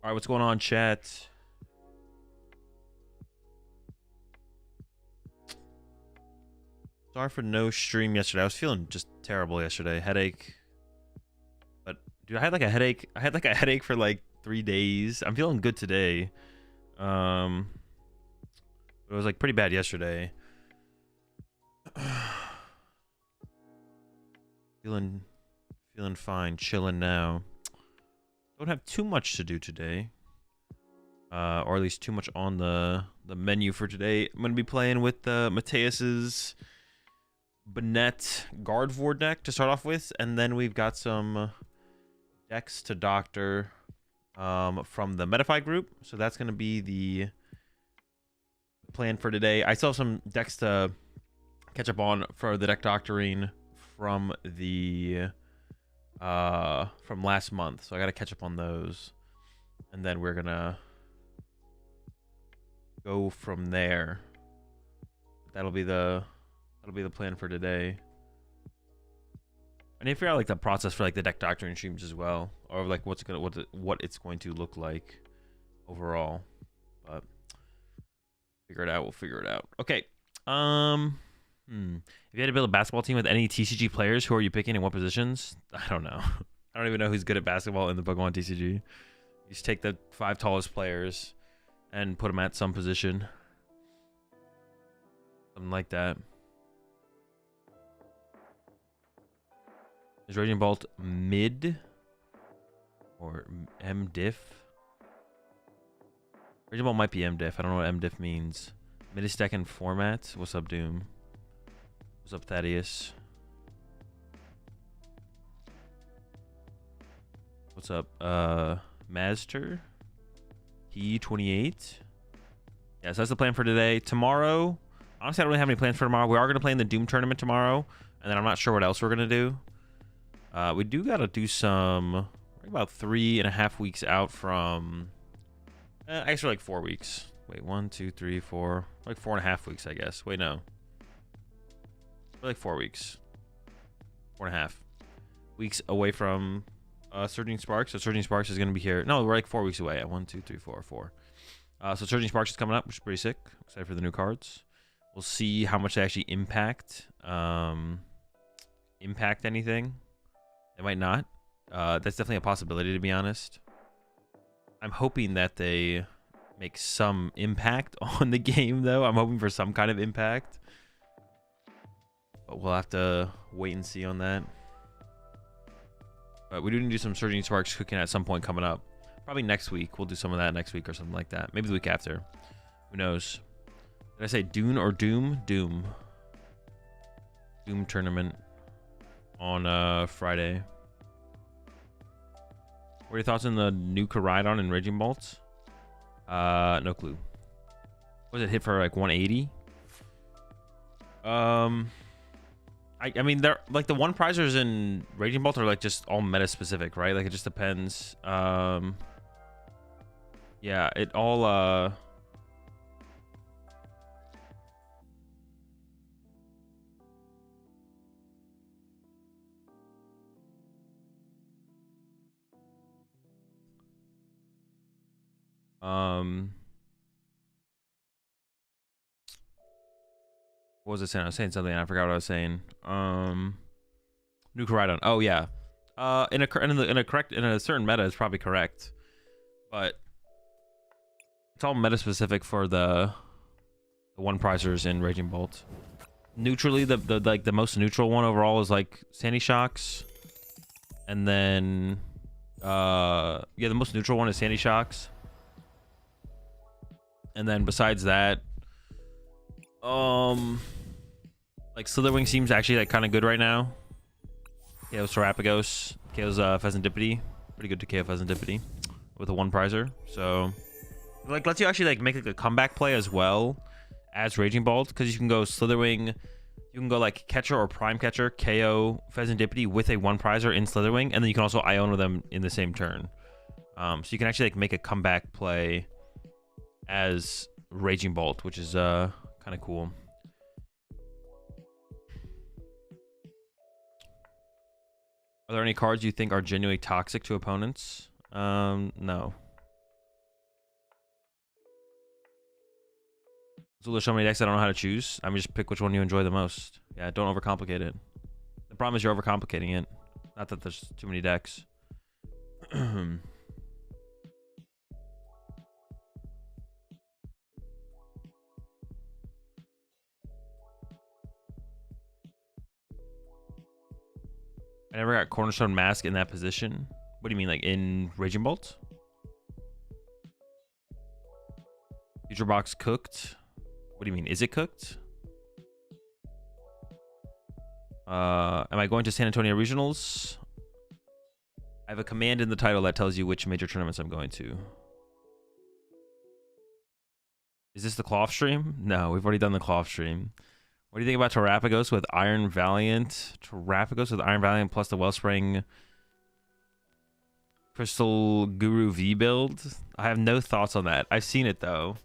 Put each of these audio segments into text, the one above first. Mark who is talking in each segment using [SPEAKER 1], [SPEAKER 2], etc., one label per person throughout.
[SPEAKER 1] All right, what's going on, chat? Sorry for no stream yesterday. I was feeling just terrible yesterday. Headache. But dude, I had like a headache. I had like a headache for like 3 days. I'm feeling good today. But it was like pretty bad yesterday. feeling fine, chilling now. Don't have too much to do today. Or at least too much on the menu for today. I'm gonna be playing with Mateus's Banette Gardevoir deck to start off with, and then we've got some decks to doctor from the Metafy group. So that's gonna be the plan for today. I still have some decks to catch up on for the deck doctoring from the from last month, so I gotta catch up on those, and then we're gonna go from there. That'll be the plan for today. I need to figure out like the process for like the deck doctoring streams as well, or like what it's going to look like overall. But figure it out. We'll figure it out. Okay. If you had to build a basketball team with any TCG players, who are you picking and what positions? I don't know. I don't even know who's good at basketball in the PokemonTCG. You just take the 5 tallest players and put them at some position. Something like that. Is Raging Bolt mid or MDiff? Raging Bolt might be MDiff. I don't know what MDiff means. Mid stack and format. What's up, Doom? What's up, Thaddeus? What's up, Master? P28. Yeah, so that's the plan for today. Tomorrow, honestly, I don't really have any plans for tomorrow. We are going to play in the Doom tournament tomorrow, and then I'm not sure what else we're going to do. We do got to do some, about 3.5 weeks out from, actually like 4 weeks. Wait, 1, 2, 3, 4, like 4.5 weeks, I guess. Wait, no. We're like 4 weeks. 4.5 weeks away from Surging Sparks. So Surging Sparks is going to be here. No, we're like 4 weeks away. 1, 2, 3, 4, 4. So Surging Sparks is coming up, which is pretty sick. Excited for the new cards. We'll see how much they actually impact. Impact anything. They might not. That's definitely a possibility, to be honest. I'm hoping that they make some impact on the game, though. I'm hoping for some kind of impact. But we'll have to wait and see on that. But we do need to do some Surging Sparks cooking at some point coming up. Probably next week. We'll do some of that next week or something like that. Maybe the week after. Who knows? Did I say Dune or Doom? Doom. Doom tournament on Friday. What are your thoughts on the new Koraidon and Raging Bolts? No clue. Was it hit for like 180? I mean, they're like the one prizers in Raging Bolt are like just all meta specific, right? Like it just depends. Yeah, it all what was I saying? I was saying something and I forgot what I was saying. New Koraidon. Oh yeah. In a certain meta is probably correct. But it's all meta specific for the one prizers in Raging Bolt. Neutrally, the most neutral one overall is like Sandy Shocks. And then yeah, the most neutral one is Sandy Shocks. And then besides that, like Slitherwing seems actually like kind of good right now. KO's Terapagos, KO's Pheasantipity, pretty good to KO Pheasantipity with a one prizer. So like lets you actually like make like a comeback play as well as Raging Bolt, because you can go Slitherwing, you can go like Catcher or Prime Catcher, KO Pheasantipity with a one prizer in Slitherwing, and then you can also Iono them in the same turn. So you can actually like make a comeback play as Raging Bolt, which is kind of cool. Are there any cards you think are genuinely toxic to opponents? No. So there's so many decks I don't know how to choose. I mean, just pick which one you enjoy the most. Yeah, don't overcomplicate it. The problem is you're overcomplicating it. Not that there's too many decks. I never got Cornerstone Mask in that position. What do you mean, like in Raging Bolt? Future Box cooked? What do you mean? Is it cooked? Am I going to San Antonio Regionals? I have a command in the title that tells you which major tournaments I'm going to. Is this the Cloth stream? No, we've already done the Cloth stream. What do you think about Terrapagos with Iron Valiant? Terrapagos with Iron Valiant plus the Wellspring Crystal Guru V build? I have no thoughts on that. I've seen it though.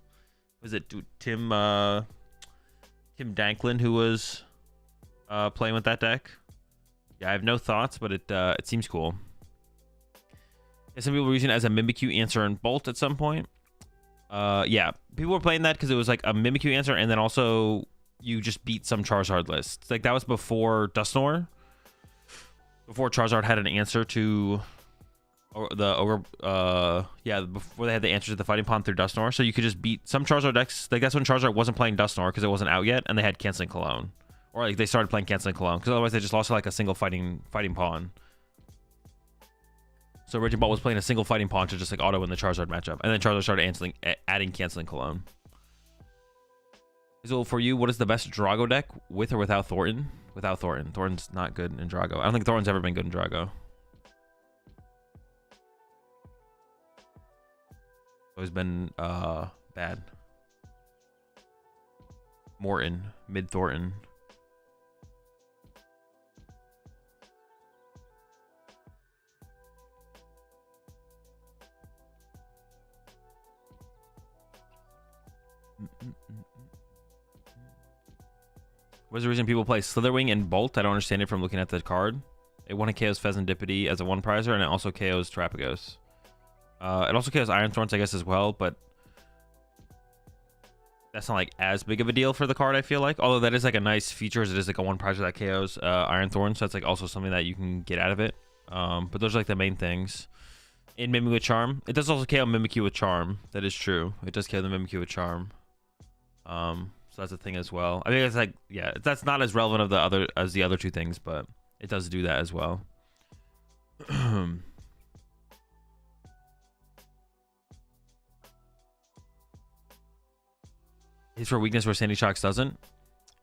[SPEAKER 1] Was it Tim Danklin who was playing with that deck? Yeah, I have no thoughts, but it seems cool. And some people were using it as a Mimikyu answer in Bolt at some point. Yeah, people were playing that because it was like a Mimikyu answer, and then also you just beat some Charizard lists. Like that was before Dusknoir. Before Charizard had an answer to the Ogre. Yeah, before they had the answer to the Fighting Pond through Dusknoir, so you could just beat some Charizard decks. Like that's when Charizard wasn't playing Dusknoir because it wasn't out yet, and they had Canceling Cologne, or like they started playing Canceling Cologne because otherwise they just lost to like a single Fighting Pawn. So Raging Bolt was playing a single Fighting Pawn to just like auto win the Charizard matchup, and then Charizard started adding Canceling Cologne. So for you, what is the best Drago deck with or without Thornton? Without Thornton. Thornton's not good in Drago. I don't think Thornton's ever been good in Drago. Always been bad. Morton, mid Thornton. What's the reason people play Slitherwing and Bolt? I don't understand it from looking at the card. It one KOs Pheasantipity as a one prizer, and it also KOs Terrapagos. It also KOs Iron Thorns, I guess, as well, but that's not like as big of a deal for the card, I feel like. Although that is like a nice feature, as it is like a one prizer that KOs Iron Thorns, so that's like also something that you can get out of it. But those are like the main things. In Mimikyu with Charm, it does also KO Mimikyu with Charm. That is true. It does KO the Mimikyu with Charm. So that's a thing as well. I think it's like, yeah, that's not as relevant of the other two things, but it does do that as well. Hits for weakness where Sandy Shocks doesn't.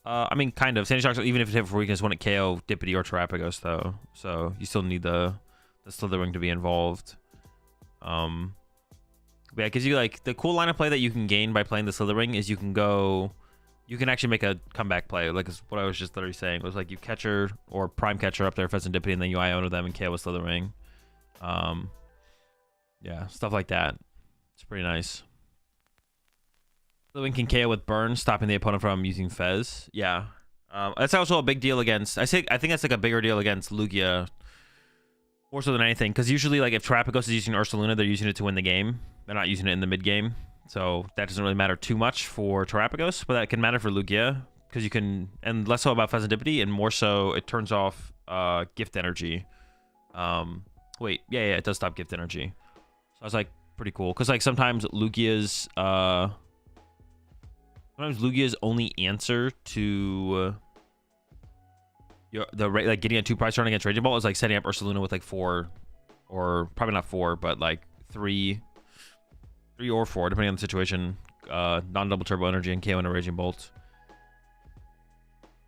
[SPEAKER 1] I mean, kind of. Sandy Shocks, even if it hit for weakness, wouldn't KO Dippity or Terrapagos though. So you still need the Slitherwing to be involved. But yeah, it gives you like the cool line of play that you can gain by playing the Slitherwing is you can actually make a comeback play. Like what I was just literally saying was like you catcher or prime catcher up there, Pheasantipity, and then you Iona them and KO with Slitherwing. Yeah, stuff like that. It's pretty nice. Slitherwing can KO with Burn, stopping the opponent from using Fez. Yeah. That's also a big deal against... I think that's like a bigger deal against Lugia more so than anything. Because usually like if Terrapagos is using Ursaluna, they're using it to win the game. They're not using it in the mid game. So that doesn't really matter too much for Terrapagos, but that can matter for Lugia. Because you can... And less so about Pheasantipity, and more so it turns off gift energy. Wait, yeah, it does stop gift energy. So I was like, pretty cool. Because like sometimes Lugia's only answer to like getting a 2-price turn against Raging Bolt is like setting up Ursaluna with like 4, or probably not 4, but like 3 or 4, depending on the situation. Non-double turbo energy and KO in a Raging Bolt.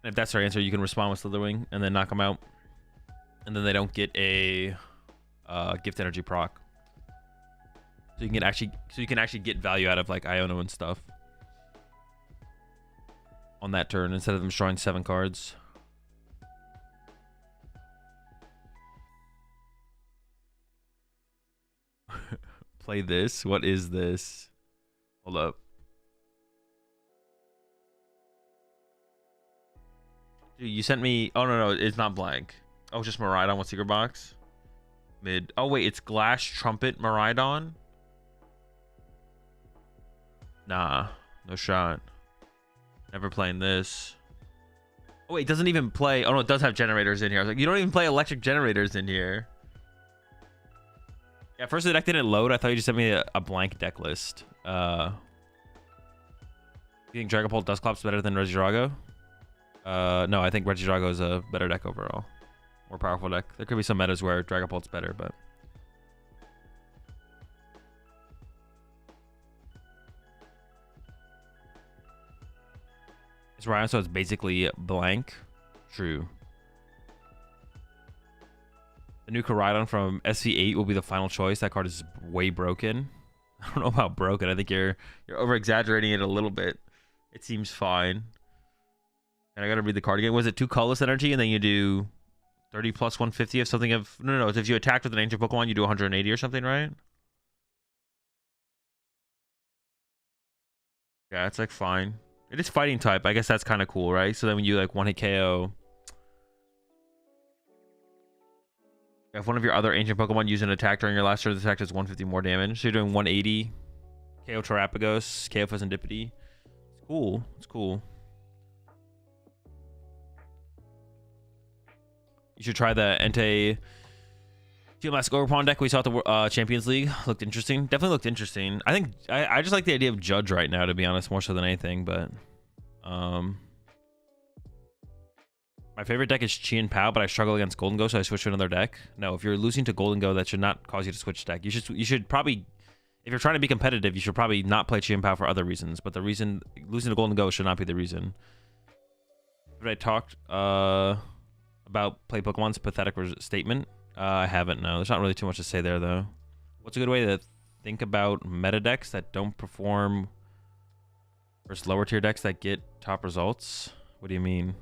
[SPEAKER 1] And if that's their answer, you can respond with Slitherwing and then knock them out. And then they don't get a gift energy proc. So you can actually get value out of like Iona and stuff on that turn instead of them drawing 7 cards. Play this. What is this? Hold up. Dude, you sent me... Oh, no, it's not blank. Oh, just Miraidon with Secret Box. Mid. Oh, wait, it's Glass Trumpet Miraidon? Nah, no shot. Never playing this. Oh wait, it doesn't even play. Oh no, it does have generators in here. I was like, you don't even play electric generators in here. Yeah, first the deck didn't load. I thought you just sent me a blank deck list. You think Dragapult Dusclops better than Regidrago? No, I think Regidrago is a better deck overall. More powerful deck. There could be some metas where Dragapult's better, but... It's Ryan, so it's basically blank. True. The new Koraidon from SV8 will be the final choice. That card is way broken. I don't know about broken. I think you're over-exaggerating it a little bit. It seems fine. And I gotta read the card again. Was it 2 colorless energy and then you do 30 plus 150 of something of... No. If you attacked with an ancient Pokemon, you do 180 or something, right? Yeah, it's like fine. It is fighting type. I guess that's kind of cool, right? So then when you like 1-hit KO... If one of your other ancient Pokemon use an attack during your last turn, the attack does 150 more damage. So you're doing 180. KO Terapagos, KO Fezandipiti. It's cool. It's cool. You should try the Entei Geomask Overpawn deck we saw at the Champions League. Looked interesting. Definitely looked interesting. I think I just like the idea of Judge right now, to be honest, more so than anything. But my favorite deck is Chi and Pao, but I struggle against Golden Go, so I switch to another deck. No, if you're losing to Golden Go, that should not cause you to switch deck. You should probably, if you're trying to be competitive, you should probably not play Chi and Pao for other reasons. But the reason losing to Golden Go should not be the reason. But I talked about Play Pokemon's pathetic statement. I haven't, no. There's not really too much to say there, though. What's a good way to think about meta decks that don't perform versus lower tier decks that get top results? What do you mean?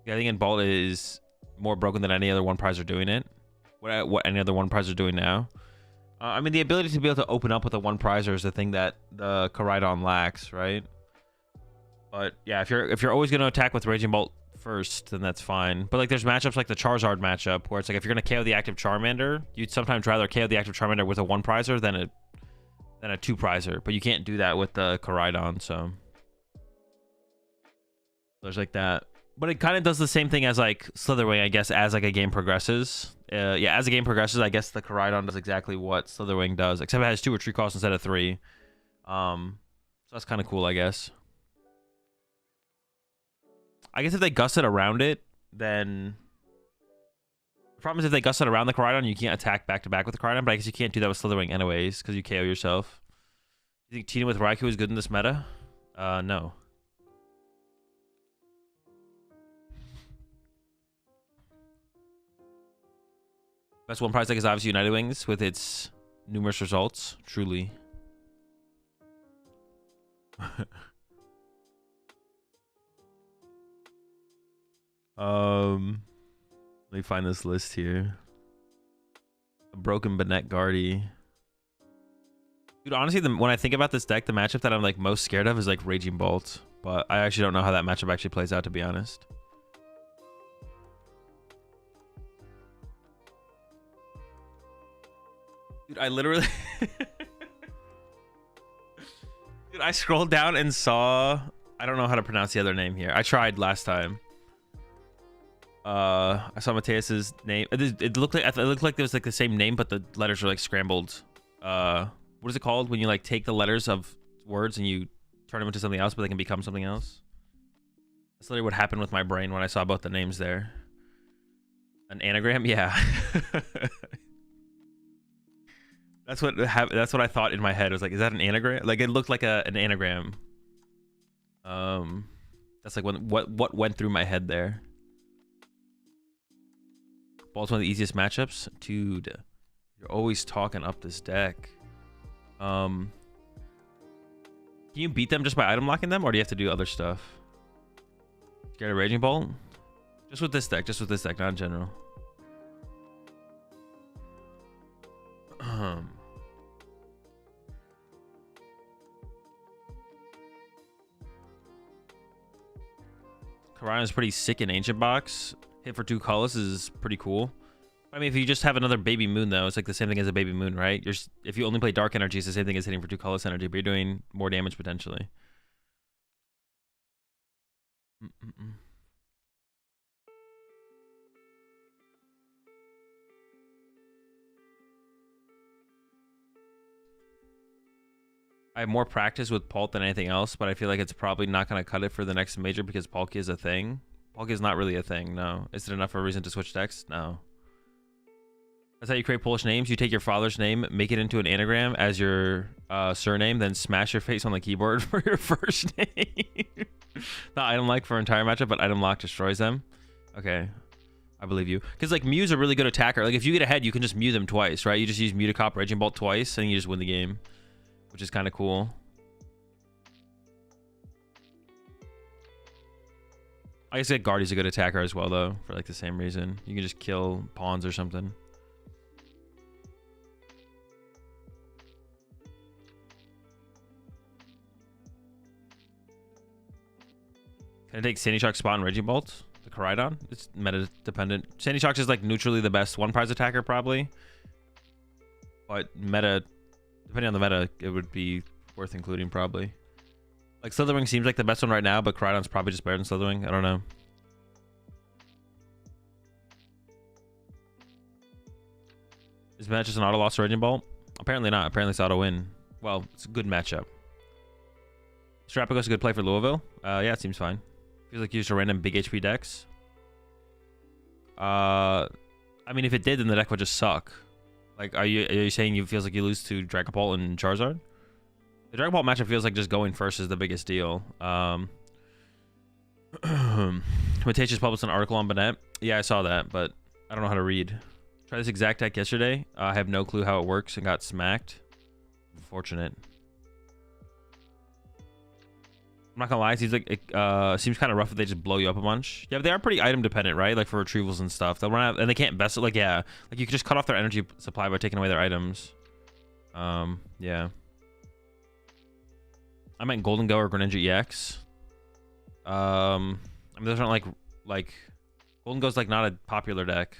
[SPEAKER 1] Yeah, I think in Balt is more broken than any other one prize are doing it. What any other one prize are doing now. I mean, the ability to be able to open up with a one prizer is the thing that the Koraidon lacks, right? But yeah, if you're always going to attack with Raging Bolt first, then that's fine. But like, there's matchups like the Charizard matchup where it's like if you're going to KO the active Charmander, you'd sometimes rather KO the active Charmander with a one prizer than a two prizer. But you can't do that with the Koraidon, so there's like that. But it kind of does the same thing as like Slitherwing, I guess, as like a game progresses. Yeah, as the game progresses, I guess the Koraidon does exactly what Slitherwing does, except it has 2 retreat costs instead of 3. So that's kind of cool, I guess. I guess if they gusset around it, then the problem is if they gusset around the Koraidon, you can't attack back to back with the Koraidon. But I guess you can't do that with Slitherwing anyways because you KO yourself. You think cheating with Raikou is good in this meta? No. Best one prize deck is obviously United Wings with its numerous results. Truly. Let me find this list here. A broken Banette Guardy. Dude, honestly, when I think about this deck, the matchup that I'm like most scared of is like Raging Bolt. But I actually don't know how that matchup actually plays out, to be honest. Dude, I literally... Dude, I scrolled down and saw... I don't know how to pronounce the other name here. I tried last time. I saw Mateus's name. It looked like it was like the same name, but the letters were like scrambled. What is it called when you like take the letters of words and you turn them into something else, but they can become something else? That's literally what happened with my brain when I saw both the names there. An anagram? Yeah. That's what I thought in my head. It was like, is that an anagram? Like it looked like an anagram. That's like what went through my head there. Ball's one of the easiest matchups. Dude, you're always talking up this deck. Can you beat them just by item locking them, or do you have to do other stuff? Scared of Raging Bolt? Just with this deck, not in general. Koraidon is pretty sick in Ancient Box. Hit for 2 colors is pretty cool. I mean, if you just have another baby moon, though, it's like the same thing as a baby moon, right? If you only play dark energy, it's the same thing as hitting for 2 colorless energy, but you're doing more damage potentially. I have more practice with Pult than anything else, but I feel like it's probably not going to cut it for the next major because Palkia is a thing. Palkia is not really a thing, no. Is it enough of a reason to switch decks? No. That's how you create Polish names. You take your father's name, make it into an anagram as your surname, then smash your face on the keyboard for your first name. Not item like for entire matchup, but item lock destroys them. Okay. I believe you. Because, like, Mew's a really good attacker. Like, if you get ahead, you can just Mew them twice, right? You just use Mew to cop Raging Bolt twice, and you just win the game. Which is kind of cool. I guess that Guardy's a good attacker as well, though, for like the same reason. You can just kill pawns or something. Can I take Sandy Shock's spot and Raging Bolt? The Koraidon? It's meta dependent. Sandy Shock is like neutrally the best one prize attacker, probably. But meta, depending on the meta, it would be worth including, probably. Like, Slitherwing seems like the best one right now, but Koraidon's probably just better than Slitherwing. I don't know. Is Banette just an auto loss to Raging Bolt? Apparently not. Apparently it's auto win. Well, it's a good matchup. Strapagos a good play for Louisville? Yeah, it seems fine. Feels like you used a random big HP decks. I mean, if it did, then the deck would just suck. Like, are you saying you feels like you lose to Dragapult and Charizard? The Dragapult matchup feels like just going first is the biggest deal. Mutations published an article on Banette. Yeah, I saw that, but I don't know how to read. Tried this exact deck yesterday. I have no clue how it works and got smacked. Unfortunate. I'm not gonna lie, it seems like it seems kind of rough if they just blow you up a bunch. Yeah, but they are pretty item dependent, right? Like for retrievals and stuff. They'll run out, and they can't best it. Like, yeah, like you could just cut off their energy supply by taking away their items. Yeah. I meant Golden Go or Greninja EX. I mean, those aren't like Golden Go's like not a popular deck.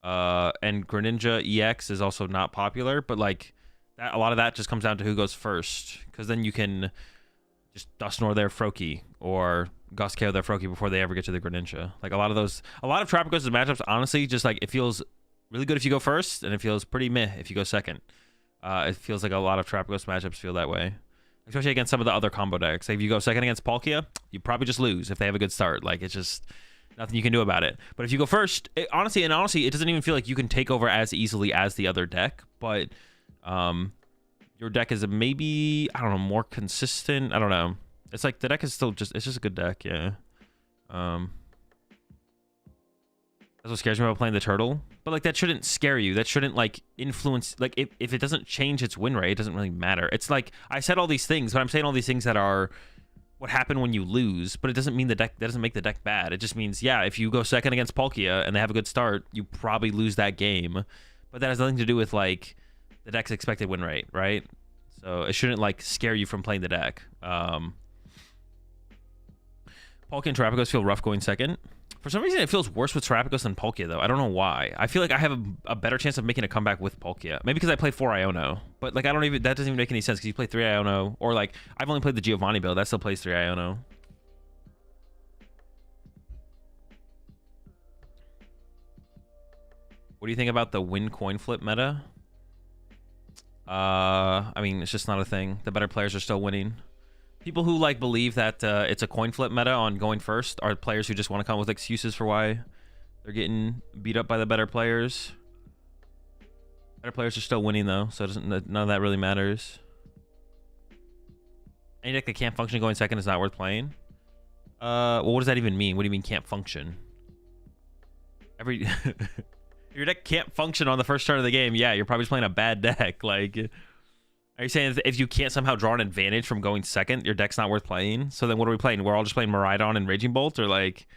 [SPEAKER 1] And Greninja EX is also not popular, but like that, a lot of that just comes down to who goes first, because then you can just Dusknoir their Froakie or Gust KO their Froakie before they ever get to the Greninja. Like a lot of Trapagos' matchups, honestly, just like it feels really good if you go first, and it feels pretty meh if you go second. It feels like a lot of Trapagos matchups feel that way, especially against some of the other combo decks. Like if you go second against Palkia, you probably just lose if they have a good start. Like it's just nothing you can do about it. But if you go first, honestly, it doesn't even feel like you can take over as easily as the other deck. But your deck is maybe, I don't know, more consistent. I don't know. It's like the deck is still just, it's just a good deck, yeah. That's what scares me about playing the turtle. But like that shouldn't scare you. That shouldn't like influence, like if it doesn't change its win rate, it doesn't really matter. It's like, I said all these things, but I'm saying all these things that are what happened when you lose, but it doesn't mean that doesn't make the deck bad. It just means, yeah, if you go second against Palkia and they have a good start, you probably lose that game. But that has nothing to do with like the deck's expected win rate, right? So it shouldn't like scare you from playing the deck. Palkia and Terrapagos feel rough going second. For some reason, it feels worse with Terrapagos than Palkia, though. I don't know why. I feel like I have a better chance of making a comeback with Palkia. Maybe because I play 4 Iono. But like, that doesn't even make any sense because you play 3 Iono. Or like, I've only played the Giovanni build. That still plays 3 Iono. What do you think about the win coin flip meta? I mean, it's just not a thing. The better players are still winning. People who like believe that it's a coin flip meta on going first are players who just want to come up with excuses for why they're getting beat up by the better players. Better players are still winning though, so none of that really matters. Any deck that can't function going second is not worth playing. Well, what does that even mean? What do you mean can't function? Your deck can't function on the first turn of the game. Yeah, you're probably just playing a bad deck. Like, are you saying if you can't somehow draw an advantage from going second, your deck's not worth playing? So then what are we playing? We're all just playing Miraidon and Raging Bolt? Or like,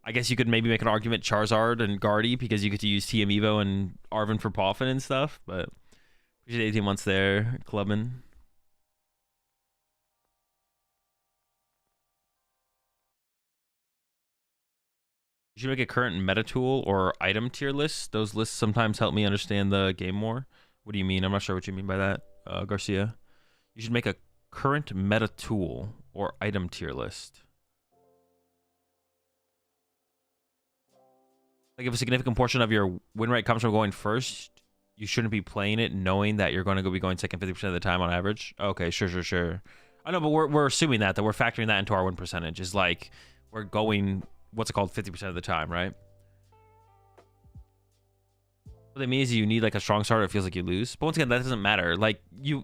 [SPEAKER 1] I guess you could maybe make an argument Charizard and Guardy because you get to use TM Evo and Arven for Poffin and stuff. But appreciate 18 months there, clubbing. You should make a current meta tool or item tier list. Those lists sometimes help me understand the game more. What do you mean? I'm not sure what you mean by that, Garcia. You should make a current meta tool or item tier list. Like if a significant portion of your win rate comes from going first, you shouldn't be playing it knowing that you're going to be going second 50% of the time on average. Okay, sure. I know, but we're assuming that we're factoring that into our win percentage. Is like we're going, what's it called, 50% of the time, right? What that means is you need like a strong starter. It feels like you lose, but once again, that doesn't matter. Like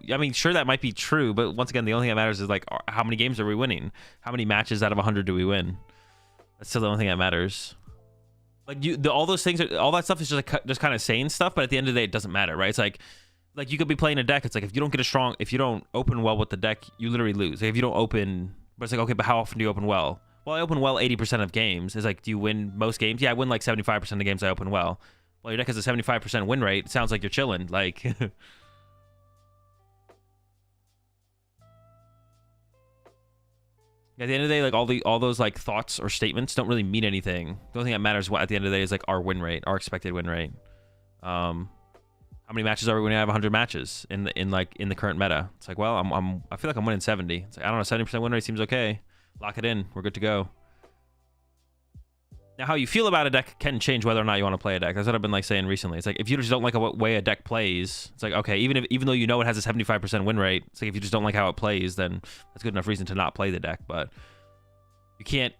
[SPEAKER 1] I mean, sure, that might be true, but once again, the only thing that matters is like how many games are we winning? How many matches out of 100 do we win? That's still the only thing that matters. Like all those things, all that stuff is just like just kind of saying stuff, but at the end of the day, it doesn't matter, right? It's like you could be playing a deck. It's like if you don't open well with the deck, you literally lose. Like if you don't open, but it's like, okay, but how often do you open well? Well, I open well 80% of games. It's like, do you win most games? Yeah, I win like 75% of the games I open well. Well, your deck has a 75% win rate. It sounds like you're chilling. Like, at the end of the day, like all those like thoughts or statements don't really mean anything. The only thing that matters at the end of the day is like our win rate, our expected win rate. How many matches are we winning out of 100 matches in the current meta? It's like, well, I feel like I'm winning 70. It's like, I don't know, 70% win rate seems okay. Lock it in. We're good to go. Now, how you feel about a deck can change whether or not you want to play a deck. That's what I've been like saying recently. It's like if you just don't like a way a deck plays, it's like, okay, even though you know it has a 75% win rate, it's like if you just don't like how it plays, then that's good enough reason to not play the deck. But you can't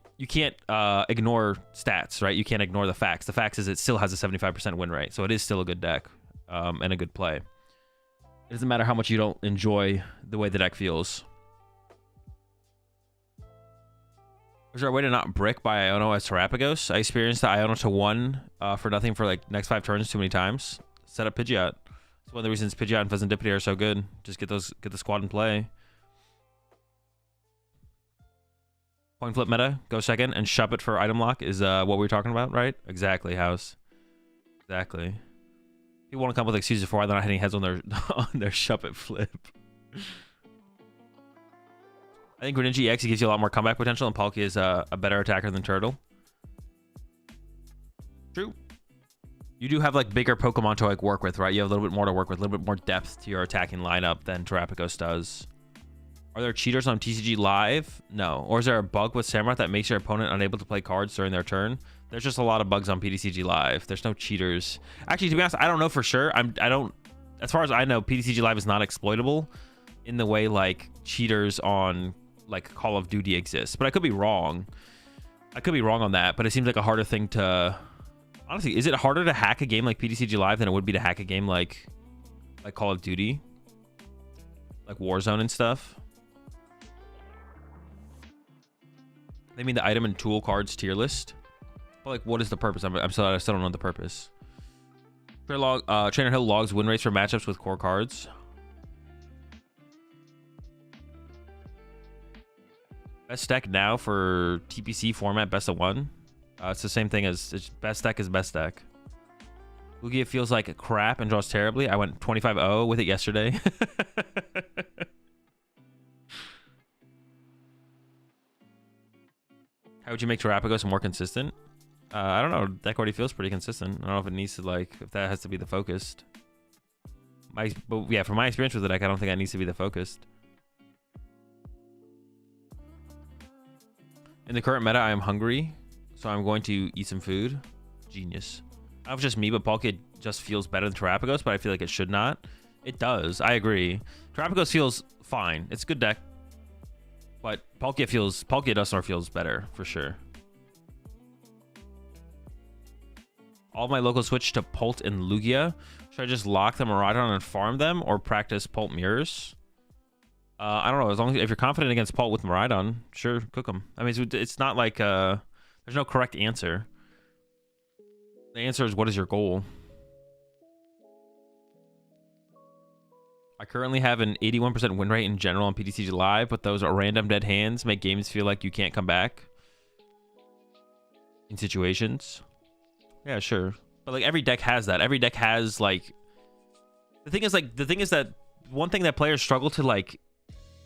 [SPEAKER 1] ignore stats, right? You can't ignore the facts. The facts is it still has a 75% win rate, so it is still a good deck and a good play. It doesn't matter how much you don't enjoy the way the deck feels. Is there a way to not brick by Iono as Terapagos? I experienced the Iono to 1 for nothing for like next 5 turns too many times. Set up Pidgeot. It's one of the reasons Pidgeot and Pheasantipity are so good. Just get the squad in play. Point flip meta, go second, and shove it for item lock is what we were talking about, right? Exactly, House. Exactly. People want to come with excuses for why they're not hitting heads on their shove it flip. I think Greninja EX gives you a lot more comeback potential, and Palkia is a better attacker than Turtle. True. You do have like bigger Pokemon to like work with, right? You have a little bit more to work with, a little bit more depth to your attacking lineup than Terapagos does. Are there cheaters on TCG Live? No. Or is there a bug with Samurott that makes your opponent unable to play cards during their turn? There's just a lot of bugs on PTCG Live. There's no cheaters. Actually, to be honest, I don't know for sure. As far as I know, PTCG Live is not exploitable in the way like cheaters on like Call of Duty exists, but I could be wrong. I could be wrong on that, but it seems like a harder thing to... Honestly, is it harder to hack a game like PTCG Live than it would be to hack a game like Call of Duty? Like Warzone and stuff? They mean the item and tool cards tier list? But like, what is the purpose? I still don't know the purpose. Trainer Hill logs win rates for matchups with core cards. Best deck now for TPC format, best of 1. It's the same thing as best deck is best deck. Lugia feels like crap and draws terribly. I went 25-0 with it yesterday. How would you make Terapagos more consistent? I don't know. Deck already feels pretty consistent. I don't know if it needs to like, if that has to be the focused. But yeah, from my experience with the deck, I don't think that needs to be the focused. In the current meta, I am hungry, so I'm going to eat some food. Genius. I don't know if it's just me, but Palkia just feels better than Terapagos, but I feel like it should not. It does. I agree. Terapagos feels fine. It's a good deck, but Palkia Dusknoir feels better for sure. All of my locals switch to Pult and Lugia. Should I just lock them Miraidon and farm them, or practice Pult Mirrors? I don't know. As long as if you're confident against Pult with Miraidon, sure, cook them. I mean, it's not like there's no correct answer. The answer is, what is your goal? I currently have an 81% win rate in general on PTCG Live, but those random dead hands make games feel like you can't come back in situations. Yeah, sure. But like every deck has that. Every deck has like the thing is that one thing that players struggle to like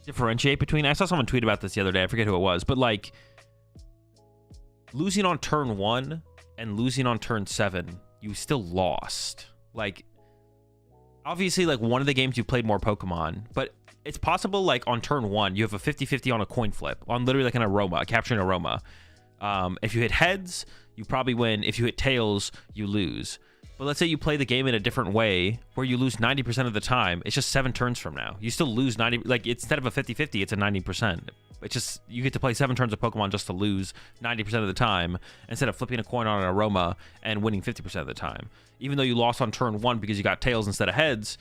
[SPEAKER 1] differentiate between. I saw someone tweet about this the other day. I forget who it was, but like losing on turn 1 and losing on turn 7, you still lost. Like, obviously, like, one of the games you played more Pokemon, but it's possible, like, on turn 1, you have a 50-50 on a coin flip, on literally, like, an aroma, capturing aroma. If you hit heads, you probably win. If you hit tails, you lose. But let's say you play the game in a different way, where you lose 90% of the time. It's just 7 turns from now. You still lose 90, like, instead of a 50-50, it's a 90%. It's just, you get to play 7 turns of Pokemon just to lose 90% of the time, instead of flipping a coin on an aroma and winning 50% of the time. Even though you lost on turn 1 because you got tails instead of heads,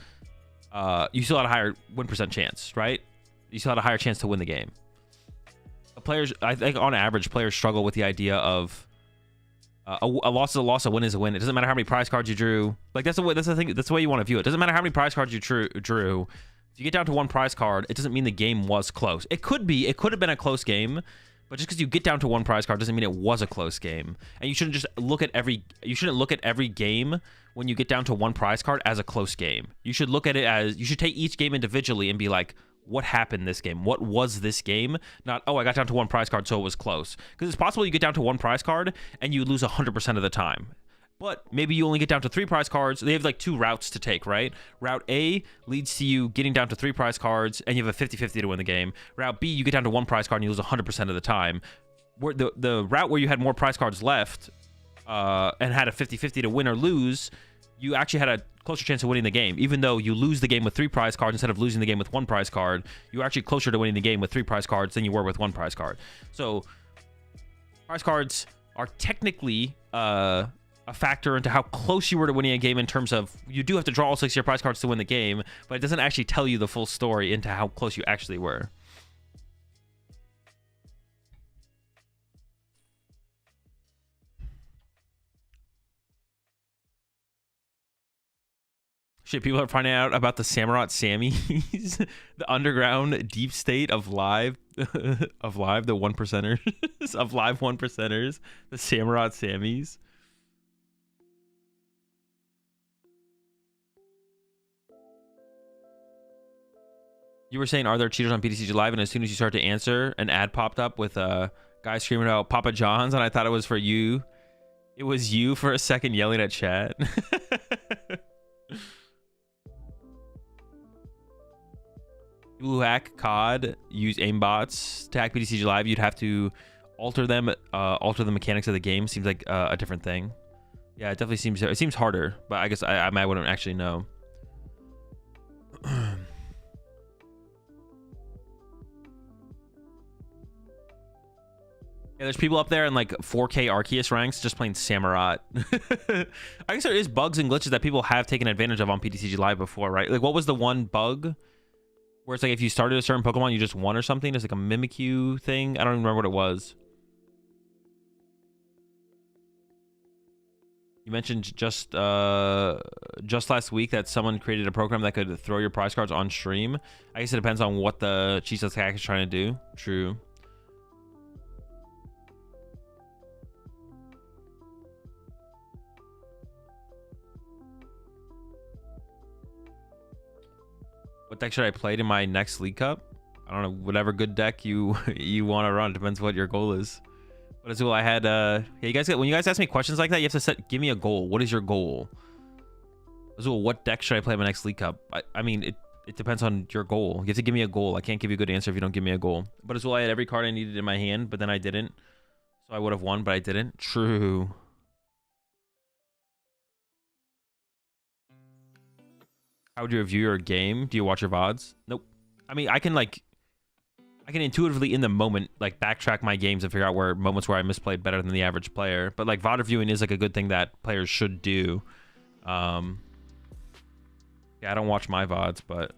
[SPEAKER 1] you still had a higher win percent chance, right? You still had a higher chance to win the game. Players, I think on average, players struggle with the idea of a loss is a loss, a win is a win. It doesn't matter how many prize cards you drew. Like, that's the way, that's the thing, that's the way you want to view it. It doesn't matter how many prize cards you drew. If you get down to 1 prize card, it doesn't mean the game was close. It could have been a close game, but just because you get down to 1 prize card doesn't mean it was a close game. And you shouldn't just look at every game when you get down to 1 prize card as a close game. You should look at it as, you should take each game individually and be like, what happened this game? What was this game? Not, oh, I got down to 1 prize card, so it was close. Because it's possible you get down to 1 prize card and you lose 100% of the time. But maybe you only get down to 3 prize cards. They have like 2 routes to take, right? Route A leads to you getting down to 3 prize cards and you have a 50-50 to win the game. Route B, you get down to 1 prize card and you lose 100% of the time. Where the route where you had more prize cards left and had a 50-50 to win or lose, you actually had a closer chance of winning the game. Even though you lose the game with 3 prize cards instead of losing the game with 1 prize card, you're actually closer to winning the game with 3 prize cards than you were with 1 prize card. So prize cards are technically a factor into how close you were to winning a game, in terms of you do have to draw all 6 of your prize cards to win the game, but it doesn't actually tell you the full story into how close you actually were. Shit, people are finding out about the Samurott Sammies, the underground deep state of live, the 1%ers, of live 1%ers, the Samurott Sammies. You were saying, are there cheaters on PTCG Live? And as soon as you start to answer, an ad popped up with a guy screaming about Papa John's, and I thought it was for you. It was you for a second yelling at chat. People who hack COD use aimbots to hack PTCG Live. You'd have to alter them, alter the mechanics of the game. Seems like a different thing. Yeah, it definitely seems, it seems harder, but I guess I wouldn't actually know. Yeah, there's people up there in like 4K Arceus ranks just playing Samurott. I guess there is bugs and glitches that people have taken advantage of on PTCG Live before, right? Like, what was the one bug where it's like if you started a certain Pokemon, you just won or something? It's like a Mimikyu thing. I don't even remember what it was. You mentioned just last week that someone created a program that could throw your prize cards on stream. I guess it depends on what the Cheeseless hack is trying to do. True. What deck should I play in my next League Cup? I don't know, whatever good deck you want to run. Depends what your goal is. But as well, I had yeah, you guys when you guys ask me questions like that, you have to give me a goal. What is your goal? As well, what deck should I play in my next League Cup? I mean, it depends on your goal. You have to give me a goal. I can't give you a good answer if you don't give me a goal. But as well, I had every card I needed in my hand, but then I didn't. So I would have won, but I didn't. True. How would you review your game? Do you watch your VODs? Nope. I mean, I can intuitively in the moment like backtrack my games and figure out where moments where I misplayed better than the average player. But like VOD reviewing is like a good thing that players should do. Yeah, I don't watch my VODs, but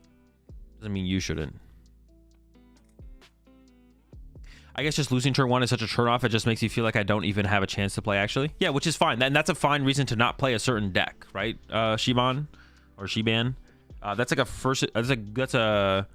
[SPEAKER 1] doesn't mean you shouldn't. I guess just losing turn 1 is such a turn-off, it just makes you feel like I don't even have a chance to play, actually. Yeah, which is fine. And that's a fine reason to not play a certain deck, right, Shiban or Shiban? That's like a first. That's a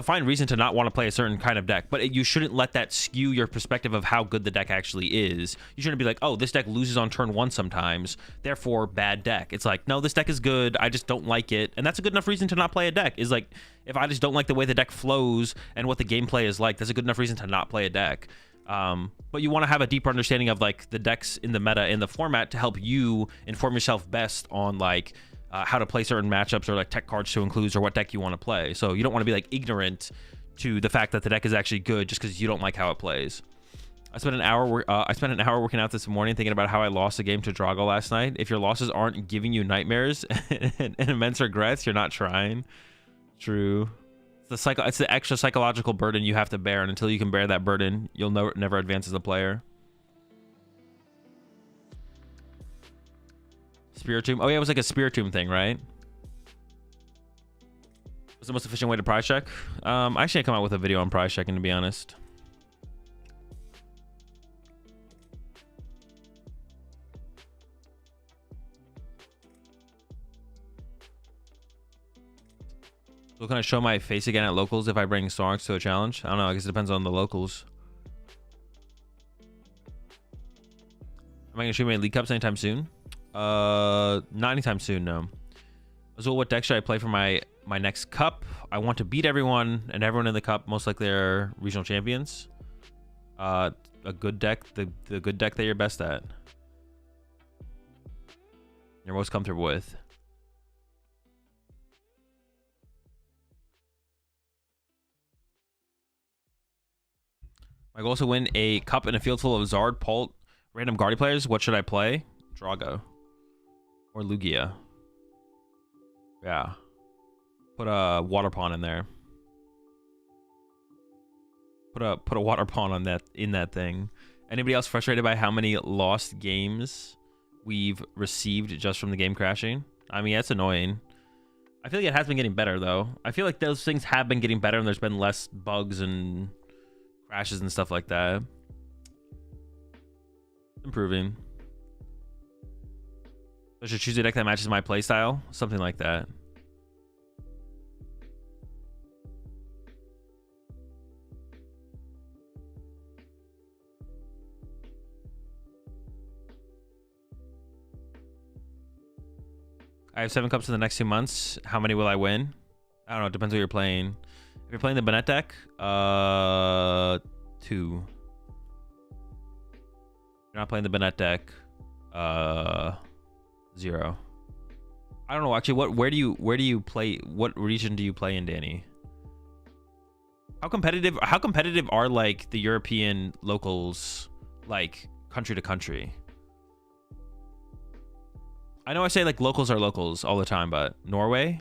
[SPEAKER 1] fine reason to not want to play a certain kind of deck, but you shouldn't let that skew your perspective of how good the deck actually is. You shouldn't be like, oh, this deck loses on turn 1 sometimes, therefore bad deck. It's like, no, this deck is good. I just don't like it, and that's a good enough reason to not play a deck. Is like, if I just don't like the way the deck flows and what the gameplay is like, that's a good enough reason to not play a deck. But you want to have a deeper understanding of like the decks in the meta in the format to help you inform yourself best on like how to play certain matchups or like tech cards to include or what deck you want to play. So you don't want to be like ignorant to the fact that the deck is actually good just because you don't like how it plays. I spent an hour working out this morning thinking about how I lost a game to Drago last night. If your losses aren't giving you nightmares and immense regrets, you're not trying. True. It's the extra psychological burden you have to bear, and until you can bear that burden, you'll never advance as a player. Spiritomb. Oh yeah, it was like a Spiritomb thing, right? What's the most efficient way to prize check? I actually come out with a video on prize checking, to be honest. So can I show my face again at locals if I bring Snorlax to a challenge? I don't know. I guess it depends on the locals. Am I gonna shoot my League Cups anytime soon? Not anytime soon, no. Azul, what deck should I play for my next cup? I want to beat everyone, and everyone in the cup, most likely are regional champions. A good deck, the good deck that you're best at. You're most comfortable with. My goal is to win a cup in a field full of Zard, Pult, random Guardi players. What should I play? Drago. Or Lugia. Yeah. Put a water pawn in there. Put a water pawn on that in that thing. Anybody else frustrated by how many lost games we've received just from the game crashing? I mean, that's annoying. I feel like it has been getting better though. I feel like those things have been getting better and there's been less bugs and crashes and stuff like that. Improving. I should choose a deck that matches my playstyle. Something like that. I have 7 cups in the next 2 months. How many will I win? I don't know. It depends what you're playing. If you're playing the Banette deck, 2. If you're not playing the Banette deck, 0. I don't know actually. Where do you play? What region do you play in, Danny? How competitive are like the European locals, like country to country? I know I say like locals are locals all the time, but Norway?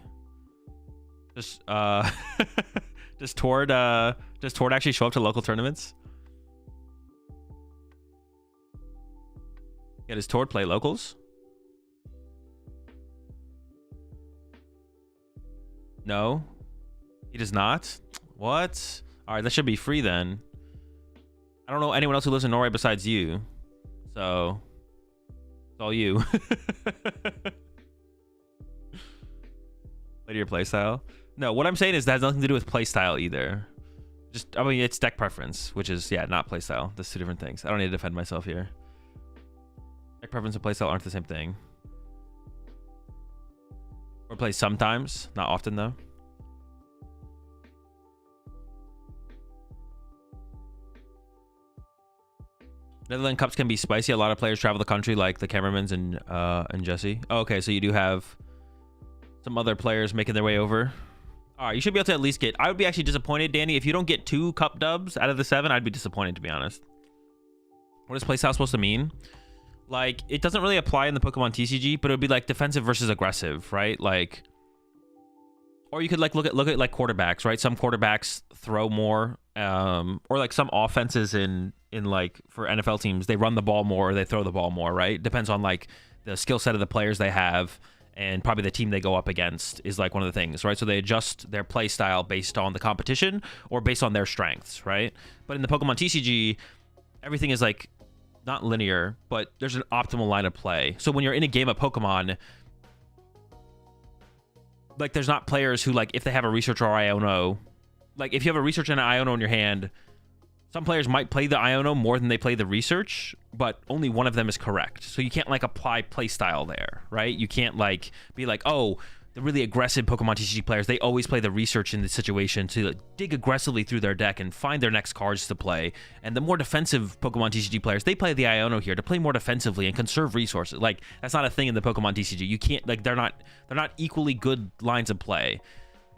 [SPEAKER 1] Just does Tord actually show up to local tournaments? Yeah, does Tord play locals? No, he does not. What? All right, that should be free then. I don't know anyone else who lives in Norway besides you, so it's all you. Play to your playstyle. No, what I'm saying is that has nothing to do with playstyle either. Just, I mean, it's deck preference, which is, yeah, not playstyle. That's 2 different things. I don't need to defend myself here. Deck preference and playstyle aren't the same thing. Or play sometimes, not often though. Netherlands Cups can be spicy. A lot of players travel the country, like the Cameramans and Jesse. Oh, okay, so you do have some other players making their way over. All right, you should be able to at least get... I would be actually disappointed, Danny, if you don't get 2 cup dubs out of the 7. I'd be disappointed, to be honest. What is playstyle supposed to mean? Like, it doesn't really apply in the Pokemon TCG, but it would be like defensive versus aggressive, right? Like, or you could like look at like quarterbacks, right? Some quarterbacks throw more, or like some offenses in like for NFL teams, they run the ball more or they throw the ball more, right? Depends on like the skill set of the players they have and probably the team they go up against is like one of the things, right? So they adjust their play style based on the competition or based on their strengths, right? But in the Pokemon TCG, everything is like not linear, but there's an optimal line of play. So when you're in a game of Pokemon, like there's not players who like, if they have a Research or Iono, like if you have a Research and an Iono in your hand, some players might play the Iono more than they play the Research, but only one of them is correct. So you can't like apply play style there, right? You can't like be like, oh, the really aggressive Pokemon TCG players, they always play the research in the situation to like, dig aggressively through their deck and find their next cards to play. And the more defensive Pokemon TCG players, they play the Iono here to play more defensively and conserve resources. Like, that's not a thing in the Pokemon TCG. You can't, like, they're not equally good lines of play.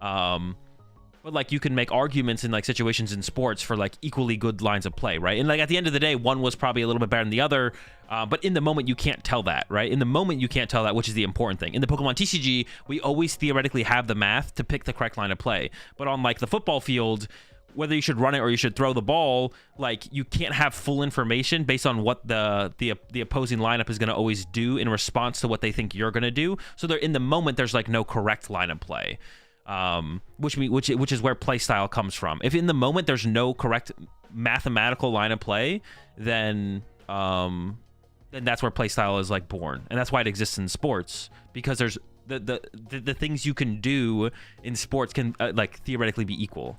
[SPEAKER 1] But like you can make arguments in like situations in sports for like equally good lines of play, right? And like at the end of the day, one was probably a little bit better than the other, but in the moment you can't tell that, right? In the moment you can't tell that, which is the important thing. In the Pokemon TCG, we always theoretically have the math to pick the correct line of play, but on like the football field, whether you should run it or you should throw the ball, like you can't have full information based on what the opposing lineup is going to always do in response to what they think you're going to do. So they're in the moment, there's like no correct line of play. Which is where playstyle comes from. If in the moment there's no correct mathematical line of play, then that's where playstyle is like born, and that's why it exists in sports, because there's the things you can do in sports can like theoretically be equal,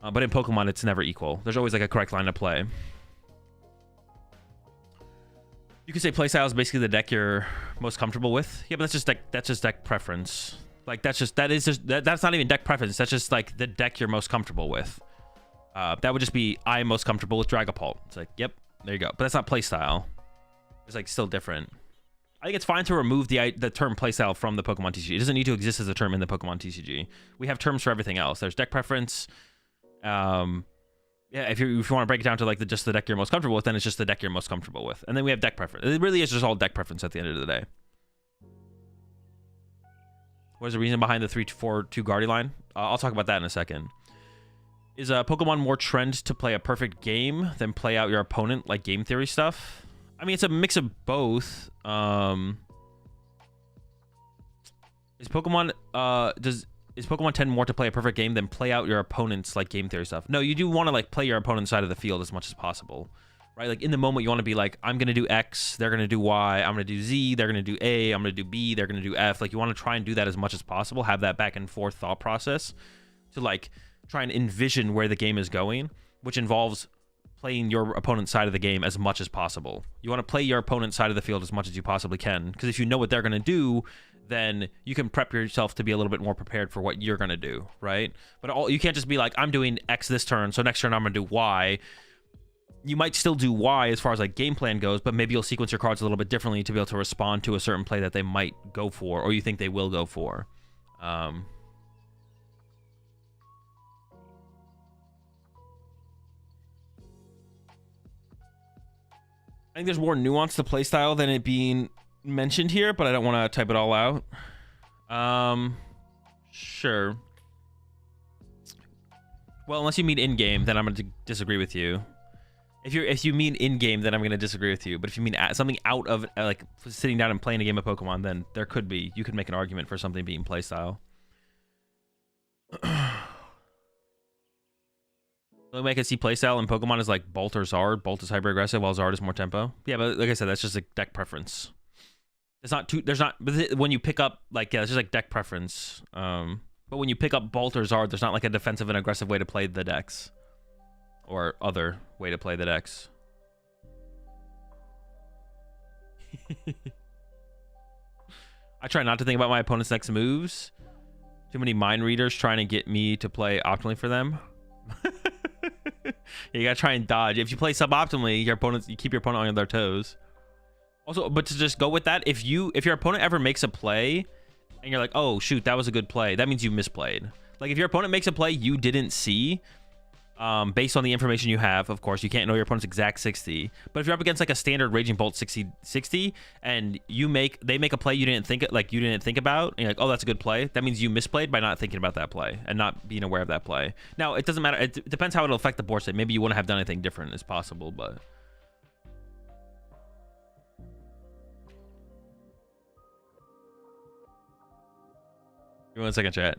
[SPEAKER 1] but in Pokemon it's never equal. There's always like a correct line of play. You could say playstyle is basically the deck you're most comfortable with. Yeah, but that's just deck preference. Like that's not even deck preference. That's just like the deck you're most comfortable with. That would just be I'm most comfortable with Dragapult. It's like, yep, there you go. But that's not playstyle. It's like still different. I think it's fine to remove the term playstyle from the Pokemon TCG. It doesn't need to exist as a term in the Pokemon TCG. We have terms for everything else. There's deck preference. Yeah, if you want to break it down to like just the deck you're most comfortable with, then it's just the deck you're most comfortable with. And then we have deck preference. It really is just all deck preference at the end of the day. What is the reason behind the 3-4-2 Guardy line? I'll talk about that in a second. Is Pokemon more trend to play a perfect game than play out your opponent, like game theory stuff? I mean, it's a mix of both. Is Pokemon tend more to play a perfect game than play out your opponent's like game theory stuff? No, you do want to like play your opponent's side of the field as much as possible. Right, like in the moment, you want to be like, I'm going to do X, they're going to do Y, I'm going to do Z, they're going to do A, I'm going to do B, they're going to do F. Like, you want to try and do that as much as possible, have that back and forth thought process to, like, try and envision where the game is going, which involves playing your opponent's side of the game as much as possible. You want to play your opponent's side of the field as much as you possibly can, because if you know what they're going to do, then you can prep yourself to be a little bit more prepared for what you're going to do, right? But you can't just be like, I'm doing X this turn, so next turn I'm going to do Y. You might still do Y as far as like game plan goes, but maybe you'll sequence your cards a little bit differently to be able to respond to a certain play that they might go for, or you think they will go for. I think there's more nuance to playstyle than it being mentioned here, but I don't want to type it all out. Sure. Well, unless you mean in-game, then I'm going to disagree with you. If you mean in-game, then I'm going to disagree with you. But if you mean something out of, like, sitting down and playing a game of Pokemon, then you could make an argument for something being playstyle. The only way I can see playstyle in Pokemon is, like, Bolt or Zard. Bolt is hyper-aggressive, while Zard is more tempo. Yeah, but like I said, that's just a deck preference. It's not too, when you pick up, like, yeah, it's just, like, deck preference. But when you pick up Bolt or Zard, there's not, like, a defensive and aggressive way to play the decks. Or other way to play the decks. I try not to think about my opponent's next moves. Too many mind readers trying to get me to play optimally for them. You gotta try and dodge. If you play suboptimally, you keep your opponent on their toes. Also, but to just go with that, if your opponent ever makes a play and you're like, oh shoot, that was a good play, that means you misplayed. Like if your opponent makes a play you didn't see, based on the information you have, of course, you can't know your opponent's exact 60. But if you're up against like a standard Raging Bolt 60 and they make a play you didn't think about, and you're like, oh, that's a good play, that means you misplayed by not thinking about that play and not being aware of that play. Now, it doesn't matter. It depends how it'll affect the board state. Maybe you wouldn't have done anything different as possible, but give me 1 second, chat.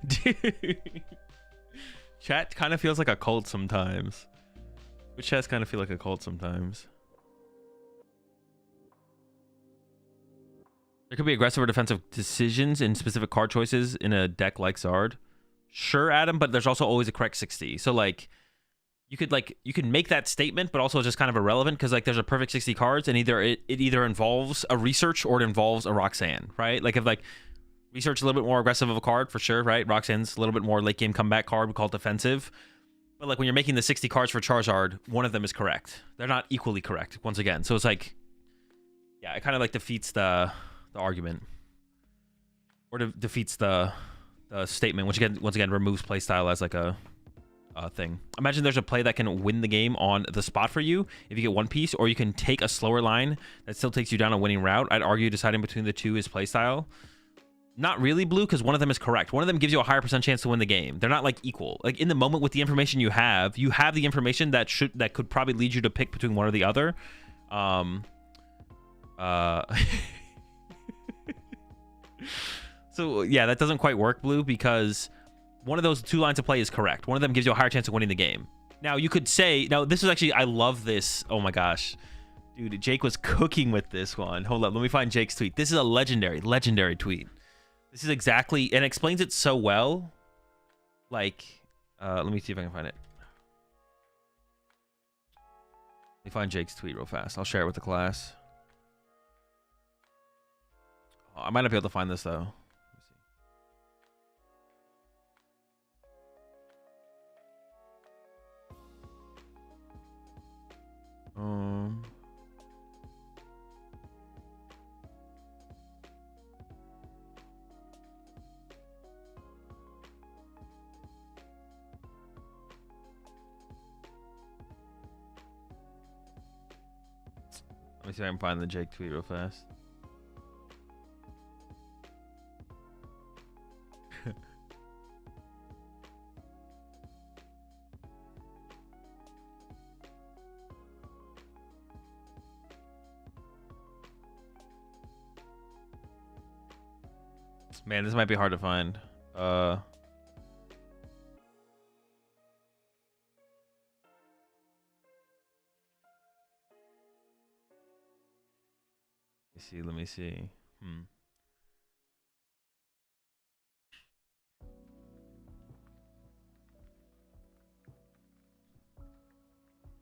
[SPEAKER 1] Dude. Chat kind of feels like a cult sometimes. Which chats kind of feel like a cult sometimes. There could be aggressive or defensive decisions in specific card choices in a deck like Zard. Sure, Adam, but there's also always a correct 60. So like you could make that statement, but also just kind of irrelevant because like there's a perfect 60 cards, and either it either involves a research or it involves a Roxanne, right? Like if like research is a little bit more aggressive of a card for sure, right? Roxanne's a little bit more late game comeback card, we call it defensive. But like when you're making the 60 cards for Charizard, one of them is correct. They're not equally correct once again. So it's like, yeah, it kind of like defeats the argument, or defeats the statement, which again, once again, removes playstyle as like a thing. Imagine there's a play that can win the game on the spot for you if you get one piece, or you can take a slower line that still takes you down a winning route. I'd argue deciding between the two is playstyle. Not really, Blue, because one of them is correct. One of them gives you a higher % chance to win the game. They're not like equal. Like in the moment with the information you have the information that could probably lead you to pick between one or the other. So yeah, that doesn't quite work, Blue, because one of those two lines of play is correct. One of them gives you a higher chance of winning the game. Now you could say, now this is actually, I love this. Oh my gosh, dude, Jake was cooking with this one. Hold up, let me find Jake's tweet. This is a legendary tweet. This is exactly, and explains it so well. Like, let me see if I can find it. Let me find Jake's tweet real fast. I'll share it with the class. Oh, I might not be able to find this though. Let me see if I can find the Jake tweet real fast. Man, this might be hard to find. Let me see.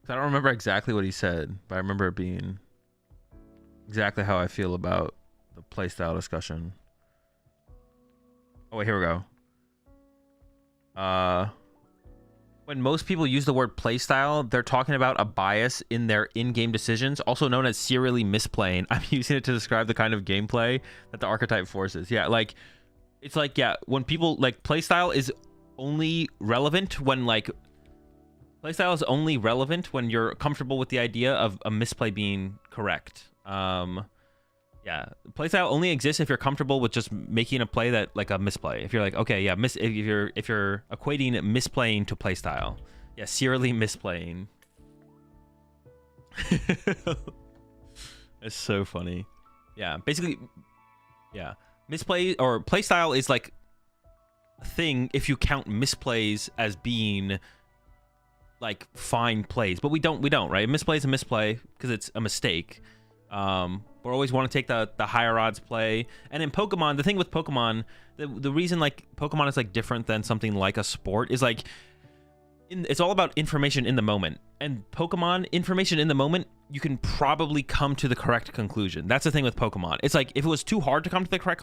[SPEAKER 1] I don't remember exactly what he said, but I remember it being exactly how I feel about the playstyle discussion. Oh wait, here we go. When most people use the word playstyle, they're talking about a bias in their in-game decisions, also known as serially misplaying. I'm using it to describe the kind of gameplay that the archetype forces. Yeah, like, it's like, yeah, when people, like, playstyle is only relevant when, like, playstyle is only relevant when you're comfortable with the idea of a misplay being correct. Yeah, playstyle only exists if you're comfortable with just making a play that, like, a misplay. If you're like, okay, yeah, if you're equating misplaying to playstyle, yeah, serially misplaying. It's so funny. Yeah, basically, yeah, misplay or playstyle is like a thing if you count misplays as being like fine plays, but we don't, right? Misplay is a misplay because it's a mistake. We always want to take the higher odds play. And in Pokemon, the thing with Pokemon, the reason like Pokemon is like different than something like a sport is like it's all about information in the moment. And Pokemon, information in the moment, you can probably come to the correct conclusion. That's the thing with Pokemon. It's like if it was too hard to come to the correct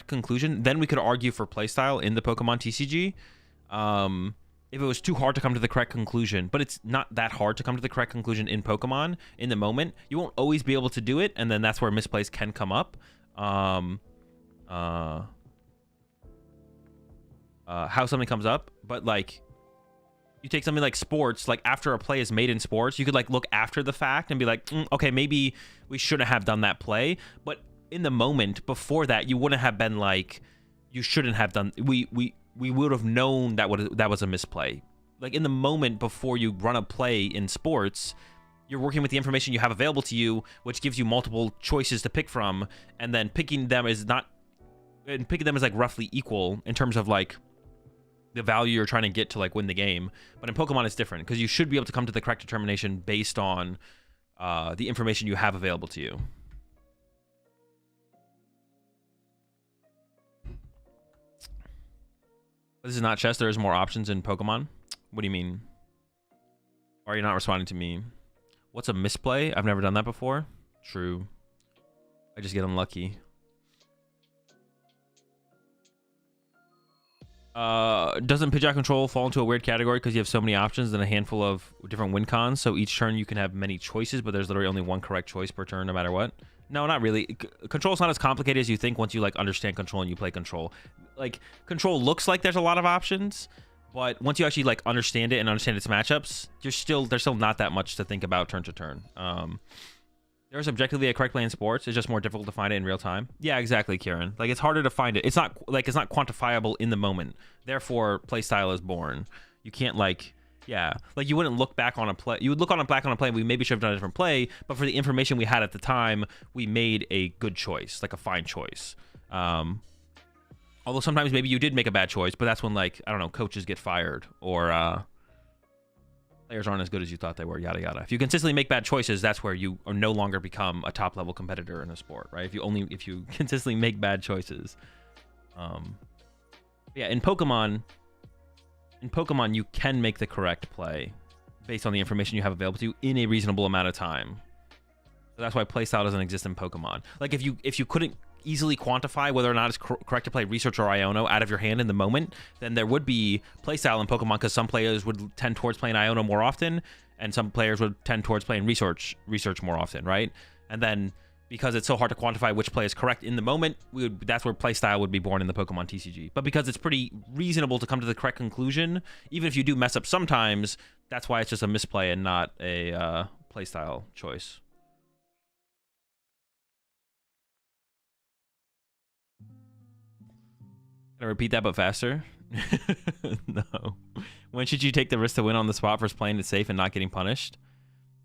[SPEAKER 1] conclusion, then we could argue for playstyle in the Pokemon TCG. If it was too hard to come to the correct conclusion, but it's not that hard to come to the correct conclusion in Pokemon in the moment, you won't always be able to do it, and then that's where misplays can come up. How something comes up, but like you take something like sports, like after a play is made in sports, you could like look after the fact and be like, okay, maybe we shouldn't have done that play, but in the moment before that, you wouldn't have been like, you shouldn't have done. We would have known that was a misplay. Like in the moment before you run a play in sports, you're working with the information you have available to you, which gives you multiple choices to pick from, and then picking them is not and picking them as like roughly equal in terms of like the value you're trying to get to like win the game. But in Pokemon, it's different because you should be able to come to the correct determination based on the information you have available to you. This is not chess. There's more options in Pokemon. What do you mean? Why are you not responding to me? What's a misplay? I've never done that before. True. I just get unlucky. Doesn't Pidgeot control fall into a weird category because you have so many options and a handful of different win cons? So each turn you can have many choices, but there's literally only one correct choice per turn no matter what. No, not really. Control's not as complicated as you think once you like understand control and you play control. Like control looks like there's a lot of options, but once you actually like understand it and understand its matchups, there's still not that much to think about turn to turn. There's objectively a correct play in sports. It's just more difficult to find it in real time. Yeah, exactly, Kieran. Like it's harder to find it. It's not quantifiable in the moment. Therefore, play style is born. You can't like, yeah, like you wouldn't look back on a play. You would look back on a play. We maybe should have done a different play, but for the information we had at the time, we made a good choice, like a fine choice. Although sometimes maybe you did make a bad choice, but that's when like I don't know, coaches get fired or players aren't as good as you thought they were, yada yada. If you consistently make bad choices, that's where you are no longer become a top level competitor in a sport, right? If you consistently make bad choices. Yeah, in Pokemon you can make the correct play based on the information you have available to you in a reasonable amount of time. So that's why playstyle doesn't exist in Pokemon. Like if you couldn't easily quantify whether or not it's correct to play Research or Iono out of your hand in the moment, then there would be playstyle in Pokemon because some players would tend towards playing Iono more often, and some players would tend towards playing Research more often, right? And then because it's so hard to quantify which play is correct in the moment, that's where playstyle would be born in the Pokemon TCG. But because it's pretty reasonable to come to the correct conclusion, even if you do mess up sometimes, that's why it's just a misplay and not a playstyle choice. Can I repeat that but faster? No. When should you take the risk to win on the spot versus playing it safe and not getting punished?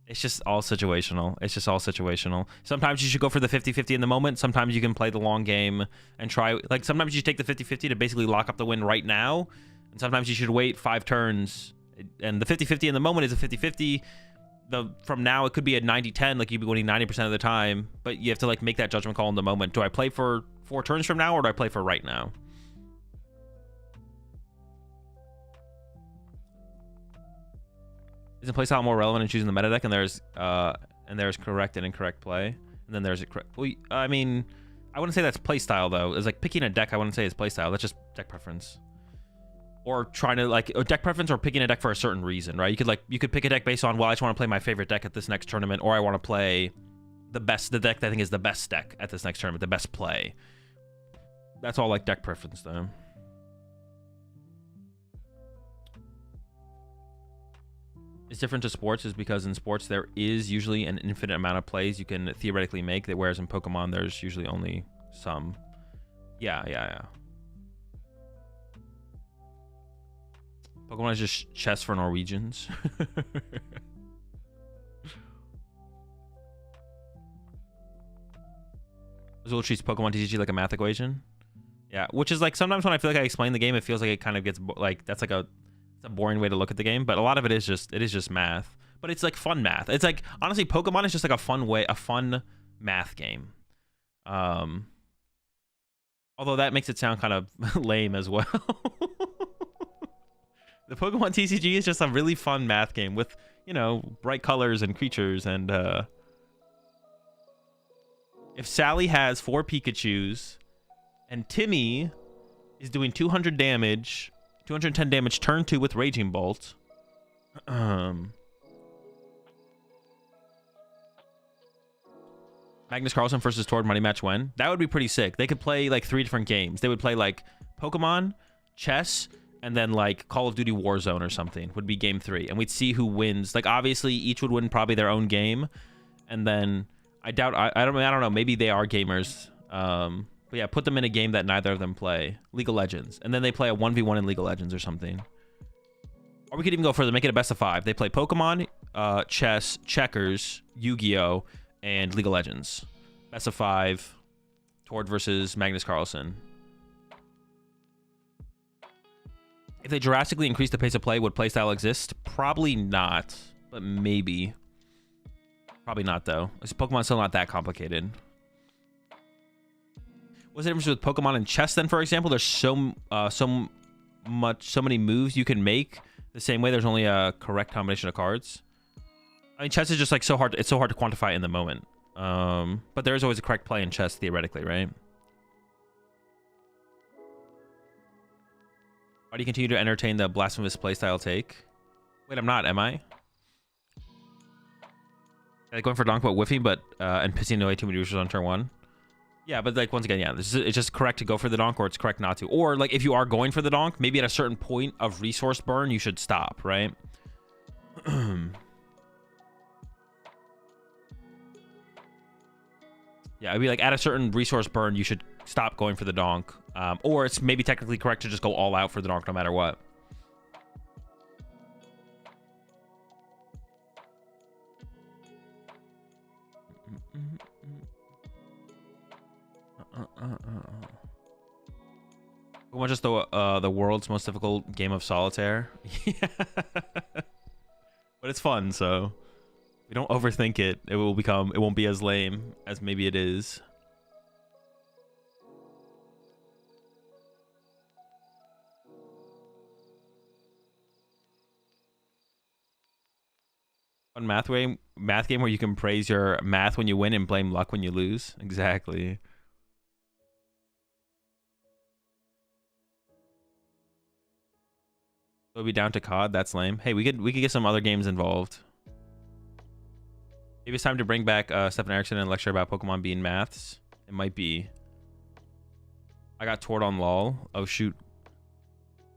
[SPEAKER 1] It's just all situational. It's just all situational. Sometimes you should go for the 50-50 in the moment. Sometimes you can play the long game and try. Like sometimes you take the 50-50 to basically lock up the win right now. And sometimes you should wait 5 turns. And the 50-50 in the moment is a 50-50. From now it could be a 90-10, like you'd be winning 90% of the time. But you have to like make that judgment call in the moment. Do I play for 4 turns from now or do I play for right now? Isn't playstyle more relevant in choosing the meta deck? And there's correct and incorrect play, and then there's a correct. Well, I mean, I wouldn't say that's playstyle though. It's like picking a deck. I wouldn't say it's playstyle. That's just deck preference, or trying to like a deck preference, or picking a deck for a certain reason, right? You could pick a deck based on, well, I just want to play my favorite deck at this next tournament, or I want to play the deck that I think is the best deck at this next tournament, the best play. That's all like deck preference though. It's different to sports is because in sports there is usually an infinite amount of plays you can theoretically make, that whereas in Pokemon there's usually only some. Yeah. Pokemon is just chess for Norwegians. Azul treats Pokemon TCG like a math equation. Yeah, which is like sometimes when I feel like I explain the game, it feels like it kind of gets like that's like a boring way to look at the game, but a lot of it is just math. But it's like fun math. It's like honestly, Pokemon is just like a fun math game. Although that makes it sound kind of lame as well. The Pokemon TCG is just a really fun math game with, you know, bright colors and creatures. And if Sally has 4 Pikachus and Timmy is doing 200 damage, 210 damage turn 2 with Raging Bolt. Magnus Carlsen versus Tord Money Match when? That would be pretty sick. They could play like 3 different games. They would play like Pokemon, chess, and then like Call of Duty Warzone or something would be game 3. And we'd see who wins. Like obviously each would win probably their own game. And then I doubt, I don't know, maybe they are gamers. But yeah, put them in a game that neither of them play. League of Legends. And then they play a 1v1 in League of Legends or something. Or we could even go further, make it a best of 5. They play Pokemon, chess, checkers, Yu-Gi-Oh, and League of Legends. Best of 5. Tord versus Magnus Carlsen. If they drastically increase the pace of play, would Playstyle exist? Probably not, but maybe. Probably not, though. Pokemon's still not that complicated. What's the difference with Pokemon and chess, then, for example? There's so many moves you can make. The same way there's only a correct combination of cards. I mean, chess is just like so hard. It's so hard to quantify in the moment. But there is always a correct play in chess, theoretically, right? Why do you continue to entertain the blasphemous playstyle take? Wait, I'm not, am I? Like going for donk but whiffing, but and pissing away too many users on turn 1. Yeah, but like once again, yeah, it's just correct to go for the donk, or it's correct not to. Or like if you are going for the donk, maybe at a certain point of resource burn, you should stop, right? Yeah, I'd be like at a certain resource burn, you should stop going for the donk. Or it's maybe technically correct to just go all out for the donk no matter what. Pokemon just the world's most difficult game of solitaire. Yeah. But it's fun, so if we don't overthink it, it won't be as lame as maybe it is. Fun math game where you can praise your math when you win and blame luck when you lose. Exactly. We'll be down to COD. That's lame. Hey, we could get some other games involved. Maybe it's time to bring back Stephen Erickson and lecture about Pokemon being maths. It might be. I got toured on LOL. Oh shoot.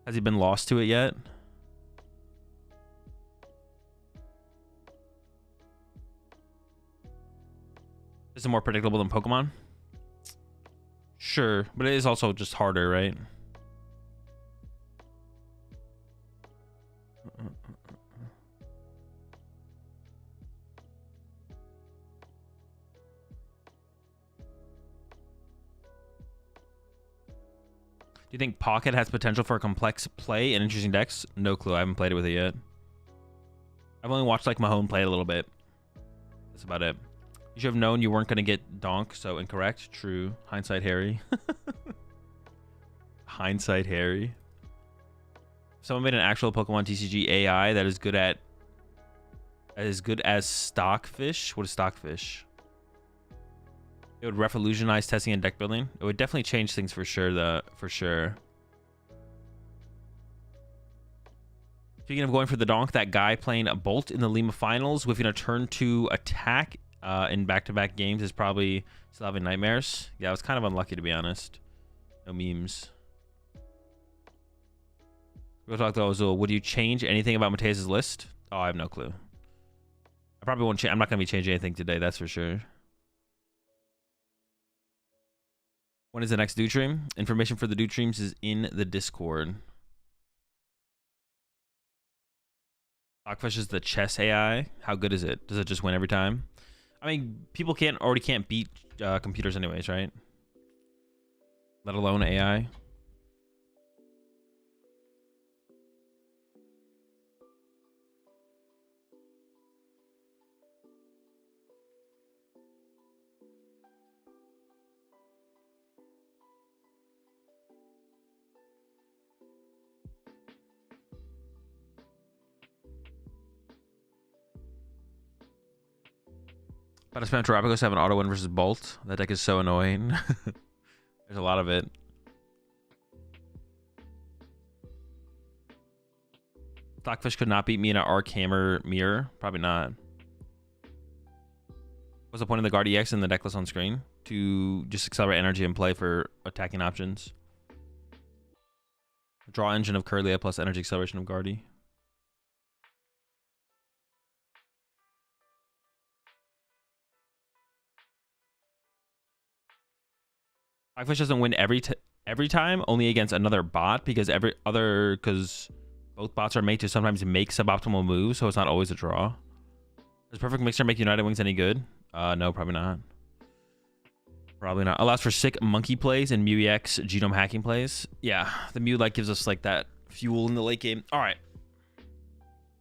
[SPEAKER 1] Has he been lost to it yet? Is it more predictable than Pokemon? Sure, but it is also just harder, right? Do you think Pocket has potential for a complex play and interesting decks? No clue. I haven't played it with it yet. I've only watched like Mahone play it a little bit. That's about it. You should have known you weren't going to get donk, so incorrect. True. Hindsight Harry. Hindsight Harry. Someone made an actual Pokemon TCG AI that is good as Stockfish. What is Stockfish? It would revolutionize testing and deck building. It would definitely change things for sure. Speaking of going for the donk, that guy playing a Bolt in the Lima finals with a turn 2 attack in back-to-back games is probably still having nightmares. Yeah, I was kind of unlucky, to be honest. No memes. Real talk though, Azul, would you change anything about Mateus's list? Oh, I have no clue. I probably won't change. I'm not going to be changing anything today, that's for sure. When is the next Dude Stream? Information for the Dude Streams is in the Discord. Stockfish is the chess AI. How good is it? Does it just win every time? I mean, people already can't beat computers anyways, right? Let alone AI. But I spent Terapagos have an auto win versus Bolt. That deck is so annoying. There's a lot of it. Stockfish could not beat me in an Arc Hammer Mirror. Probably not. What's the point of the Guard EX and the deck list on screen? To just accelerate energy and play for attacking options. Draw engine of Curlia plus energy acceleration of Guardy. Stockfish doesn't win every time, only against another bot, because both bots are made to sometimes make suboptimal moves, so it's not always a draw. Does Perfect Mixer make United Wings any good? No, probably not. Probably not. Allows for sick monkey plays and Mew EX genome hacking plays. Yeah, the Mew like gives us like that fuel in the late game. All right.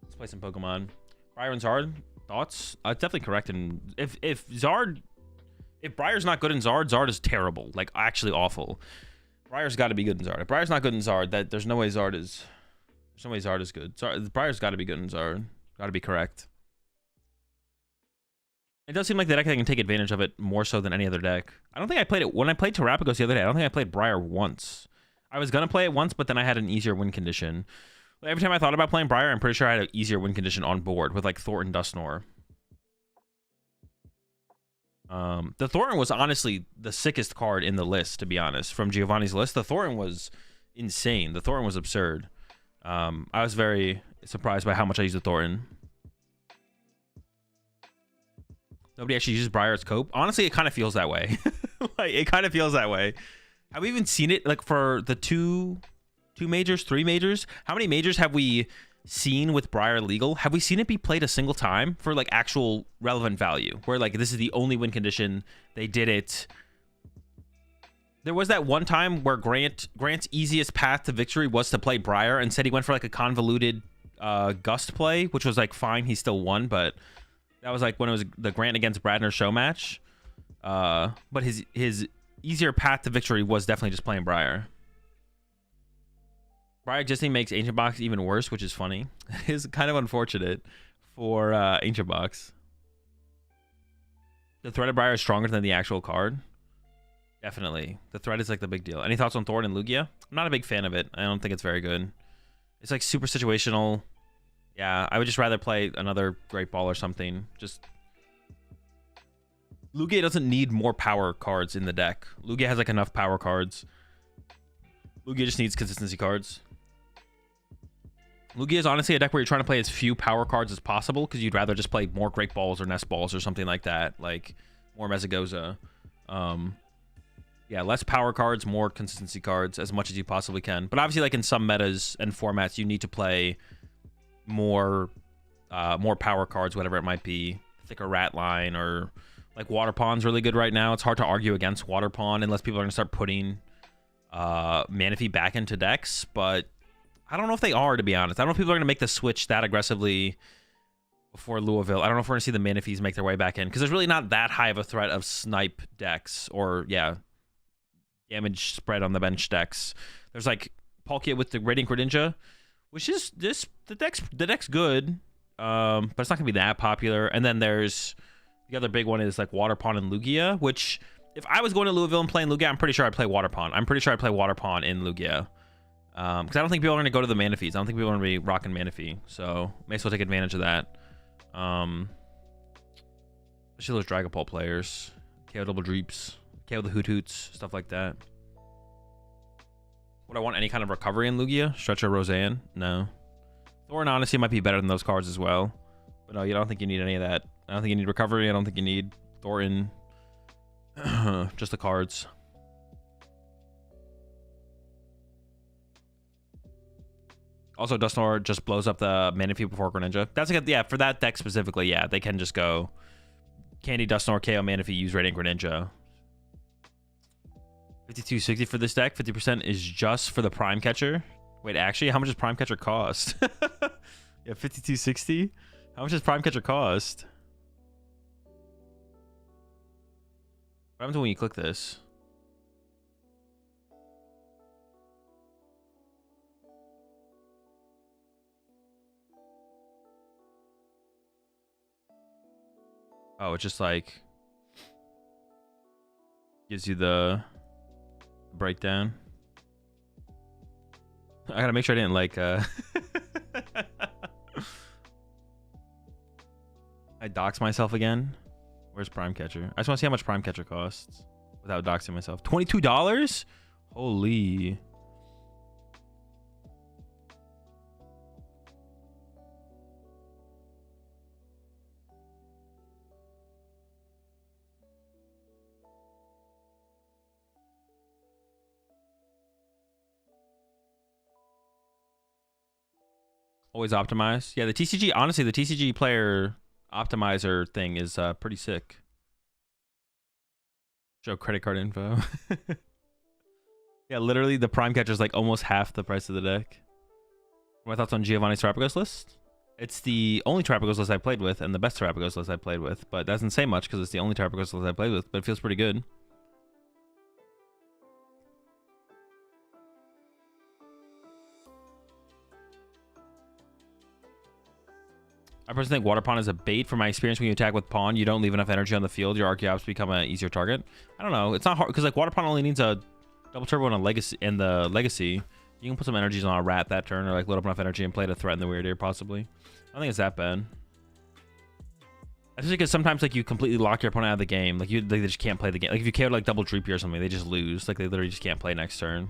[SPEAKER 1] Let's play some Pokemon. Briar and Zard, thoughts? It's definitely correct. And if Briar's not good in Zard, Zard is terrible. Like, actually awful. Briar's got to be good in Zard. If Briar's not good in Zard, there's no way Zard is... There's no way Zard is good. Briar's got to be good in Zard. Got to be correct. It does seem like the deck that can take advantage of it more so than any other deck. I don't think I played it... When I played Terrapagos the other day, I don't think I played Briar once. I was going to play it once, but then I had an easier win condition. Every time I thought about playing Briar, I'm pretty sure I had an easier win condition on board with, like, Thornton Dusknoir. The Thornton was honestly the sickest card in the list, to be honest. From Giovanni's list, the Thornton was insane. The Thornton was absurd. I was very surprised by how much I used the Thornton. Nobody actually uses Briar as cope. Honestly, it kind of feels that way. Like, it kind of feels that way. Have we even seen it, like, for the two majors, 3 majors? How many majors have we seen with Briar legal? Have we seen it be played a single time for, like, actual relevant value? Where, like, this is the only win condition. They did it. There was that one time where Grant's easiest path to victory was to play Briar. Instead, he went for, like, a convoluted Gust play, which was, like, fine. He still won, but that was, like, when it was the Grant against Bradner show match. But his easier path to victory was definitely just playing Briar. Briar existing makes Ancient Box even worse, which is funny. It's kind of unfortunate for Ancient Box. The threat of Briar is stronger than the actual card. Definitely. The threat is like the big deal. Any thoughts on Thorn and Lugia? I'm not a big fan of it. I don't think it's very good. It's like super situational. Yeah, I would just rather play another Great Ball or something. Just... Lugia doesn't need more power cards in the deck. Lugia has like enough power cards. Lugia just needs consistency cards. Lugia is honestly a deck where you're trying to play as few power cards as possible because you'd rather just play more Great Balls or Nest Balls or something like that. Like more Mezagoza. Yeah, less power cards, more consistency cards as much as you possibly can. But obviously, like in some metas and formats, you need to play more power cards, whatever it might be. Thicker Rat Line or like Water Pawn's really good right now. It's hard to argue against Water Pawn unless people are going to start putting Manaphy back into decks. But I don't know if they are, to be honest. I don't know if people are going to make the switch that aggressively before Louisville. I don't know if we're going to see the Manaphys make their way back in because there's really not that high of a threat of snipe decks or, yeah, damage spread on the bench decks. There's like Palkia with the Radiant Greninja, which is the deck's good, but it's not gonna be that popular. And then there's the other big one is like Water Pawn and Lugia, which if I was going to Louisville and playing Lugia, I'm pretty sure I'd play Water Pawn. I'm pretty sure I'd play Water Pawn in Lugia. Because I don't think people are going to go to the Manaphys. I don't think people are going to be rocking Manaphy. So may as well take advantage of that. Especially those Dragon Ball players. KO Double Dreeps. KO the Hoot Hoots. Stuff like that. Would I want any kind of recovery in Lugia? Stretcher Roseanne? No. Thorn honestly might be better than those cards as well. But no, I don't think you need any of that. I don't think you need recovery. I don't think you need Thornton. Just the cards. Also, Dusknoir just blows up the Manaphy before Greninja. That's like yeah, for that deck specifically, yeah, they can just go Candy, Dusknoir, KO, Manaphy, use Radiant Greninja. 5260 for this deck. 50% is just for the Prime Catcher. Wait, actually, how much does Prime Catcher cost? Yeah, 5260. How much does Prime Catcher cost? What happens when you click this? Oh, it's just like gives you the breakdown. I gotta make sure I didn't like I dox myself again. Where's Prime Catcher? I just want to see how much Prime Catcher costs without doxing myself. $22? Holy. Always optimize. Yeah, the TCG, honestly, the TCG player optimizer thing is pretty sick. Show credit card info. Yeah, literally the Prime Catcher is like almost half the price of the deck. My thoughts on Giovanni's Terrapagos list? It's the only Terrapagos list I played with and the best Terrapagos list I played with, but that doesn't say much because it's the only Terrapagos list I played with, but it feels pretty good. I personally think Water Pond is a bait. From my experience, when you attack with Pond, you don't leave enough energy on the field. Your Archeops become an easier target. I don't know. It's not hard because like Water Pond only needs a double turbo and a legacy. And the legacy, you can put some energies on a rat that turn, or like load up enough energy and play to threaten the weird ear possibly. I don't think it's that bad. Especially because sometimes like you completely lock your opponent out of the game. Like they just can't play the game. Like if you KO like double Dreepy or something, they just lose. Like they literally just can't play next turn.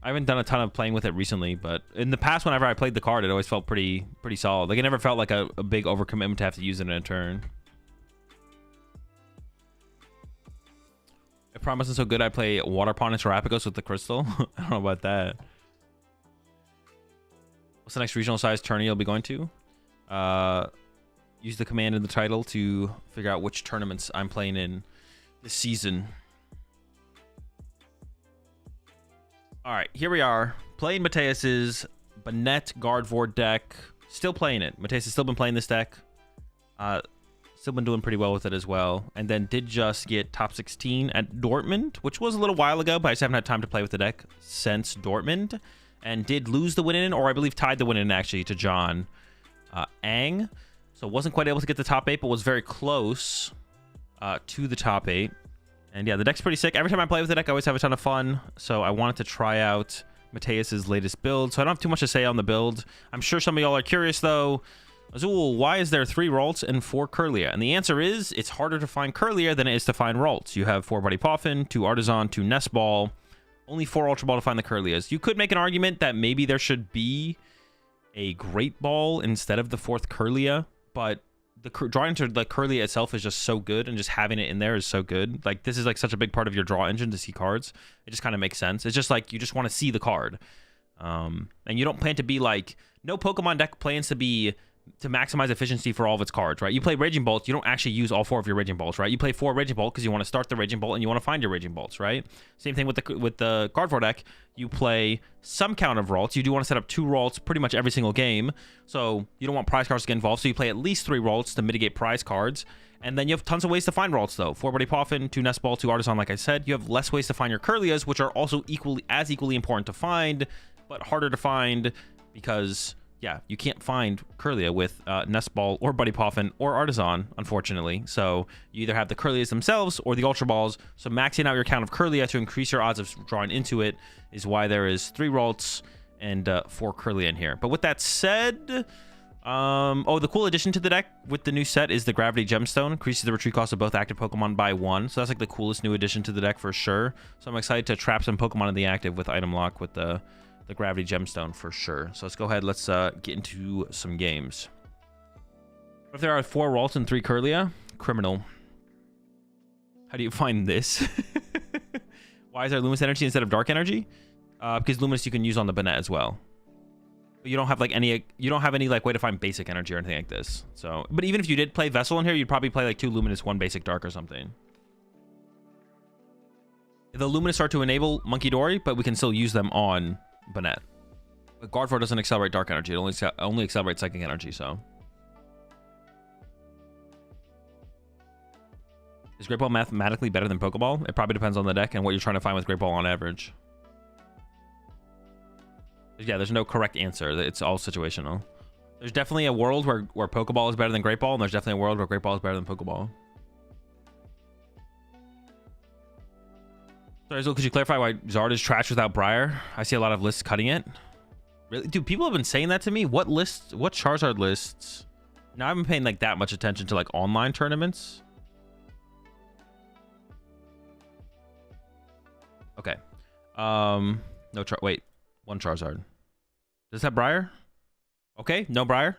[SPEAKER 1] I haven't done a ton of playing with it recently, but in the past, whenever I played the card, it always felt pretty solid. Like it never felt like a big overcommitment to have to use it in a turn. If Prime wasn't so good, I'd play Water Pond and Terrapagos with the Crystal. I don't know about that. What's the next regional size tourney you'll be going to? Use the command in the title to figure out which tournaments I'm playing in this season. All right, here we are playing Mateus's Banette Gardevoir deck. Still playing it. Mateus has still been playing this deck. Still been doing pretty well with it as well. And then did just get top 16 at Dortmund, which was a little while ago, but I just haven't had time to play with the deck since Dortmund. And did lose the win-in, or I believe tied the win-in actually to John Ang. So wasn't quite able to get the top 8, but was very close to the top 8. And yeah, the deck's pretty sick. Every time I play with the deck, I always have a ton of fun. So I wanted to try out Mateus's latest build. So I don't have too much to say on the build. I'm sure some of y'all are curious though. Azul, why is there 3 Ralts and 4 Kirlia? And the answer is, it's harder to find Kirlia than it is to find Ralts. You have 4 Buddy Poffin, 2 Artisan, 2 Nest Ball, only 4 Ultra Ball to find the Kirlias. You could make an argument that maybe there should be a Great Ball instead of the 4th Kirlia, but drawing into the Kirlia itself is just so good, and just having it in there is so good. Like, this is like such a big part of your draw engine to see cards. It just kind of makes sense. It's just like you just want to see the card. And you don't plan to be like, no Pokemon deck plans to maximize efficiency for all of its cards, right? You play Raging Bolt, you don't actually use all 4 of your Raging Bolts, right? You play 4 Raging Bolt because you want to start the Raging Bolt and you want to find your Raging Bolts, right? Same thing with the Gardevoir deck. You play some count of Ralts. You do want to set up 2 Ralts pretty much every single game, so you don't want prize cards to get involved, so you play at least 3 Ralts to mitigate prize cards. And then you have tons of ways to find Ralts though. 4 Buddy Poffin, 2 Nest Ball, 2 Artisan, like I said. You have less ways to find your Kirlias, which are also equally important to find, but harder to find because yeah, you can't find Kirlia with Nest Ball or Buddy Poffin or Artisan, unfortunately. So you either have the Kirlias themselves or the Ultra Balls. So maxing out your count of Kirlia to increase your odds of drawing into it is why there is 3 Ralts and 4 Kirlia in here. But with that said, oh, the cool addition to the deck with the new set is the Gravity Gemstone. Increases the retreat cost of both active Pokemon by 1. So that's like the coolest new addition to the deck for sure. So I'm excited to trap some Pokemon in the active with item lock with the Gravity Gemstone for sure. So let's go ahead. Let's get into some games. What if there are 4 Ralts and 3 Kirlia? Criminal. How do you find this? Why is there Luminous Energy instead of Dark Energy? Because Luminous you can use on the Banette as well. But you don't have like any. You don't have any like way to find basic energy or anything like this. So, but even if you did play Vessel in here, you'd probably play like 2 Luminous, 1 basic Dark or something. The Luminous are to enable Monkey Dory, but we can still use them on Banette. But Gardevoir doesn't accelerate Dark Energy. It only accelerates Psychic Energy, so. Is Great Ball mathematically better than Pokeball? It probably depends on the deck and what you're trying to find with Great Ball on average. Yeah, there's no correct answer. It's all situational. There's definitely a world where Pokeball is better than Great Ball, and there's definitely a world where Great Ball is better than Pokeball. Sorry, Zul, could you clarify why Zard is trash without Briar? I see a lot of lists cutting it. Really? Dude, people have been saying that to me. What lists? What Charizard lists? Now, I haven't been paying like that much attention to like online tournaments. Okay. Wait. 1 Charizard. Does it have Briar? Okay, no Briar.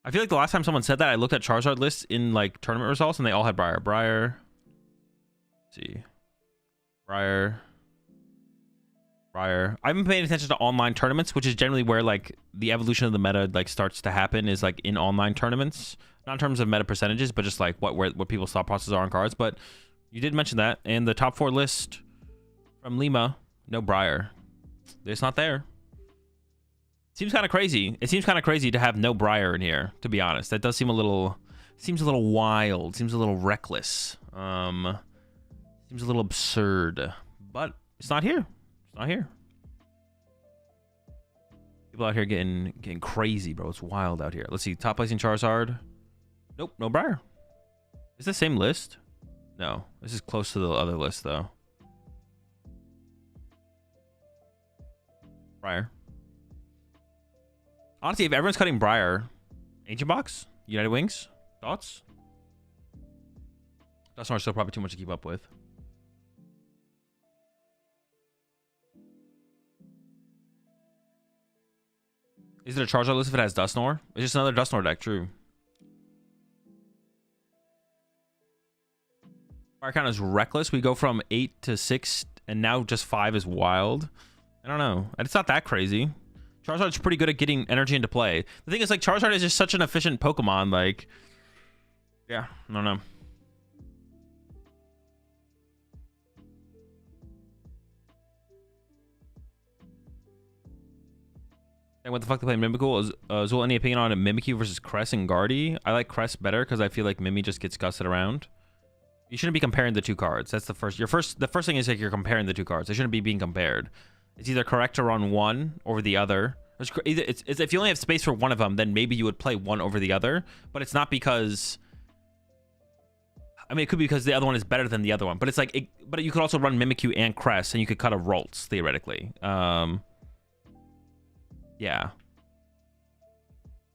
[SPEAKER 1] I feel like the last time someone said that, I looked at Charizard lists in like tournament results and they all had Briar. Briar. Let's see. Briar. I've been paying attention to online tournaments, which is generally where like the evolution of the meta like starts to happen, is like in online tournaments. Not in terms of meta percentages, but just like what people's thought processes are on cards. But you did mention that, and the top 4 list from Lima, no Briar. It's not there. Seems kind of crazy. It seems kind of crazy to have no Briar in here, to be honest. That does seem a little... Seems a little wild. Seems a little reckless. Seems a little absurd. But it's not here. It's not here. People out here getting crazy, bro. It's wild out here. Let's see. Top placing Charizard. Nope, no Briar. Is this the same list? No. This is close to the other list, though. Briar. Honestly, if everyone's cutting Briar, Ancient Box, United Wings, thoughts? Dusknoir still probably too much to keep up with. Is it a Charizard list if it has Dusknoir? It's just another Dusknoir deck, true. Fire count is reckless. We go from 8 to 6, and now just 5 is wild. I don't know. It's not that crazy. Charizard's pretty good at getting energy into play. The thing is, like, Charizard is just such an efficient Pokemon. Like, yeah, I don't know. And what the fuck to play Mimicool? Is Azul any opinion on a Mimikyu versus Crest and Guardy? I like Crest better because I feel like Mimi just gets gusted around. You shouldn't be comparing the two cards. That's the first. The first thing is like you're comparing the two cards. They shouldn't be being compared. It's either correct to run one over the other. It's if you only have space for one of them, then maybe you would play one over the other. But it's not because... I mean, it could be because the other one is better than the other one. But it's like... but you could also run Mimikyu and Crest, and you could cut a Ralts, theoretically. Yeah.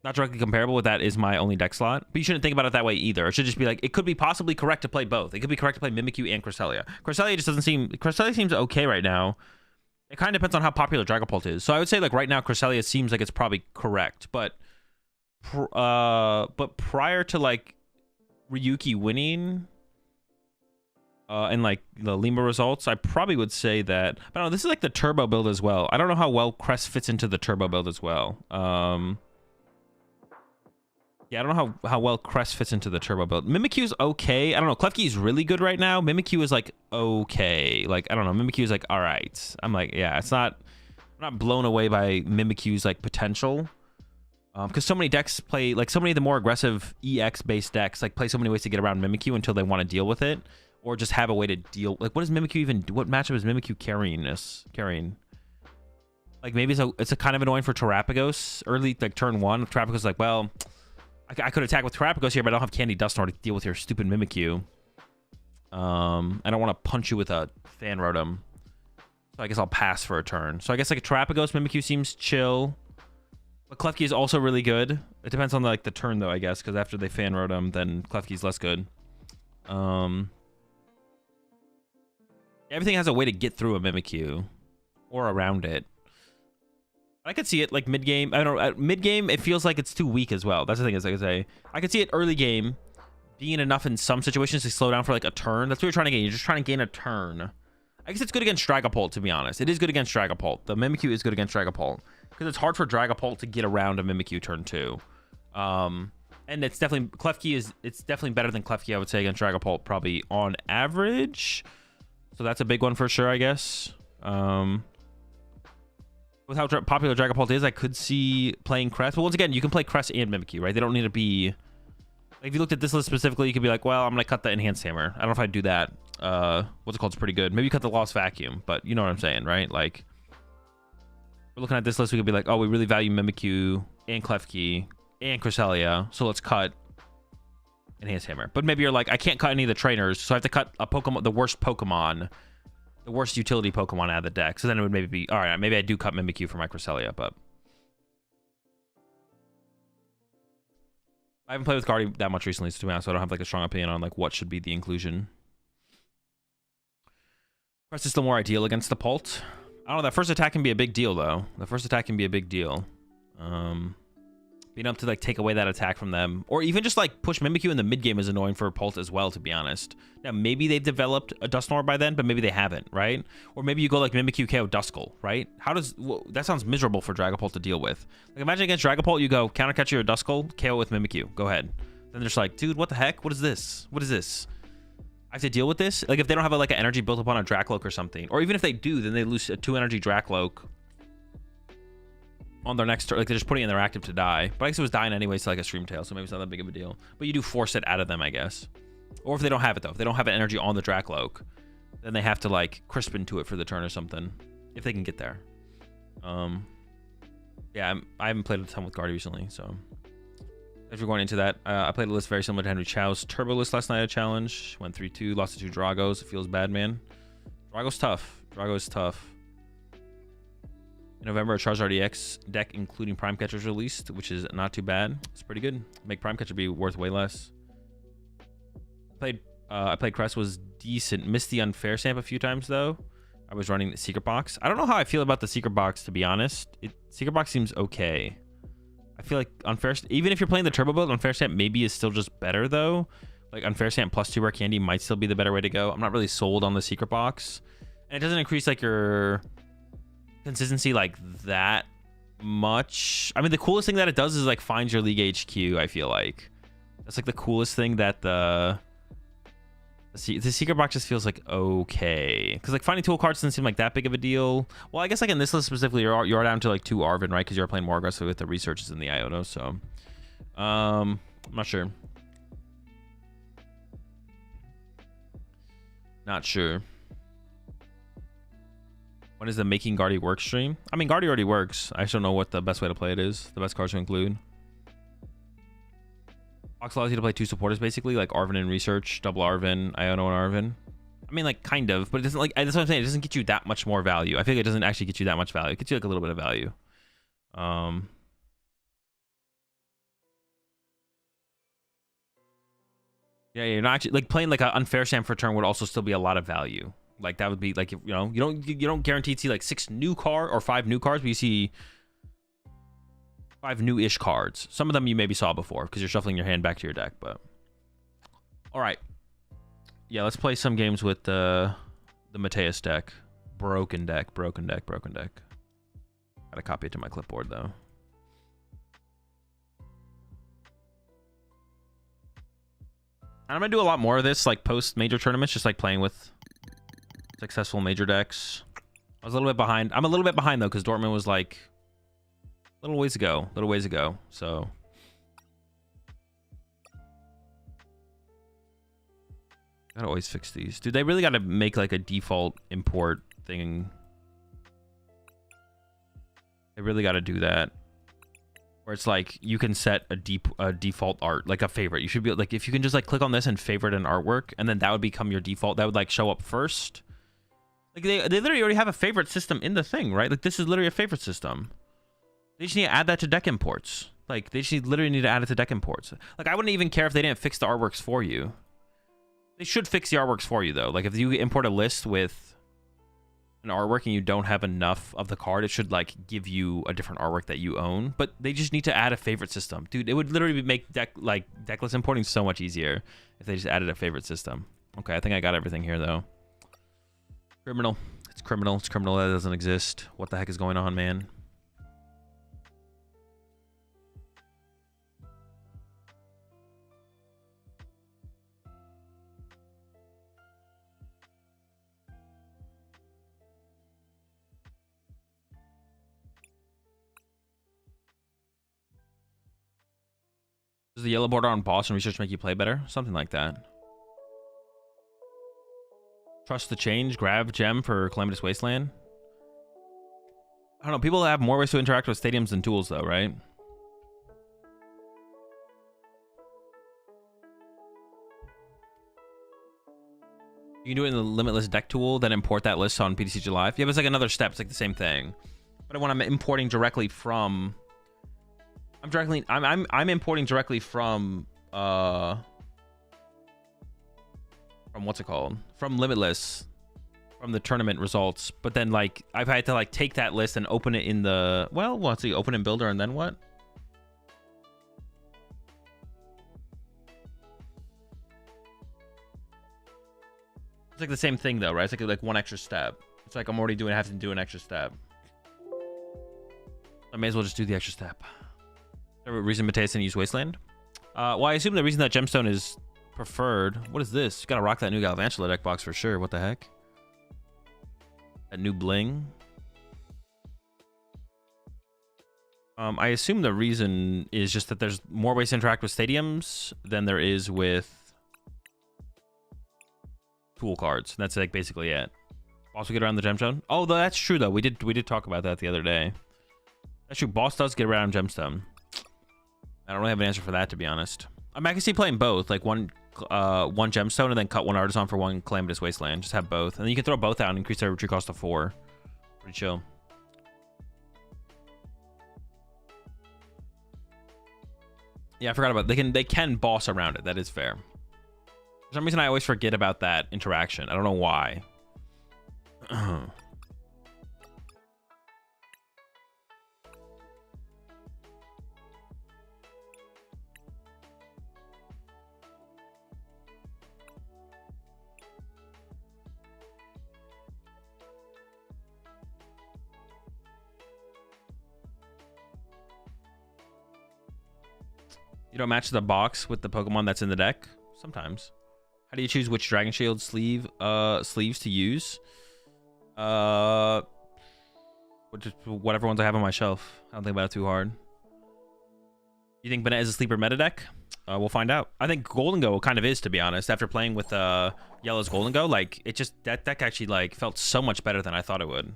[SPEAKER 1] Not directly comparable with that is my only deck slot. But you shouldn't think about it that way either. It should just be like... It could be possibly correct to play both. It could be correct to play Mimikyu and Cresselia. Cresselia just doesn't seem... Cresselia seems okay right now. It kind of depends on how popular Dragapult is. So I would say, like, right now, Cresselia seems like it's probably correct. But prior to, like, Ryuki winning and, like, the Lima results, I probably would say that... But I don't know, this is, like, the Turbo build as well. I don't know how well Crest fits into the Turbo build as well. Yeah, I don't know how well Crest fits into the Turbo build. Mimikyu's okay. I don't know. Klefki's really good right now. Mimikyu is, like, okay. Like, I don't know. Mimikyu is, like, all right. I'm like, yeah, it's not... I'm not blown away by Mimikyu's, like, potential. Because so many decks play... Like, so many of the more aggressive EX-based decks, like, play so many ways to get around Mimikyu until they want to deal with it. Or just have a way to deal... Like, what does Mimikyu even... What matchup is Mimikyu carrying? Like, maybe it's a kind of annoying for Terrapagos. Early, like, turn 1. Terrapagos is like, well... I could attack with Terrapagos here, but I don't have Candy Dusknoir to deal with your stupid Mimikyu. I don't want to punch you with a Fan Rotom. So I guess I'll pass for a turn. So I guess like a Terrapagos, Mimikyu seems chill. But Klefki is also really good. It depends on like the turn though, I guess, because after they Fan Rotom, then Klefki's less good. Everything has a way to get through a Mimikyu. Or around it. I could see it like mid game. I don't know. Mid game, it feels like it's too weak as well. That's the thing is, like I say, I could see it early game being enough in some situations to slow down for like a turn. That's what you're trying to gain. You're just trying to gain a turn. I guess it's good against Dragapult, to be honest. It is good against Dragapult. The Mimikyu is good against Dragapult because it's hard for Dragapult to get around a Mimikyu turn 2. And it's definitely it's definitely better than Klefki, I would say, against Dragapult, probably on average. So that's a big one for sure, I guess. With how popular Dragapult is, I could see playing Crest. But once again, you can play Crest and Mimikyu, right? They don't need to be... Like, if you looked at this list specifically, you could be like, well, I'm going to cut the Enhanced Hammer. I don't know if I'd do that. What's it called? It's pretty good. Maybe you cut the Lost Vacuum, but you know what I'm saying, right? Like, we're looking at this list, we could be like, oh, we really value Mimikyu and Klefki and Cresselia, so let's cut Enhanced Hammer. But maybe you're like, I can't cut any of the trainers, so I have to cut a Pokemon, the worst utility Pokemon out of the deck. So then it would maybe be, all right, maybe I do cut Mimikyu for my Cresselia, but I haven't played with Guardy that much recently, so to be honest, so I don't have like a strong opinion on like what should be the inclusion. Crest is still more ideal against the Pult. I don't know, that first attack can be a big deal though. The first attack can be a big deal. Being able to like take away that attack from them, or even just like push Mimikyu in the mid game is annoying for Pult as well, to be honest. Now maybe they've developed a Dusknoir by then, but maybe they haven't, right? Or maybe you go like Mimikyu KO Duskull, right? How does that sounds miserable for Dragapult to deal with? Like imagine against Dragapult, you go counter catch your Duskull, KO with Mimikyu. Go ahead. Then they're just like, dude, what the heck? What is this? What is this? I have to deal with this? Like if they don't have like an energy built up on a Dracloak or something, or even if they do, then they lose a 2 energy Dracloak on their next turn. Like, they're just putting it in their active to die. But I guess it was dying anyways to like a Stream Tail, so maybe it's not that big of a deal. But you do force it out of them, I guess. Or if they don't have it, though. If they don't have an energy on the Dracloak, then they have to, like, crisp into it for the turn or something. If they can get there. Yeah, I haven't played a ton with Gardevoir recently, so... If we're going into that, I played a list very similar to Henry Chow's Turbo list last night at Challenge. Went 3-2, lost to 2 Dragos. It feels bad, man. Drago's tough. Drago is tough. In November, a Charizard EX deck, including Prime Catcher, is released, which is not too bad. It's pretty good. Make Prime Catcher be worth way less. I played Crest, was decent. Missed the Unfair Stamp a few times, though. I was running the Secret Box. I don't know how I feel about the Secret Box, to be honest. Secret Box seems okay. I feel like Unfair, even if you're playing the Turbo build, Unfair Stamp maybe is still just better, though. Like, Unfair Stamp plus 2 Rare Candy might still be the better way to go. I'm not really sold on the Secret Box. And it doesn't increase, like, your consistency like that much. I mean, the coolest thing that it does is, like, finds your League HQ, I feel like. That's, like, the coolest thing that the Secret Box just feels like okay. Because, like, finding tool cards doesn't seem like that big of a deal. Well, I guess, like, in this list specifically, you're down to, like, 2 Arven, right? Because you're playing more aggressively with the researches in the Iono, so... I'm not sure. Not sure. When is the Making Guardy work stream? I mean, Guardy already works. I just don't know what the best way to play it is. The best cards to include. Box allows you to play 2 supporters, basically, like Arven and Research, double Arven, Iono and Arven. I mean, like, kind of, but it doesn't, like, that's what I'm saying. It doesn't get you that much more value. I feel like it doesn't actually get you that much value. It gets you, like, a little bit of value. Yeah, you're not actually, like, playing, like, an Unfair Stamp for turn would also still be a lot of value. Like, that would be, like, you know, you don't guarantee to see, like, 6 new card or 5 new cards, but you see 5 new-ish cards. Some of them you maybe saw before because you're shuffling your hand back to your deck, but... All right. Yeah, let's play some games with the Mateus deck. Broken deck. Gotta copy it to my clipboard, though. And I'm gonna do a lot more of this, like, post-major tournaments, just, like, playing with successful major decks. I was a little bit behind. I'm a little bit behind, though, because Dortmund was, like... Little ways ago, so gotta always fix these. Dude, they really gotta make like a default import thing. They really gotta do that. Where it's like you can set a default art, like a favorite. You should be like, if you can just like click on this and favorite an artwork, and then that would become your default. That would like show up first. Like they literally already have a favorite system in the thing, right? Like this is literally a favorite system. They just need to add that to deck imports. Like, they just literally need to add it to deck imports. Like, I wouldn't even care if they didn't fix the artworks for you. They should fix the artworks for you, though. Like, if you import a list with an artwork and you don't have enough of the card, it should, like, give you a different artwork that you own. But they just need to add a favorite system. Dude, it would literally make decklist importing so much easier if they just added a favorite system. Okay, I think I got everything here, though. Criminal. It's criminal. It's criminal that doesn't exist. What the heck is going on, man? Does the yellow border on boss and research make you play better? Something like that. Trust the change. Grab gem for Calamitous Wasteland. I don't know. People have more ways to interact with stadiums than tools, though, right? You can do it in the Limitless deck tool, then import that list on PTCG Live. Yeah, but it's like another step. It's like the same thing. But when I'm importing directly from... I'm importing directly from what's it called? From Limitless, from the tournament results. But then like I've had to like take that list and open it in the let's see, open in Builder and then what? It's like the same thing though, right? It's like one extra step. It's like I'm already having to do an extra step. I may as well just do the extra step. Is there a reason Mateus didn't use Wasteland? Well, I assume the reason that Gemstone is preferred. What is this? You gotta rock that new Galvantula deck box for sure. What the heck? That new bling. I assume the reason is just that there's more ways to interact with stadiums than there is with tool cards. That's like basically it. Boss will get around the gemstone. Oh, that's true though. We did talk about that the other day. That's true. Boss does get around gemstone. I don't really have an answer for that, to be honest. I mean, I can see playing both, like one gemstone and then cut one artisan for one calamitous wasteland. Just have both, and then you can throw both out and increase their retreat cost to 4. Pretty chill. Yeah, I forgot about it. They can boss around it. That is fair. For some reason, I always forget about that interaction. I don't know why. You don't match the box with the Pokemon that's in the deck? Sometimes. How do you choose which Dragon Shield sleeves to use? Whatever ones I have on my shelf. I don't think about it too hard. You think Banette is a sleeper meta deck? We'll find out. I think Golden Go kind of is, to be honest. After playing with Yellow's Golden Go, like it just that deck actually like felt so much better than I thought it would.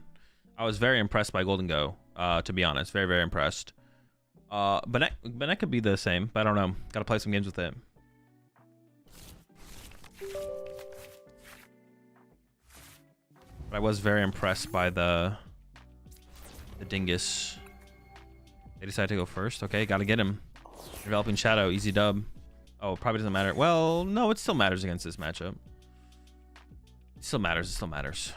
[SPEAKER 1] I was very impressed by Golden Go, to be honest. Very, very impressed. Banette could be the same, but I don't know. Gotta play some games with it. But I was very impressed by the dingus. They decided to go first. Okay, gotta get him. Developing Shadow, easy dub. Oh, probably doesn't matter. Well, no, it still matters against this matchup. It still matters. It still matters.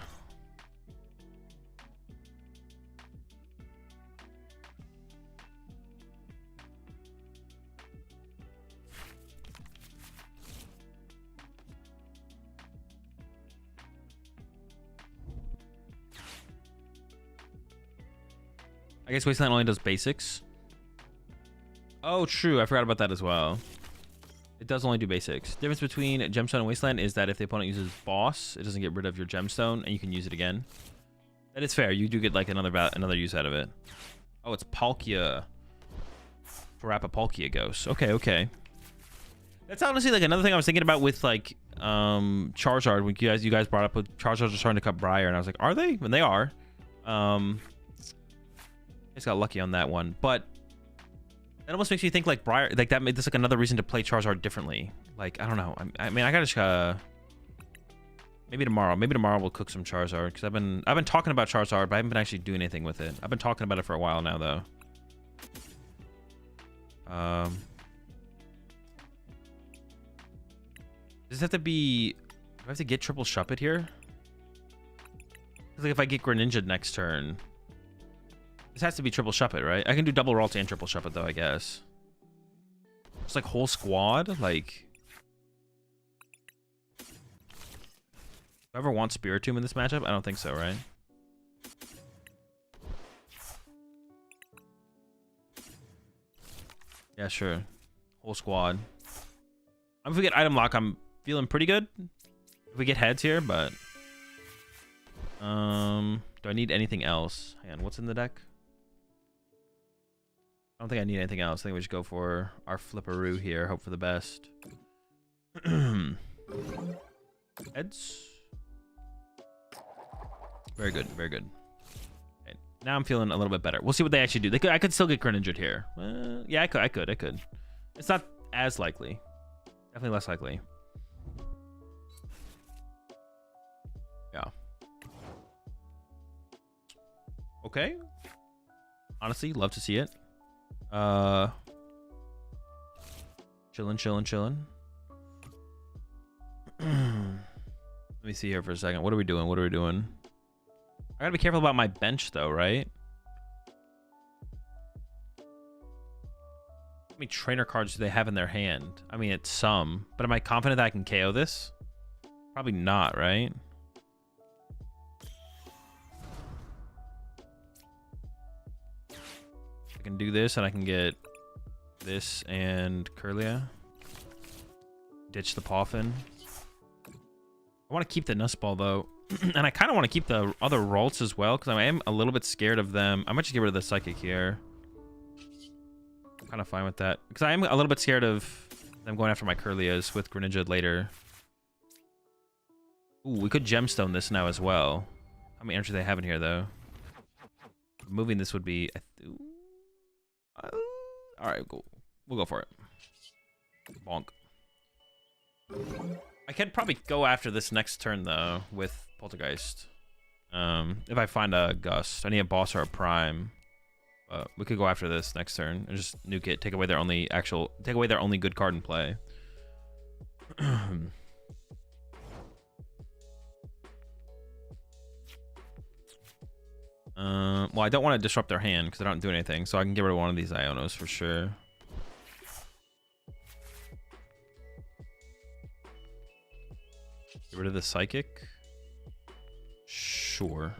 [SPEAKER 1] I guess Wasteland only does basics. Oh, true. I forgot about that as well. It does only do basics. Difference between Gemstone and Wasteland is that if the opponent uses Boss, it doesn't get rid of your Gemstone, and you can use it again. That is fair. You do get like another use out of it. Oh, it's Palkia. Parappa Ghost. Okay, okay. That's honestly like another thing I was thinking about with like Charizard. When you guys brought up with Charizard just starting to cut Briar, and I was like, are they? And they are. Just got lucky on that one, but it almost makes me think like Briar, like that made this like another reason to play Charizard differently. Like I don't know. I mean, I gotta maybe tomorrow we'll cook some Charizard because I've been talking about Charizard, but I haven't been actually doing anything with it. I've been talking about it for a while now, though. Does this have to be? Do I have to get triple Shuppet here? Like if I get Greninja next turn. This has to be triple Shuppet, right? I can do double Ralts and triple Shuppet, though, I guess. It's like whole squad? Like... Do I ever want Spiritomb in this matchup? I don't think so, right? Yeah, sure. Whole squad. If we get item lock, I'm feeling pretty good. If we get heads here, but... do I need anything else? Hang on, what's in the deck? I don't think I need anything else. I think we should go for our flipperoo here. Hope for the best. Heads. Very good. Very good. Okay, now I'm feeling a little bit better. We'll see what they actually do. I could still get Greninja here. Yeah, I could. It's not as likely. Definitely less likely. Yeah. Okay. Honestly, love to see it. Chilling. Let me see here for a second. What are we doing? I gotta be careful about my bench, though, right? How many trainer cards do they have in their hand? I mean, it's some, but am I confident that I can KO this? Probably not, right? I can do this, and I can get this and Curlia. Ditch the Poffin. I want to keep the Nustball, though. And I kind of want to keep the other Ralts as well, because I am a little bit scared of them. I might just get rid of the Psychic here. kind of fine with that. Because I am a little bit scared of them going after my Curlias with Greninja later. Ooh, we could gemstone this now as well. How many energy do they have in here, though? Moving this would be... Alright, cool. We'll go for it. Bonk. I could probably go after this next turn, though, with Poltergeist. If I find a Gust. I need a boss or a Prime. We could go after this next turn and just nuke it. Take away their only good card in play. Well, I don't want to disrupt their hand because they're not doing anything, so I can get rid of one of these Ionos for sure. Get rid of the Psychic. Sure.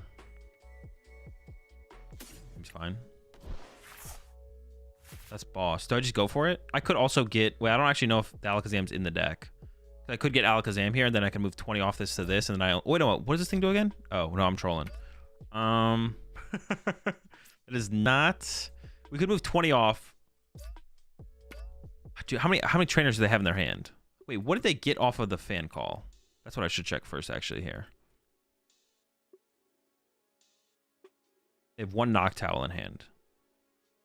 [SPEAKER 1] Seems fine. That's boss. Do I just go for it? I could also get... Wait, I don't actually know if the Alakazam's in the deck. I could get Alakazam here, and then I can move 20 off this to this, and then I... Wait, no, what does this thing do again? Oh, no, I'm trolling. It is not... We could move 20 off. Dude, how many trainers do they have in their hand? Wait, what did they get off of the fan call? That's what I should check first, actually, here. They have one Noctowl in hand.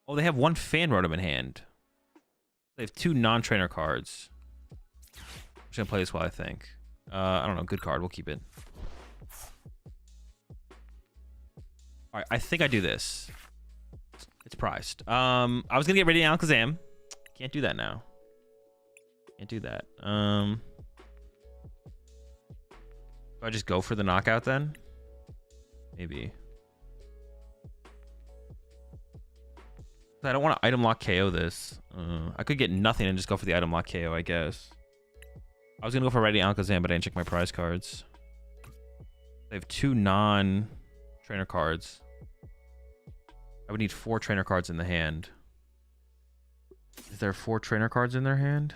[SPEAKER 1] Oh, they have one Fan Rotom in hand. They have two non-trainer cards. I'm just gonna play this while I think. I don't know, good card. We'll keep it. All right, I think I do this. It's priced. I was gonna get Radiant Alakazam. Can't do that now. Can't do that. Do I just go for the knockout then? Maybe. I don't want to item lock KO this. I could get nothing and just go for the item lock KO, I guess. I was gonna go for Radiant Alakazam, but I didn't check my prize cards. They have two non-trainer cards. I would need 4 trainer cards in the hand. Is there 4 trainer cards in their hand?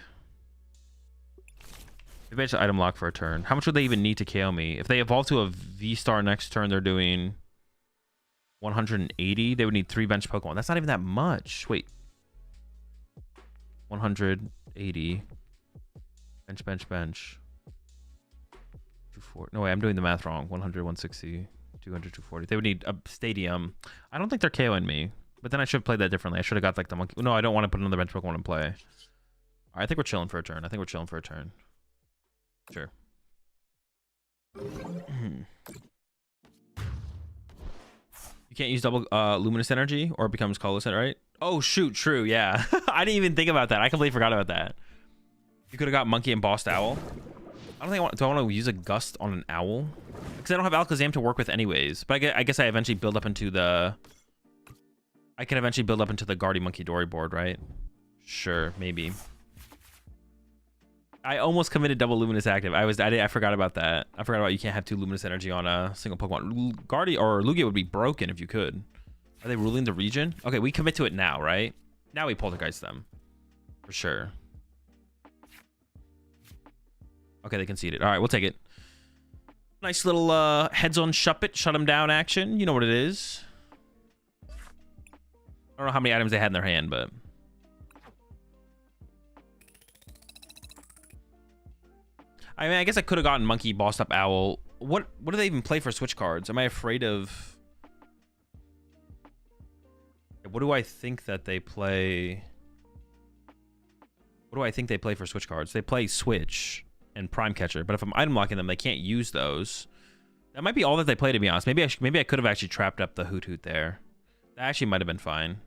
[SPEAKER 1] Maybe I just item lock for a turn. How much would they even need to KO me? If they evolve to a V-Star next turn, they're doing 180. They would need 3 bench Pokemon. That's not even that much. Wait. 180. Bench. 240. No way, I'm doing the math wrong. 100, 160, 200, 240. They would need a stadium. I don't think they're KOing me. But then I should have played that differently. I should have got like the monkey. No, I don't want to put another bench Pokemon in play. All right, I think we're chilling for a turn. Sure. You can't use double luminous energy or it becomes colorless, right? Oh, shoot. True. Yeah. I didn't even think about that. I completely forgot about that. You could have got monkey and bossed owl. I don't think do I want to use a gust on an owl? Because I don't have Alakazam to work with anyways. But I guess I eventually build up into the... I can eventually build up into the Guardy Monkey Dory board, right? Sure, maybe. I almost committed double luminous active. I forgot about that. I forgot about you can't have 2 luminous energy on a single Pokemon. Guardy or Lugia would be broken if you could. Are they ruling the region? Okay, we commit to it now, right? Now we poltergeist them. For sure. Okay, they conceded. All right, we'll take it. Nice little heads on shut them down action. You know what it is. I don't know how many items they had in their hand, but... I mean, I guess I could have gotten Monkey, Bossed Up Owl. What do they even play for Switch cards? Am I afraid of... What do I think that they play... What do I think they play for Switch cards? They play Switch and Prime Catcher, but if I'm item locking them, they can't use those. That might be all that they play, to be honest. Maybe I could have actually trapped up the Hoot Hoot there. That actually might have been fine.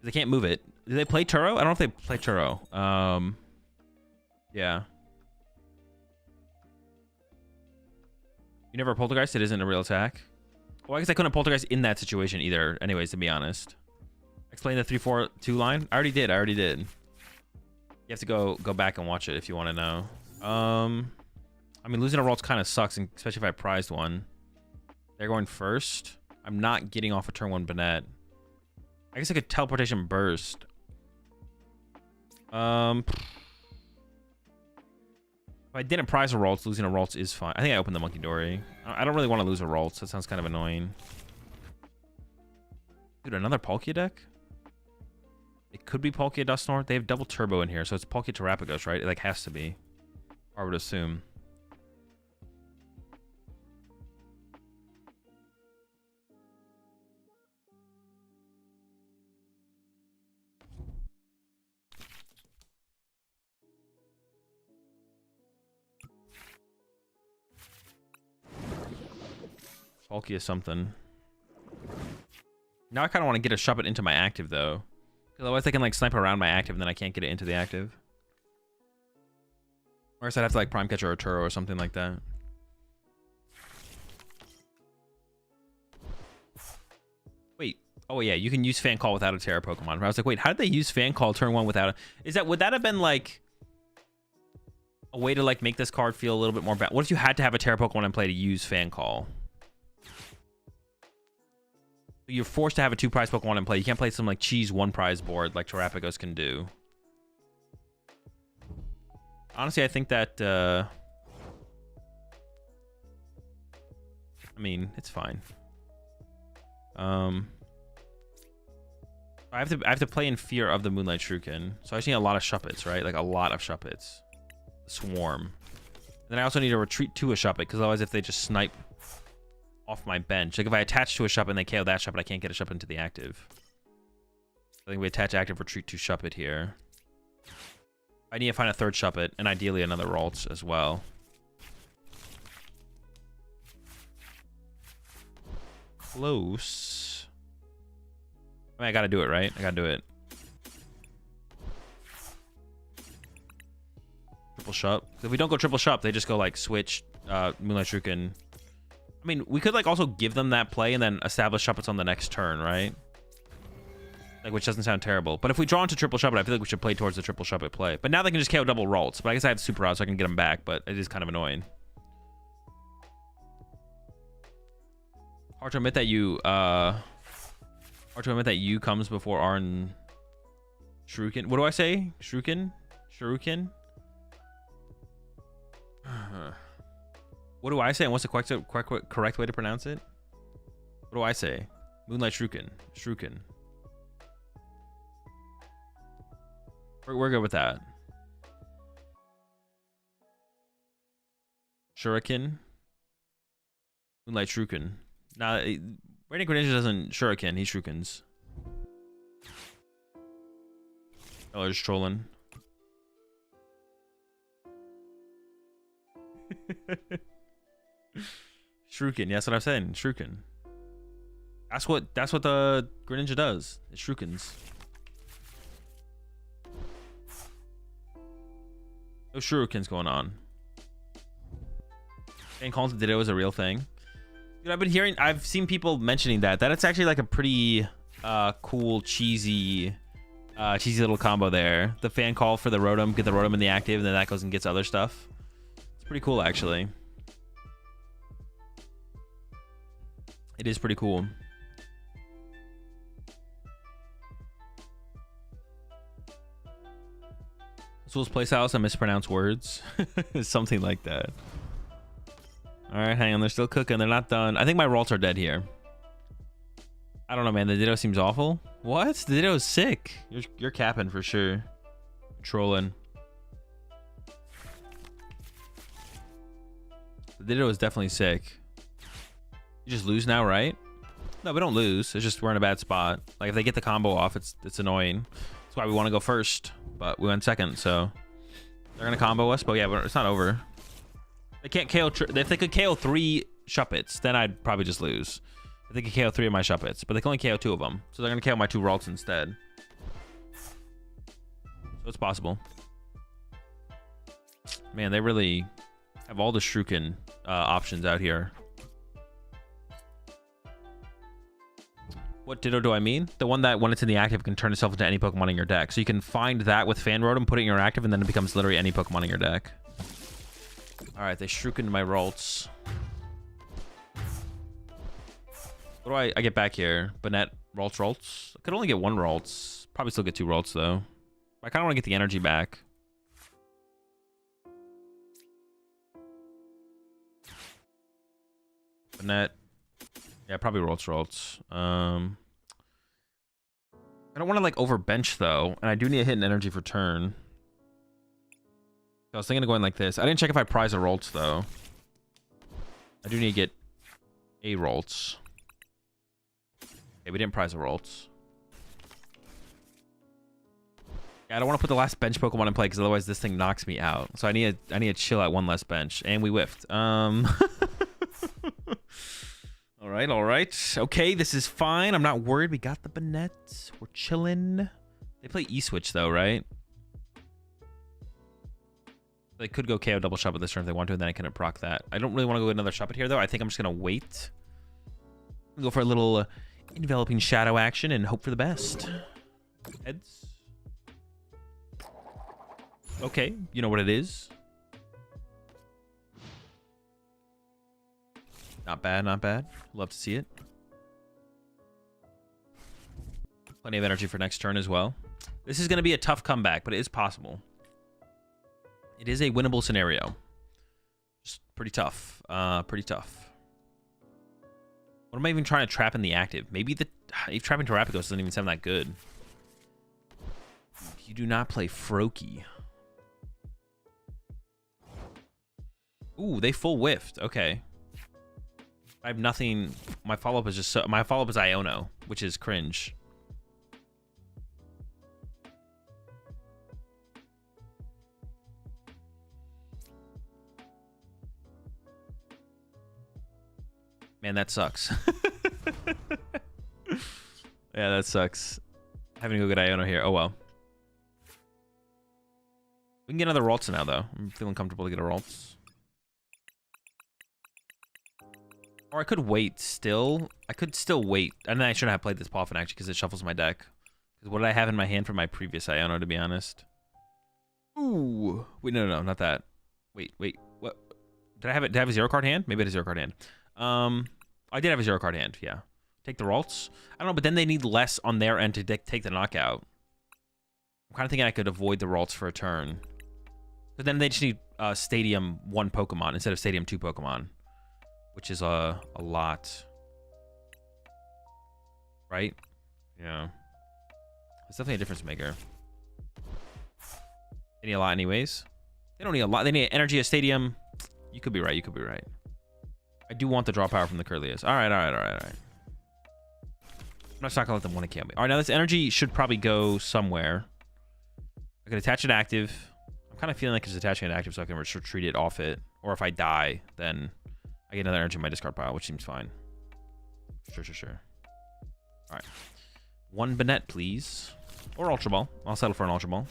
[SPEAKER 1] They can't move it. Do they play Turo? I don't know if they play Turo. Yeah. You never poltergeist? It isn't a real attack. Well, I guess I couldn't poltergeist in that situation either, anyways, to be honest. Explain the 3-4-2 line? I already did. You have to go back and watch it if you want to know. I mean, losing a roll kind of sucks, especially if I prized one. They're going first. I'm not getting off a turn 1 Banette. I guess I could teleportation burst. If I didn't prize a Ralts, losing a Ralts is fine. I think I opened the Monkey Dory. I don't really want to lose a Ralts. That sounds kind of annoying. Dude, another Palkia deck? It could be Palkia Dusknoir. They have double turbo in here, so it's Palkia Terapagos, right? It like has to be. I would assume. Palkia something. Now I kind of want to get a Shuppet into my active, though. Because otherwise I can, like, snipe around my active, and then I can't get it into the active. Or else I'd have to, like, Prime Catcher or Turo or something like that. Wait. Oh, yeah, you can use Fan Call without a Terra Pokemon. I was like, wait, how did they use Fan Call turn 1 without a... Would that have been, like... a way to, like, make this card feel a little bit more bad? What if you had to have a Terra Pokemon in play to use Fan Call? You're forced to have a 2-prize Pokemon in play. You can't play some like cheese 1-prize board like Terapagos can do. Honestly, I think that I mean, it's fine. I have to play in fear of the Moonlight Shuriken. So I just need a lot of Shuppets, right? Like a lot of Shuppets. Swarm. And then I also need to retreat to a Shuppet, because otherwise if they just snipe off my bench. Like if I attach to a Shuppet and they KO that Shuppet, I can't get a Shuppet into the active. I think we attach active, retreat to Shuppet here. I need to find a third Shuppet, and ideally another Ralts as well. Close. I mean, I gotta do it, right? I gotta do it. Triple Shup. If we don't go triple Shup, they just go like switch Moonlight Shuriken. I mean, we could like also give them that play and then establish Shuppets on the next turn, right? Like, which doesn't sound terrible. But if we draw into triple Shuppet, I feel like we should play towards the triple Shuppet play. But now they can just KO double Ralts. But I guess I have Super Rod, so I can get them back. But it is kind of annoying. Hard to admit that you, comes before R and Shuriken. What do I say? Shuriken? What do I say? And what's the correct way to pronounce it? What do I say? Moonlight Shuriken. We're good with that. Shuriken. Moonlight Shuriken. Nah, Radiant Greninja doesn't Shuriken. He Shurikens. Oh, just trolling. Shuriken, yeah, that's what I'm saying. Shuriken. That's what the Greninja does. It Shurikens. No Shurikens going on. And calling to Ditto is a real thing. Dude, I've seen people mentioning that it's actually like a pretty cool, cheesy little combo there. The fan call for the Rotom, get the Rotom in the active, and then that goes and gets other stuff. It's pretty cool, actually. It is pretty cool. Soul's Playstyles and mispronounce words. Something like that. Alright, hang on. They're still cooking. They're not done. I think my Ralts are dead here. I don't know, man. The Ditto seems awful. What? The Ditto is sick. You're capping for sure. Trolling. The Ditto is definitely sick. You just lose now, right? No, we don't lose. It's just we're in a bad spot. Like if they get the combo off, it's annoying. That's why we want to go first, but we went second, so they're gonna combo us. But yeah, but it's not over. They can't KO. If they could KO 3 Shuppets, then I'd probably just lose. If they could KO 3 of my Shuppets, but they can only KO 2 of them, so they're gonna KO my 2 Ralts instead. So it's possible. Man, they really have all the Shuriken options out here. What Ditto do I mean? The one that when it's in the active can turn itself into any Pokemon in your deck. So you can find that with Fan Rotom, put it in your active, and then it becomes literally any Pokemon in your deck. Alright, they Shurikened my Ralts. What do I get back here? Banette, Ralts. I could only get 1 Ralts. Probably still get 2 Ralts, though. I kind of want to get the energy back. Banette. Yeah, probably Ralts. I don't want to like overbench though, and I do need a hidden energy for turn. So I was thinking of going like this. I didn't check if I prize a Rolts though. I do need to get a Rolts. Okay, we didn't prize a Rolts. Yeah, I don't want to put the last bench Pokemon in play because otherwise this thing knocks me out. So I need to chill at one less bench, and we whiffed. All right, all right. Okay, this is fine. I'm not worried. We got the Banette. We're chilling. They play E-Switch though, right? They could go KO double shot with this turn if they want to, and then I couldn't proc that. I don't really want to go another shot here though. I think I'm just gonna wait. Go for a little enveloping shadow action and hope for the best. Heads. Okay, you know what it is. Not bad, not bad. Love to see it. Plenty of energy for next turn as well. This is going to be a tough comeback, but it is possible. It is a winnable scenario. Just pretty tough. Pretty tough. What am I even trying to trap in the active? Maybe the trapping Terrapagos doesn't even sound that good. You do not play Froakie. Ooh, they full whiffed. Okay. I have nothing. My follow-up is just my follow-up is Iono, which is cringe. Man, that sucks. Yeah, that sucks. Having to go get Iono here. Oh well. We can get another Ralts now though. I'm feeling comfortable to get a Ralts. Or I could wait still. I could still wait. And then I shouldn't have played this Poffin actually because it shuffles my deck. Because what did I have in my hand for my previous Iono, to be honest? Ooh. Wait, no, not that. Wait. What? Did I have it? Did I have a 0-card hand? Maybe I had a 0-card hand. I did have a 0-card hand, yeah. Take the Ralts. I don't know, but then they need less on their end to take the knockout. I'm kind of thinking I could avoid the Ralts for a turn. But then they just need Stadium 1 Pokemon instead of Stadium 2 Pokemon. Which is a lot. Right? Yeah. It's definitely a difference maker. They need a lot anyways. They don't need a lot. They need energy, a stadium. You could be right. You could be right. I do want the draw power from the Curlius. All right. I'm not going to let them want to kill me. All right, now this energy should probably go somewhere. I could attach it active. I'm kind of feeling like it's attaching it active so I can retreat it off it. Or if I die, then I get another energy in my discard pile, which seems fine. Sure. All right. 1 Banette, please. Or Ultra Ball. I'll settle for an Ultra Ball.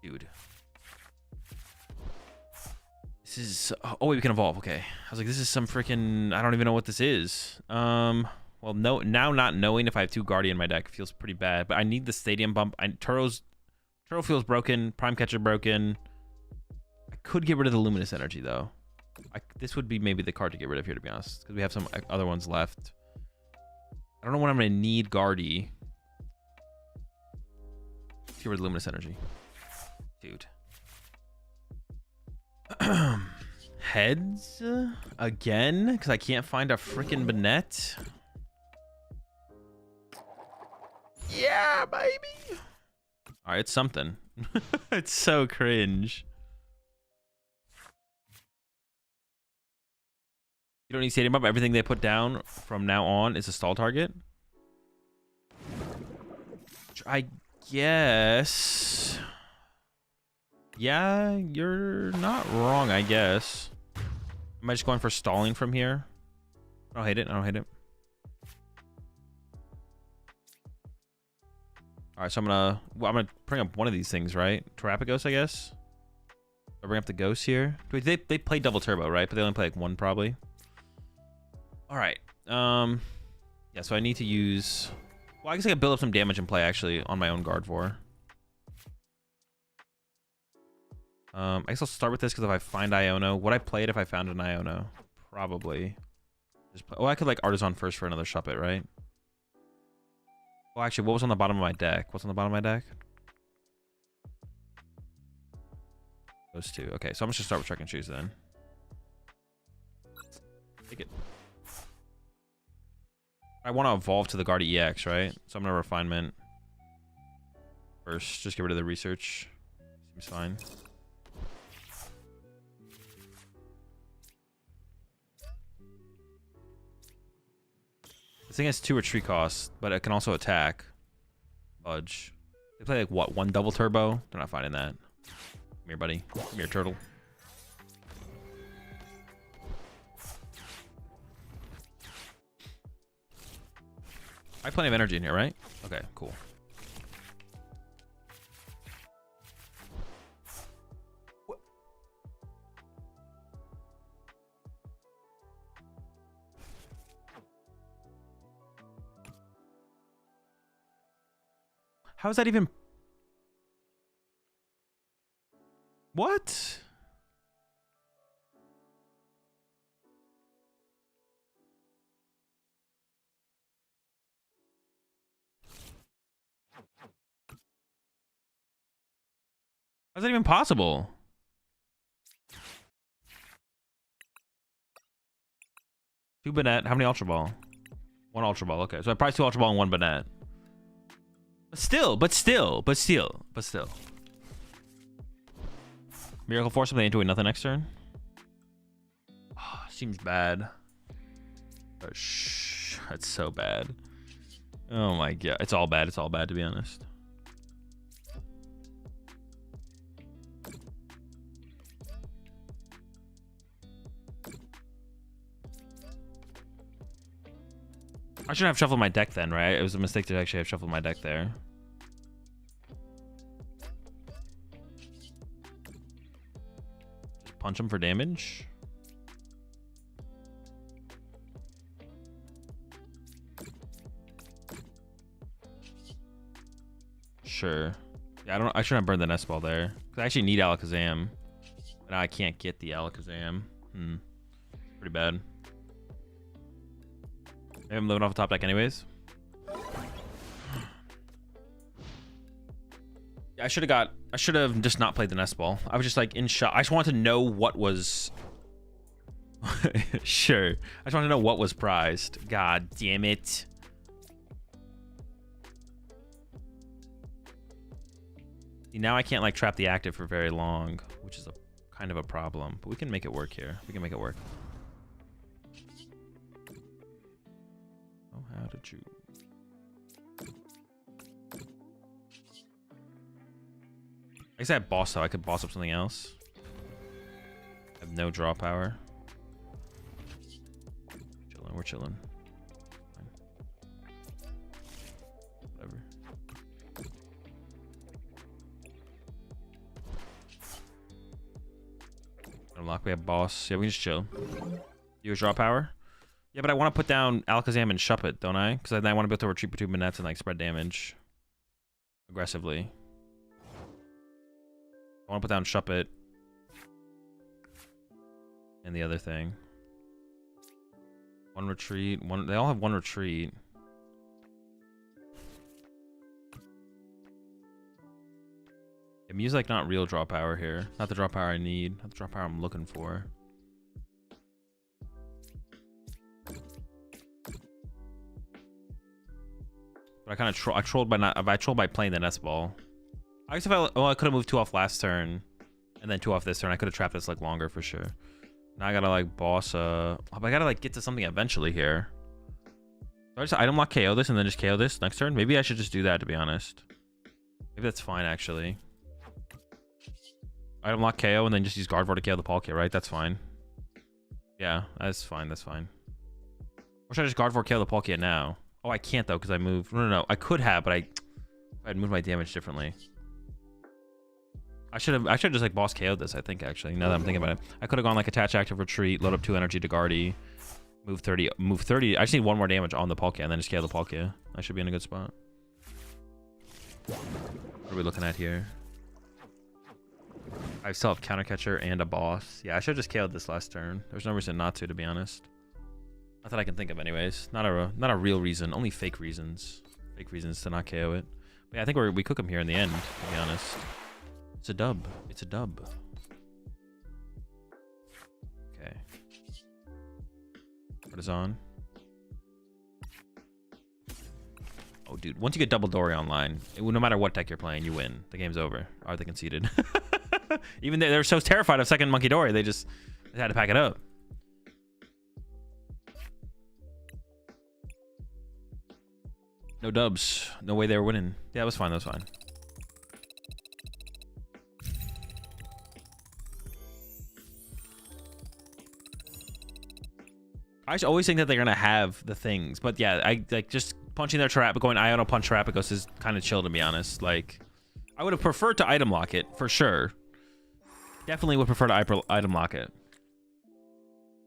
[SPEAKER 1] Dude. This is... Oh, wait, we can evolve. Okay. I was like, this is some freaking... I don't even know what this is. Well, no, now not knowing if I have 2 Guardian in my deck feels pretty bad. But I need the Stadium bump. Turo feels broken. Prime Catcher broken. I could get rid of the Luminous Energy, though. This would be maybe the card to get rid of here, to be honest. Because we have some other ones left. I don't know when I'm going to need Guardy. Let's get rid of Luminous Energy. Dude. Heads? Again? Because I can't find a freaking Banette? Yeah, baby! Alright, it's something. It's so cringe. You don't need Stadium Up. Everything they put down from now on is a stall target. I guess. Yeah, you're not wrong, I guess. Am I just going for stalling from here? I don't hate it. All right, so I'm gonna bring up one of these things, right? Terrapagos, I guess. I'll bring up the ghost here. They play double turbo, right? But they only play like 1 probably. All right. Yeah, so I need to use... Well, I guess I can build up some damage and play, actually, on my own Gardevoir. I guess I'll start with this, because if I find Iono... Would I play it if I found an Iono? Probably. Oh, I could, like, Artisan first for another Shuppet, right? Well, actually, what was on the bottom of my deck? What's on the bottom of my deck? Those 2. Okay, so I'm just going to start with Truck and Choose, then. Take it. I want to evolve to the Guard EX, right? So I'm gonna refinement first. Just get rid of the research. Seems fine. This thing has 2 retreat costs, but it can also attack. Fudge. They play like what? 1 double turbo? They're not finding that. Come here, buddy. Come here, turtle. I have plenty of energy in here, right? Okay, cool. How is that even? What? How's that even possible? Two Banette. How many Ultra Ball? 1 Ultra Ball. Okay, so I probably 2 Ultra Ball and 1 Banette. But still. Miracle Force something into nothing next turn. Oh, seems bad. Oh, shh, that's so bad. Oh my god, it's all bad. It's all bad to be honest. I shouldn't have shuffled my deck then, right? It was a mistake to actually have shuffled my deck there. Just punch him for damage. Sure. Yeah, I shouldn't have burned the nest ball there. Cause I actually need Alakazam. But I can't get the Alakazam. Pretty bad. Maybe I'm living off the top deck anyways. Yeah, I should have just not played the nest ball. I was just like in shock. I just wanted to know what was sure. I just wanted to know what was prized. God damn it. See, now I can't like trap the active for very long, which is a kind of a problem. But we can make it work here. We can make it work. Oh, how did you? I guess I have boss though. I could boss up something else. I have no draw power. Chilling, we're chilling. Fine. Whatever. Unlock. We have boss. Yeah, we can just chill. Use draw power. Yeah, but I want to put down Alakazam and Shuppet, don't I? Because then I want to be able to retreat between Banettes and like spread damage aggressively. I want to put down Shuppet and the other thing. 1 retreat. They all have 1 retreat. Yeah, Mew's like not real draw power here. Not the draw power I need. Not the draw power I'm looking for. But I kind of I trolled by playing the nest ball. I guess if I could have moved 2 off last turn, and then 2 off this turn. I could have trapped this like longer for sure. Now I gotta like boss. I gotta like get to something eventually here. So I just item lock KO this and then just KO this next turn. Maybe I should just do that to be honest. Maybe that's fine actually. Item lock KO and then just use Gardevoir to KO the Palkia, right? That's fine. Yeah, that's fine. That's fine. Or should I just Gardevoir KO the Palkia now? Oh, I can't though because I moved. No. I could have, but I'd moved my damage differently. I should have just like boss KO'd this, I think, actually. Now that I'm thinking about it. I could have gone like attach active retreat, load up 2 energy to Guardy, move 30. I just need 1 more damage on the Palkia and then just KO the Palkia. I should be in a good spot. What are we looking at here? I still have counter catcher and a boss. Yeah, I should have just KO'd this last turn. There's no reason not to be honest. Not that I can think of anyways. Not a real reason, only fake reasons. Fake reasons to not KO it. But yeah, I think we cook him here in the end, to be honest. It's a dub. It's a dub. Okay. What is on? Oh, dude. Once you get double Dory online, no matter what deck you're playing, you win. The game's over. Or they conceded. Even they're so terrified of second Monkey Dory, they had to pack it up. No dubs. No way they were winning. Yeah, it was fine. That was fine. I always think that they're gonna have the things, but yeah, I like just punching their trap, going Iono punch Terrapagos is kind of chill, to be honest. Like, I would have preferred to item lock it for sure. Definitely would prefer to item lock it,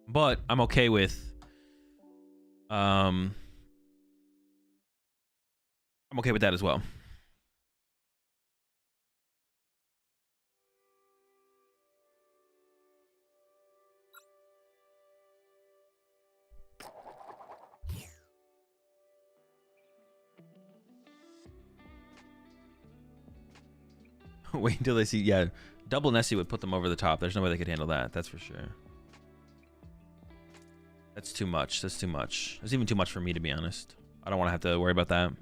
[SPEAKER 1] but I'm okay with I'm okay with that as well. Wait until they see, yeah, double Nessie would put them over the top. There's no way they could handle that. That's for sure. That's too much. That's too much. That's even too much for me, to be honest. I don't want to have to worry about that.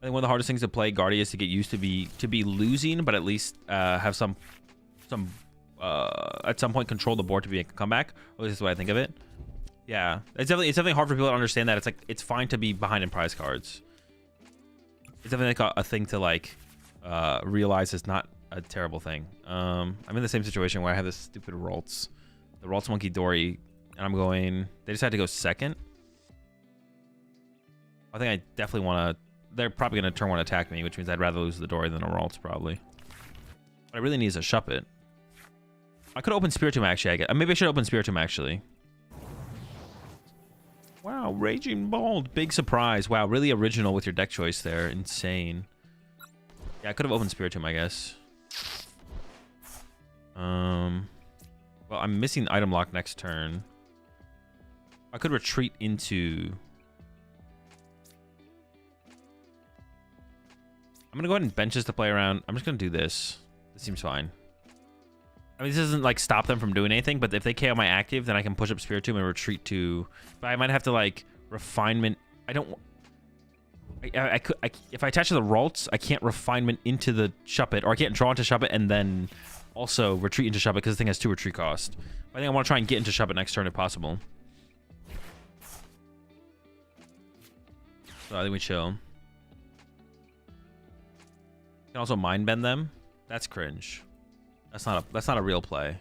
[SPEAKER 1] I think one of the hardest things to play Guardia is to get used to be losing, but at least have some at some point control the board to be a comeback. At least that's what I think of it. Yeah, it's definitely hard for people to understand that it's fine to be behind in prize cards. It's definitely like a thing to like realize it's not a terrible thing. I'm in the same situation where I have this stupid Ralts, the Ralts Monkey Dory, and I'm going. They decided to go second. I think I definitely want to. They're probably going to turn one attack me, which means I'd rather lose the Dory than a Ralts probably. What I really need is a Shuppet. I could open Spiritomb actually. I guess. Maybe I should open Spiritomb actually. Wow, Raging Bald. Big surprise. Wow, really original with your deck choice there. Insane. Yeah, I could have opened Spiritomb, I guess. Well, I'm missing item lock next turn. I could retreat into... I'm going to go ahead and bench this to play around. I'm just going to do this. This seems fine. I mean, this doesn't like stop them from doing anything, but if they KO my active, then I can push up Spiritomb and retreat to... But I might have to like refinement. I don't... I could if I attach to the Ralts, I can't refinement into the Shuppet, or I can't draw into Shuppet and then also retreat into Shuppet because the thing has 2 retreat cost. I think I want to try and get into Shuppet next turn if possible. So I think we chill. You can also mind bend them. That's cringe. That's not a real play.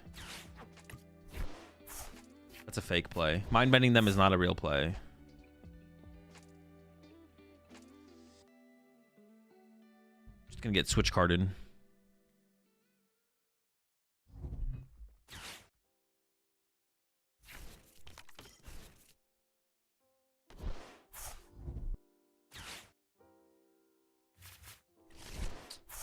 [SPEAKER 1] That's a fake play. Mind bending them is not a real play. Just gonna get switch carded.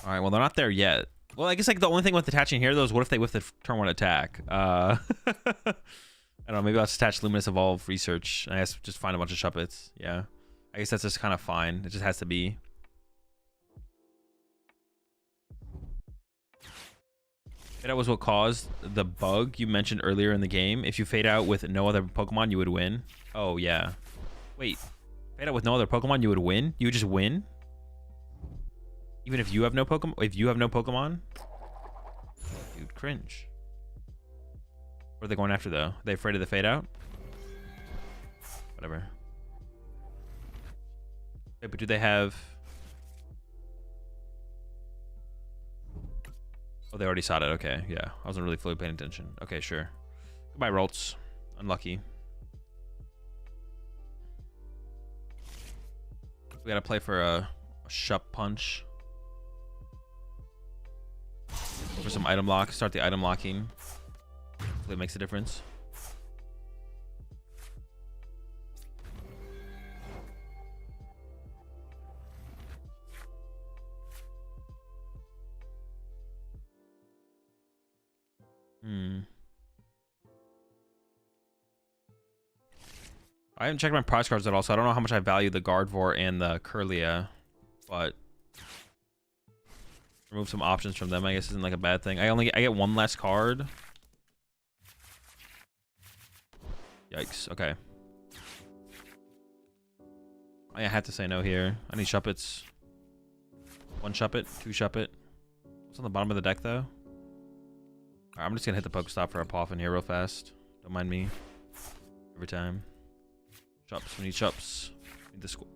[SPEAKER 1] All right, well, they're not there yet. Well, I guess like the only thing with attaching here though is what if they whiff the turn 1 attack? I don't know, maybe I'll just attach Luminous Evolve Research. I guess just find a bunch of Shuppets. Yeah. I guess that's just kind of fine. It just has to be. That was what caused the bug you mentioned earlier in the game. If you fade out with no other Pokemon, you would win. Oh, yeah. Wait. Fade out with no other Pokemon, you would win? You would just win? Even if you have no Pokemon? If you have no Pokemon? Dude, cringe. What are they going after, though? Are they afraid of the fade out? Whatever. Wait, but do they have... Oh, they already saw it. Okay, yeah. I wasn't really fully paying attention. Okay, sure. Goodbye, Ralts. Unlucky. We gotta play for a Shup Punch. Go for some item lock. Start the item locking. Hopefully it makes a difference. I haven't checked my prize cards at all, so I don't know how much I value the Gardevoir and the Curlia, but remove some options from them, I guess, isn't like a bad thing. I get one less card. Yikes. Okay. I had to say no here. I need Shuppets. 1 Shuppet, 2 Shuppet. What's on the bottom of the deck though? Alright, I'm just gonna hit the Pokestop for a Poffin here real fast. Don't mind me. Every time. Shups, we need Shups. We need the school.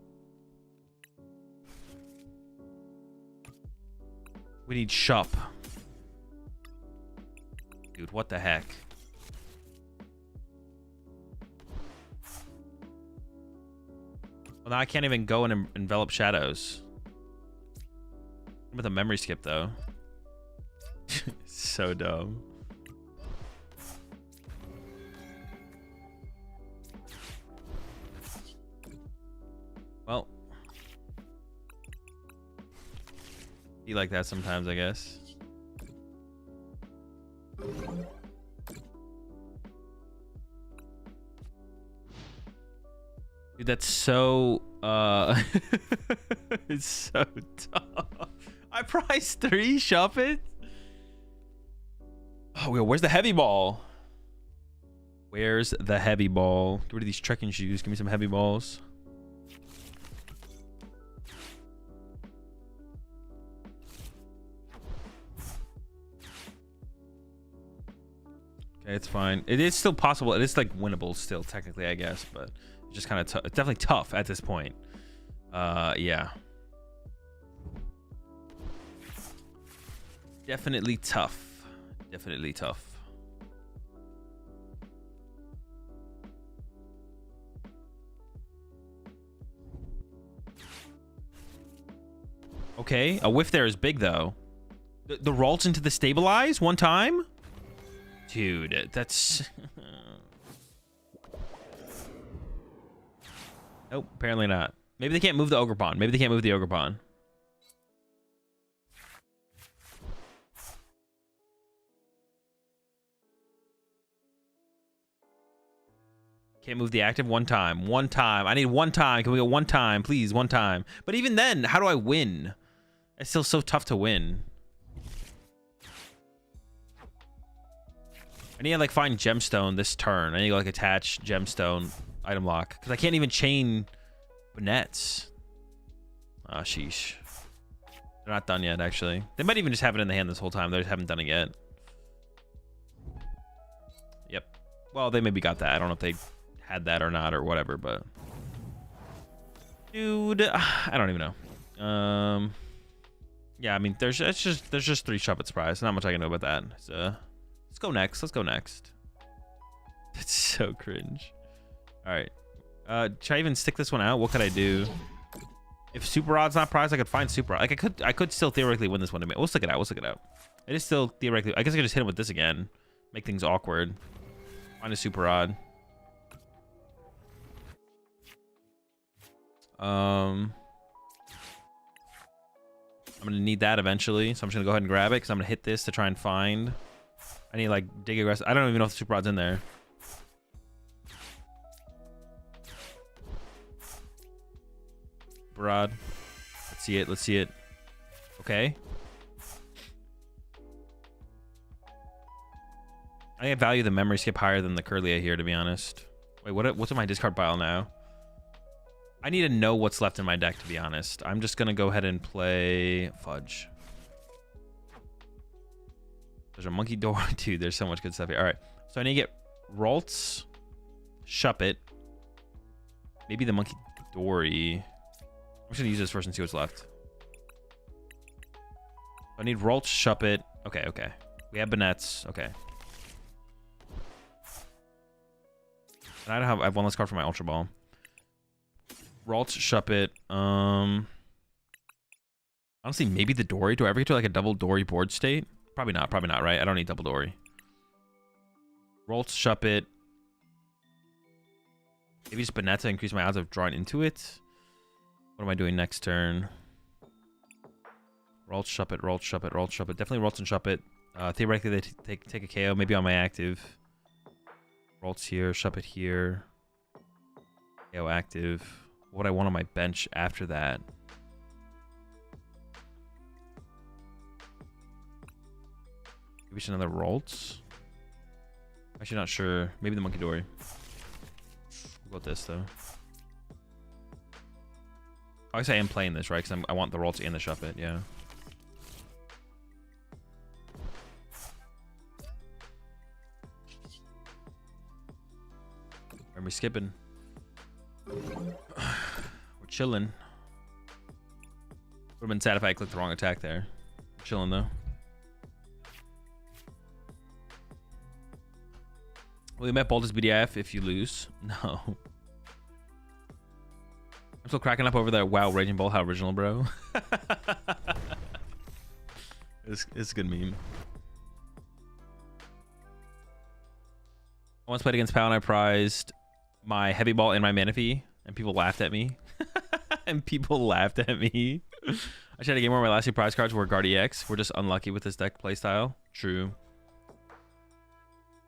[SPEAKER 1] We need Shup. Dude, what the heck? Well, now I can't even go and envelop shadows. With a memory skip, though. So dumb. Well. Be like that sometimes, I guess. Dude, that's so it's so tough. I priced 3 Shuppet. Oh, where's the heavy ball? Where's the heavy ball? Get rid of these trekking shoes. Give me some heavy balls. Okay, it's fine. It is still possible. It is like winnable still, technically, I guess, but it's just kind of tough. It's definitely tough at this point. Yeah. Definitely tough. Definitely tough. Okay, a whiff there is big though. The rolls into the stabilize 1 time? Dude, that's... Nope, apparently not. Maybe they can't move the Ogre Pawn. Maybe they can't move the Ogre Pawn. Can't move the active 1 time. 1 time. I need 1 time. Can we go 1 time? Please, 1 time. But even then, how do I win? It's still so tough to win. I need to like find gemstone this turn. I need to like attach gemstone item lock because I can't even chain Banettes. Ah, sheesh. They're not done yet, actually. They might even just have it in the hand this whole time. They just haven't done it yet. Yep. Well, they maybe got that. I don't know if they had that or not or whatever, but dude, I don't even know. Yeah, I mean, there's just 3 Shuppet surprise. Not much I can know about that. So let's go next. Let's go next. That's so cringe. All right. Should I even stick this one out? What could I do? If Super Rod's not prized, I could find Super Rod. Like I could still theoretically win this one. We'll stick it out. We'll stick it out. It is still theoretically. I guess I could just hit him with this again. Make things awkward. Find a Super Rod. I'm gonna need that eventually, so I'm just gonna go ahead and grab it because I'm gonna hit this to try and find. I need like dig aggressive. I don't even know if the Super Rod's in there. Rod. Let's see it. Let's see it. Okay. I think I value the memory skip higher than the Curlia here, to be honest. Wait, what's in my discard pile now? I need to know what's left in my deck, to be honest. I'm just gonna go ahead and play Fudge. There's a Monkey Door. Dude, there's so much good stuff here. All right. So I need to get Ralts, Shuppet, maybe the Monkey Dory. I'm just gonna use this first and see what's left. I need Ralts, Shuppet. Okay, okay. We have Banettes. Okay. And I have 1 less card for my Ultra Ball. Ralts, Shuppet. Honestly, maybe the Dory. Do I ever get to like a double Dory board state? Probably not, right? I don't need double Dory. Ralts, Shuppet. Maybe just Banette to increase my odds of drawing into it. What am I doing next turn? Ralts, Shuppet, Ralts, Shuppet, Ralts, Shuppet. Definitely Ralts and Shuppet. Theoretically, they take a KO. Maybe on my active. Ralts here, Shuppet here. KO active. What would I want on my bench after that? Maybe just another Ralts. Actually, not sure. Maybe the Monkey Dory. What about this though? I guess I am playing this, right? Because I want the Ralts and the Shuppet, yeah. Are we skipping? We're chilling. Would have been sad if I clicked the wrong attack there. We're chilling though. Will you met Baltus BDF if you lose? No. I'm still cracking up over that WoW Raging Bull, how original, bro. It's a good meme. I once played against Pal and I prized my Heavy Ball and my Manaphy, and people laughed at me. And people laughed at me. I tried a game where my last two prize cards were GardeX. We're just unlucky with this deck playstyle. True.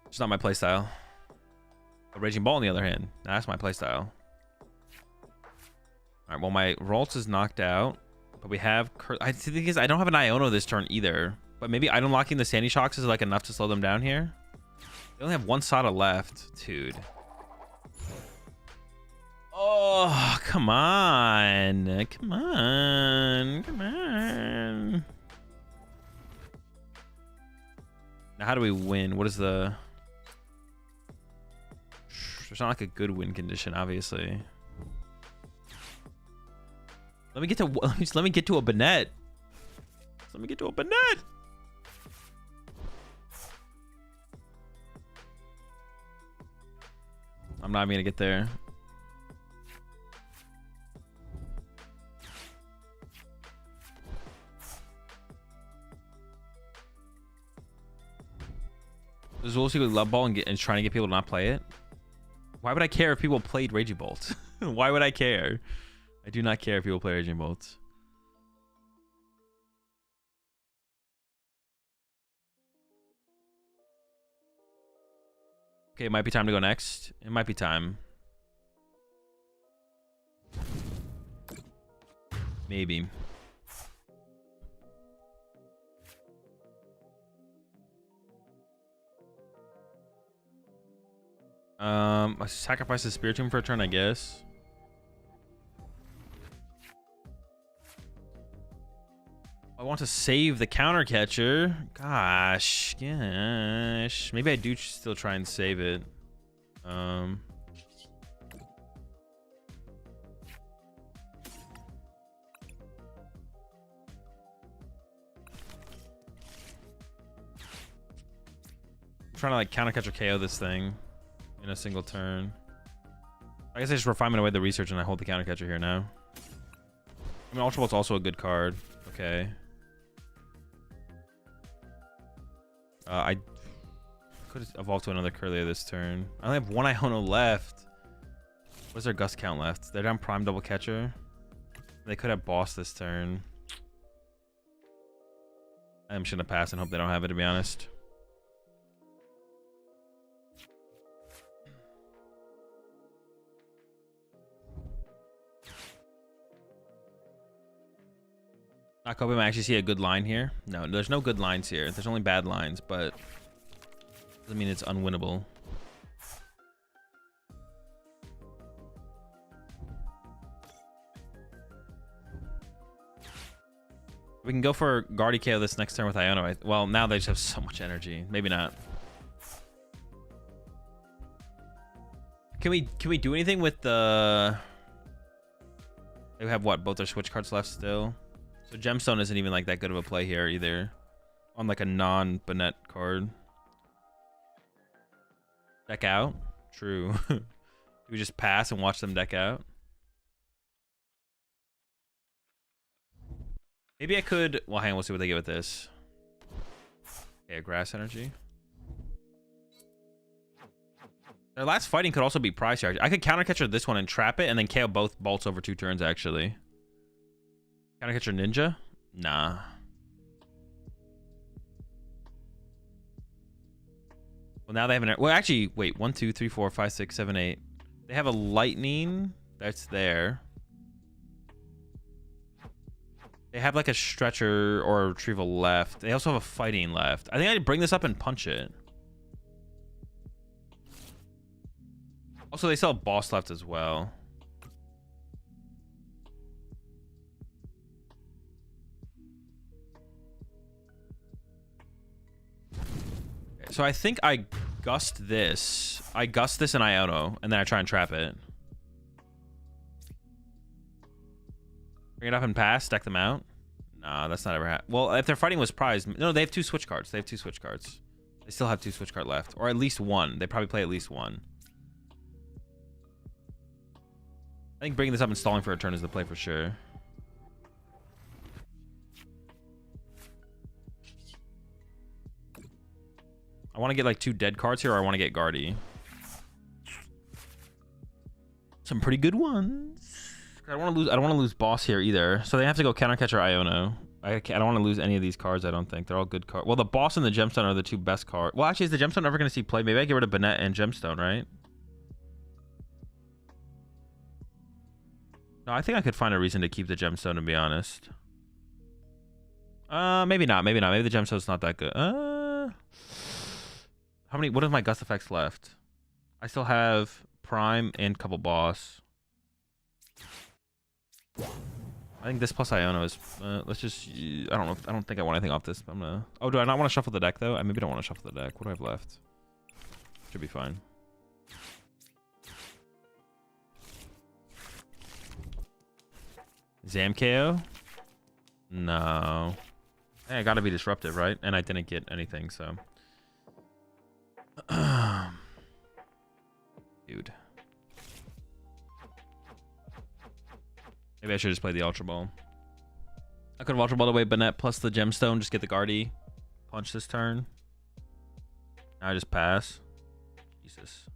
[SPEAKER 1] It's not my playstyle. A Raging Ball, on the other hand, that's my playstyle. All right, well, my Ralts is knocked out, but we have... The thing is, I don't have an Iono this turn either, but maybe item locking the Sandy Shocks is like enough to slow them down here. They only have one Sada left, dude. Oh, come on. Come on. Come on. Now, how do we win? What is the... There's not like a good win condition, obviously. Let me get to a Banette. Let me get to a Banette. I'm not even gonna get there. There's also with Love Ball and trying to get people to not play it. Why would I care if people played Raging Bolt? Why would I care? I do not care if people play Raging Bolts. Okay, it might be time to go next. It might be time. Maybe. I sacrifice the Spirit Tomb for a turn, I guess. I want to save the counter catcher. Gosh. Maybe I do still try and save it. I'm trying to like counter catcher KO this thing in a single turn. I guess I just refinement away the research and I hold the counter catcher here now. I mean, Ultra Bolt's also a good card. Okay. I could have evolved to another Curlia this turn. I only have one Iono left. What's their Gust count left? They're down Prime Double Catcher. They could have Boss this turn. I'm just gonna pass and hope they don't have it, to be honest. Not hoping I actually see a good line here. No, there's no good lines here. There's only bad lines, but doesn't mean it's unwinnable. We can go for Guardy KO this next turn with Iono. Well, now they just have so much energy. Maybe not. Can we do anything with the... They have what? Both their switch cards left still. So Gemstone isn't even like that good of a play here either. On like a non-Banette card. Deck out? True. Do we just pass and watch them deck out? Maybe I could... Well, hang on, we'll see what they get with this. Okay, Grass Energy. Their last fighting could also be Prize Charge. I could counter catcher this one and trap it and then KO both bolts over 2 turns, actually. Counter catcher Ninja? Nah. Well, now they have an... Well, actually, wait. 1, 2, 3, 4, 5, 6, 7, 8. They have a Lightning that's there. They have like a Stretcher or a Retrieval left. They also have a Fighting left. I think I'd bring this up and punch it. Also, they still have Boss left as well. So I think I gust this. I gust this in Iono, and then I try and trap it. Bring it up and pass, deck them out. Nah, that's not ever happened. Well, if they're fighting with prize, no, they have 2 switch cards. They have 2 switch cards. They still have 2 switch card left, or at least 1. They probably play at least 1. I think bringing this up and stalling for a turn is the play for sure. I want to get like 2 dead cards here, or I want to get Guardy. Some pretty good ones. I don't want to lose boss here either. So they have to go counter catcher Iono. I don't want to lose any of these cards. I don't think they're all good cards. Well, the boss and the gemstone are the 2 best cards. Well, actually, is the gemstone ever going to see play? Maybe I get rid of Banette and gemstone, right? No, I think I could find a reason to keep the gemstone, to be honest. Maybe not. Maybe not. Maybe the gemstone's not that good. How many? What are my gust effects left? I still have prime and couple boss. I think this plus Iono is. Let's just. I don't know. I don't think I want anything off this. I'm gonna. Oh, do I not want to shuffle the deck though? I maybe don't want to shuffle the deck. What do I have left? Should be fine. Zamko? No. Hey, I gotta be disruptive, right? And I didn't get anything, so. Dude. Maybe I should just play the Ultra Ball. I could have Ultra Balled away Banette plus the gemstone, just get the Guardy. Punch this turn. Now I just pass. Jesus.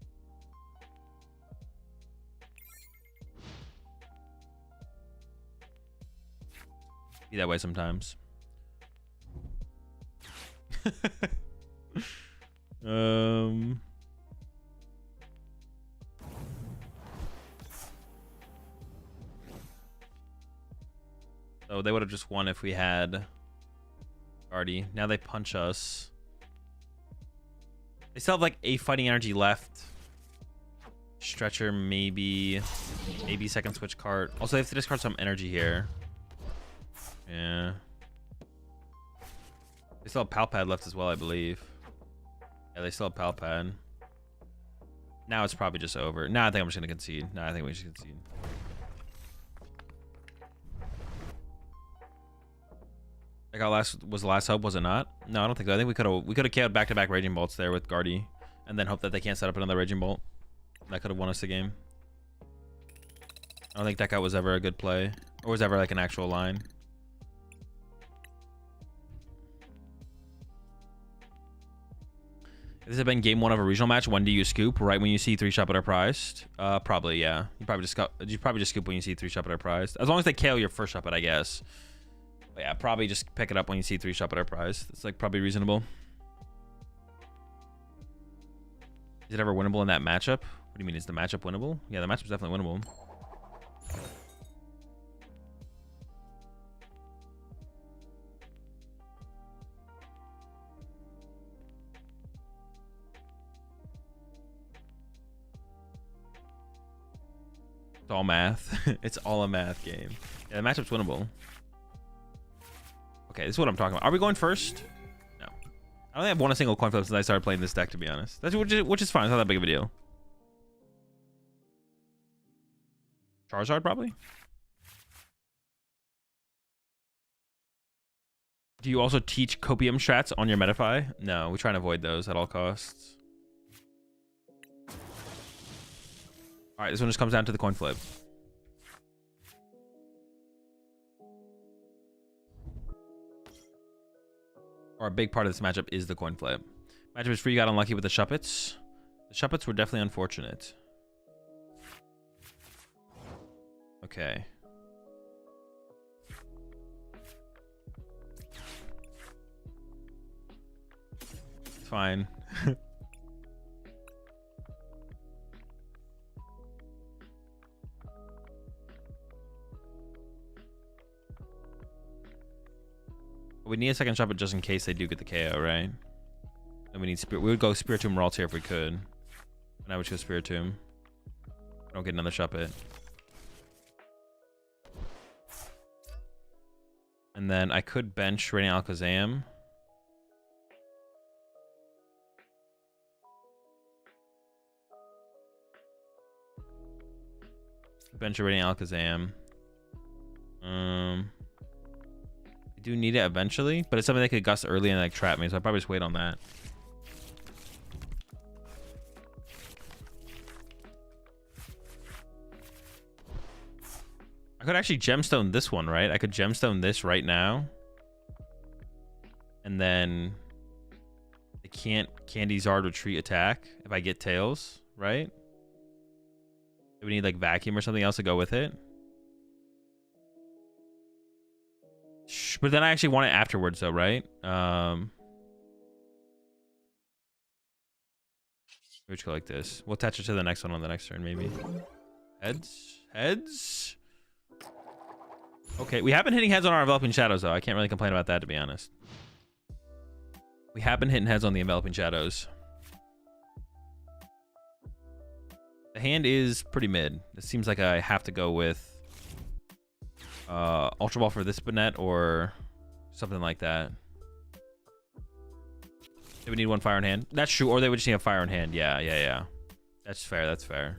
[SPEAKER 1] Be that way sometimes. So they would have just won if we had Guardy. Now they punch us. They still have like a fighting energy left. Stretcher, maybe second switch card. Also, they have to discard some energy here. Yeah. They still have Palpad left as well, I believe. Yeah, they still have Palpad. Now it's probably just over. Nah, I think I'm just gonna concede. Nah, I think we should concede. Like our was the last hope, was it not? No, I don't think so. I think we could have KO'd back-to-back Raging Bolts there with Guardy, and then hope that they can't set up another Raging Bolt. That could have won us the game. I don't think deck out was ever a good play, or was ever like an actual line. If this had been game 1 of a regional match, when do you scoop? Right when you see 3-shot but are priced? Probably, yeah. You probably just scoop when you see 3-shot but are priced. As long as they KO your first shot, but I guess. But yeah, probably just pick it up when you see 3-shot but are priced. It's like probably reasonable. Is it ever winnable in that matchup? What do you mean? Is the matchup winnable? Yeah, the matchup's definitely winnable. It's all math. It's all a math game. Yeah, the matchup's winnable. Okay, this is what I'm talking about. Are we going first? No. I don't think I've won a single coin flip since I started playing this deck, to be honest. Which is fine. It's not that big of a deal. Charizard, probably? Do you also teach copium strats on your Metafy? No, we try and avoid those at all costs. Alright, this one just comes down to the coin flip. Or a big part of this matchup is the coin flip. Matchup is free, you got unlucky with the Shuppets. The Shuppets were definitely unfortunate. Okay. It's fine. We need a second Shuppet just in case they do get the KO, right? And we need Spirit. We would go Spiritomb Ralts here if we could. And I would choose Spiritomb. I don't get another Shuppet. And then I could bench Raining Alakazam. Bench rating Alakazam. I do need it eventually, but it's something that could gust early and like trap me, so I'll probably just wait on that. I could actually gemstone this one, right? I could gemstone this right now. And then I can't Candy Zard retreat attack if I get Tails, right? Do we need like Vacuum or something else to go with it? But then I actually want it afterwards though, right? We just go like this. We'll attach it to the next one on the next turn, maybe. Heads? Heads? Okay, we have been hitting heads on our Enveloping Shadows though. I can't really complain about that, to be honest. We have been hitting heads on the Enveloping Shadows. The hand is pretty mid. It seems like I have to go with Ultra Ball for this Banette or something like that. Do we need one fire in hand? That's true. Or they would just need a fire in hand. Yeah. That's fair. That's fair.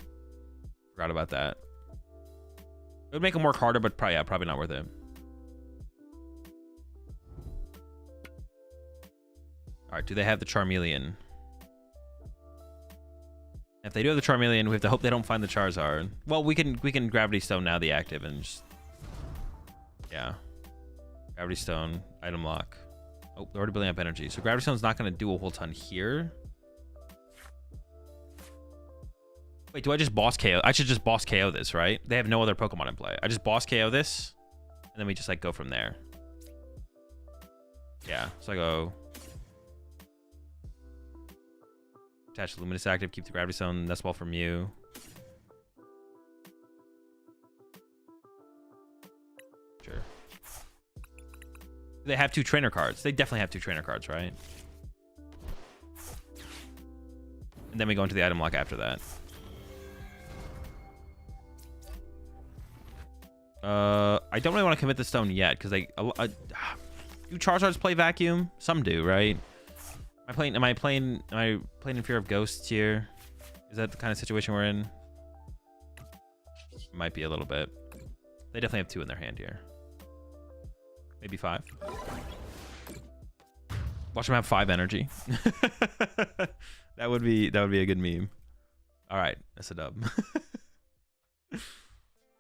[SPEAKER 1] Forgot about that. It would make them work harder, but probably not worth it. All right. Do they have the Charmeleon? If they do have the Charmeleon, we have to hope they don't find the Charizard. Well, we can Gravity Stone now the active and just, yeah. Gravity Stone, item lock. Oh, they're already building up energy. So Gravity Stone's not going to do a whole ton here. Wait, do I just boss KO? I should just boss KO this, right? They have no other Pokemon in play. I just boss KO this, and then we just like go from there. Yeah, so I go attach Luminous active, keep the Gravity Stone, Nest Ball from you. Sure. They have 2 trainer cards. They definitely have 2 trainer cards, right? And then we go into the item lock after that. I don't really want to commit the stone yet because do Charizards play Vacuum? Some do, right? Am I playing in fear of ghosts here? Is that the kind of situation we're in? Might be a little bit. They definitely have 2 in their hand here. Maybe 5. Watch them have 5 energy. that would be a good meme. All right, that's a dub.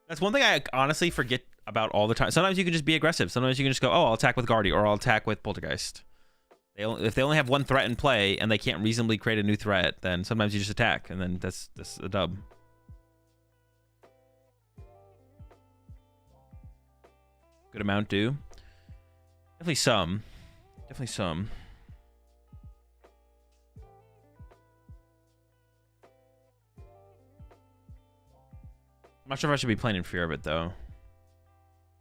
[SPEAKER 1] That's one thing I honestly forget about all the time. Sometimes you can just be aggressive. Sometimes you can just go, oh, I'll attack with Guardy or I'll attack with Poltergeist. If they only have 1 threat in play and they can't reasonably create a new threat, then sometimes you just attack, and then that's a dub. Good amount due. Definitely some. Definitely some. I'm not sure if I should be playing in fear of it though.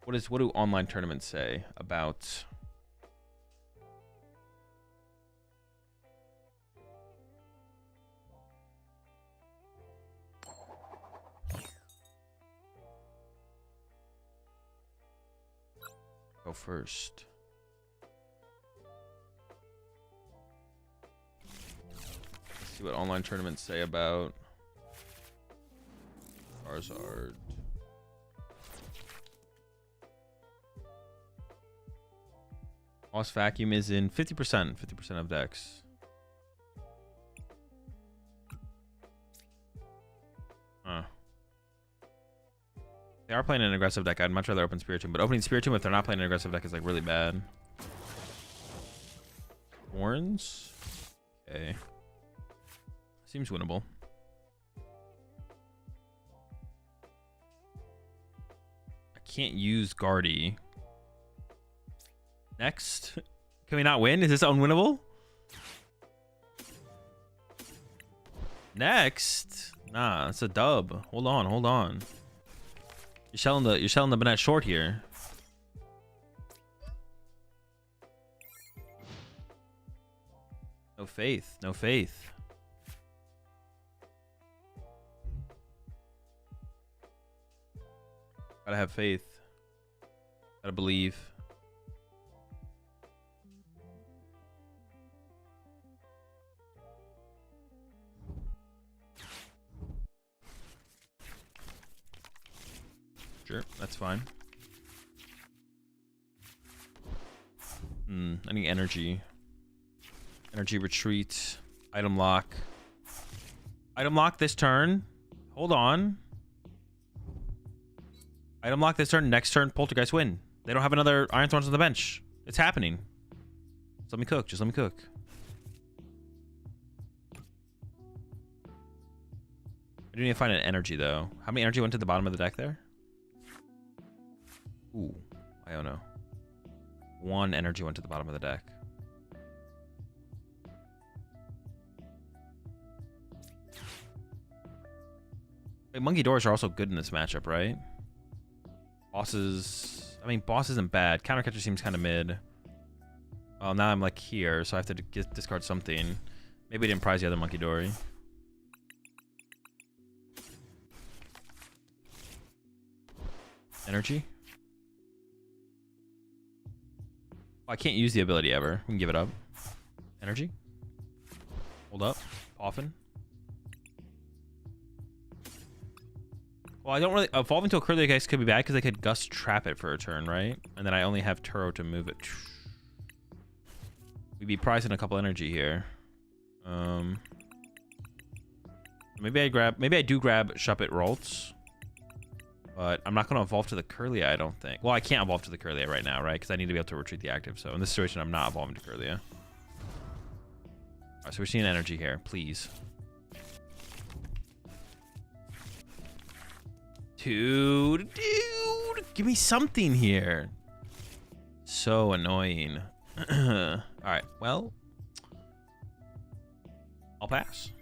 [SPEAKER 1] What do online tournaments say about go first? Let's see what online tournaments say about Charizard. Boss Vacuum is in 50% of decks. They are playing an aggressive deck. I'd much rather open Spiritomb, but opening Spiritomb if they're not playing an aggressive deck is like really bad. Horns? Okay. Seems winnable. I can't use Guardy. Next. Can we not win? Is this unwinnable? Next? Nah, it's a dub. Hold on. You're selling the Banette short here. No faith. Gotta have faith. Gotta believe. Sure, that's fine. I need energy. Energy retreat. Item lock. Item lock this turn. Hold on. Item lock this turn. Next turn, Poltergeist win. They don't have another Iron Thorns on the bench. It's happening. Just let me cook. Just let me cook. I do need to find an energy, though. How many energy went to the bottom of the deck there? Ooh. I don't know. 1 energy went to the bottom of the deck. Wait, Monkey Doors are also good in this matchup, right? Bosses... I mean, boss isn't bad. Countercatcher seems kind of mid. Well, now I'm like here, so I have to discard something. Maybe I didn't prize the other Monkey Dory. Energy? Oh, I can't use the ability ever. We can give it up. Energy? Hold up. Often. Well, I don't really... Evolving to a Curly Ice could be bad because they could Gust Trap it for a turn, right? And then I only have Turo to move it. We'd be pricing a couple energy here. Maybe I do grab Shuppet Rolts. But I'm not going to evolve to the Curly, I don't think. Well, I can't evolve to the Curly right now, right? Because I need to be able to retreat the active. So in this situation, I'm not evolving to Curly. Alright, so we're seeing energy here. Please. Dude, give me something here. So annoying. Alright, well. I'll pass.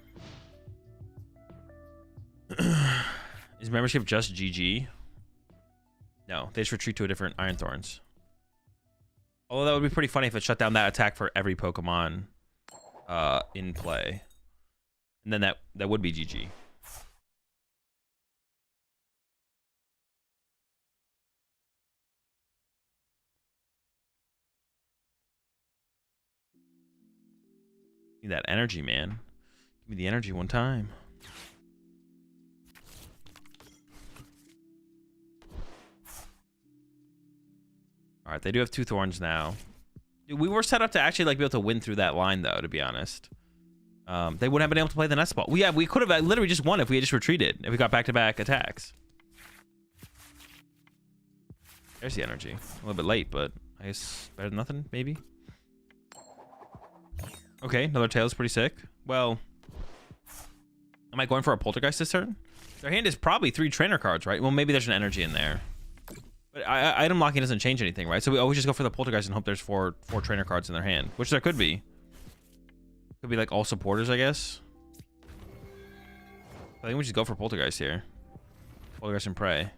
[SPEAKER 1] Is membership just GG? No, they just retreat to a different Iron Thorns. Although that would be pretty funny if it shut down that attack for every Pokemon in play. And then that would be GG. Need that energy, man. Give me the energy one time. All right, they do have 2 Thorns now. Dude, we were set up to actually like be able to win through that line, though. To be honest, they wouldn't have been able to play the Nest Ball. We could have literally just won if we had just retreated. If we got back-to-back attacks. There's the energy. A little bit late, but I guess better than nothing, maybe. Okay, another Tail is pretty sick. Well, am I going for a Poltergeist this turn? Their hand is probably 3 trainer cards, right? Well, maybe there's an energy in there. But item locking doesn't change anything, right? So we always just go for the Poltergeist and hope there's four trainer cards in their hand, which there could be. Could be like all supporters, I guess. I think we just go for Poltergeist here. Poltergeist and Prey.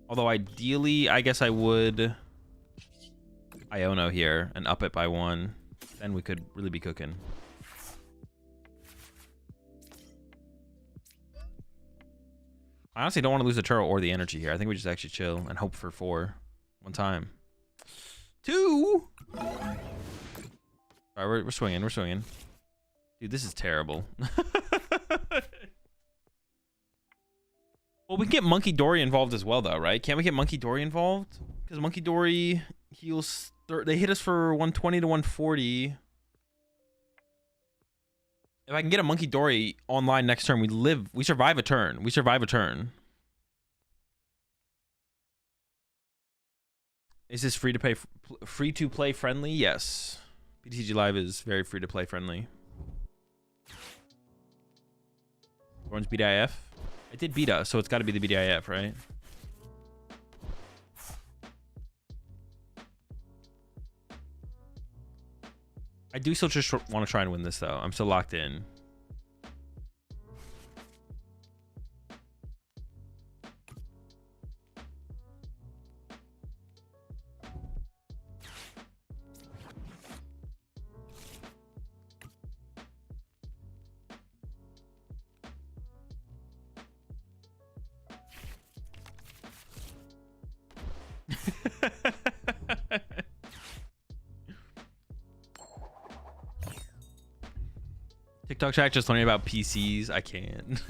[SPEAKER 1] Although ideally, I guess I would Iono here and up it by 1. Then we could really be cooking. I honestly don't want to lose the Turo or the energy here. I think we just actually chill and hope for 4 one time. 2! Alright, we're swinging. We're swinging. Dude, this is terrible. Well, we can get Monkey Dory involved as well, though, right? Can't we get Monkey Dory involved? Because Monkey Dory heals... They hit us for 120 to 140. If I can get a Monkey Dory online next turn, we survive a turn. We survive a turn. Is this free to play friendly? Yes. PTG Live is very free to play friendly. Orange beat IF. It did beat us, so it's got to be the BDIF, right? I do still just want to try and win this, though. I'm still locked in. TikTok chat just learning about PCs. I can't.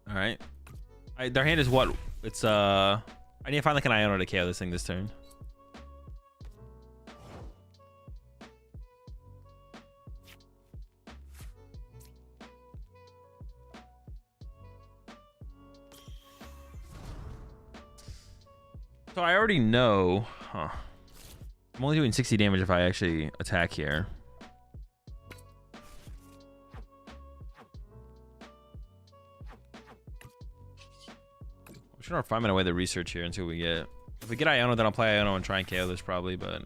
[SPEAKER 1] All right. Their hand is what? It's I need to find like an Iono to KO this thing this turn. So I already know, huh? I'm only doing 60 damage if I actually attack here. I'm sure I'll find my way to research here until we get. If we get Iono, then I'll play Iono and try and KO this probably, but.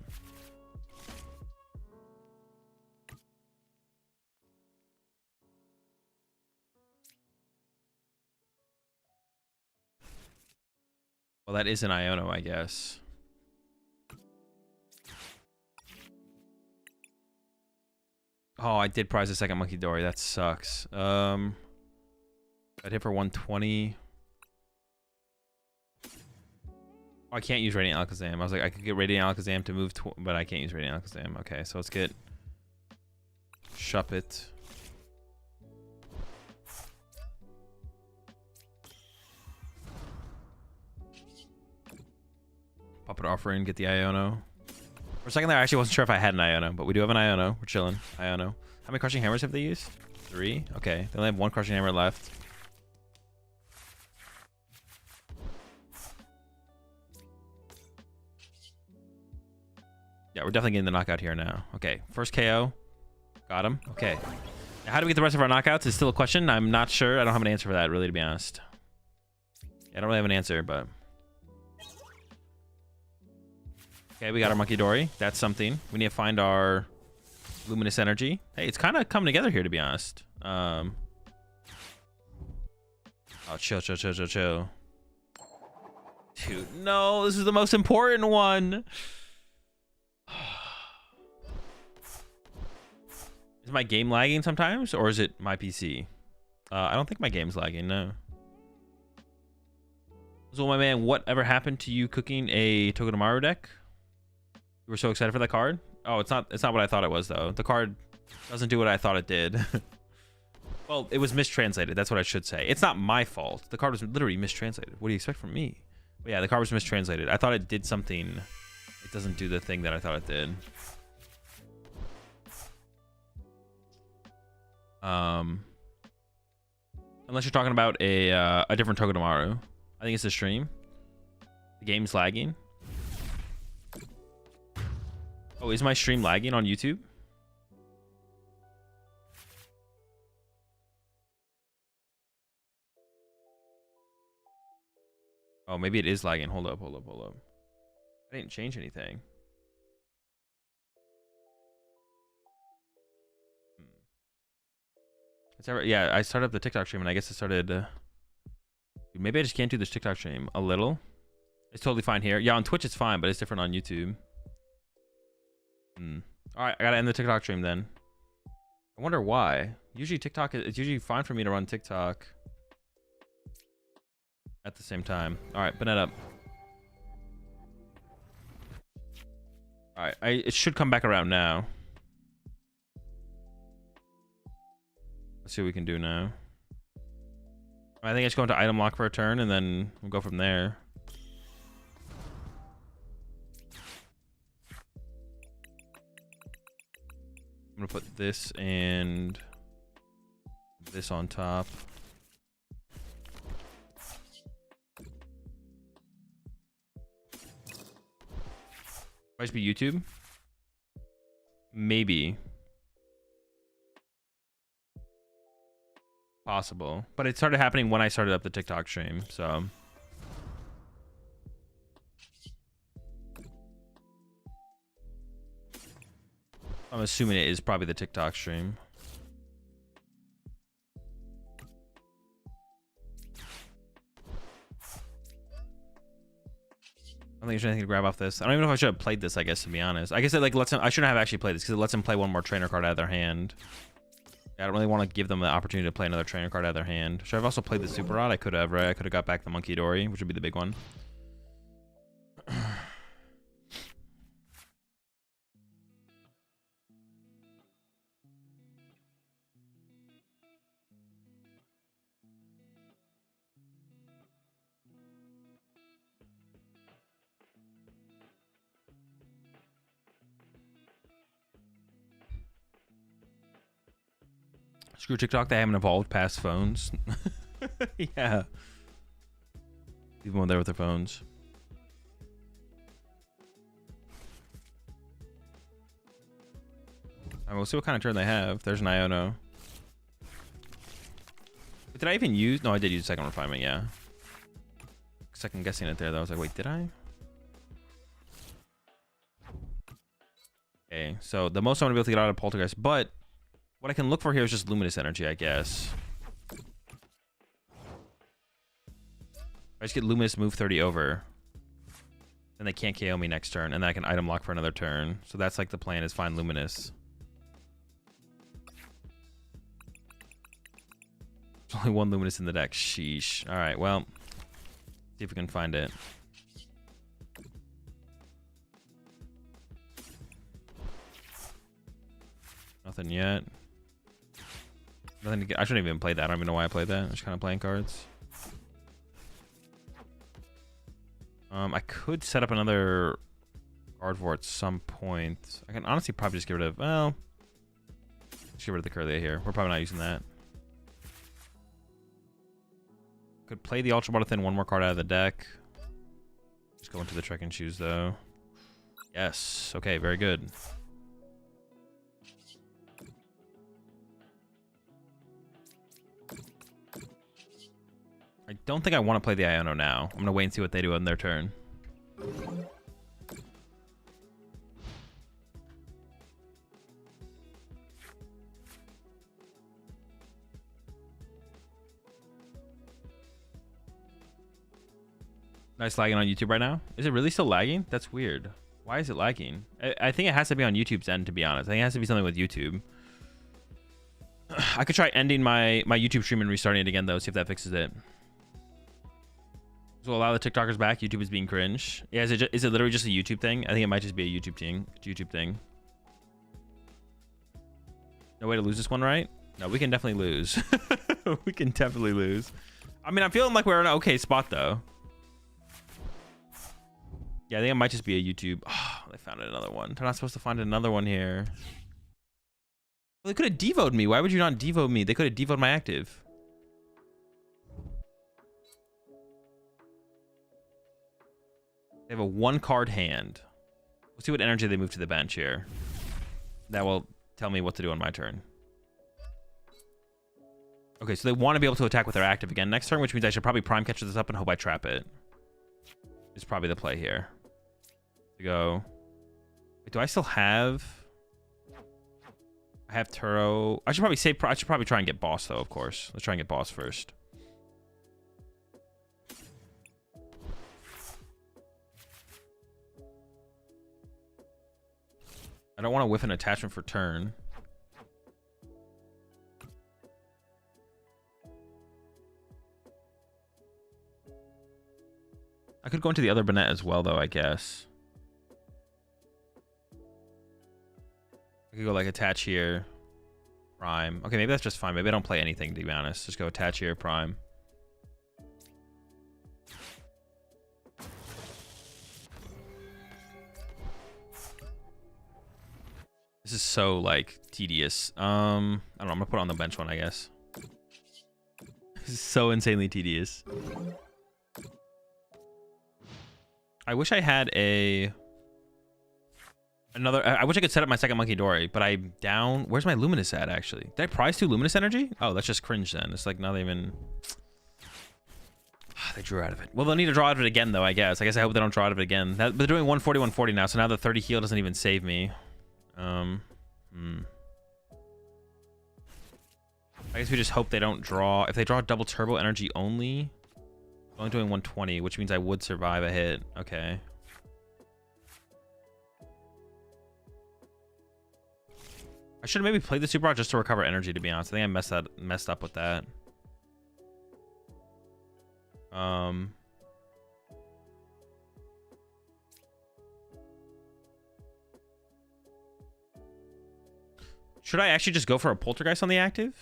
[SPEAKER 1] Well, that is an Iono, I guess. Oh, I did prize the second Monkey Dory. That sucks. I'd hit for 120. Oh, I can't use Radiant Alakazam. I was like, I could get Radiant Alakazam to move, but I can't use Radiant Alakazam. Okay, so let's get Shuppet. Pop it offering, get the Iono. For a second there, I actually wasn't sure if I had an Iono, but we do have an Iono. We're chilling. Iono. How many Crushing Hammers have they used? 3? Okay. They only have 1 Crushing Hammer left. Yeah, we're definitely getting the knockout here now. Okay. First KO. Got him. Okay. Now, how do we get the rest of our knockouts is still a question. I'm not sure. I don't have an answer for that, really, to be honest. Yeah, I don't really have an answer, but... Okay, we got our Monkey Dory. That's something. We need to find our Luminous Energy. Hey, it's kind of coming together here, to be honest. Oh, chill. Dude, no, this is the most important one. Is my game lagging sometimes, or is it my PC? I don't think my game's lagging, no. So, my man, whatever happened to you cooking a Togedemaru deck? You were so excited for that card? Oh, it's not what I thought it was, though. The card doesn't do what I thought it did. Well, it was mistranslated. That's what I should say. It's not my fault. The card was literally mistranslated. What do you expect from me? But yeah, the card was mistranslated. I thought it did something. It doesn't do the thing that I thought it did. Unless you're talking about a different Togedemaru. I think it's the stream. The game's lagging. Oh, is my stream lagging on YouTube? Oh, maybe it is lagging. Hold up. I didn't change anything. Yeah, I started up the TikTok stream and I guess it started... maybe I just can't do this TikTok stream a little. It's totally fine here. Yeah, on Twitch it's fine, but it's different on YouTube. Alright, I gotta end the TikTok stream then. I wonder why. Usually TikTok, it's usually fine for me to run TikTok at the same time. Alright, Banette up. Alright, it should come back around now. Let's see what we can do now. I think I just go into item lock for a turn and then we'll go from there. I'm gonna put this and this on top. Might be YouTube. Maybe. Possible. But it started happening when I started up the TikTok stream, so. I'm assuming it is probably the TikTok stream. I don't think there's anything to grab off this. I don't even know if I should have played this, I guess, to be honest. I guess it like lets him, I shouldn't have actually played this because it lets him play one more trainer card out of their hand. I don't really want to give them the opportunity to play another trainer card out of their hand. Should I have also played the Super Rod? I could have, right? I could have got back the Monkey Dory, which would be the big one. Screw TikTok, they haven't evolved past phones. Yeah. Leave them on there with their phones. Alright, we'll see what kind of turn they have. There's an Iono. Did I even use? No, I did use second refinement, yeah. Second guessing it there, though. I was like, wait, did I? Okay, so the most I'm going to be able to get out of Poltergeist, but what I can look for here is just Luminous Energy, I guess. I just get Luminous, move 30 over. Then they can't KO me next turn, and then I can item lock for another turn. So that's like the plan, is find Luminous. There's only one Luminous in the deck. Sheesh. Alright, well. See if we can find it. Nothing yet. Nothing to get. I shouldn't even play that. I don't even know why I played that. I'm just kind of playing cards. I could set up another Gardevoir at some point. I can honestly probably just get rid of, well, just get rid of the Curlia here. We're probably not using that. Could play the Ultra Marathon, one more card out of the deck. Just go into the Trek and Shoes though. Yes. Okay, very good. I don't think I want to play the Iono now. I'm going to wait and see what they do on their turn. Nice lagging on YouTube right now. Is it really still lagging? That's weird. Why is it lagging? I think it has to be on YouTube's end, to be honest. I think it has to be something with YouTube. I could try ending my YouTube stream and restarting it again, though, see if that fixes it. So allow the TikTokers back. YouTube is being cringe. Yeah, is it literally just a YouTube thing? I think it might just be a YouTube thing. No way to lose this one, right? No, we can definitely lose. We can definitely lose. I mean, I'm feeling like we're in an okay spot, though. Yeah, I think it might just be a YouTube. Oh, they found another one. They're not supposed to find another one here. Well, they could have devoed me. Why would you not devote me? They could have devoed my active. They have a one-card hand. We'll see what energy they move to the bench here. That will tell me what to do on my turn. Okay, so they want to be able to attack with their active again next turn, which means I should probably prime catch this up and hope I trap it. Is probably the play here. To go. Wait, do I still have? I have Turo. I should probably say. I should probably try and get boss though. Of course, let's try and get boss first. I don't want to whiff an attachment for turn. I could go into the other Banette as well, though, I guess. I could go, like, attach here. Prime. Okay, maybe that's just fine. Maybe I don't play anything, to be honest. Just go attach here, prime. This is so, like, tedious. I don't know. I'm gonna put it on the bench one, I guess. This is so insanely tedious. I wish I had another. I wish I could set up my second Monkey Dory, but I'm down. Where's my Luminous at, actually? Did I prize 2 Luminous Energy? Oh, that's just cringe then. It's like not even. They drew out of it. Well, they'll need to draw out of it again, though, I guess. I hope they don't draw out of it again. But they're doing 140, 140 now, so now the 30 heal doesn't even save me. I guess we just hope they don't draw. If they draw double turbo energy only, I'm only doing 120, which means I would survive a hit. Okay. I should have maybe played the Super Rod just to recover energy, to be honest. I think I messed up with that. Should I actually just go for a Poltergeist on the active?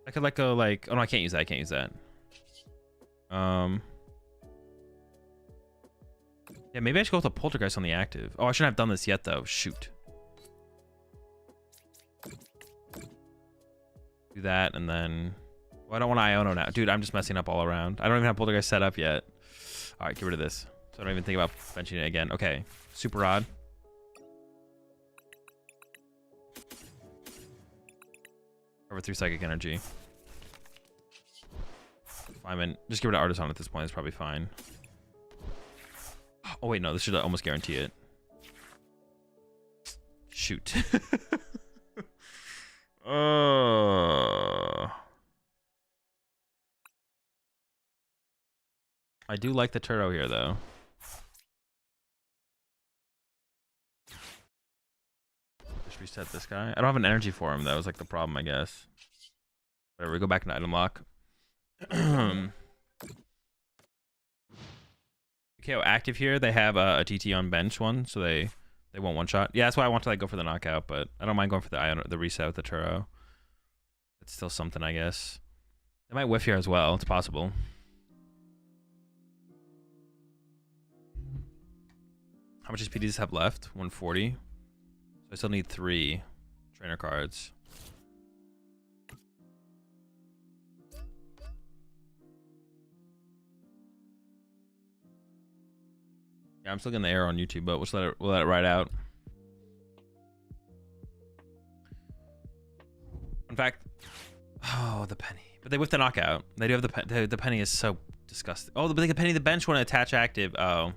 [SPEAKER 1] I could like go like, oh no, I can't use that. I can't use that. Yeah, maybe I should go with a Poltergeist on the active. Oh, I shouldn't have done this yet though. Shoot.
[SPEAKER 2] Do that, and then... Well, I don't want to Iono now. Dude, I'm just messing up all around. I don't even have Poltergeist set up yet. All right, get rid of this. So I don't even think about benching it again. Okay, Super Rod. Cover 3 Psychic Energy. Fine, just get rid of Artisan at this point. It's probably fine. Oh, wait, no. This should almost guarantee it. Shoot. I do like the Turo here, though. Just reset this guy. I don't have an energy for him, though. Is like the problem, I guess. Whatever, we go back into item lock. KO active here. They have a TT on bench one, so they won't one shot. Yeah, that's why I want to like go for the knockout, but I don't mind going for the reset with the Turo. It's still something, I guess. They might whiff here as well. It's possible. How much HP does this have left? 140. So I still need 3 trainer cards. Yeah, I'm still getting the error on YouTube, but we'll let it ride out. In fact, oh, the penny. But they whiffed the knockout. They do have the penny is so disgusting. Oh, the penny, the bench one attach active. Oh.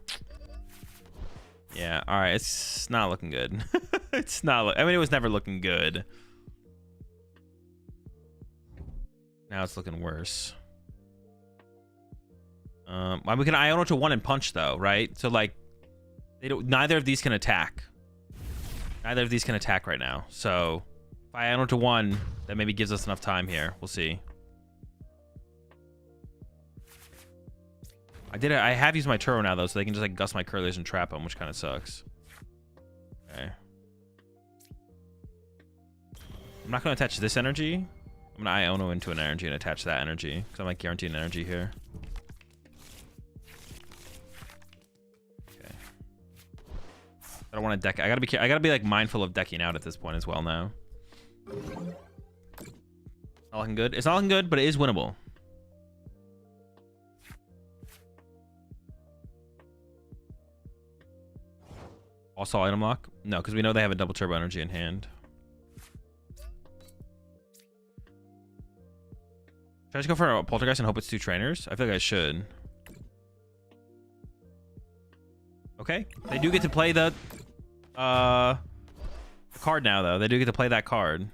[SPEAKER 2] Yeah, all right. It's not looking good. It's not. I mean, it was never looking good. Now it's looking worse. Well, we can Iono to 1 and punch though, right? So like, neither of these can attack. Neither of these can attack right now. So if I Iono to 1, that maybe gives us enough time here. We'll see. I have used my Turo now though, so they can just like gust my Curlies and trap them, which kind of sucks. Okay. I'm not gonna attach this energy. I'm gonna Iono into an energy and attach that energy because I'm like guaranteeing energy here. Okay. I don't want to deck. I gotta be like mindful of decking out at this point as well now. Not looking good. It's not looking good, but it is winnable. Also item lock? No, because we know they have a double turbo energy in hand. Should I just go for a Poltergeist and hope it's 2 trainers? I feel like I should. Okay. They do get to play the card now, though. They do get to play that card.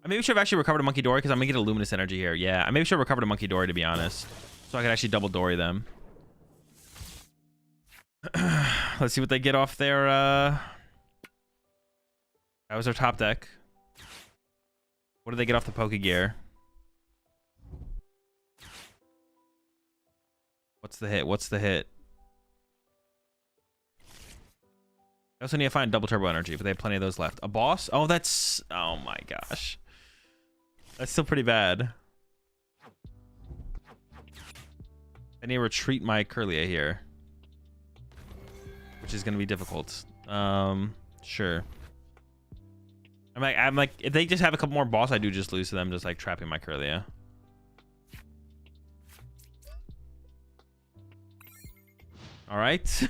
[SPEAKER 2] I maybe should have actually recovered a Monkey Dory because I'm going to get a Luminous Energy here. Yeah, I maybe should have recovered a Monkey Dory, to be honest. So I could actually double Dory them. Let's see what they get off their that was their top deck. What did they get off the Pokegear? What's the hit? What's the hit? I also need to find double turbo energy, but they have plenty of those left. A boss? Oh, that's... Oh my gosh. That's still pretty bad. I need to retreat my Curlia here, which is going to be difficult. Sure. I'm like, if they just have a couple more boss, I do just lose to them, just like trapping my Curlia. All right.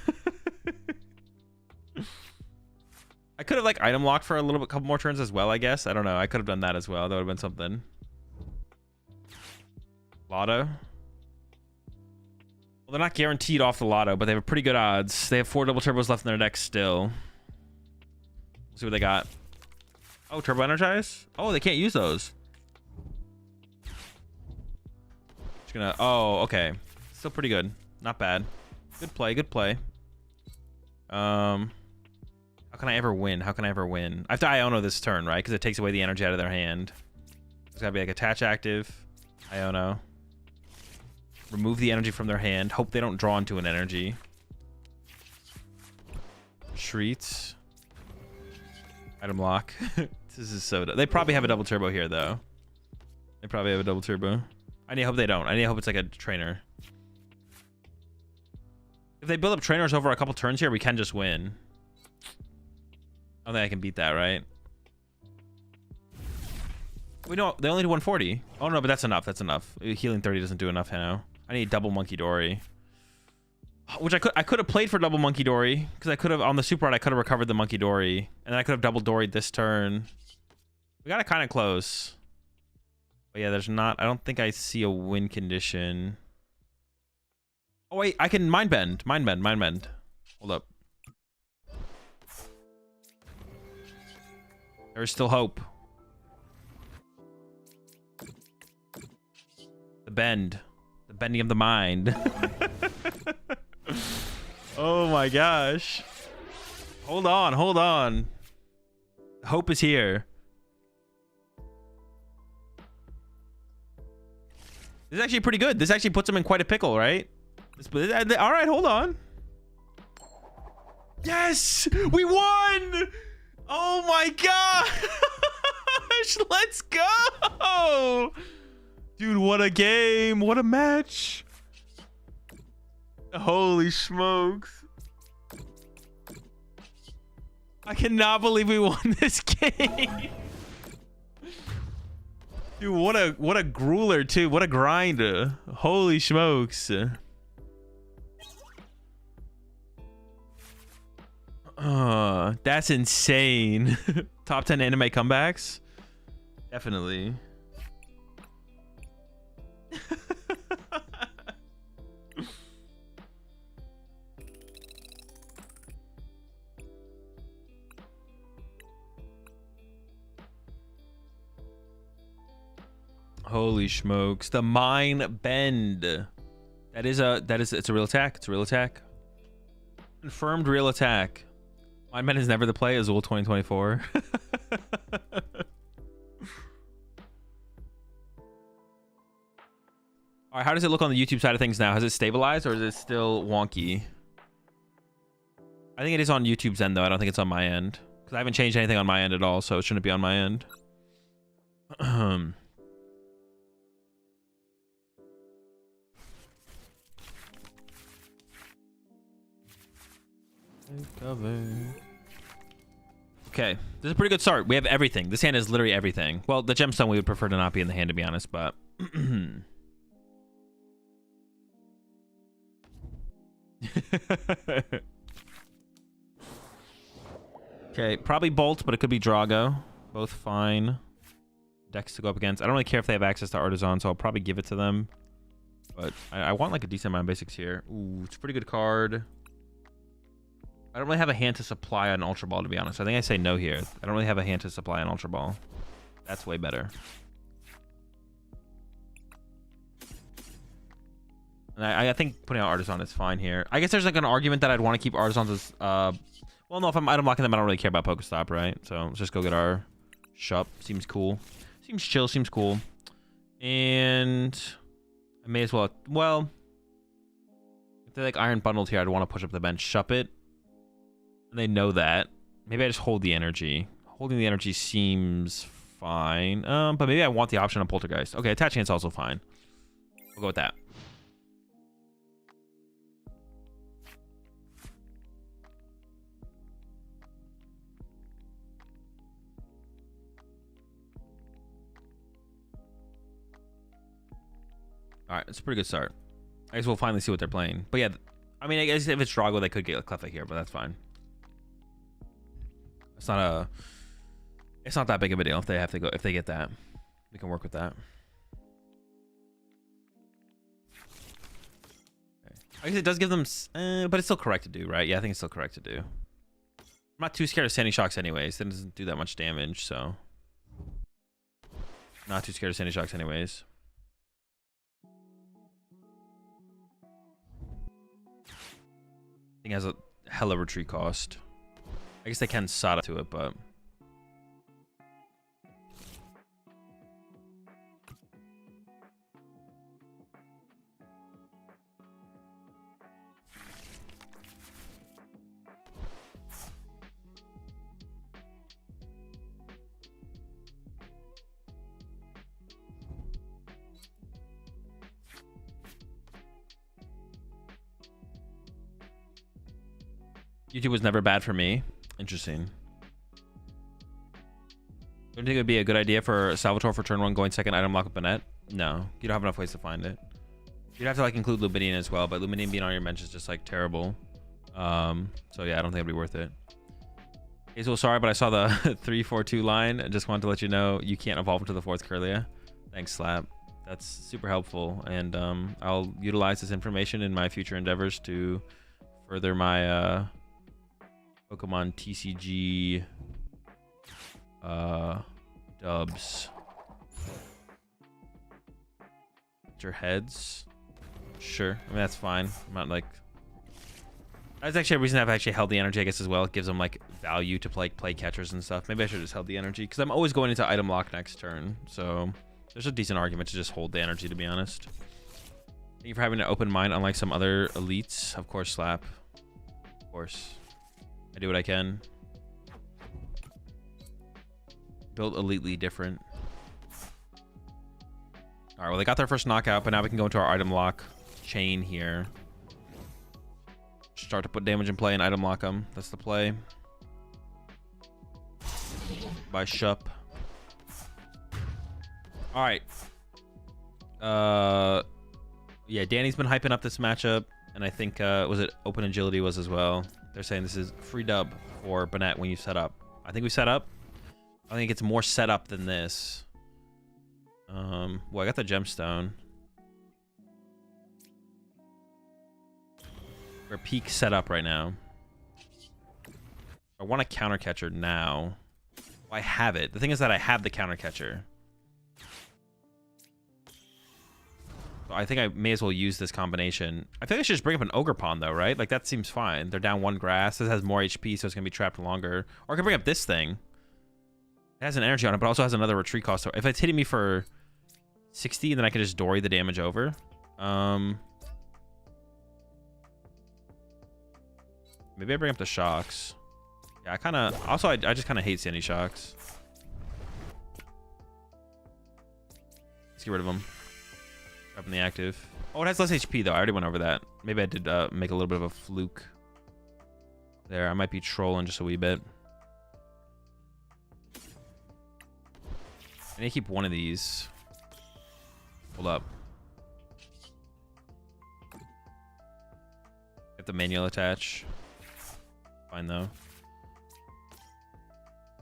[SPEAKER 2] I could have like item locked for a little bit, couple more turns as well, I guess. I don't know. I could have done that as well. That would have been something. Lotto. Well, they're not guaranteed off the Lotto, but they have pretty good odds. They have 4 double turbos left in their deck still. We'll see what they got. Oh, turbo energize? Oh, they can't use those. Just gonna... Oh, okay. Still pretty good. Not bad. Good play, good play. How can I ever win? How can I ever win? I have to Iono this turn, right? Because it takes away the energy out of their hand. It's gotta be like attach active. Iono. Remove the energy from their hand. Hope they don't draw into an energy. Shrieks. Item lock. This is so... They probably have a double turbo here, though. They probably have a double turbo. I need to hope they don't. I need to hope it's like a trainer. If they build up trainers over a couple turns here, we can just win. I don't think I can beat that, right? Wait, no, they only do 140. Oh no, but that's enough. That's enough. Healing 30 doesn't do enough now. I need double Monkey Dory. Which I could have played for double Monkey Dory, because I could have on the super rod I could have recovered the Monkey Dory, and then I could have double Doried this turn. We got it kind of close. But yeah, there's not. I don't think I see a win condition. Oh wait, I can mind bend. Mind bend. Hold up. There's still hope. The bend. The bending of the mind. Oh my gosh. Hold on. Hope is here. This is actually pretty good. This actually puts him in quite a pickle, right? All right, hold on. Yes! We won! Oh my gosh! Let's go! Dude, what a game. What a match. Holy smokes. I cannot believe we won this game. Dude, what a grueler too. What a grinder. Holy smokes. That's insane. Top 10 anime comebacks? Definitely. Holy smokes. The Mind Bend. It's a real attack. It's a real attack. Confirmed real attack. Mind Bend is never the play. Azul 2024. All right, how does it look on the YouTube side of things now? Has it stabilized or is it still wonky? I think it is on YouTube's end though. I don't think it's on my end because I haven't changed anything on my end at all, so it shouldn't be on my end. Okay, this is a pretty good start. We have everything. This hand is literally everything. Well, the gemstone we would prefer to not be in the hand, to be honest, but okay, probably Bolt, but it could be Drago. Both fine decks to go up against. I don't really care if they have access to Artisan, so I'll probably give it to them. But I want like a decent amount of basics here. Ooh, it's a pretty good card. I don't really have a hand to supply an Ultra Ball, to be honest. I think I say no here. I don't really have a hand to supply an Ultra Ball. That's way better. And I think putting out Artisan is fine here. I guess there's like an argument that I'd want to keep Artisans as... well, no, if I'm item locking them, I don't really care about Pokestop, right? So let's just go get our Shup. Seems cool. Seems chill, seems cool. And I may as well... Well, if they're like Iron Bundled here, I'd want to push up the bench, Shup it. And they know that. Maybe I just hold the energy. Holding the energy seems fine. But maybe I want the option of Poltergeist. Okay, attaching it's also fine. We'll go with that. All right, it's a pretty good start. I guess we'll finally see what they're playing. But yeah, I mean, I guess if it's Drago, they could get a Cleffa here, but that's fine. It's not that big of a deal if they have to go. If they get that, we can work with that. Okay. I guess it does give them, but it's still correct to do, right? Yeah, I think it's still correct to do. I'm not too scared of Sandy Shocks anyways. It doesn't do that much damage, so not too scared of Sandy Shocks anyways. I think it has a hella retreat cost. I guess they can SADA to it, but... YouTube was never bad for me. Interesting. Don't think it would be a good idea for Salvatore for turn 1 going second item lock with Banette? No, you don't have enough ways to find it. You'd have to like include Luminian as well, but Luminian being on your bench is just like terrible. So yeah, I don't think it'd be worth it. Hazel, sorry, but I saw the 3-4-2 line and just wanted to let you know you can't evolve into the 4th Kirlia. Thanks, Slap. That's super helpful, and I'll utilize this information in my future endeavors to further my Pokemon TCG dubs. Your heads, sure. I mean, that's fine. I'm not like. That's actually a reason I've actually held the energy, I guess, as well. It gives them like value to play catchers and stuff. Maybe I should have just held the energy because I'm always going into item lock next turn. So there's a decent argument to just hold the energy, to be honest. Thank you for having an open mind, unlike some other elites. Of course, Slap. Of course. I do what I can. Build elitely different. All right, well, they got their first knockout, but now we can go into our item lock chain here. Start to put damage in play and item lock them. That's the play. By Shup. All right. Yeah, Danny's been hyping up this matchup, and I think was it Open Agility was as well. They're saying this is free dub for Banette when you set up. I think we set up. I think it's more set up than this. Well, I got the gemstone. We're peak set up right now. I want a counter catcher now. Well, I have it. The thing is that I have the counter catcher. So I think I may as well use this combination. I think I should just bring up an Ogre Pond though, right? Like that seems fine. They're down 1 grass. This has more HP, so it's gonna be trapped longer. Or I can bring up this thing. It has an energy on it, but also has another retreat cost. So if it's hitting me for 60, then I can just Dory the damage over. Maybe I bring up the shocks. Yeah, I kind of... Also, I just kind of hate Sandy shocks. Let's get rid of them. Up in the active. Oh, it has less HP, though. I already went over that. Maybe I did make a little bit of a fluke there. I might be trolling just a wee bit. I need to keep one of these. Hold up. Get the manual attach. Fine though.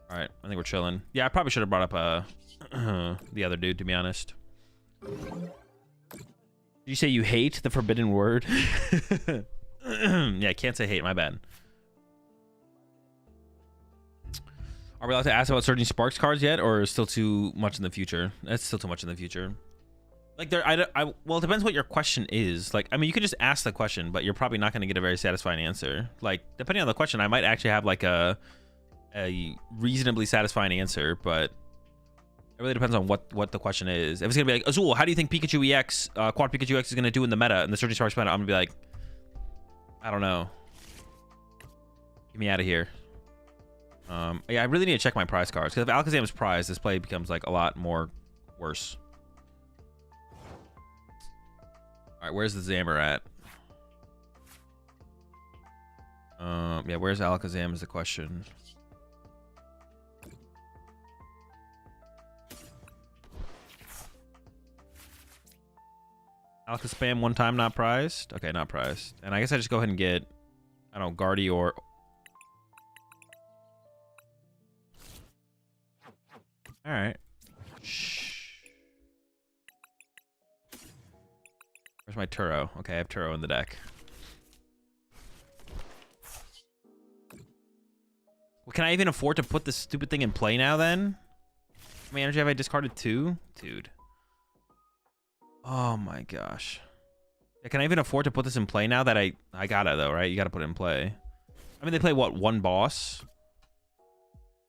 [SPEAKER 2] All right, I think we're chilling. Yeah, I probably should have brought up the other dude, to be honest. Did you say you hate the forbidden word? Yeah, can't say hate. My bad. Are we allowed to ask about Surging Sparks cards yet, or still too much in the future? That's still too much in the future. Like well, it depends what your question is. Like, I mean, you could just ask the question, but you're probably not going to get a very satisfying answer. Like, depending on the question, I might actually have like a reasonably satisfying answer, but it really depends on what the question is. If it's gonna be like, Azul, how do you think Pikachu EX, Quad Pikachu EX is gonna do in the meta and the Surging Sparks meta? I'm gonna be like, I don't know. Get me out of here. Yeah, I really need to check my prize cards because if Alakazam's prize, this play becomes like a lot more worse. All right, where's the Zammer at? Yeah, where's Alakazam is the question. Alakazam one time not prized? Okay, not prized. And I guess I just go ahead and get, I don't know, Gardevoir. All right. Shh. Where's my Turo? Okay, I have Turo in the deck. Well, can I even afford to put this stupid thing in play now then? How many energy have I discarded? 2? Dude. Oh my gosh. Yeah, can I even afford to put this in play now that I gotta though, right? You gotta put it in play. I mean, they play what, 1 boss?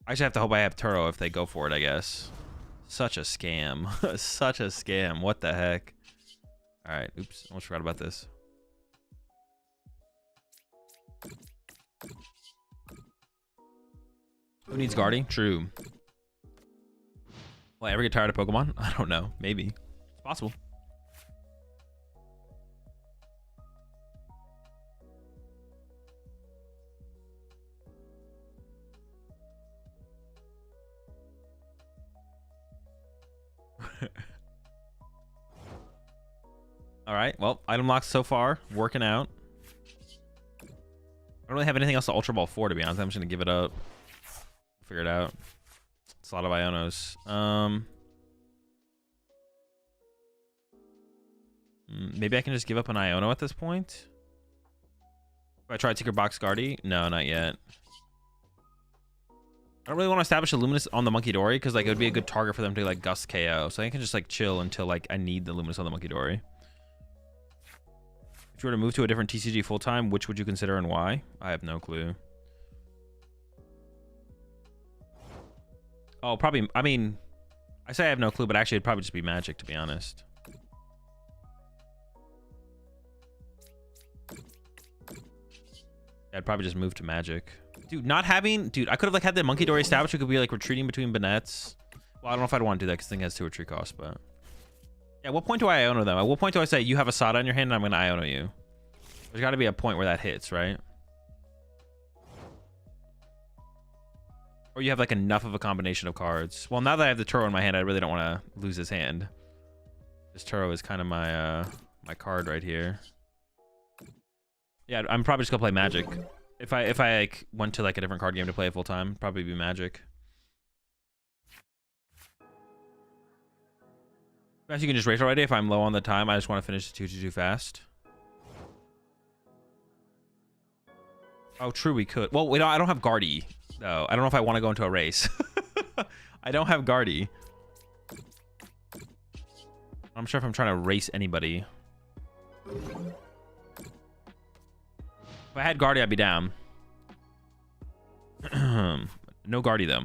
[SPEAKER 2] I just have to hope I have Turo if they go for it, I guess. Such a scam. Such a scam. What the heck? All right. Oops. Almost forgot about this. Who needs Guardy? True. Will I ever get tired of Pokemon? I don't know. Maybe. It's possible. All right. Well, item locks so far working out. I don't really have anything else to Ultra Ball for, to be honest. I'm just gonna give it up. Figure it out. It's a lot of Ionos. Maybe I can just give up an Iono at this point. If I try Tinker Box Guardy? No, not yet. I don't really want to establish a Luminous on the Monkey Dory because like it would be a good target for them to like Gust KO. So I can just like chill until like I need the Luminous on the Monkey Dory. If you were to move to a different TCG full time, which would you consider and why? I have no clue. Oh, probably. I mean, I say I have no clue, but actually it'd probably just be Magic, to be honest. I'd probably just move to Magic. Dude, not having... Dude, I could have like had the Monkey Dory established. It could be like retreating between Banettes. Well, I don't know if I'd want to do that because the thing has 2 retreat costs, but... Yeah, what point do I Iono them? At what point do I say, you have a Sada in your hand and I'm going to Iono you? There's got to be a point where that hits, right? Or you have like enough of a combination of cards. Well, now that I have the Turo in my hand, I really don't want to lose his hand. This Turo is kind of my my card right here. Yeah, I'm probably just gonna play Magic. If I like went to like a different card game to play full time, probably be Magic. Guys, you can just race already. If I'm low on the time, I just want to finish the 2-2 fast. Oh, true, we could. Well, wait, I don't have Guardy though. I don't know if I want to go into a race. I don't have Guardy. I'm sure if I'm trying to race anybody. If I had Guardy, I'd be down. No Guardy, though.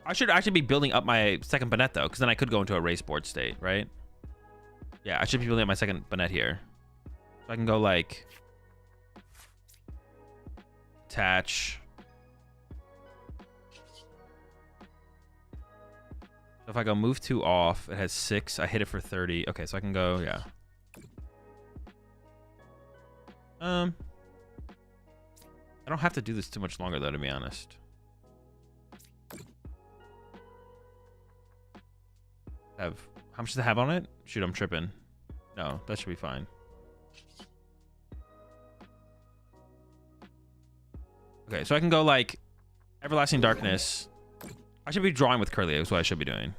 [SPEAKER 2] I should actually be building up my second Banette, though, because then I could go into a race board state, right? Yeah, I should be building up my second Banette here. So I can go, like... Attach. So if I go move 2 off, it has 6. I hit it for 30. Okay, so I can go, yeah. I don't have to do this too much longer, though, to be honest. How much does it have on it? Shoot, I'm tripping. No, that should be fine. Okay, so I can go, like, Everlasting Darkness. I should be drawing with Curly, is what I should be doing.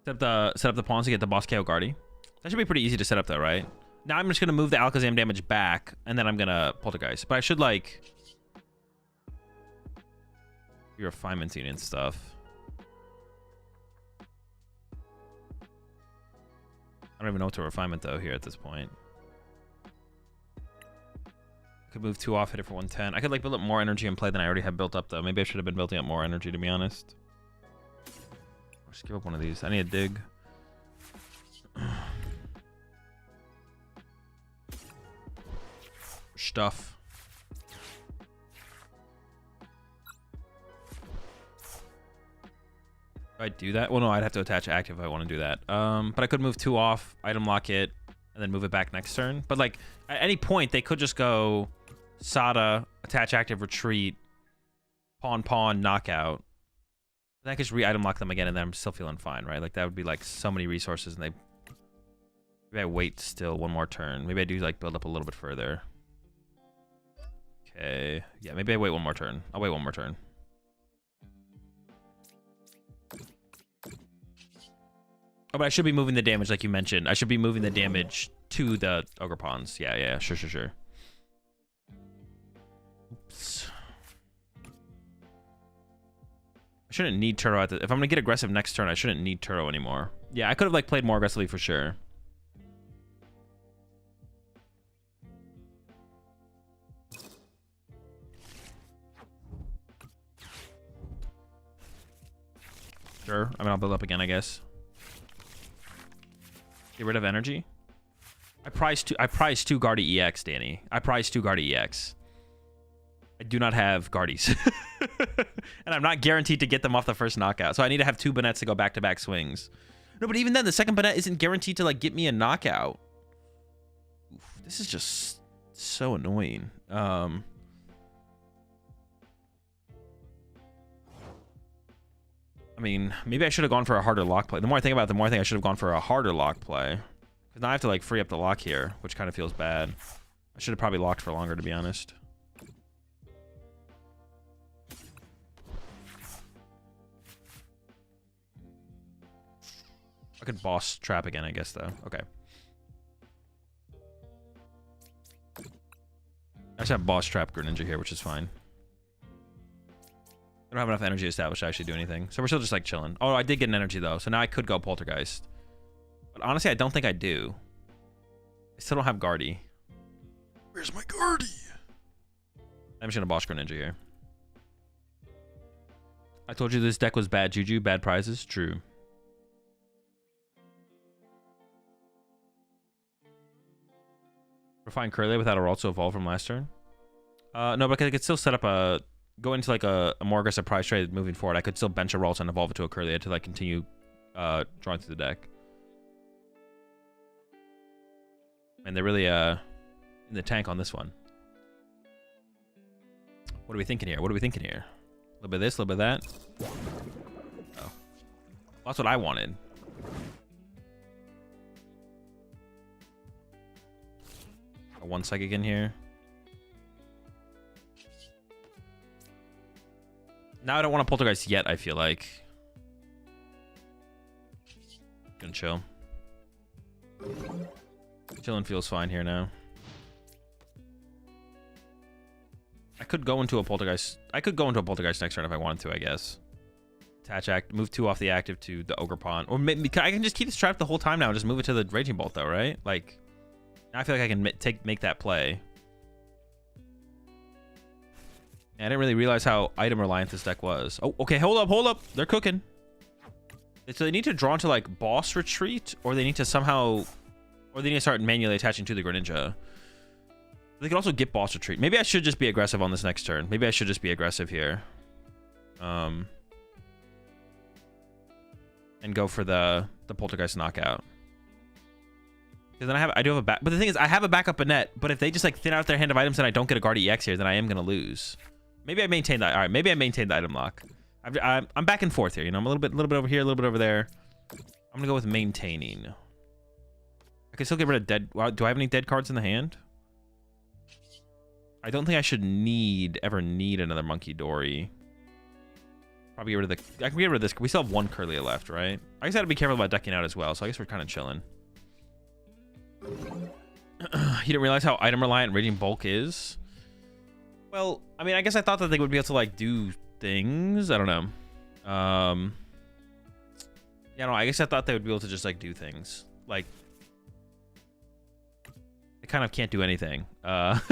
[SPEAKER 2] Set up the pawns to get the boss KO Guardy. That should be pretty easy to set up, though, right? Now I'm just going to move the Alakazam damage back, and then I'm going to Poltergeist. But I should, like... be refinementing and stuff. I don't even know what to refinement, though, here at this point. Could move 2 off, hit it for 110. I could, like, build up more energy and play than I already have built up, though. Maybe I should have been building up more energy, to be honest. I'll just give up one of these. I need a dig. Stuff. If I do that, well, no, I'd have to attach active if I want to do that. But I could move 2 off, item lock it, and then move it back next turn. But like at any point, they could just go Sada, attach active, retreat, pawn, knockout. Then I could just re-item lock them again, and then I'm still feeling fine, right? Like that would be like so many resources, and maybe I wait still one more turn. Maybe I do like build up a little bit further. Okay. Yeah, maybe I wait one more turn. I'll wait one more turn. Oh, but I should be moving the damage like you mentioned. I should be moving the damage to the Ogre Pawns. Yeah, sure. Oops. I shouldn't need Turo at the... If I'm going to get aggressive next turn, I shouldn't need Turo anymore. Yeah, I could have like played more aggressively for sure. Sure. I mean, I'll build up again, I guess. Get rid of energy. I prize 2 Guardy EX, Danny. I prize 2 Guardy EX. I do not have Guardies. And I'm not guaranteed to get them off the first knockout. So I need to have 2 Banettes to go back-to-back swings. No, but even then, the second Banette isn't guaranteed to like get me a knockout. Oof, this is just so annoying. I mean, maybe I should have gone for a harder lock play. The more I think about it, the more I think I should have gone for a harder lock play. Because now I have to like free up the lock here, which kind of feels bad. I should have probably locked for longer, to be honest. I could boss trap again, I guess, though. Okay. I just have boss trap Greninja here, which is fine. I don't have enough energy established to actually do anything. So we're still just like chilling. Oh, I did get an energy though. So now I could go Poltergeist. But honestly, I don't think I do. I still don't have Guardy. Where's my Guardy? I'm just gonna boss Greninja here. I told you this deck was bad juju, bad prizes. True. Refine Curly without a roll to evolve from last turn? No, but I could still set up a... Go into like a more aggressive prize trade moving forward. I could still bench a roll and evolve it to a Curly to like continue drawing through the deck. And they're really in the tank on this one. What are we thinking here? What are we thinking here? A little bit of this, a little bit of that. Oh. Well, that's what I wanted. A one psychic in here. Now I don't want to Poltergeist yet, I feel like. Gonna chill. Chilling feels fine here now. I could go into a Poltergeist. I could go into a Poltergeist next turn if I wanted to, I guess. Attach act, move 2 off the active to the Ogre Pawn. Or maybe I can just keep this trapped the whole time now and just move it to the Raging Bolt though, right? Like, now I feel like I can make that play. I didn't really realize how item reliant this deck was. Oh, okay, hold up. They're cooking. So they need to draw into like boss retreat, or they need to somehow, or they need to start manually attaching to the Greninja. They can also get boss retreat. Maybe I should just be aggressive on this next turn. Maybe I should just be aggressive here. And go for the Poltergeist knockout. Because then I do have a back, but the thing is I have a backup Banette, but if they just like thin out their hand of items and I don't get a Guard EX here, then I am gonna lose. Maybe I maintain that. All right, maybe I maintain the item lock. I'm back and forth here. You know, I'm a little bit over here, a little bit over there. I'm gonna go with maintaining. I can still get rid of dead. Do I have any dead cards in the hand? I don't think I should ever need another Monkey Dory. Probably get rid of the. I can get rid of this. We still have 1 Curlia left, right? I guess I gotta be careful about decking out as well. So I guess we're kind of chilling. You didn't realize how item reliant Raging Bulk is? Well, I mean, I guess I thought that they would be able to like do things. I don't know. Yeah, no, I guess I thought they would be able to just like do things. Like, they kind of can't do anything. They're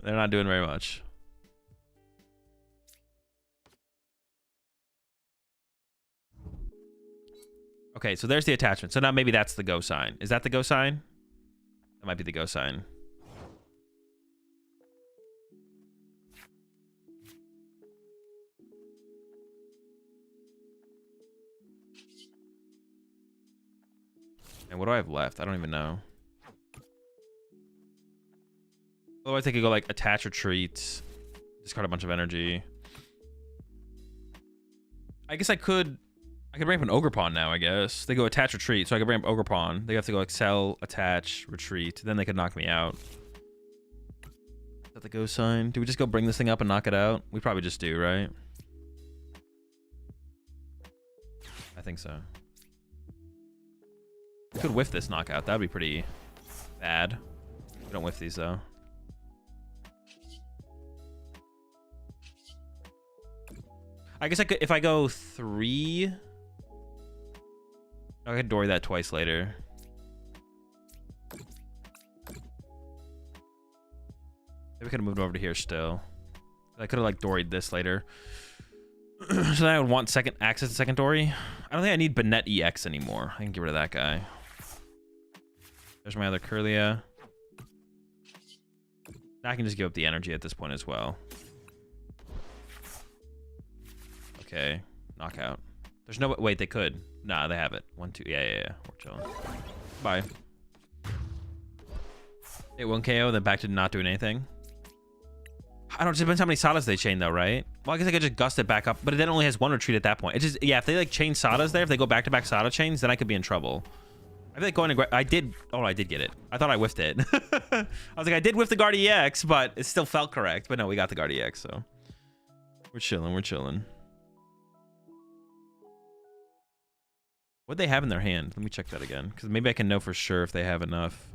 [SPEAKER 2] not doing very much. Okay, so there's the attachment. So now maybe that's the go sign. Is that the go sign? That might be the go sign. And what do I have left? I don't even know. Otherwise, I could go like attach retreat, discard a bunch of energy. I guess I could bring up an Ogre Pawn now, I guess. They go attach retreat, so I could bring up Ogre Pawn. They have to go excel, attach, retreat. Then they could knock me out. Is that the go sign? Do we just go bring this thing up and knock it out? We probably just do, right? I think so. We could whiff this knockout. That would be pretty bad. We don't whiff these, though. I guess I could, if I go 3... I could Dory that twice later. Maybe we could have moved over to here still. I could have like Doried this later. So then I would want access to second Dory. I don't think I need Banette EX anymore. I can get rid of that guy. There's my other Curlia. Now I can just give up the energy at this point as well. Okay, knockout. There's no, wait, they could. Nah, they have it. 1, 2, yeah. We're chilling. Bye. It 1 KO, then back to not doing anything. I don't know, it depends how many Sadas they chain though, right? Well, I guess I could just gust it back up, but it then only has one retreat at that point. It just, yeah, if they like chain Sadas there, if they go back-to-back Sada chains, then I could be in trouble. I feel like going to, I did get it. I thought I whiffed it. I was like, I did whiff the Guard EX, but it still felt correct. But no, we got the Guard EX, so. We're chilling. What'd they have in their hand? Let me check that again, because maybe I can know for sure if they have enough.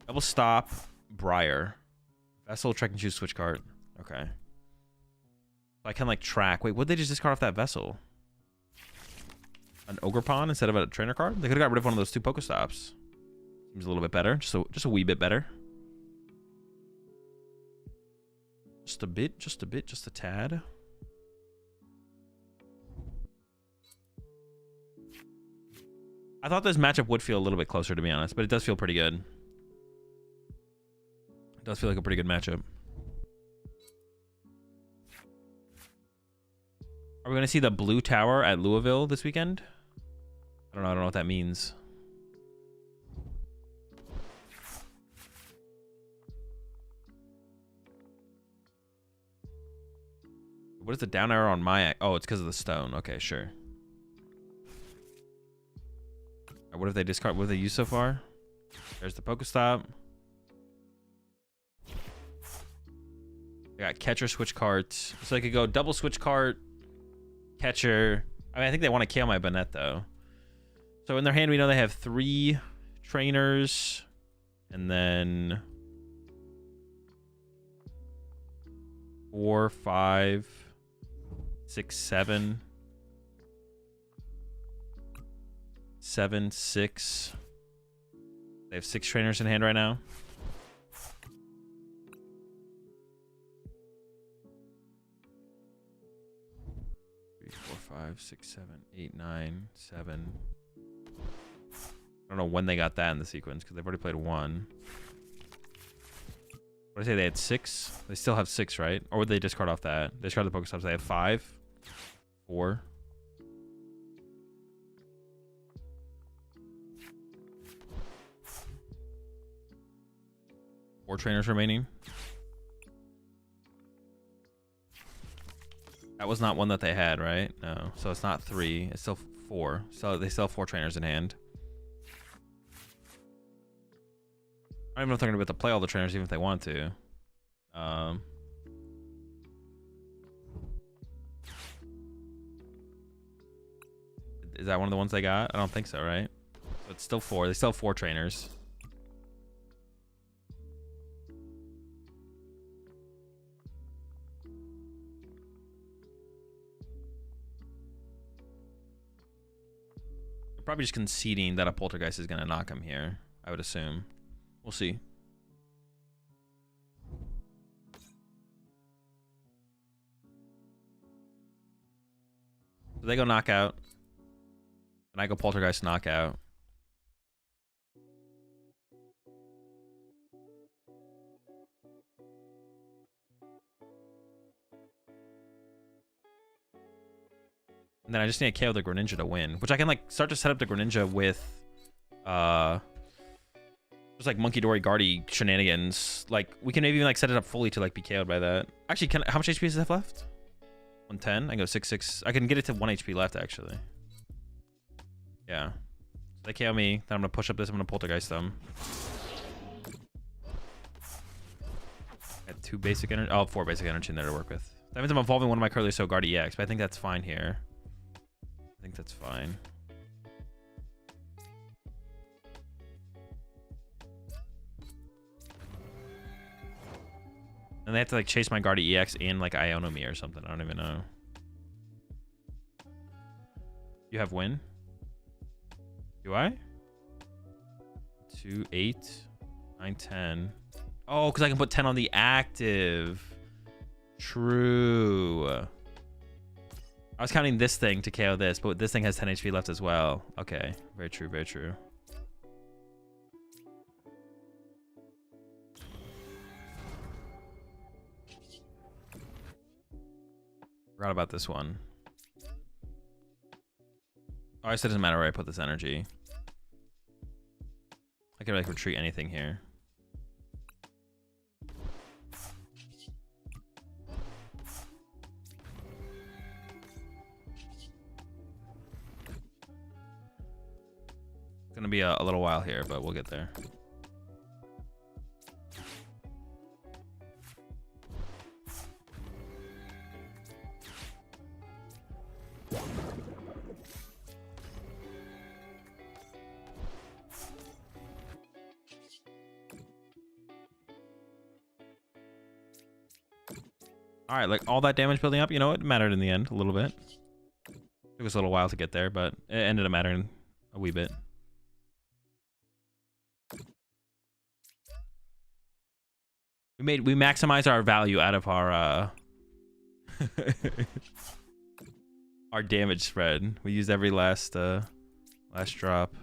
[SPEAKER 2] Double Stop, Briar. Vessel, Trek and Choose, Switch card. Okay. I can like track. Wait, what'd they just discard off that Vessel? An Ogerpon instead of a trainer card? They could have got rid of one of those 2 Pokestops. Seems a little bit better. Just a wee bit better. Just a tad. I thought this matchup would feel a little bit closer, to be honest, but it does feel pretty good. It does feel like a pretty good matchup. Are we going to see the Blue Tower at Louisville this weekend? I don't know what that means. What is the down arrow on my... Oh, it's because of the stone. Okay, sure. What if they discard? What have they used so far? There's the Pokestop. I got catcher, switch carts. So I could go double switch cart, catcher. I mean, I think they want to KO my Banette, though. So in their hand, we know they have 3 trainers. And then 4, 5, 6, 7. 7, 6. They have 6 trainers in hand right now. Three, 4, 5, 6, 7, 8, 9, 7. I don't know when they got that in the sequence because they've already played 1. What did I say? They had 6. They still have 6, right? Or would they discard off that? They discard the Pokestops. They have 5, 4. Four trainers remaining. That was not one that they had, right? No. So it's not 3. It's still 4. So they still have 4 trainers in hand. I don't even know if they're going to be able to play all the trainers even if they want to. Is that one of the ones they got? I don't think so, right? So it's still 4. They still have 4 trainers. Probably just conceding that a Poltergeist is going to knock him here, I would assume. We'll see. So they go knockout. And I go Poltergeist knockout. And then I just need to KO the Greninja to win, which I can like start to set up the Greninja with just like Monkey Dory Guardy shenanigans. Like we can maybe even like set it up fully to like be KO'd by that. Actually, how much HP does it have left? 110. I go 6/6. I can get it to 1 HP left actually. Yeah. So they KO me. Then I'm gonna push up this. I'm gonna Poltergeist them. Got 2 basic energy. Oh, 4 basic energy in there to work with. That means I'm evolving one of my Curly Guard EX, but I think that's fine here. I think that's fine. And they have to like chase my Guardy EX and like Iono me or something. I don't even know. You have win? Do I? 2, 8, 9, 10. Oh, because I can put 10 on the active. True. I was counting this thing to KO this, but this thing has 10 HP left as well. Okay, very true, very true. Forgot about this one. Oh, I said it doesn't matter where I put this energy. I can like retreat anything here. gonna be a little while here, but we'll get there. All right, like all that damage building up, you know, it mattered in the end a little bit. Took us a little while to get there, but it ended up mattering a wee bit. We maximize our value out of our our damage spread. We used every last drop.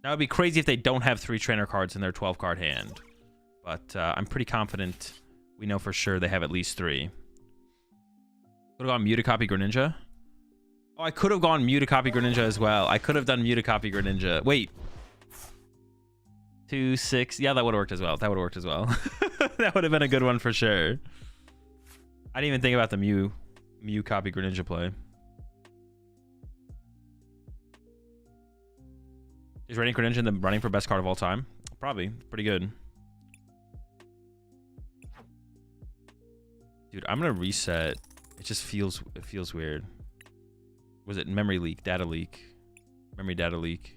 [SPEAKER 2] That would be crazy if they don't have 3 trainer cards in their 12 card hand. But I'm pretty confident we know for sure they have at least 3. Could have gone Mutacopy Greninja. Oh, I could have gone Mutacopy Greninja as well. I could have done Mutacopy Greninja. Wait. 2, 6. Yeah, that would have worked as well. That would have worked as well. That would have been a good one for sure. I didn't even think about the Mew copy Greninja play. Is Radiant Greninja in the running for best card of all time? Probably. Pretty good. Dude, I'm gonna reset. It just feels weird. Was it memory leak, data leak? Memory data leak.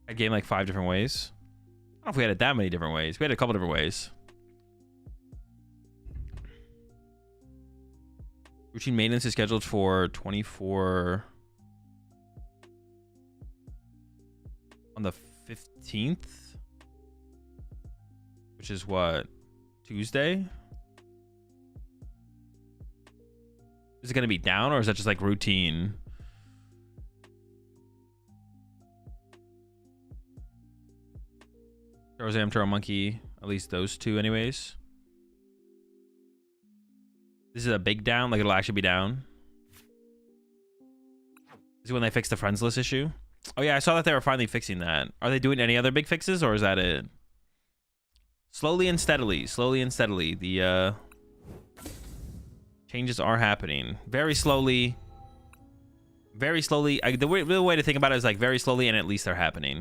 [SPEAKER 2] I game like 5 different ways. I don't know if we had it that many different ways. We had a couple different ways. Routine maintenance is scheduled for 24 on the 15th, which is what, Tuesday? Is it going to be down, or is that just like routine? Tarzan, Turtle Monkey, at least those 2 anyways. This is a big down, like it'll actually be down. This is when they fix the friends list issue. Oh yeah, I saw that they were finally fixing that. Are they doing any other big fixes, or is that it? Slowly and steadily, the changes are happening. Very slowly. Very slowly. The real way to think about it is like very slowly, and at least they're happening.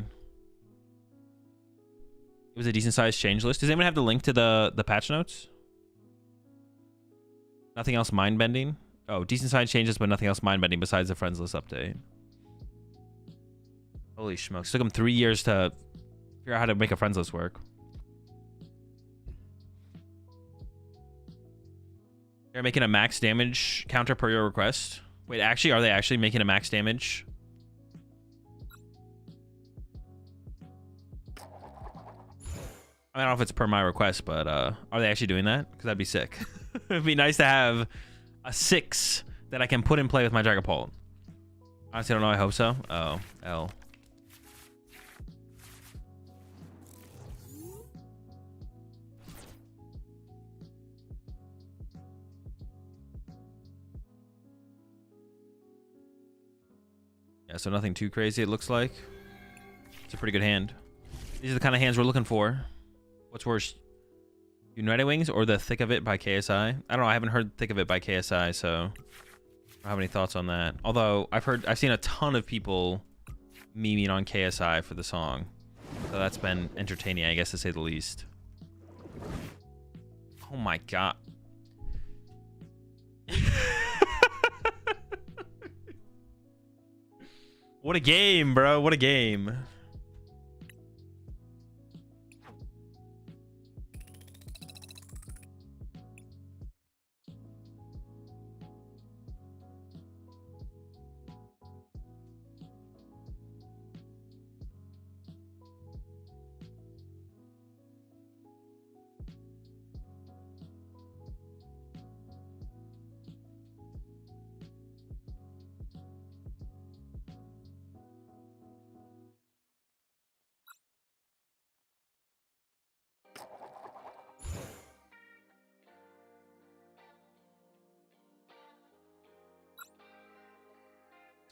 [SPEAKER 2] It was a decent sized change list. Does anyone have the link to the patch notes? Nothing else mind bending? Oh, decent sized changes, but nothing else mind bending besides the friends list update. Holy smokes. It took them 3 years to figure out how to make a friends list work. They're making a max damage counter per your request. Wait, actually, are they actually making a max damage? I don't know if it's per my request, but are they actually doing that? Because that'd be sick. It'd be nice to have a 6 that I can put in play with my Dragapult. Honestly, I don't know. I hope so. Oh, L. Yeah, so nothing too crazy, it looks like. It's a pretty good hand. These are the kind of hands we're looking for. What's worse, United Wings or the Thick of It by KSI? I don't know. I haven't heard Thick of It by KSI, so I don't have any thoughts on that. Although I've seen a ton of people memeing on KSI for the song, so that's been entertaining, I guess, to say the least. Oh my god. What a game, bro. What a game.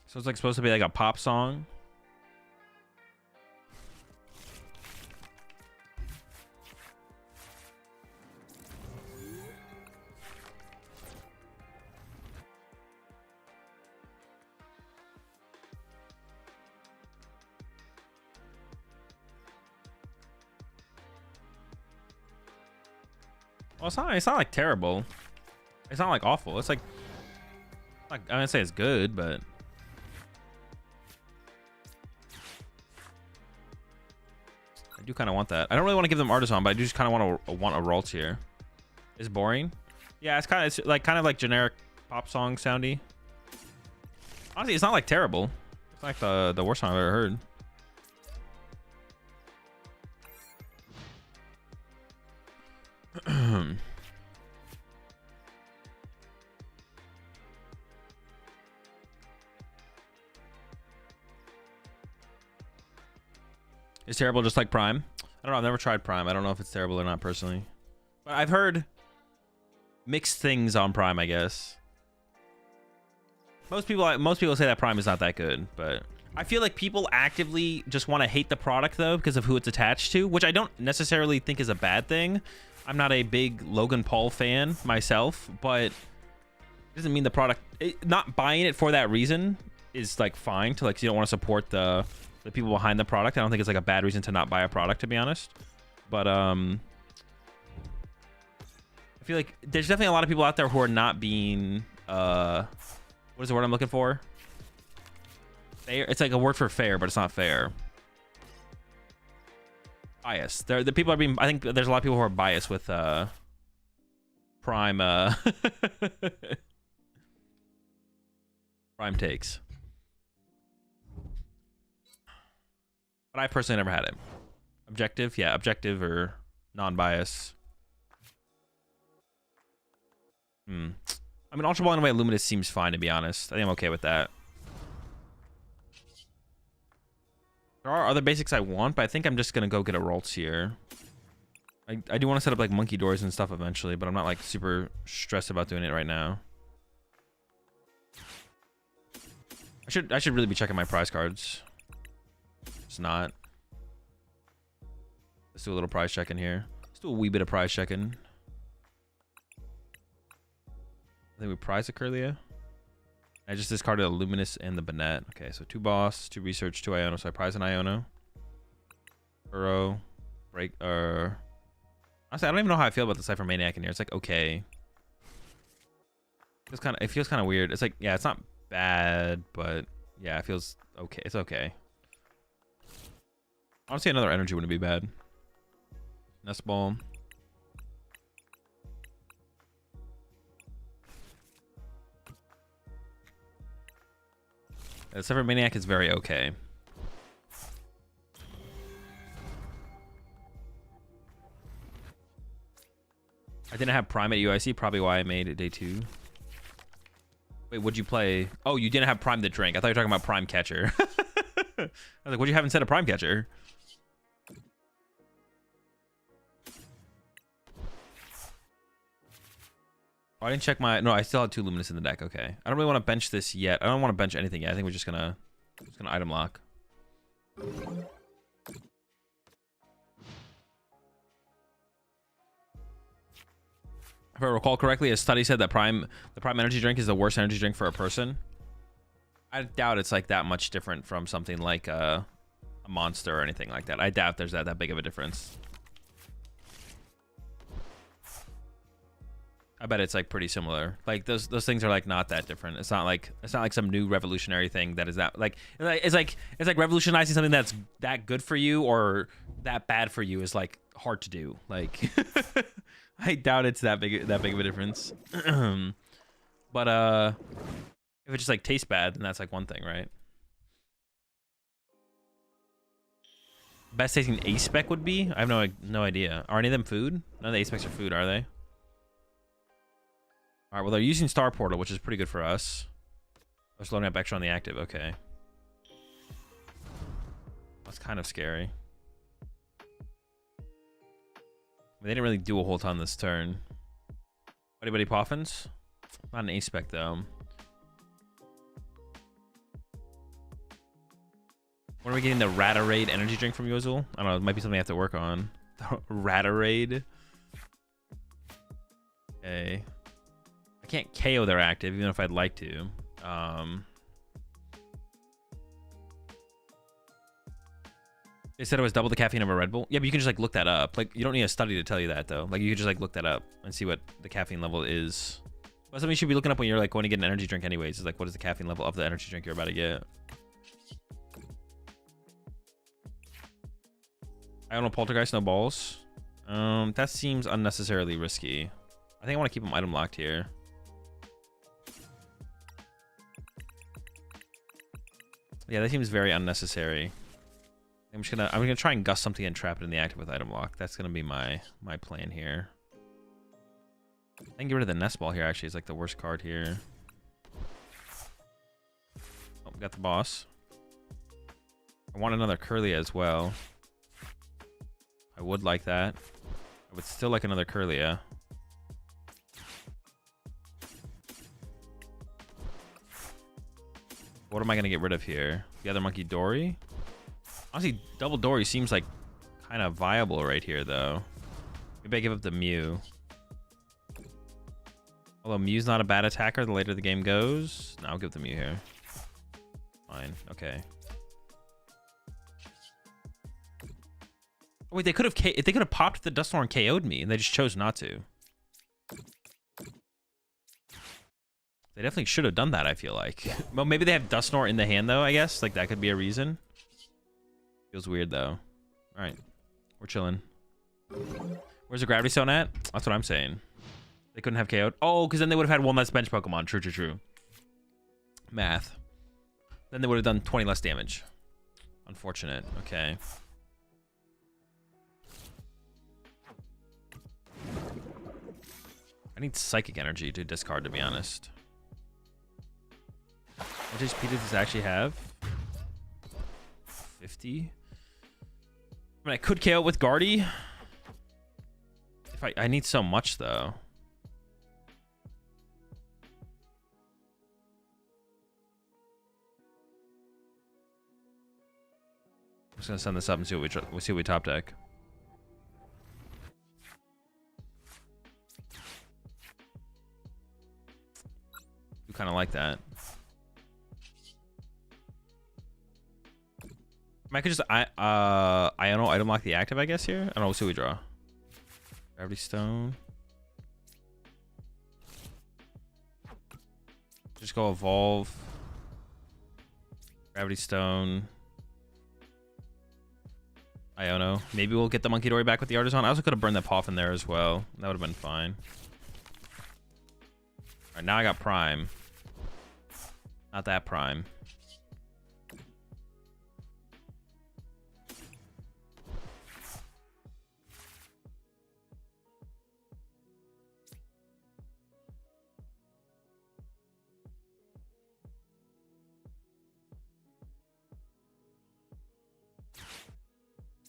[SPEAKER 2] So it's like supposed to be like a pop song. Well, it's not like terrible. It's not like awful. It's like I wouldn't say it's good, but I do kind of want that. I don't really want to give them Artisan, but I do just kind of want a Ralt here. It's boring. Yeah, it's kind of like generic pop song soundy. Honestly, it's not like terrible. It's like the worst song I've ever heard. It's terrible just like Prime. I don't know. I've never tried Prime. I don't know if it's terrible or not personally. But I've heard mixed things on Prime, I guess. Most people say that Prime is not that good, but I feel like people actively just want to hate the product though because of who it's attached to, which I don't necessarily think is a bad thing. I'm not a big Logan Paul fan myself, but it doesn't mean the product not buying it for that reason is like fine to like you don't want to support the people behind the product. I don't think it's like a bad reason to not buy a product, to be honest. But I feel like there's definitely a lot of people out there who are not being what is the word I'm looking for? Fair. It's like a word for fair, but it's not fair. Biased. The people are being. I think there's a lot of people who are biased with Prime Prime takes. But I personally never had it. Objective, yeah, objective or non-bias. I mean, Ultra Ball in a way, Luminous seems fine, to be honest. I think I'm okay with that. There are other basics I want, but I think I'm just going to go get a Ralts here. I do want to set up like monkey doors and stuff eventually, but I'm not like super stressed about doing it right now. I should really be checking my prize cards. It's not. Let's do a little prize check in here. Let's do a wee bit of prize checking. I think we prize a Curlia. I just discarded a Luminous and the Banette. Okay, so 2 boss, 2 research, 2 Iono. So I prize an Iono. Burrow. Break. Honestly, I don't even know how I feel about the Cypher Maniac in here. It's like okay. It feels kind of weird. It's like, yeah, it's not bad, but yeah, it feels okay. It's okay. Honestly, another energy wouldn't be bad. Nest Ball. Cypher Maniac is very okay. I didn't have Prime at UIC, probably why I made it day 2. Wait, what'd you play? Oh, you didn't have Prime the drink. I thought you were talking about Prime Catcher. I was like, what'd you have instead of Prime Catcher? Oh, I didn't check my... No, I still had 2 Luminous in the deck. Okay. I don't really want to bench this yet. I don't want to bench anything yet. I think we're just gonna item lock. If I recall correctly, a study said that the Prime energy drink is the worst energy drink for a person. I doubt it's like that much different from something like a Monster or anything like that. I doubt there's that big of a difference. I bet it's like pretty similar. Like those things are like not that different. It's not like some new revolutionary thing that is that like it's like revolutionizing something that's that good for you or that bad for you is like hard to do. Like I doubt it's that big of a difference. But if it just like tastes bad, then that's like one thing, right? Best tasting ace spec would be? I have no idea. Are any of them food? None of the ace specs are food, are they? All right, well, they're using Star Portal, which is pretty good for us. Just loading up extra on the active. Okay. That's kind of scary. They didn't really do a whole ton this turn. Buddy Poffins? Not an ace spec, though. When are we getting the Ratarade energy drink from you, Azul? I don't know. It might be something I have to work on. Ratarade. Okay. I can't KO their active, even if I'd like to. They said it was double the caffeine of a Red Bull. Yeah, but you can just like look that up. Like you don't need a study to tell you that though. Like you can just like look that up and see what the caffeine level is. That's something you should be looking up when you're like going to get an energy drink anyways. Is like what is the caffeine level of the energy drink you're about to get. I don't know, Poltergeist, no balls. That seems unnecessarily risky. I think I want to keep him item locked here. Yeah, that seems very unnecessary. I'm gonna try and gust something and trap it in the active with item lock. That's gonna be my plan here. I can get rid of the nest ball here. Actually, it's like the worst card here. Oh, we got the boss. I want another Curlia as well. I would like that. I would still like another Curlia. What am I gonna get rid of here? The other monkey Dory? Honestly, double Dory seems like kind of viable right here, though. Maybe I give up the Mew. Although Mew's not a bad attacker the later the game goes. No, I'll give the Mew here. Fine. Okay. Oh, wait, they could have popped the Dusknoir and KO'd me, and they just chose not to. They definitely should have done that, I feel like. Well, maybe they have Dusknoir in the hand, though, I guess. Like, that could be a reason. Feels weird, though. All right. We're chilling. Where's the Gravity Stone at? That's what I'm saying. They couldn't have KO'd. Oh, because then they would have had one less bench Pokemon. True, true, true. Math. Then they would have done 20 less damage. Unfortunate. Okay. I need Psychic Energy to discard, to be honest. What HP does this actually have? 50? I mean, I could KO with Guardy. If I need so much, though. I'm just gonna send this up and see what we top deck. You kind of like that. I could just I don't know, item lock the active, I guess here. I don't know. We'll see what we draw. Gravity Stone. Just go evolve. Gravity Stone. Iono. Maybe we'll get the Monkey Dory back with the Artisan. I also could have burned that Poff in there as well. That would have been fine. Alright, now I got Prime. Not that Prime.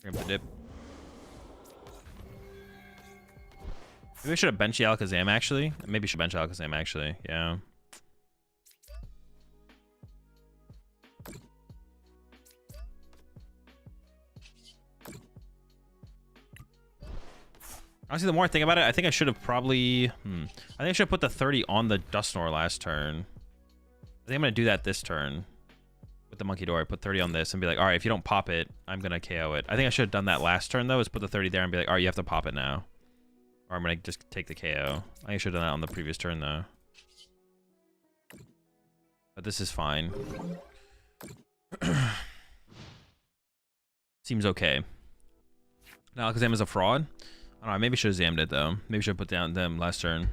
[SPEAKER 2] Grab the dip. Maybe I should have benched Alakazam, actually. Maybe I should bench Alakazam, actually. Yeah. Honestly, the more I think about it, I think I should have probably... I think I should have put the 30 on the Dusknoir last turn. I think I'm going to do that this turn. With the Monkey Dory, put 30 on this and be like, all right, if you don't pop it, I'm going to KO it. I think I should have done that last turn, though, is put the 30 there and be like, all right, you have to pop it now. Or I'm going to just take the KO. I think I should have done that on the previous turn, though. But this is fine. Seems okay. Now, Alakazam is a fraud. I don't know, maybe I should have Zammed it, though. Maybe I should have put down them last turn.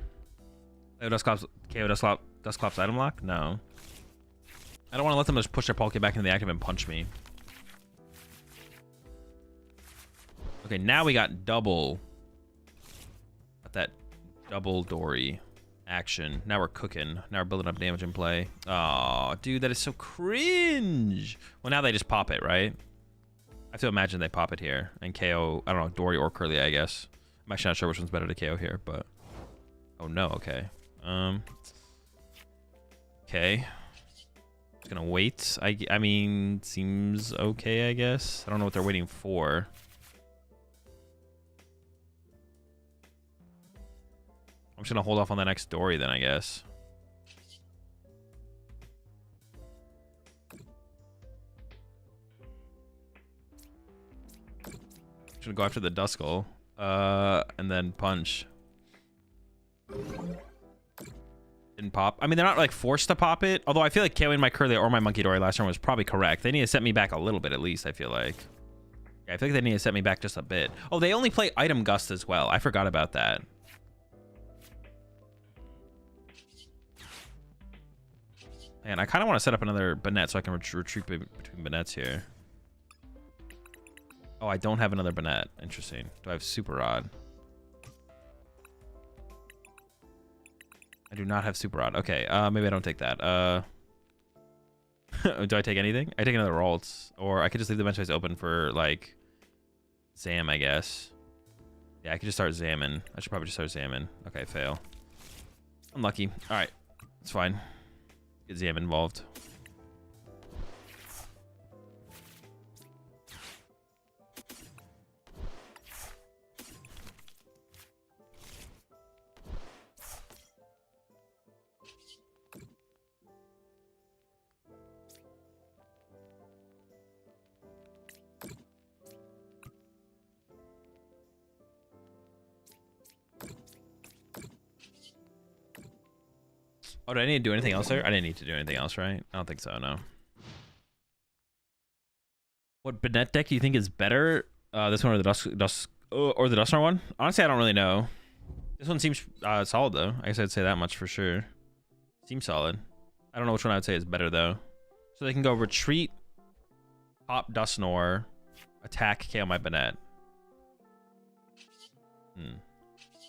[SPEAKER 2] KO Dusclops item lock? No. I don't want to let them just push their Palkia back into the active and punch me. Okay, now we got double. Got that double Dory action. Now we're cooking. Now we're building up damage in play. Oh, dude, that is so cringe. Well, now they just pop it, right? I have to imagine they pop it here and KO, I don't know, Dory or Curly, I guess. I'm actually not sure which one's better to KO here, but... Oh, no, okay. Okay. Just gonna wait. I mean, seems okay, I guess. I don't know what they're waiting for. I'm just gonna hold off on the next Dory then, I guess. gonna go after the Duskull. And then punch. Didn't pop. I mean, they're not like forced to pop it. Although I feel like KOing my Curly or my Monkey Dory last turn was probably correct. They need to set me back a little bit at least, I feel like. Yeah, I feel like they need to set me back just a bit. Oh, they only play Item Gust as well. I forgot about that. And I kind of want to set up another Banette so I can retreat between Banettes here. Oh, I don't have another Banette. Interesting. Do I have Super Rod? I do not have Super Rod. Okay, maybe I don't take that. Do I take anything? I take another Ralts. Or I could just leave the bench space open for, like, Zam, I guess. Yeah, I could just start Zamming. I should probably just start Zamming. Okay, fail. Unlucky. Alright. It's fine. Get Zam involved. Oh, do I need to do anything else there? I didn't need to do anything else, right? I don't think so, no. What Banette deck do you think is better? This one or the Dusknoir one? Honestly, I don't really know. This one seems solid, though. I guess I'd say that much for sure. Seems solid. I don't know which one I would say is better, though. So they can go retreat, pop Dusknoir, attack, KO my Banette.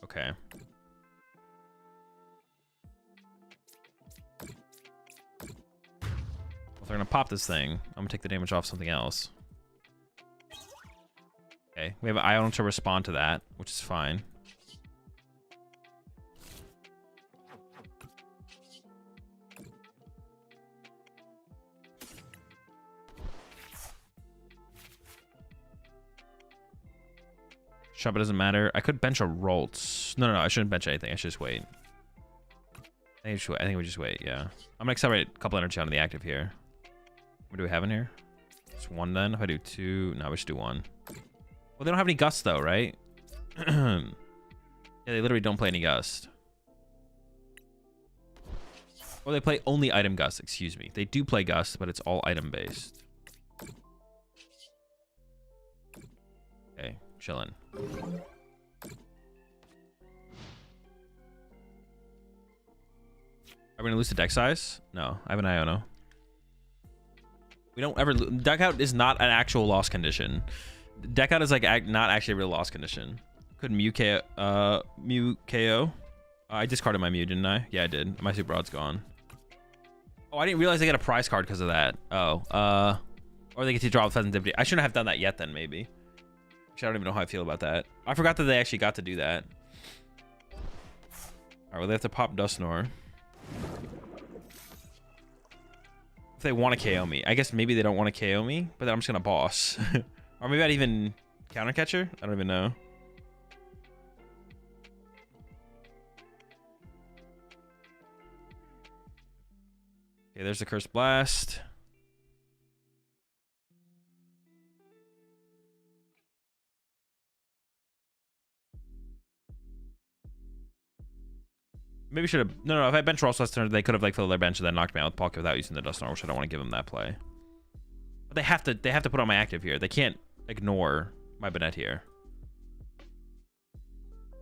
[SPEAKER 2] Okay. They're gonna pop this thing. I'm gonna take the damage off something else. Okay, we have an Ion to respond to that, which is fine. Shop, it doesn't matter. I could bench a Ralts. No, I shouldn't bench anything. I should just wait. I think we just wait, yeah. I'm gonna accelerate a couple energy onto the active here. What do we have in here? Just one then. If I do two, no, we should do one. Well, they don't have any gust though, right? Yeah, they literally don't play any gust. Or they play only item gust, excuse me. They do play gust, but it's all item based. Okay, chillin'. Are we gonna lose the deck size? No, I have an Iono. We don't ever deck out is not an actual loss condition. Deck out is like not actually a real loss condition. Could Mew KO. I discarded my Mew, didn't I? Yeah, I did. My Super Rod's gone. Oh, I didn't realize they got a prize card because of that. Oh, or they get to draw with Pheasant Divinity. I shouldn't have done that yet then, maybe. Actually, I don't even know how I feel about that. I forgot that they actually got to do that. All right, well, they have to pop Dusknoir. If they want to KO me. I guess maybe they don't want to KO me, but then I'm just going to boss. Or maybe I'd even counter catcher? I don't even know. Okay, there's the Cursed Blast. Maybe should have. No, if I bench Ross last turn, they could have like filled their bench and then knocked me out with Pocket without using the Dusknoir, which I don't want to give them that play. But they have to put on my active here. They can't ignore my Banette here.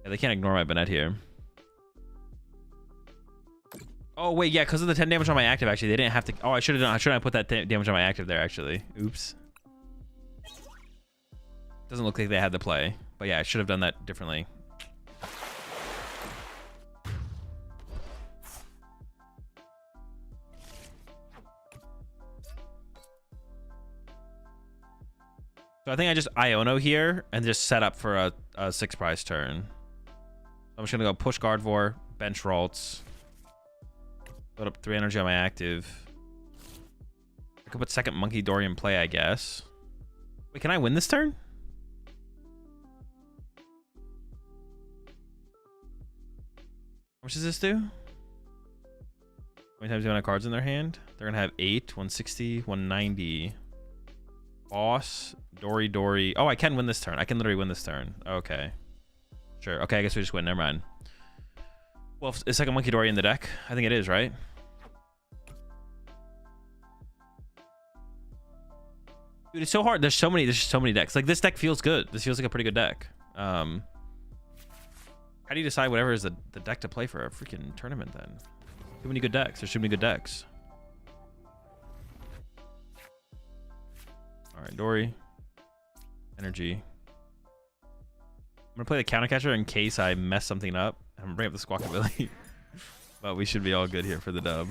[SPEAKER 2] Yeah, they can't ignore my Banette here. Oh wait, yeah, because of the 10 damage on my active, actually, they didn't have to. Oh, I should have done. I should have put that damage on my active there, actually. Oops. Doesn't look like they had the play, but yeah, I should have done that differently. So I think I just Iono here and just set up for a 6-prize turn. I'm just gonna go push Gardevoir, bench Ralts, put up 3 energy on my active. I could put second Monkey Dory in play, I guess. Wait, can I win this turn? How much does this do? How many times do they have cards in their hand? They're gonna have 8, 160, 190. Boss, Dory. Oh, I can win this turn. I can literally win this turn. Okay. Sure. Okay, I guess we just win. Never mind. Well, is second Monkey Dory in the deck? I think it is, right? Dude, it's so hard. There's just so many decks. Like, this deck feels good. This feels like a pretty good deck. How do you decide whatever is the deck to play for a freaking tournament then? Too many good decks. There's too many good decks. All right, Dory. Energy. I'm gonna play the counter catcher in case I mess something up. I'm gonna bring up the Squawkabilly. But we should be all good here for the dub.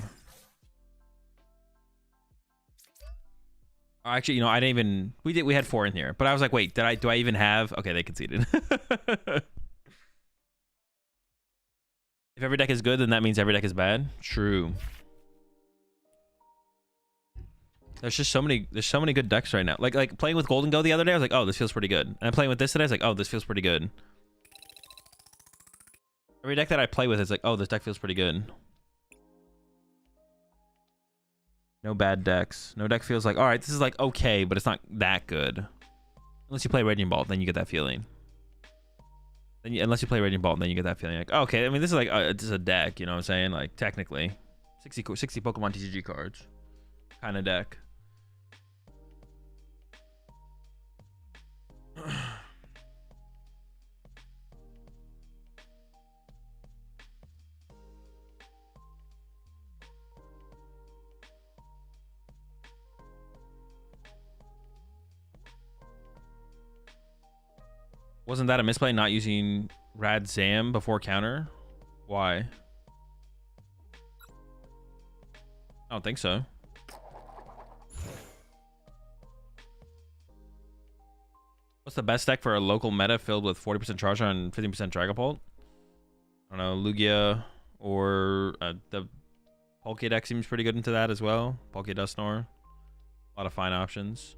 [SPEAKER 2] Actually, you know, I didn't even we had 4 in here, but I was like, wait, do I even have? Okay, they conceded. If every deck is good, then that means every deck is bad. True. There's so many good decks right now. Like playing with Golden Go the other day, I was like, oh, this feels pretty good. And I'm playing with this today, I was like, oh, this feels pretty good. Every deck that I play with is like, oh, this deck feels pretty good. No bad decks. No deck feels like, all right, this is like okay, but it's not that good. Unless you play Raging Ball, then you get that feeling. Unless you play Raging Ball, then you get that feeling like, oh, okay, I mean, this is like, this is a deck, you know what I'm saying? Like, technically. 60 Pokemon TCG cards. Kind of deck. Wasn't that a misplay not using Rad Zam before counter? Why? I don't think so. What's the best deck for a local meta filled with 40% charge on 15% Dragapult? I don't know, Lugia or the Palkia deck seems pretty good into that as well. Palkia Dusknoir. A lot of fine options.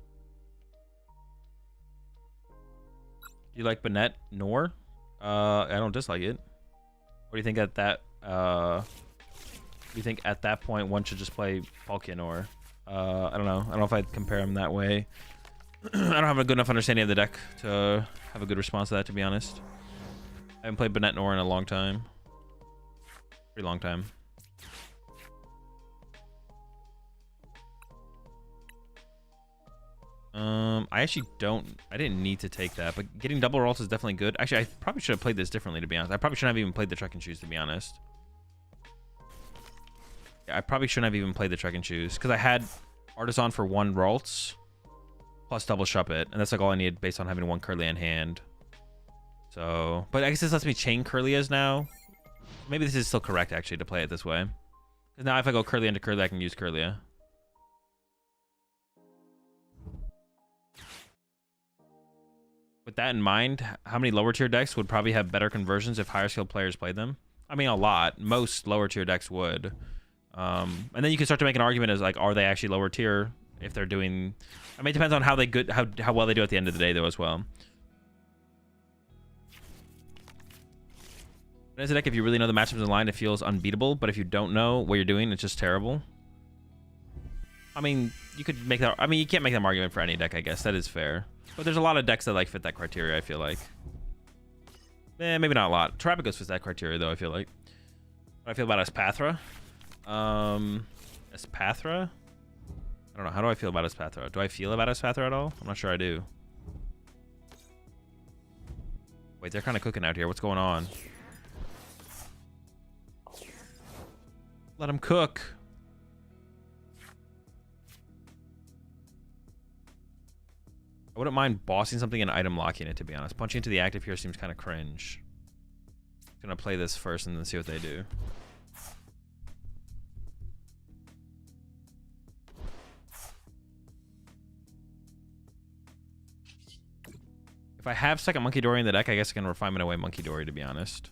[SPEAKER 2] Do you like Banette Nor? I don't dislike it. What do you think at that do you think at that point one should just play Palkia Nor? I don't know. I don't know if I'd compare them that way. I don't have a good enough understanding of the deck to have a good response to that, to be honest. I haven't played Banette Nor in a long time. Pretty long time. I didn't need to take that, but getting double rolls is definitely good. Actually, I probably should have played this differently, to be honest. I probably shouldn't have even played the Trek and Shoes, to be honest. Yeah, I probably shouldn't have even played the Trek and Shoes, because I had Artisan for 1 Ralts, plus double Shuppet, and that's like all I need based on having 1 Kirlia in hand. So, but I guess this lets me chain Kirlias now. Maybe this is still correct, actually, to play it this way. Because now if I go Kirlia into Kirlia, I can use Kirlia. With that in mind, how many lower tier decks would probably have better conversions if higher skilled players played them? I mean, a lot. Most lower tier decks would. And then you can start to make an argument as like, are they actually lower tier if they're doing? I mean, it depends on how well they do at the end of the day, though, as well. But as a deck, if you really know the matchups in line, it feels unbeatable. But if you don't know what you're doing, it's just terrible. I mean, you could make that. I mean, you can't make that argument for any deck, I guess. That is fair. But there's a lot of decks that like fit that criteria, I feel like. Maybe not a lot. Terrapagos fits that criteria, though, I feel like. What do I feel about Espathra? Espathra? I don't know. How do I feel about Espathra? Do I feel about Espathra at all? I'm not sure I do. Wait, they're kind of cooking out here. What's going on? Let them cook. I wouldn't mind bossing something and item locking it, to be honest. Punching into the active here seems kind of cringe. I'm gonna play this first and then see what they do. If I have second Monkey Dory in the deck, I guess I can refinement away Monkey Dory, to be honest.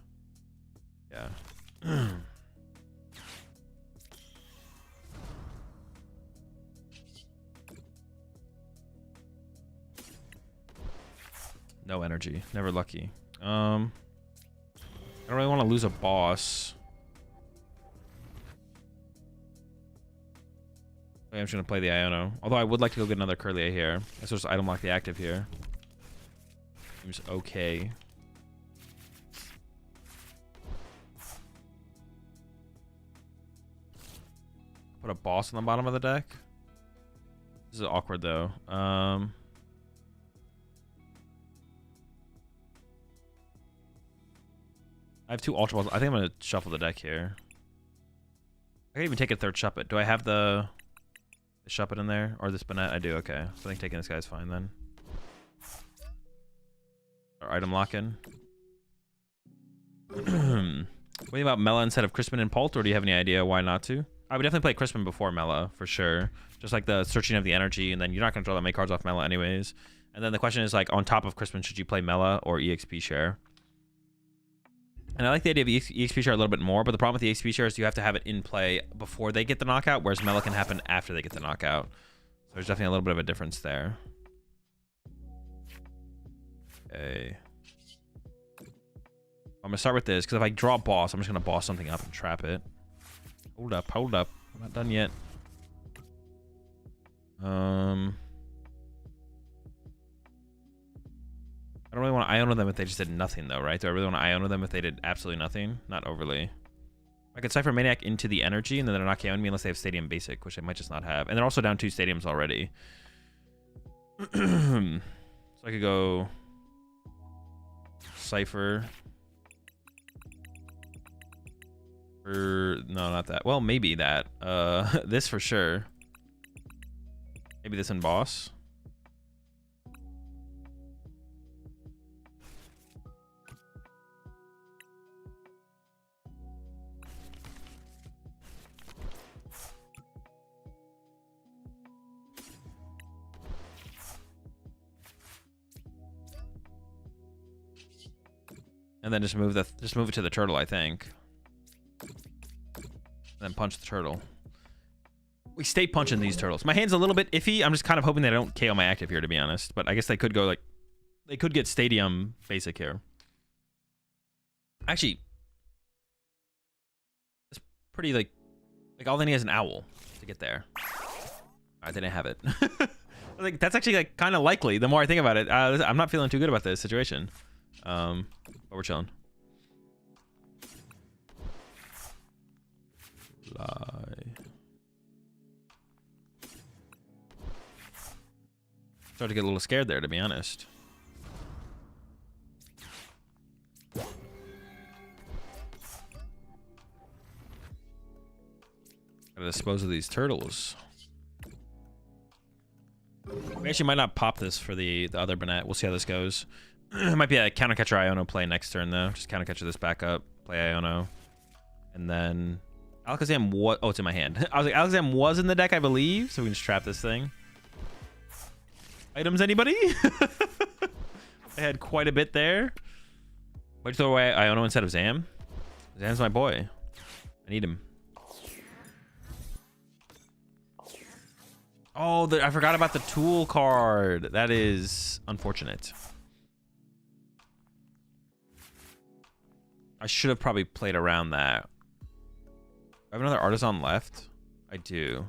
[SPEAKER 2] Yeah. No energy. Never lucky. I don't really want to lose a boss. I'm just gonna play the Iono. Although I would like to go get another Curlia here. Let's just item lock the active here. Seems okay. Put a boss on the bottom of the deck. This is awkward though. I have 2 Ultra Balls. I think I'm gonna shuffle the deck here. I can even take a 3rd Shuppet. Do I have the Shuppet in there? Or this Banette? I do, okay. So I think taking this guy's fine then. Our item lock-in. What do you think about Mela instead of Crispin and Pult, or do you have any idea why not to? I would definitely play Crispin before Mela, for sure. Just like the searching of the energy, and then you're not going to draw that many cards off Mela anyways. And then the question is, like, on top of Crispin, should you play Mela or EXP share? And I like the idea of EXP share a little bit more, but the problem with the EXP share is you have to have it in play before they get the knockout, whereas Mela can happen after they get the knockout. So there's definitely a little bit of a difference there. Okay. I'm going to start with this, because if I draw a boss, I'm just going to boss something up and trap it. Hold up, hold up. I'm not done yet. I don't really want to Iono them if they just did nothing, though, right? Do I really want to Iono them if they did absolutely nothing? Not overly. I could Cypher Maniac into the energy, and then they're not KOing me unless they have Stadium Basic, which they might just not have. And they're also down 2 stadiums already. So I could go Cypher. Or, no, not that. Well, maybe that. This for sure. Maybe this and boss. And then just move it to the turtle, I think. And then punch the turtle. We stay punching these turtles. My hand's a little bit iffy. I'm just kind of hoping they don't KO my active here, to be honest. But I guess they could go like, they could get Stadium Basic here. Actually, it's pretty like all they need is an owl to get there. I didn't have it. Like that's actually like kind of likely. The more I think about it, I'm not feeling too good about this situation. But we're chilling. Started to get a little scared there, to be honest. Gotta dispose of these turtles. We actually might not pop this for the other Banette. We'll see how this goes. It might be a counter catcher Iono play next turn though. Just counter catcher this back up, play Iono, and then Alakazam. What? Oh, it's in my hand. I was like, Alakazam was in the deck, I believe, so we can just trap this thing. Items, anybody? I had quite a bit there. Why'd you throw away Iono instead of Zam? Zam's my boy. I need him. Oh, I forgot about the tool card. That is unfortunate. I should have probably played around that. I have another Artisan left. I do.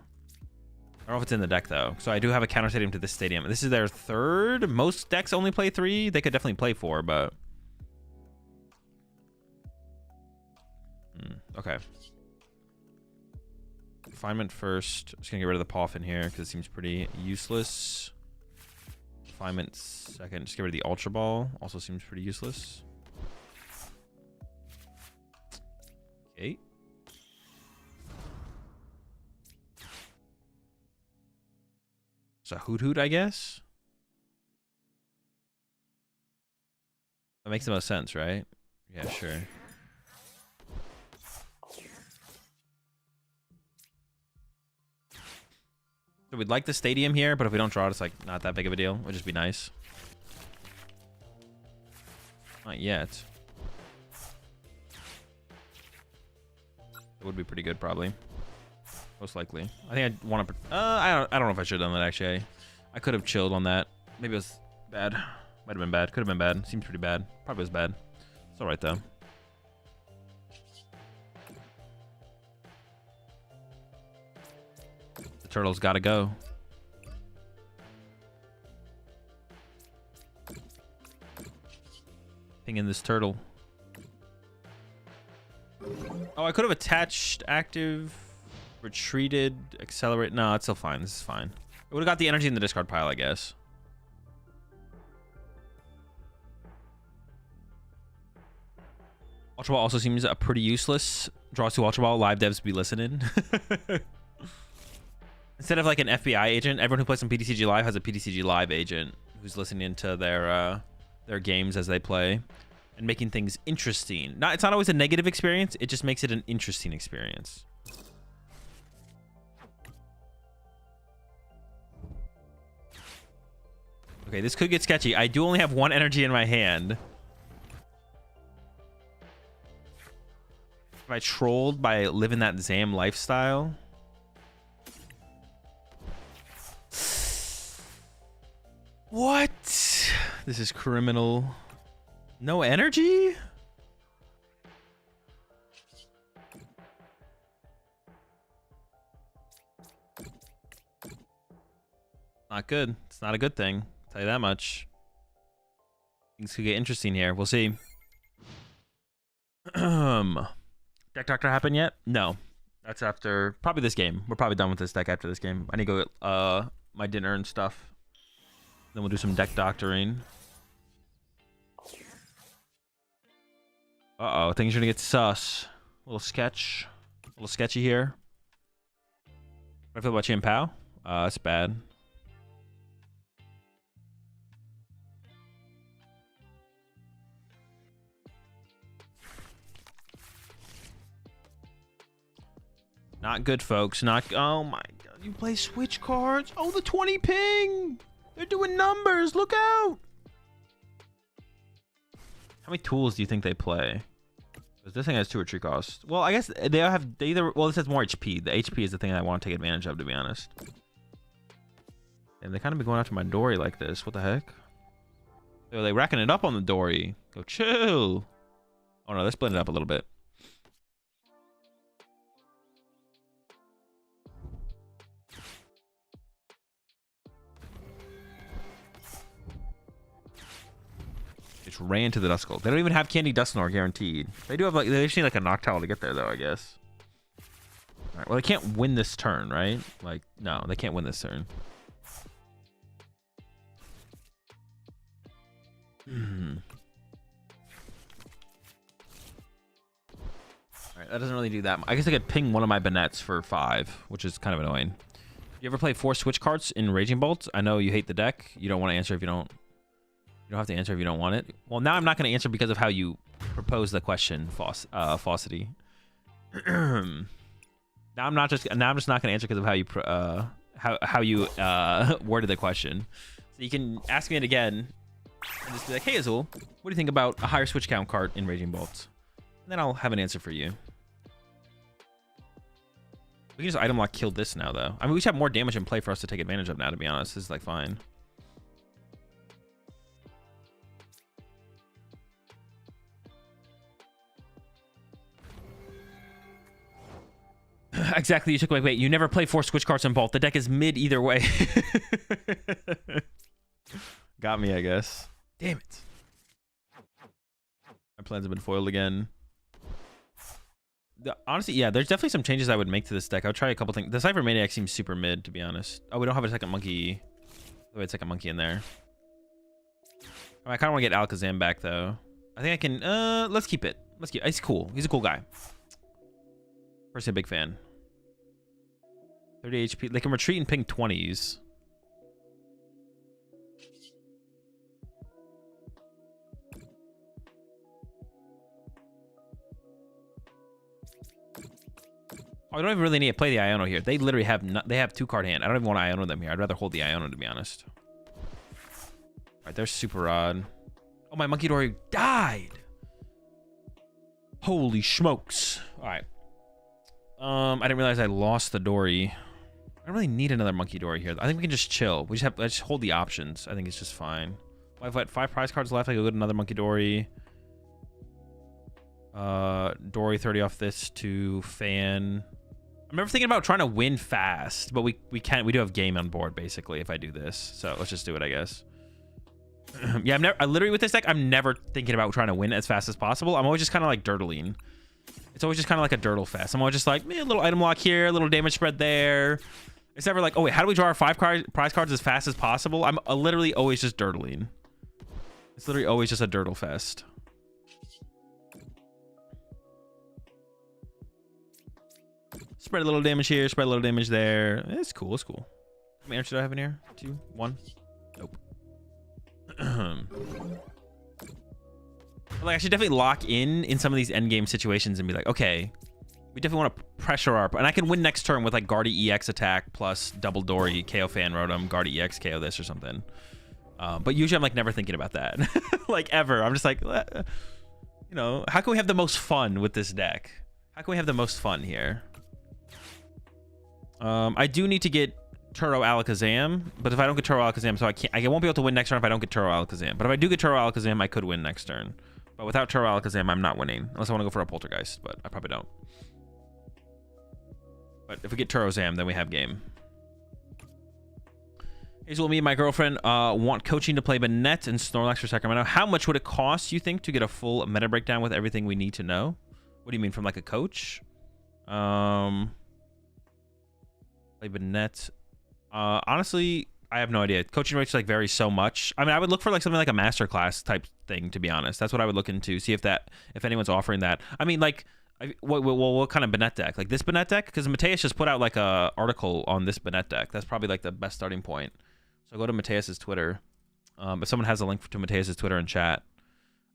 [SPEAKER 2] I don't know if it's in the deck, though. So I do have a counter stadium to this stadium. This is their 3rd. Most decks only play 3. They could definitely play 4, but... Okay. Refinement first. I'm just going to get rid of the Poffin here because it seems pretty useless. Refinement second. Just get rid of the Ultra Ball. Also seems pretty useless. Okay. So Hoot Hoot, I guess? That makes the most sense, right? Yeah, sure. So we'd like the stadium here, but if we don't draw it, it's like not that big of a deal. It would just be nice. Not yet. It would be pretty good, probably. Most likely. I think I'd want to... I don't know if I should have done that, actually. I could have chilled on that. Maybe it was bad. Might have been bad. Could have been bad. Seems pretty bad. Probably was bad. It's alright, though. The turtle's gotta go. Ping in this turtle. Oh, I could have attached active, retreated, accelerate. No, it's still fine. This is fine. It would have got the energy in the discard pile, I guess. Ultra Ball also seems pretty useless. Draws to Ultra Ball, live devs be listening. Instead of like an FBI agent, everyone who plays on PTCG Live has a PTCG Live agent who's listening to their games as they play and making things interesting. It's not always a negative experience. It just makes it an interesting experience. Okay, this could get sketchy. I do only have one energy in my hand. Have I trolled by living that Zam lifestyle? What? This is criminal. No energy? Not good. It's not a good thing. I'll tell you that much. Things could get interesting here. We'll see. Deck Doctor happen yet? No. That's after probably this game. We're probably done with this deck after this game. I need to go get my dinner and stuff. Then we'll do some deck doctoring. Uh-oh, things are gonna get sus. A little sketchy here. What do I feel about Chien Pao? That's bad. Not good, folks. Not. Oh my god. You play switch cards? Oh, the 20 ping! They're doing numbers. Look out! How many tools do you think they play? Because this thing has 2 retreat costs. Well, I guess they either. Well, this has more HP. The HP is the thing I want to take advantage of, to be honest. And they kind of be going after my Dory like this. What the heck? Are they racking it up on the Dory? Go chill. Oh no, they're splitting it up a little bit. Just ran to the Duskull. They don't even have Candy Dusknoir guaranteed. They do have like they just need like a Noctowl to get there though, I guess. All right, well they can't win this turn, right? Like no, they can't win this turn. Alright, that doesn't really do that much. I guess I could ping one of my Banettes for 5, which is kind of annoying. You ever play 4 switch cards in Raging Bolt? I know you hate the deck. You don't want to answer if you don't. You don't have to answer if you don't want it. Well, now I'm not going to answer because of how you propose the question, Faucety. Now I'm just not going to answer because of how you worded the question. So you can ask me it again and just be like, "Hey Azul, what do you think about a higher switch count card in Raging Bolt?" And then I'll have an answer for you. We can just item lock kill this now, though. I mean, we should have more damage in play for us to take advantage of now, to be honest. This is, like, fine. Exactly, you took away. Wait, you never play 4 switch cards in Bolt. The deck is mid either way. Got me, I guess. Damn it. My plans have been foiled again. Honestly, yeah, there's definitely some changes I would make to this deck. I would try a couple things. The Cypher Maniac seems super mid, to be honest. Oh, we don't have a second monkey. Oh, wait, second monkey in there. I kind of want to get Alakazam back, though. I think I can... let's keep it. He's cool. He's a cool guy. Personally, a big fan. 30 HP. They can retreat and ping 20s. Oh, I don't even really need to play the Iono here. They literally have they have 2 card hand. I don't even want to Iono them here. I'd rather hold the Iono, to be honest. All right, they're super odd. Oh, my Monkey Dory died. Holy smokes. All right. I didn't realize I lost the Dory. I don't really need another Monkey Dory here. I think we can just chill. Let's just hold the options. I think it's just fine. Well, I've got 5 prize cards left. I go get another Monkey Dory. Dory 30 off this to fan. I'm never thinking about trying to win fast, but we do have game on board basically if I do this. So let's just do it, I guess. Yeah, I literally with this deck, I'm never thinking about trying to win as fast as possible. I'm always just kind of like dirtling. It's always just kind of like a dirtle fest. I'm always just like, a little item lock here, a little damage spread there. It's never like, oh wait, how do we draw our 5 prize cards as fast as possible? I'm literally always just dirtling. It's literally always just a dirtle fest. Spread a little damage here, spread a little damage there. It's cool, it's cool. How many arrows do I have in here? 2, 1? Nope. Like, I should definitely lock in some of these endgame situations and be like, okay, we definitely want to pressure our... And I can win next turn with, like, Guardy EX attack plus double Dory, KO Fan Rotom, Guardy EX, KO this or something. But usually I'm, like, never thinking about that. Like, ever. I'm just like, you know, how can we have the most fun with this deck? How can we have the most fun here? I do need to get Turo Alakazam, but if I don't get Turo Alakazam, so I won't be able to win next turn if I don't get Turo Alakazam. But if I do get Turo Alakazam, I could win next turn. But without Turo Alakazam, I'm not winning. Unless I want to go for a Poltergeist, but I probably don't. But if we get Turo Zam, then we have game. Here's what me and my girlfriend want coaching to play Banette and Snorlax for Sacramento. How much would it cost, you think, to get a full meta breakdown with everything we need to know? What do you mean, from like a coach? Play Banette. Honestly, I have no idea. Coaching rates like vary so much. I mean, I would look for like something like a masterclass type thing, to be honest. That's what I would look into, see if anyone's offering that. I mean, like, what kind of Banette deck? Like this Banette deck? Because Mateus just put out like a article on this Banette deck. That's probably like the best starting point. So go to Mateus's Twitter. If someone has a link to Mateus's Twitter in chat.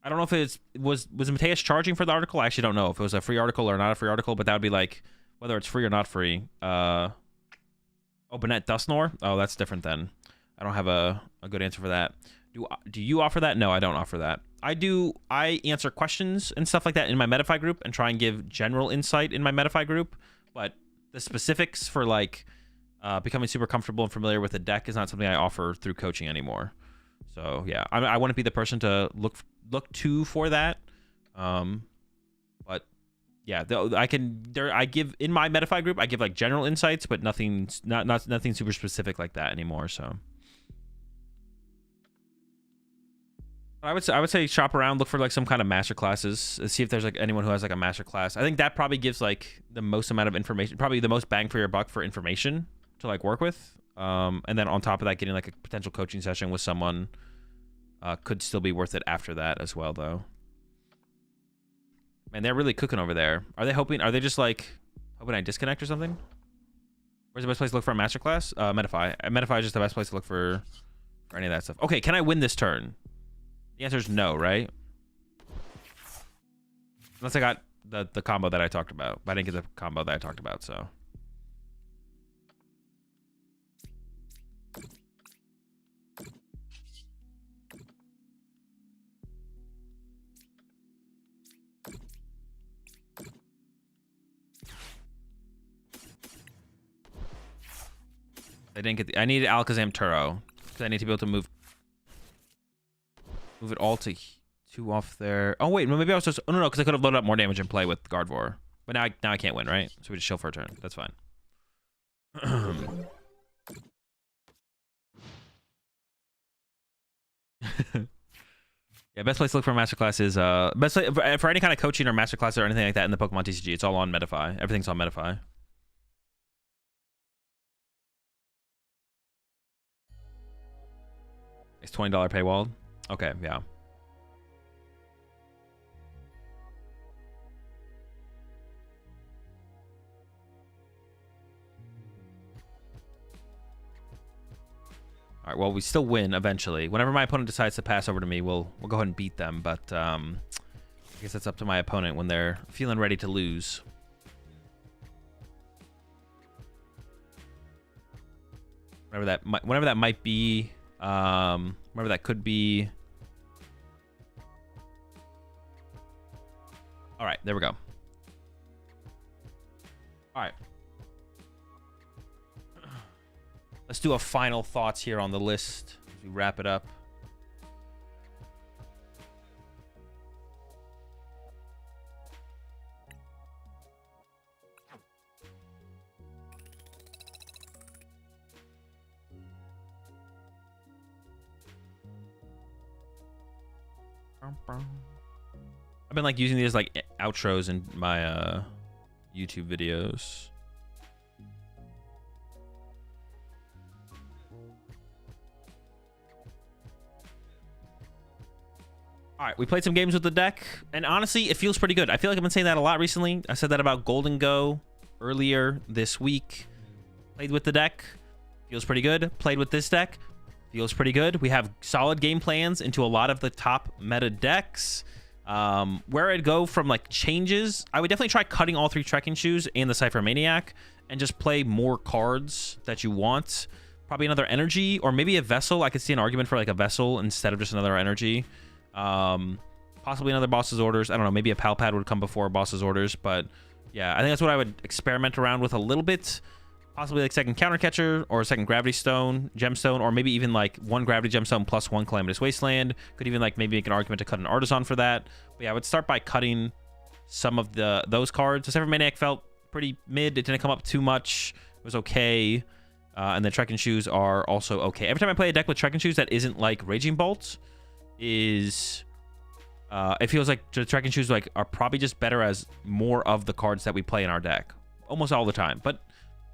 [SPEAKER 2] I don't know if was Mateus charging for the article? I actually don't know if it was a free article or not a free article, but that would be like whether it's free or not free. Oh, Banette Dustnor? Oh, that's different then. I don't have a good answer for that. Do you offer that? No, I don't offer that. I answer questions and stuff like that in my Metafy group and try and give general insight in my Metafy group, but the specifics for like becoming super comfortable and familiar with the deck is not something I offer through coaching anymore. So yeah, I wouldn't be the person to look to for that. But yeah, I give in my Metafy group, I give like general insights, but nothing super specific like that anymore. So I would say shop around, look for like some kind of master classes, see if there's like anyone who has like a master class. I think that probably gives like the most amount of information, probably the most bang for your buck for information to like work with. And then on top of that, getting like a potential coaching session with someone could still be worth it after that as well, though. Man, they're really cooking over there. Are they just like hoping I disconnect or something? Where's the best place to look for a masterclass? Metafy. Metafy is just the best place to look for any of that stuff. Okay, can I win this turn? The answer is no, right? Unless I got the combo that I talked about. But I didn't get the combo that I talked about, so. I didn't get I needed Alakazam Turo. Because I need to be able to move it all to 2 off there. Oh wait, maybe I was just no, because I could have loaded up more damage and play with Gardevoir. But now I can't win, right? So we just chill for a turn. That's fine. Yeah, best place to look for a masterclass is best place, for any kind of coaching or masterclass or anything like that in the Pokemon TCG. It's all on Metafy. Everything's on Metafy. It's $20 paywall. Okay, yeah. All right, well, we still win eventually. Whenever my opponent decides to pass over to me, we'll go ahead and beat them. But I guess that's up to my opponent when they're feeling ready to lose. Whenever that might be, whenever that could be. All right, there we go. All right. Let's do a final thoughts here on the list as we wrap it up. I've been like using these like outros in my YouTube videos. All right, we played some games with the deck, and honestly, it feels pretty good. I feel like I've been saying that a lot recently. I said that about Golden Go earlier this week. Played with the deck, feels pretty good. Played with this deck, feels pretty good. We have solid game plans into a lot of the top meta decks. Where I'd go from like changes, I would definitely try cutting all 3 Trekking Shoes and the Cypher Maniac and just play more cards that you want. Probably another energy or maybe a vessel. I could see an argument for like a vessel instead of just another energy. Possibly another boss's orders. I don't know, maybe a pal pad would come before boss's orders, but yeah, I think that's what I would experiment around with a little bit. Possibly like second counter catcher or a second gravity stone, gemstone, or maybe even like 1 gravity gemstone plus 1 calamitous wasteland. Could even like maybe make an argument to cut an artisan for that. But yeah, I would start by cutting some of those cards. The Cypher Maniac felt pretty mid. It didn't come up too much. It was okay. And the Trekking Shoes are also okay. Every time I play a deck with Trekking Shoes that isn't like Raging Bolt, it feels like the Trekking Shoes like are probably just better as more of the cards that we play in our deck almost all the time. But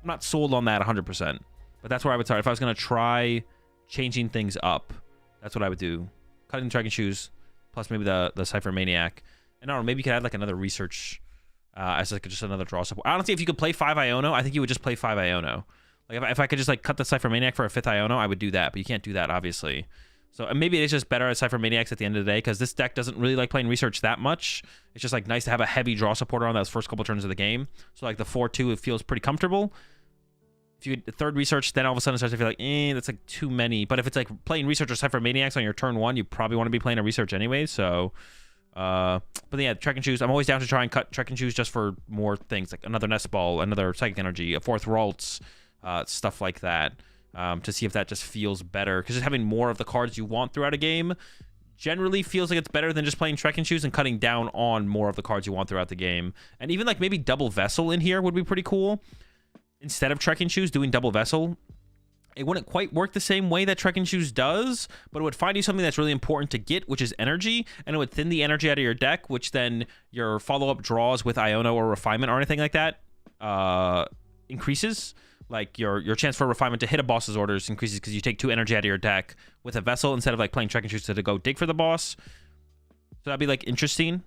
[SPEAKER 2] I'm not sold on that 100%. But that's where I would start if I was going to try changing things up. That's what I would do. Cutting the Trekking Shoes plus maybe the Cypher Maniac. And I don't know, maybe you could add like another research as like just another draw support. Honestly, if you could play 5 Iono, I think you would just play 5 Iono. Like if I could just like cut the Cypher Maniac for a 5th Iono, I would do that. But you can't do that, obviously. So maybe it is just better as Cypher Maniacs at the end of the day because this deck doesn't really like playing research that much. It's just like nice to have a heavy draw supporter on those first couple turns of the game. So like the 4-2, it feels pretty comfortable. If you get third research, then all of a sudden it starts to feel like, that's like too many. But if it's like playing research or Cypher Maniacs on your turn 1, you probably want to be playing a research anyway. So, but yeah, Trekking Shoes. I'm always down to try and cut Trekking Shoes just for more things like another Nest Ball, another Psychic Energy, a 4th Ralts, stuff like that. To see if that just feels better because just having more of the cards you want throughout a game generally feels like it's better than just playing Trekking Shoes and cutting down on more of the cards you want throughout the game. And even like maybe double Vessel in here would be pretty cool. Instead of Trekking Shoes doing double Vessel, it wouldn't quite work the same way that Trekking Shoes does, but it would find you something that's really important to get, which is energy, and it would thin the energy out of your deck, which then your follow-up draws with Iono or Refinement or anything like that increases. Like your chance for Refinement to hit a boss's orders increases because you take 2 energy out of your deck with a Vessel instead of like playing Trekking Shoes to go dig for the boss. So that'd be like interesting.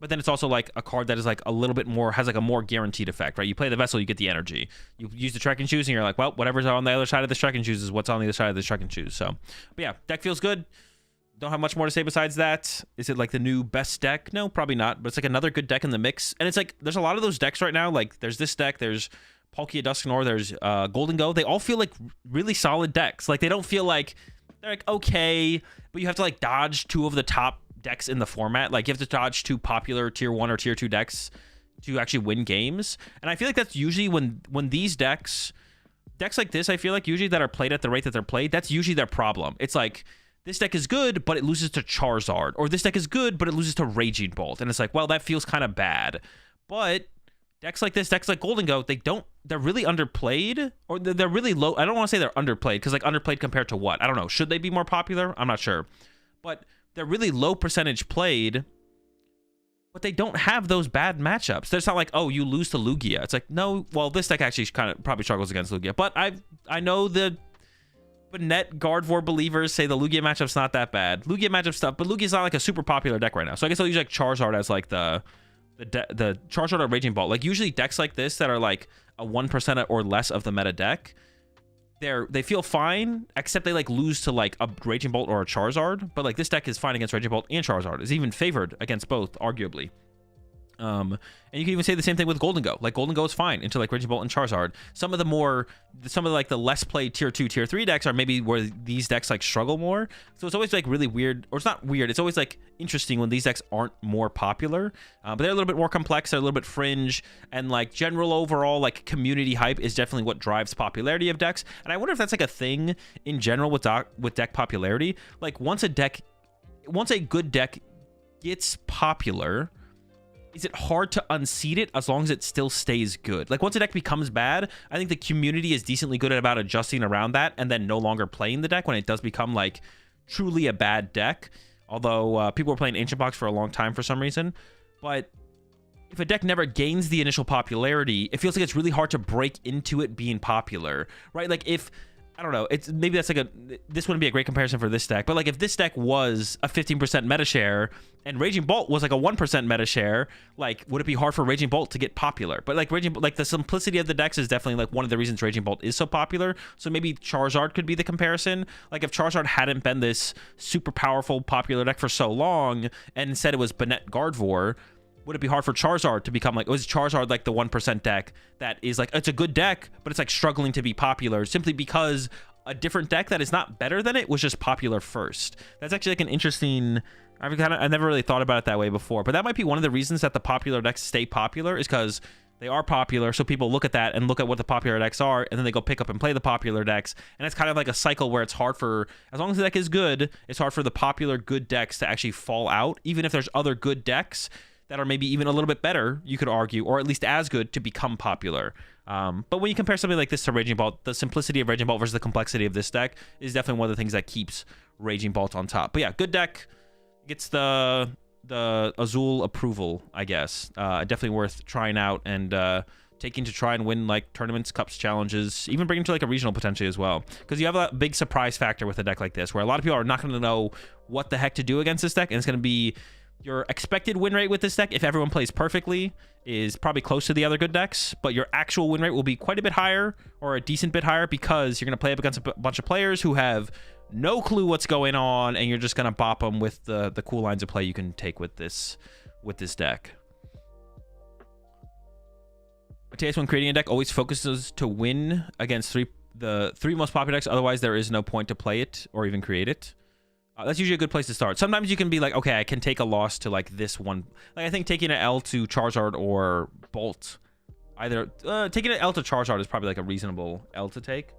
[SPEAKER 2] But then it's also like a card that is like a little bit more, has like a more guaranteed effect, right? You play the Vessel, you get the energy. You use the Trekking Shoes and you're like, well, whatever's on the other side of the Trekking Shoes is what's on the other side of the Trekking Shoes. So, but yeah, deck feels good. Don't have much more to say besides that. Is it like the new best deck? No, probably not. But it's like another good deck in the mix. And it's like, there's a lot of those decks right now. Like there's this deck, there's Palkia Dusknoir, there's Golden Go. They all feel like really solid decks. Like they don't feel like, they're like, okay, but you have to like dodge 2 of the top decks in the format. Like you have to dodge 2 popular tier 1 or tier 2 decks to actually win games. And I feel like that's usually when these decks like this, I feel like usually that are played at the rate that they're played, that's usually their problem. It's like, this deck is good, but it loses to Charizard. Or this deck is good, but it loses to Raging Bolt. And it's like, well, that feels kind of bad. But decks like this, decks like Golden Go, they're really underplayed. Or they're really low. I don't want to say they're underplayed, because like underplayed compared to what? I don't know. Should they be more popular? I'm not sure. But they're really low percentage played, but they don't have those bad matchups. It's not like, oh, you lose to Lugia. It's like, no, well, this deck actually kind of probably struggles against Lugia. But I know the Banette Gardevoir believers say the Lugia matchup's not that bad. Lugia matchup stuff, but Lugia's not like a super popular deck right now. So I guess I'll use like Charizard as like the Charizard or Raging Bolt. Like usually decks like this that are like a 1% or less of the meta deck, they feel fine, except they like lose to like a Raging Bolt or a Charizard. But like this deck is fine against Raging Bolt and Charizard. It's even favored against both, arguably. And you can even say the same thing with Golden Go. Like Golden Go is fine into like Raging Bolt and Charizard. Some of the less played tier 2, tier 3 decks are maybe where these decks like struggle more. So it's always like really weird, or it's not weird. It's always like interesting when these decks aren't more popular, but they're a little bit more complex. They're a little bit fringe, and like general overall like community hype is definitely what drives popularity of decks. And I wonder if that's like a thing in general with deck popularity. Like once a good deck gets popular, is it hard to unseat it as long as it still stays good? Like once a deck becomes bad, I think the community is decently good at about adjusting around that and then no longer playing the deck when it does become like truly a bad deck. Although people were playing Ancient Box for a long time for some reason. But if a deck never gains the initial popularity, it feels like it's really hard to break into it being popular, right? Like if, I don't know, it's maybe that's like this wouldn't be a great comparison for this deck, but like if this deck was a 15% meta share and Raging Bolt was like a 1% meta share, like would it be hard for Raging Bolt to get popular? But like the simplicity of the decks is definitely like one of the reasons Raging Bolt is so popular. So maybe Charizard could be the comparison. Like if Charizard hadn't been this super powerful popular deck for so long and instead it was Banette Gardevoir, would it be hard for Charizard to become like, was Charizard like the 1% deck that is like, it's a good deck, but it's like struggling to be popular simply because a different deck that is not better than it was just popular first? That's actually like an interesting, I've never really thought about it that way before, but that might be one of the reasons that the popular decks stay popular is because they are popular. So people look at that and look at what the popular decks are, and then they go pick up and play the popular decks. And it's kind of like a cycle where it's hard for, as long as the deck is good, it's hard for the popular good decks to actually fall out, even if there's other good decks that are maybe even a little bit better, you could argue, or at least as good to become popular. But when you compare something like this to Raging Bolt, the simplicity of Raging Bolt versus the complexity of this deck is definitely one of the things that keeps Raging Bolt on top. But yeah, good deck, gets the Azul approval, I guess. Definitely worth trying out and taking to try and win like tournaments, cups, challenges, even bring it to like a regional potentially as well. Because you have a big surprise factor with a deck like this, where a lot of people are not going to know what the heck to do against this deck, and it's going to be your expected win rate with this deck, if everyone plays perfectly, is probably close to the other good decks, but your actual win rate will be quite a bit higher, or a decent bit higher, because you're going to play up against a bunch of players who have no clue what's going on, and you're just going to bop them with the cool lines of play you can take with this deck. A TS1 creating a deck always focuses to win against the three most popular decks, otherwise there is no point to play it or even create it. That's usually a good place to start. Sometimes you can be like, okay, I can take a loss to like this one. Like I think taking an L to Charizard or Bolt, either taking an L to Charizard is probably like a reasonable L to take.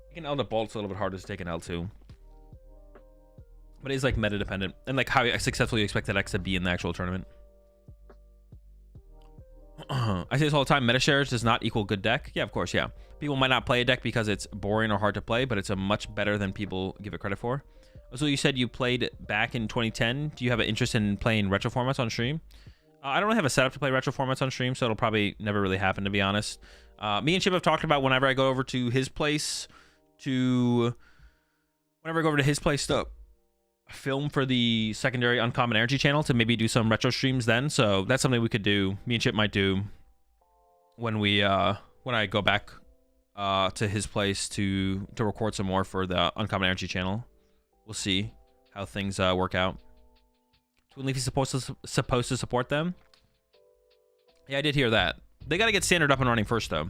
[SPEAKER 2] Taking an L to Bolt's a little bit harder to take an L to, but it's like meta dependent and like how successful you expect that X to be in the actual tournament. I say this all the time, meta shares does not equal good deck. Yeah, of course, yeah. People might not play a deck because it's boring or hard to play, but it's a much better than people give it credit for. So you said you played back in 2010. Do you have an interest in playing retro formats on stream? I don't really have a setup to play retro formats on stream, so it'll probably never really happen, to be honest. Me and Chip have talked about whenever I go over to his place to film for the secondary Uncommon Energy channel, to maybe do some retro streams then. So that's something we could do. Me and Chip might do when I go back to his place to record some more for the Uncommon Energy channel. We'll see how things work out. Twin Leaf is supposed to support them. Yeah, I did hear that. They got to get standard up and running first, though.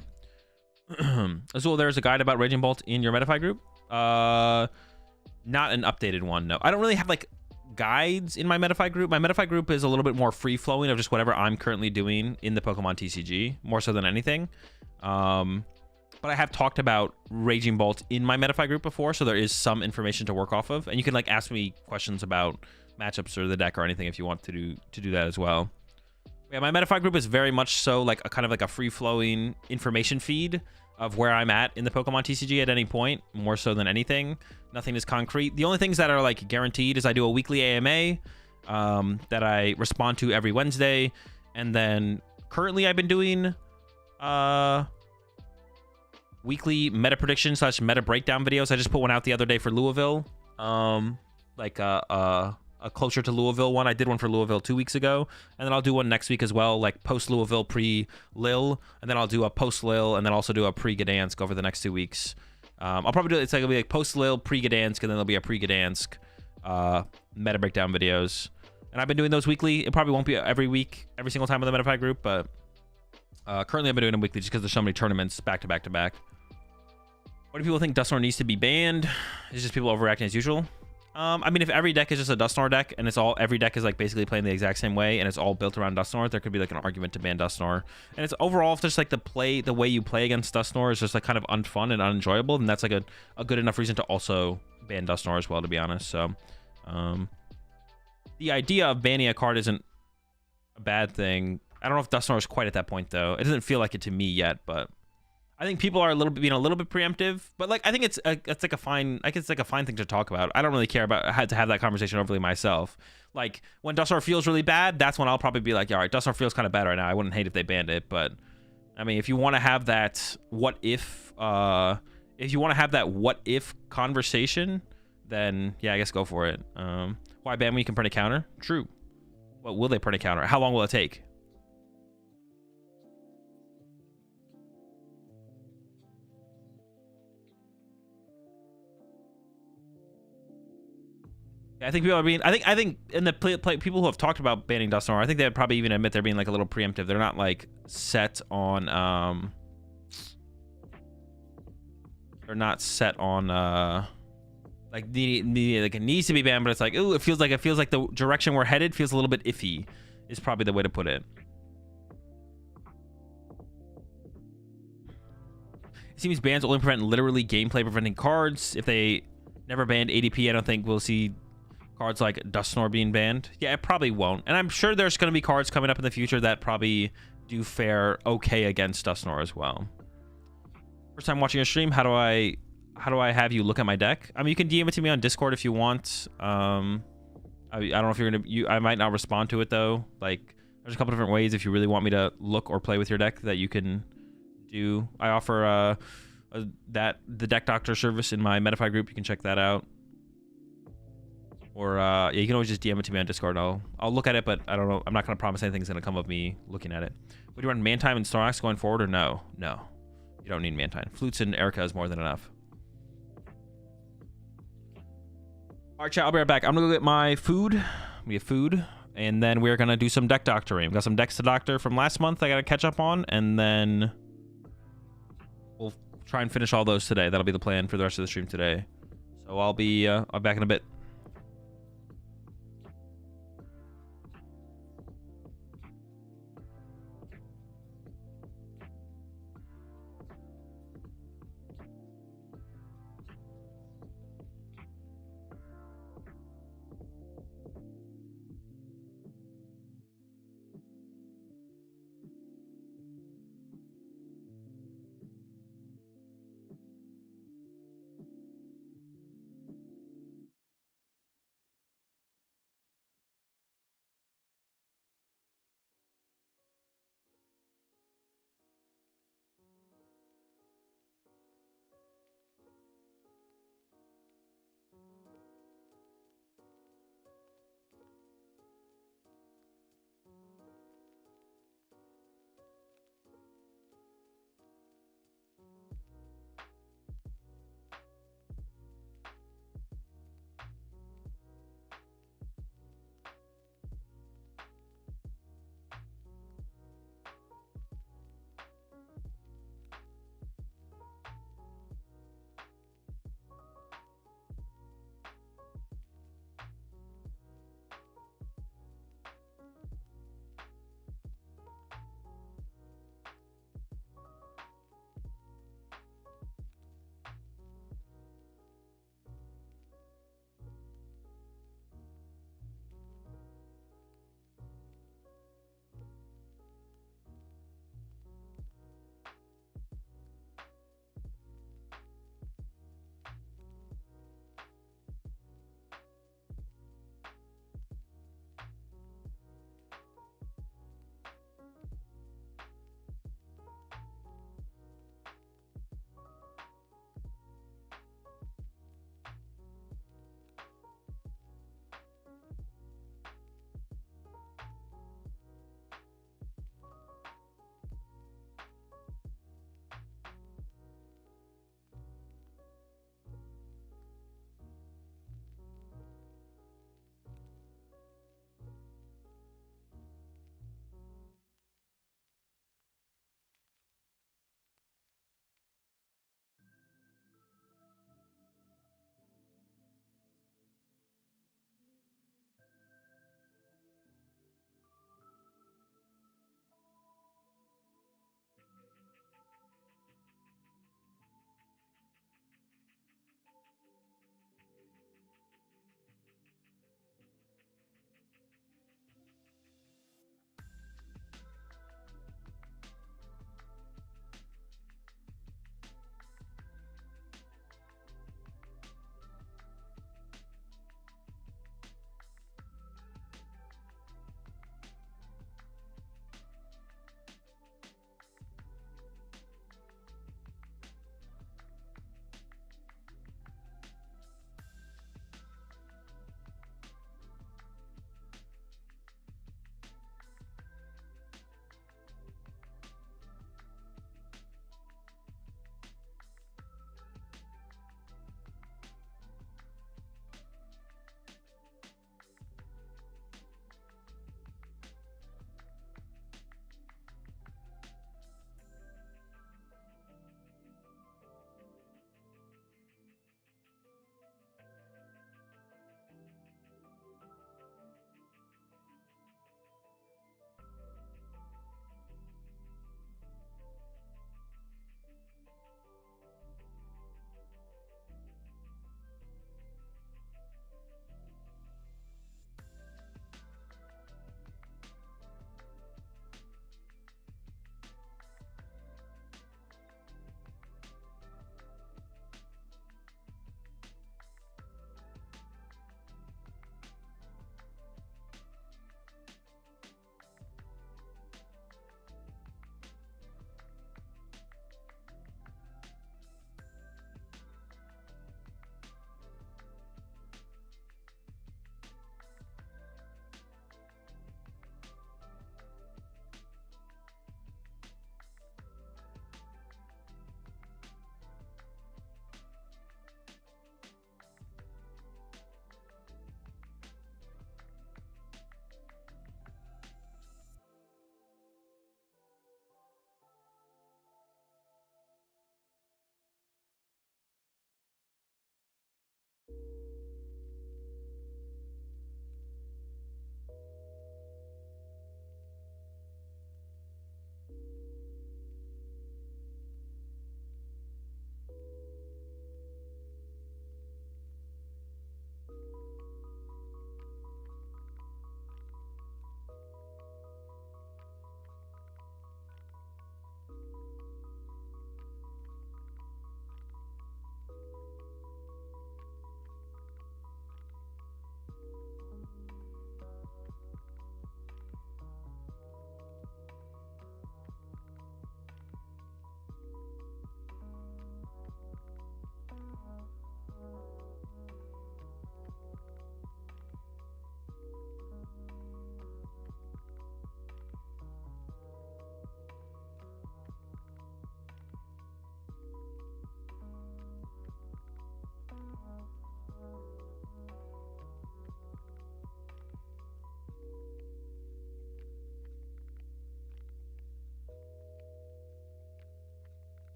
[SPEAKER 2] Azul, there's a guide about Raging Bolt in your Metafy group. Not an updated one, no. I don't really have like guides in my Metafy group. My Metafy group is a little bit more free flowing of just whatever I'm currently doing in the Pokemon TCG, more so than anything. But I have talked about Raging Bolt in my Metafy group before, so there is some information to work off of, and you can like ask me questions about matchups or the deck or anything if you want to do that as well. Yeah, my Metafy group is very much so like a kind of like a free-flowing information feed of where I'm at in the Pokemon TCG at any point, more so than anything. Nothing is concrete. The only things that are like guaranteed is I do a weekly AMA that I respond to every Wednesday, and then currently I've been doing weekly meta prediction / meta breakdown videos. I just put one out the other day for Louisville, like a closer to Louisville one. I did one for Louisville 2 weeks ago, and then I'll do one next week as well, like post Louisville, pre Lille, and then I'll do a post Lille, and then also do a pre Gdansk over the next 2 weeks. I'll probably do it's like it'll be like post Lille, pre Gdansk, and then there'll be a pre Gdansk meta breakdown videos. And I've been doing those weekly. It probably won't be every week, every single time with the Metafy group, but currently I've been doing them weekly just because there's so many tournaments back to back to back. What do people think Dusknoir needs to be banned? It's just people overreacting as usual. I mean, if every deck is just a Dusknoir deck and every deck is like basically playing the exact same way and it's all built around Dusknoir, there could be like an argument to ban Dusknoir. And it's overall if just like the way you play against Dusknoir is just like kind of unfun and unenjoyable, then that's like a good enough reason to also ban Dusknoir as well, to be honest. So the idea of banning a card isn't a bad thing. I don't know if Dusknoir is quite at that point though. It doesn't feel like it to me yet, but I think people are being a little bit preemptive, but like I think it's like a fine thing to talk about. I don't really care about had to have that conversation overly myself. Like when Dusknoir feels really bad, that's when I'll probably be like, all right, Dusknoir feels kind of bad right now. I wouldn't hate if they banned it, but I mean, if you want to have that what if conversation, then yeah, I guess go for it. Why ban when you can print a counter? True. What will they print a counter? How long will it take? I think people are being. I think in the people who have talked about banning Dusknoir, I think they'd probably even admit they're being like a little preemptive. They're not like set on. They're not set on like like it needs to be banned, but it's like, ooh, it feels like the direction we're headed feels a little bit iffy. Is probably the way to put it. It seems bans only prevent literally gameplay preventing cards. If they never banned ADP, I don't think we'll see cards like Dusknoir being banned. Yeah, it probably won't. And I'm sure there's going to be cards coming up in the future that probably do fare okay against Dusknoir as well. First time watching a stream, how do I have you look at my deck? I mean, you can DM it to me on Discord if you want. I don't know if you're going to... I might not respond to it, though. Like, there's a couple different ways if you really want me to look or play with your deck that you can do. I offer the Deck Doctor service in my Metafy group. You can check that out. Or yeah, you can always just DM it to me on Discord. I'll look at it, but I don't know. I'm not going to promise anything's going to come of me looking at it. Would you run Mantine and Snorlax going forward, or no? No. You don't need Mantine. Flutes and Erica is more than enough. All right, chat. I'll be right back. I'm going to go get my food. We have food. And then we're going to do some deck doctoring. We've got some decks to doctor from last month I got to catch up on. And then we'll try and finish all those today. That'll be the plan for the rest of the stream today. So I'll be back in a bit.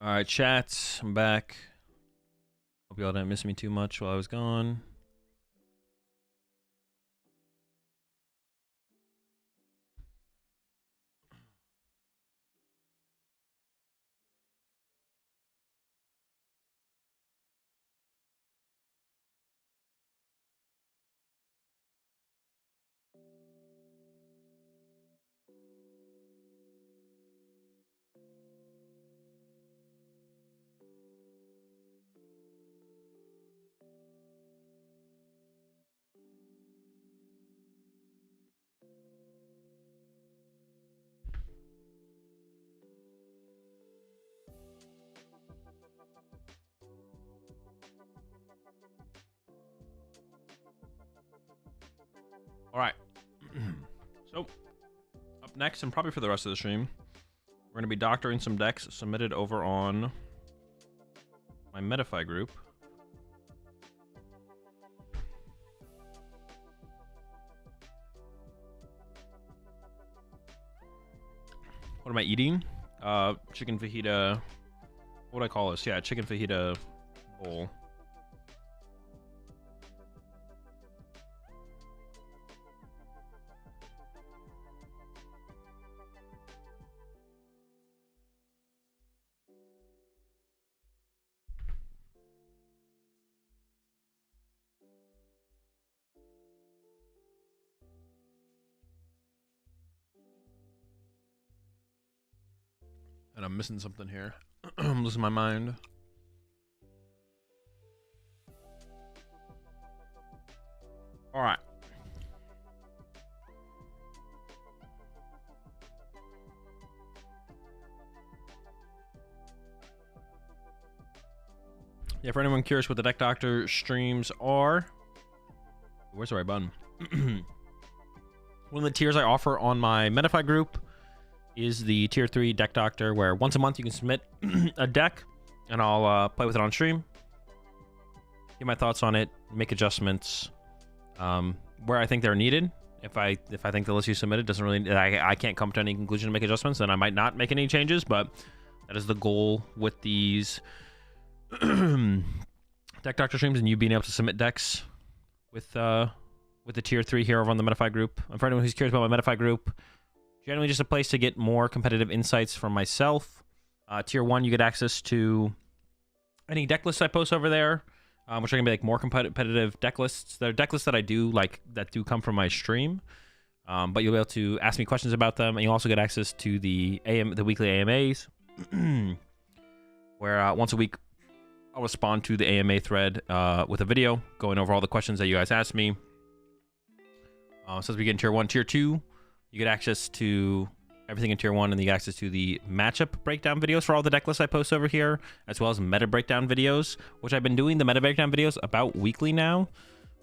[SPEAKER 1] All right, chats, I'm back. Hope y'all didn't miss me too much while I was gone. All right. So, up next, and probably for the rest of the stream, we're going to be doctoring some decks submitted over on my Metafy group. What am I eating? Chicken fajita. What do I call this? Yeah, chicken fajita bowl. And I'm missing something here. I'm losing my mind. All right. Yeah, for anyone curious what the Deck Doctor streams are, where's the right button? One of the tiers I offer on my Metafy group is the Tier 3 Deck Doctor, where once a month you can submit a deck, and I'll play with it on stream, give my thoughts on it, make adjustments where I think they're needed. If I think the list you submitted doesn't really, I can't come to any conclusion to make adjustments, then I might not make any changes, but that is the goal with these Deck Doctor streams, and you being able to submit decks with the Tier 3 here over on the Metafy group. And for anyone who's curious about my Metafy group, generally just a place to get more competitive insights from myself. Tier 1, you get access to any deck lists I post over there, which are going to be like more competitive deck lists. They're deck lists that I do, like, that do come from my stream. But you'll be able to ask me questions about them, and you'll also get access to the weekly AMAs, where once a week I'll respond to the AMA thread with a video going over all the questions that you guys asked me. So as we get in Tier 1, Tier 2, you get access to everything in Tier 1, and you get access to the matchup breakdown videos for all the deck lists I post over here, as well as meta breakdown videos, which I've been doing the meta breakdown videos about weekly now.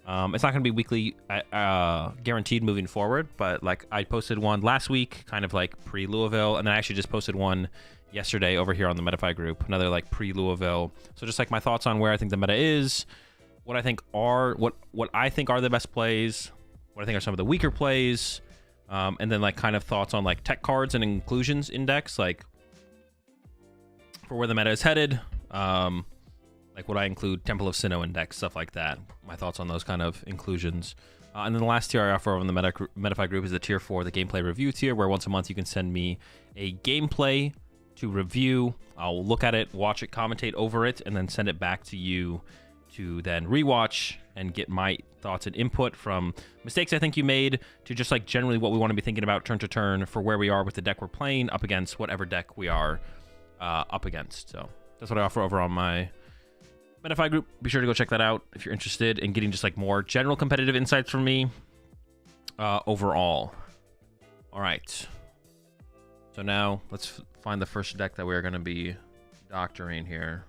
[SPEAKER 1] It's not going to be weekly guaranteed moving forward, but like I posted one last week, kind of like pre-Louisville, and then I actually just posted one yesterday over here on the Metafy group, another like pre-Louisville. So just like my thoughts on where I think the meta is, what I think are what I think are the best plays, what I think are some of the weaker plays, and then like kind of thoughts on like tech cards and inclusions in decks, like for where the meta is headed. Like would I include Temple of Sinnoh in decks, stuff like that. My thoughts on those kind of inclusions. And then the last tier I offer on the Metafy group is the Tier 4, the gameplay review tier, where once a month you can send me a gameplay to review. I'll look at it, watch it, commentate over it, and then send it back to you to then rewatch and get my thoughts and input from mistakes I think you made to just like generally what we want to be thinking about turn to turn for where we are with the deck we're playing up against whatever deck we are up against. So that's what I offer over on my Metafy group. Be sure to go check that out if you're interested in getting just like more general competitive insights from me overall. All right. So now let's find the first deck that we're going to be doctoring here.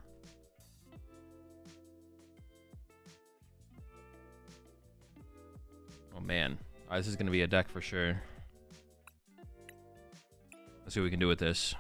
[SPEAKER 1] Oh man, this is going to be a deck for sure. Let's see what we can do with this.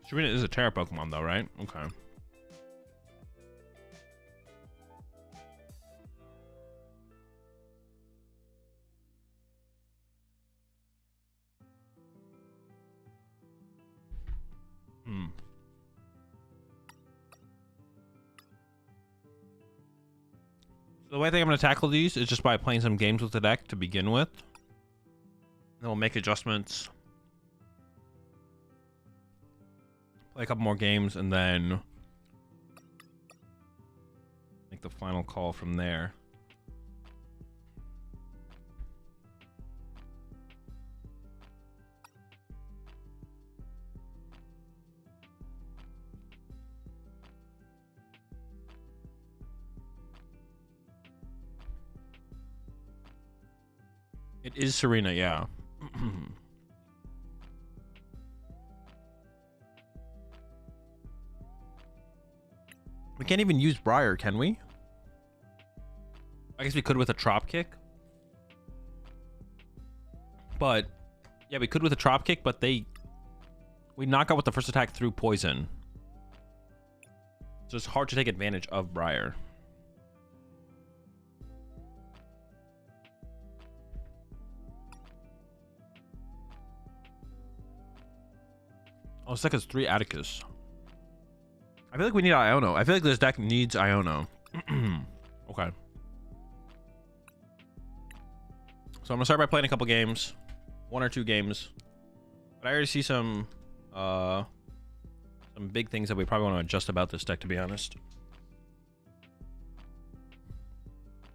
[SPEAKER 2] Serena is a Terra Pokemon though, right? Okay. So the way I think I'm going to tackle these is just by playing some games with the deck to begin with. Then we'll make adjustments. Play a couple more games and then make the final call from there. It is Serena, yeah. We can't even use Briar, can we? I guess we could with a Trop Kick. But, yeah, we could with a Trop Kick, but we knock out with the first attack through Poison. So it's hard to take advantage of Briar. Oh, this deck has 3 Atticus. I feel like we need Iono. I feel like this deck needs Iono. Okay. So I'm gonna start by playing a couple games. 1 or 2 games. But I already see some big things that we probably want to adjust about this deck, to be honest.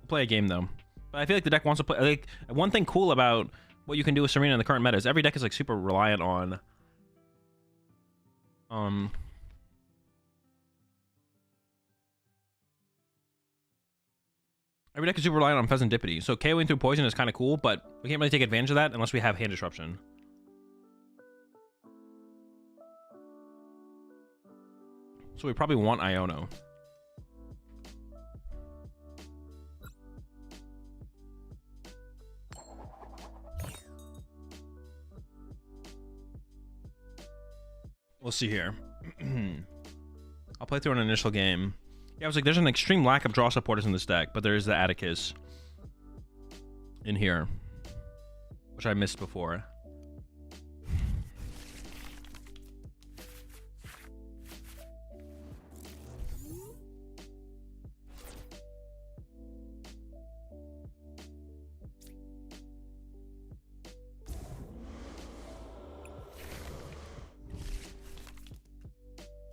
[SPEAKER 2] We'll play a game though. But I feel like the deck wants to play. Like, one thing cool about what you can do with Serena in the current meta is every deck is like super reliant on every deck is super reliant on Pheasantipity. So KOing through Poison is kind of cool, but we can't really take advantage of that unless we have Hand Disruption. So we probably want Iono. We'll see here. I'll play through an initial game. Yeah, I was like, there's an extreme lack of draw supporters in this deck, but there is the Atticus in here, which I missed before.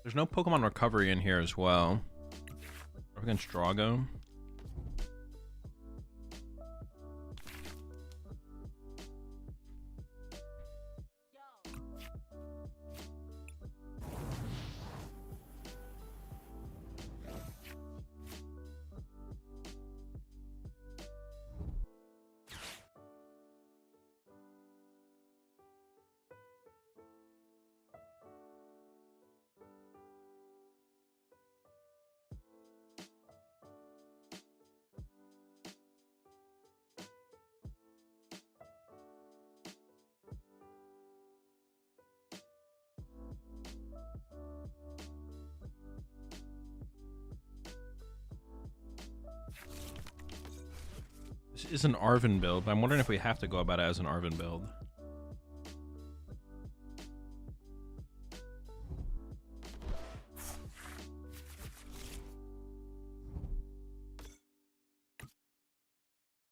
[SPEAKER 2] There's no Pokemon Recovery in here as well. We're against Drago. This is an Arven build, but I'm wondering if we have to go about it as an Arven build.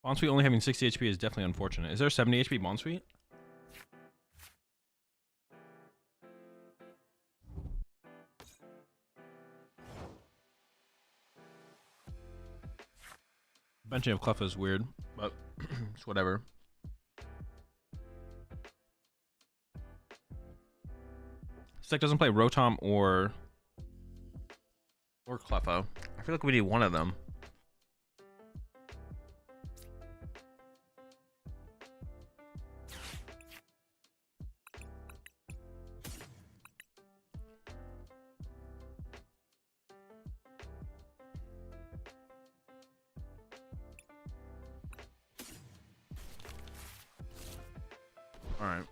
[SPEAKER 2] Bonsweet only having 60 HP is definitely unfortunate. Is there a 70 HP Bonsweet? Benching of Cleffa is weird, but it's whatever. This deck doesn't play Rotom or Cleffa. I feel like we need one of them. All right.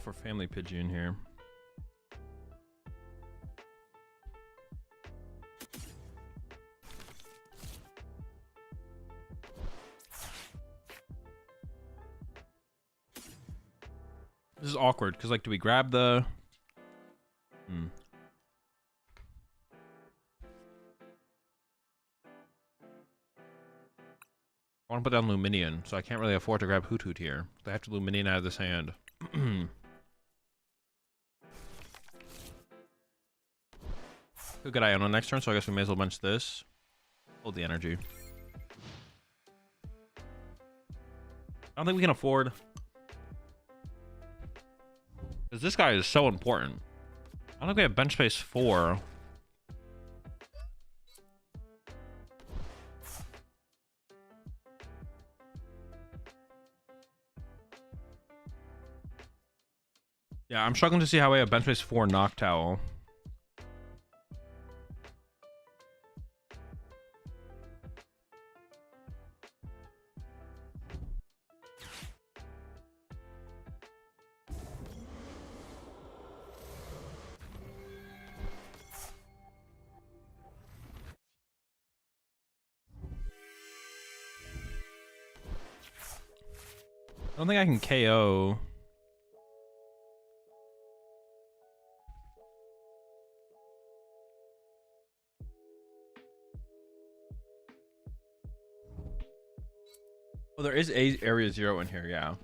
[SPEAKER 2] for Family Pidgey in here. This is awkward because, like, do we grab the? I want to put down Luminion, so I can't really afford to grab Hoot Hoot here. So I have to Luminion out of this hand. Could get Iono next turn, so I guess we may as well bench this. Hold the energy. I don't think we can afford. Because this guy is so important. I don't think we have bench space 4. Yeah, I'm struggling to see how we have bench space 4 Noctowl. I don't think I can KO. Oh, there is a Area 0 in here, yeah.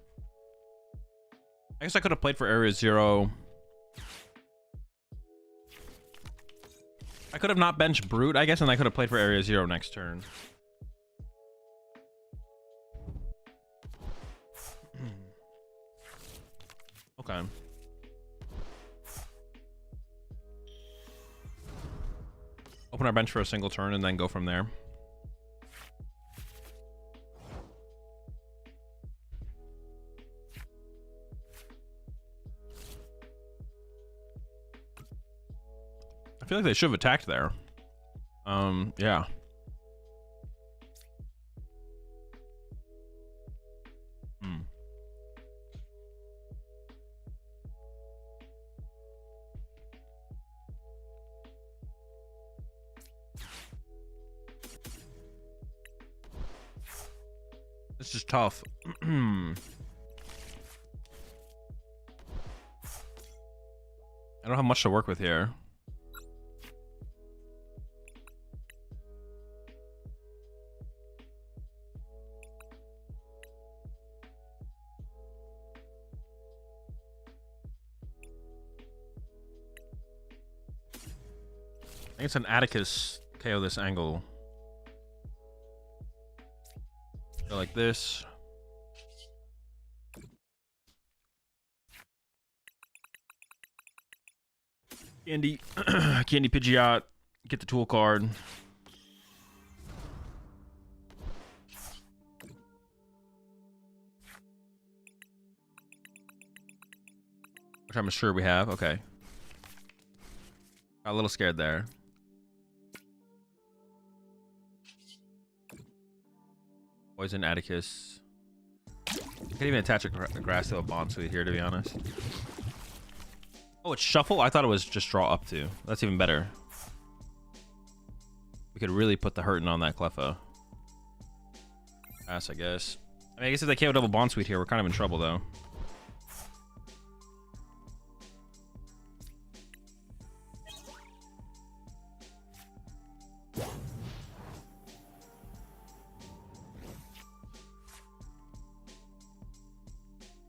[SPEAKER 2] I guess I could have played for Area 0. I could have not benched Brute, I guess, and I could have played for Area 0 next turn. Okay. Open our bench for a single turn and then go from there. I feel like they should have attacked there. Yeah. This is tough. I don't have much to work with here. I think it's an Atticus KO this angle. Go like this. Candy, Candy Pidgeot. Get the tool card. Which I'm sure we have. Okay. Got a little scared there. Poison Atticus. I can't even attach a grass to a bond suite here, to be honest. Oh, it's shuffle? I thought it was just draw up to. That's even better. We could really put the hurting on that Cleffa. Pass, I guess. I mean, I guess if they KO double bond suite here, we're kind of in trouble, though.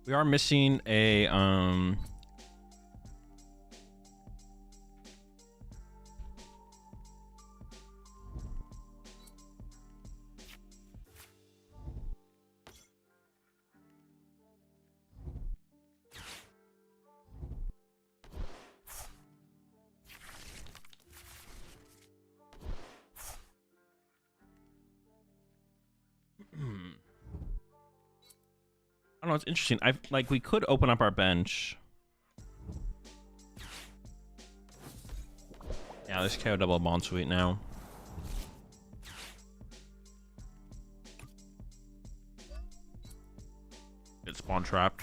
[SPEAKER 2] We are missing a I don't know, it's interesting. We could open up our bench. Yeah, let's KO double bond suite now. Get spawn trapped.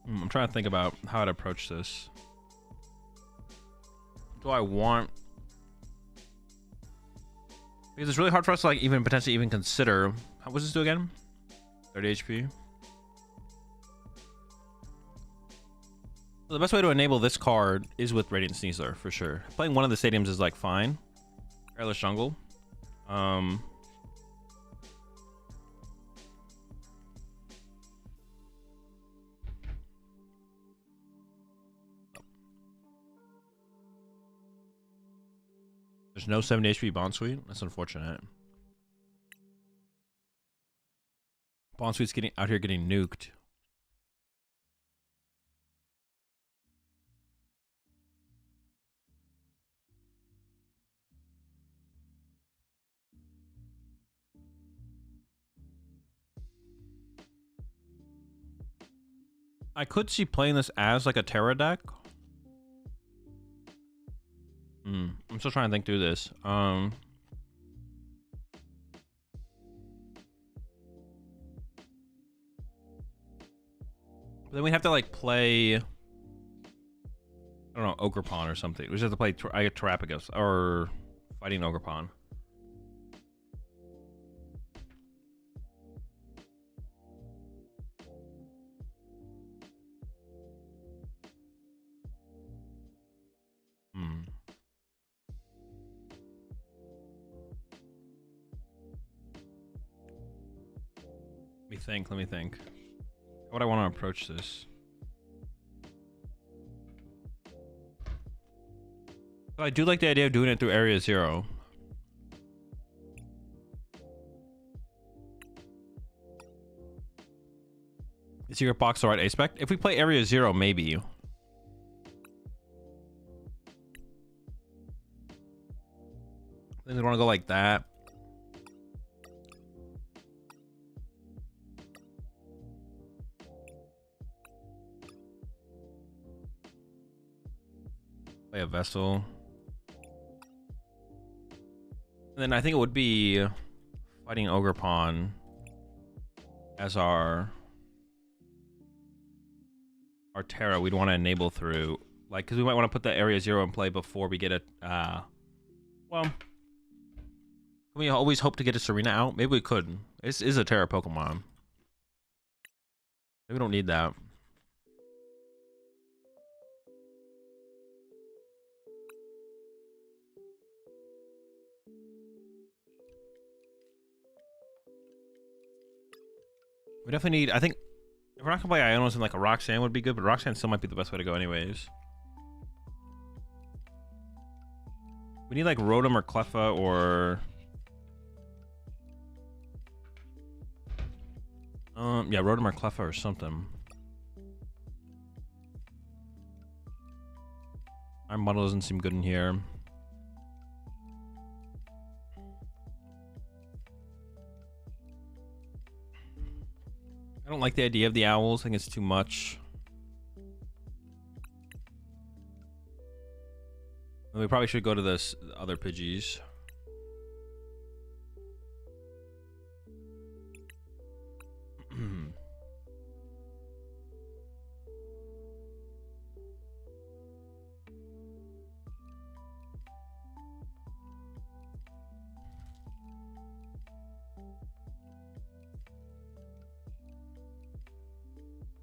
[SPEAKER 2] I'm trying to think about how I'd approach this. Do I want... Because it's really hard for us to like even potentially even consider... How was this do again? 30 HP. So the best way to enable this card is with Radiant Sneasler, for sure. Playing one of the stadiums is like fine. Careless Jungle. There's no 70 HP Bond Suite. That's unfortunate. Bond Suite's getting out here getting nuked. I could see playing this as like a Terra deck. I'm still trying to think through this. But then we have to like play, I don't know, Ogerpon or something. We just have to play Terrapagos or fighting Ogerpon. Let me think. How would I want to approach this? So I do like the idea of doing it through Area 0. The secret box, the right aspect. If we play Area 0, maybe. I think we want to go like that. Play a Vessel. And then I think it would be fighting Ogerpon as our Terra we'd want to enable through, like, because we might want to put the Area 0 in play before we get it. Well, can we always hope to get a Serena out? Maybe we could. This is a Terra Pokemon. Maybe we don't need that. We definitely need, I think, if we're not gonna play Ionos and like a Roxanne would be good, but Roxanne still might be the best way to go anyways. We need like Rotom or Cleffa or... yeah, Rotom or Cleffa or something. Our model doesn't seem good in here. I don't like the idea of the owls. I think it's too much. And we probably should go to this other Pidgeys.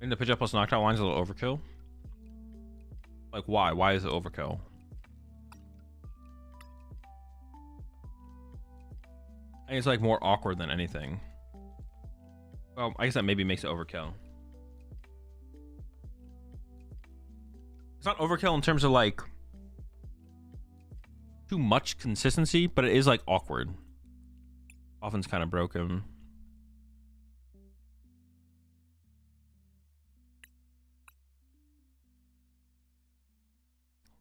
[SPEAKER 2] And the Pidgeot plus Noctowl line's a little overkill. Like, why? Why is it overkill? I think it's like more awkward than anything. Well, I guess that maybe makes it overkill. It's not overkill in terms of like too much consistency, but it is like awkward. Often's kind of broken.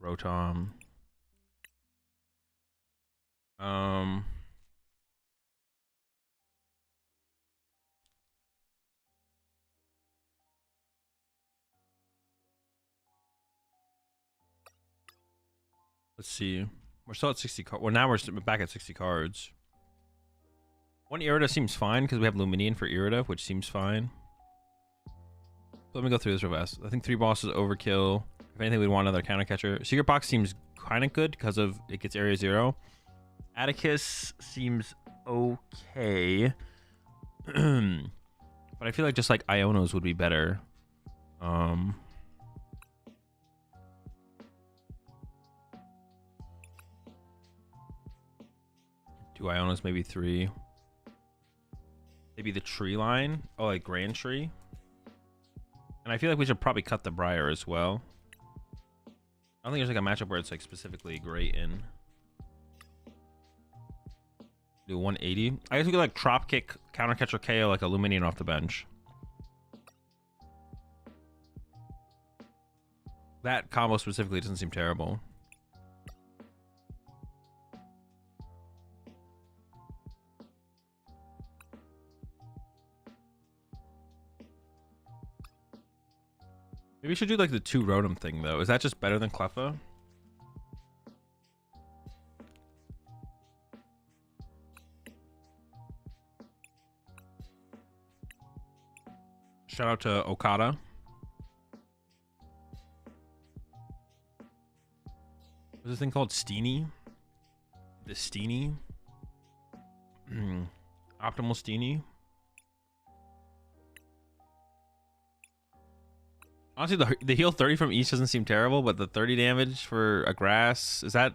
[SPEAKER 2] Rotom. Let's see. We're still at 60 cards. Well, now we're back at 60 cards. One Irida seems fine because we have Luminion for Irida, which seems fine. Let me go through this real fast. I think 3 bosses overkill. If anything, we'd want another counter catcher. Secret box seems kind of good because of it gets area 0. Atticus seems okay. But I feel like just like Ionos would be better. Two Ionos, maybe 3. Maybe the tree line. Oh, like Grand Tree. And I feel like we should probably cut the Briar as well. I don't think there's like a matchup where it's like specifically great in. Do 180. I guess we could like drop kick, counter catcher KO like Illuminating off the bench. That combo specifically doesn't seem terrible. Maybe we should do like the 2 Rotom thing though. Is that just better than Cleffa? Shout out to Okada. What's this thing called? Steenie? The Steenie? Optimal Steenie? Honestly, the heal 30 from each doesn't seem terrible, but the 30 damage for a grass, is that...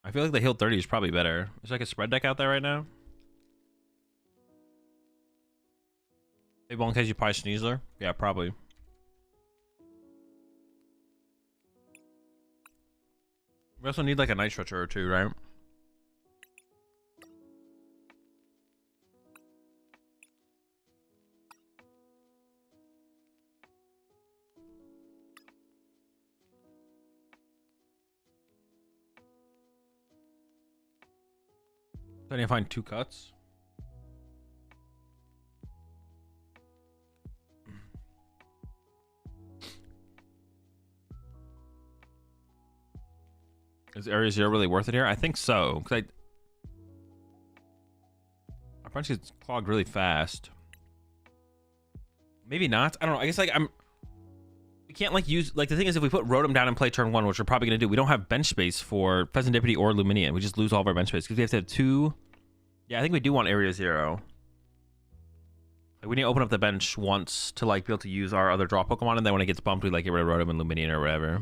[SPEAKER 2] I feel like the heal 30 is probably better. There's like a spread deck out there right now. Hey, well, in case you probably Sneasler? Yeah, probably. We also need like a Night Stretcher or 2, right? So I need to find 2 cuts. Is Area 0 really worth it here? I think so. Because our punch gets clogged really fast. Maybe not. I don't know. I guess like we can't like use like the thing is if we put Rotom down and play turn 1, which we're probably gonna do, we don't have bench space for Pheasantipity or Luminian. We just lose all of our bench space because we have to have 2. Yeah, I think we do want Area 0. Like we need to open up the bench once to like be able to use our other draw Pokemon, and then when it gets bumped, we like get rid of Rotom and Luminian or whatever.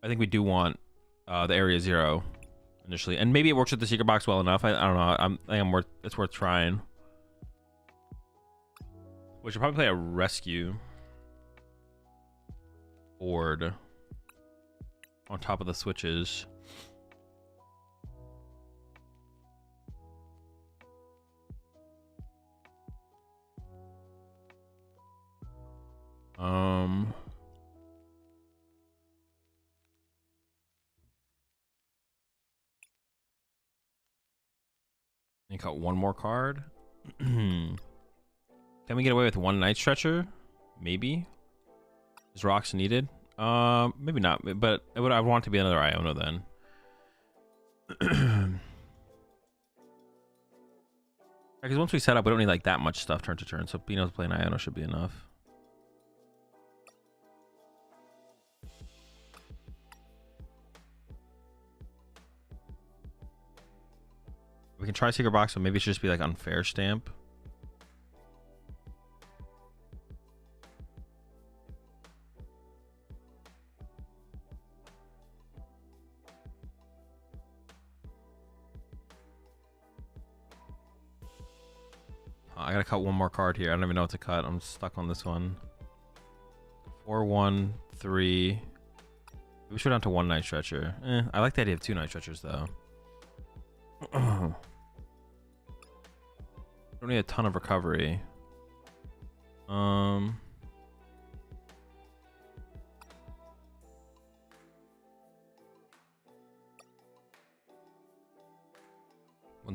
[SPEAKER 2] I think we do want the Area 0 initially, and maybe it works with the secret box well enough. I don't know. I think it's worth trying. We should probably play a rescue board on top of the switches. I got one more card. Can we get away with 1 Night Stretcher? Maybe. Is rocks needed? Maybe not. But I would want it to be another Iono then. Because once we set up, we don't need like that much stuff turn to turn. So being able to play an Iono should be enough. We can try Secret Box, but maybe it should just be like Unfair Stamp. I gotta cut one more card here. I don't even know what to cut. I'm stuck on this one. 4, 1, 3. We should go down to 1 Night Stretcher. I like the idea of 2 Night Stretchers though. Don't need a ton of recovery. One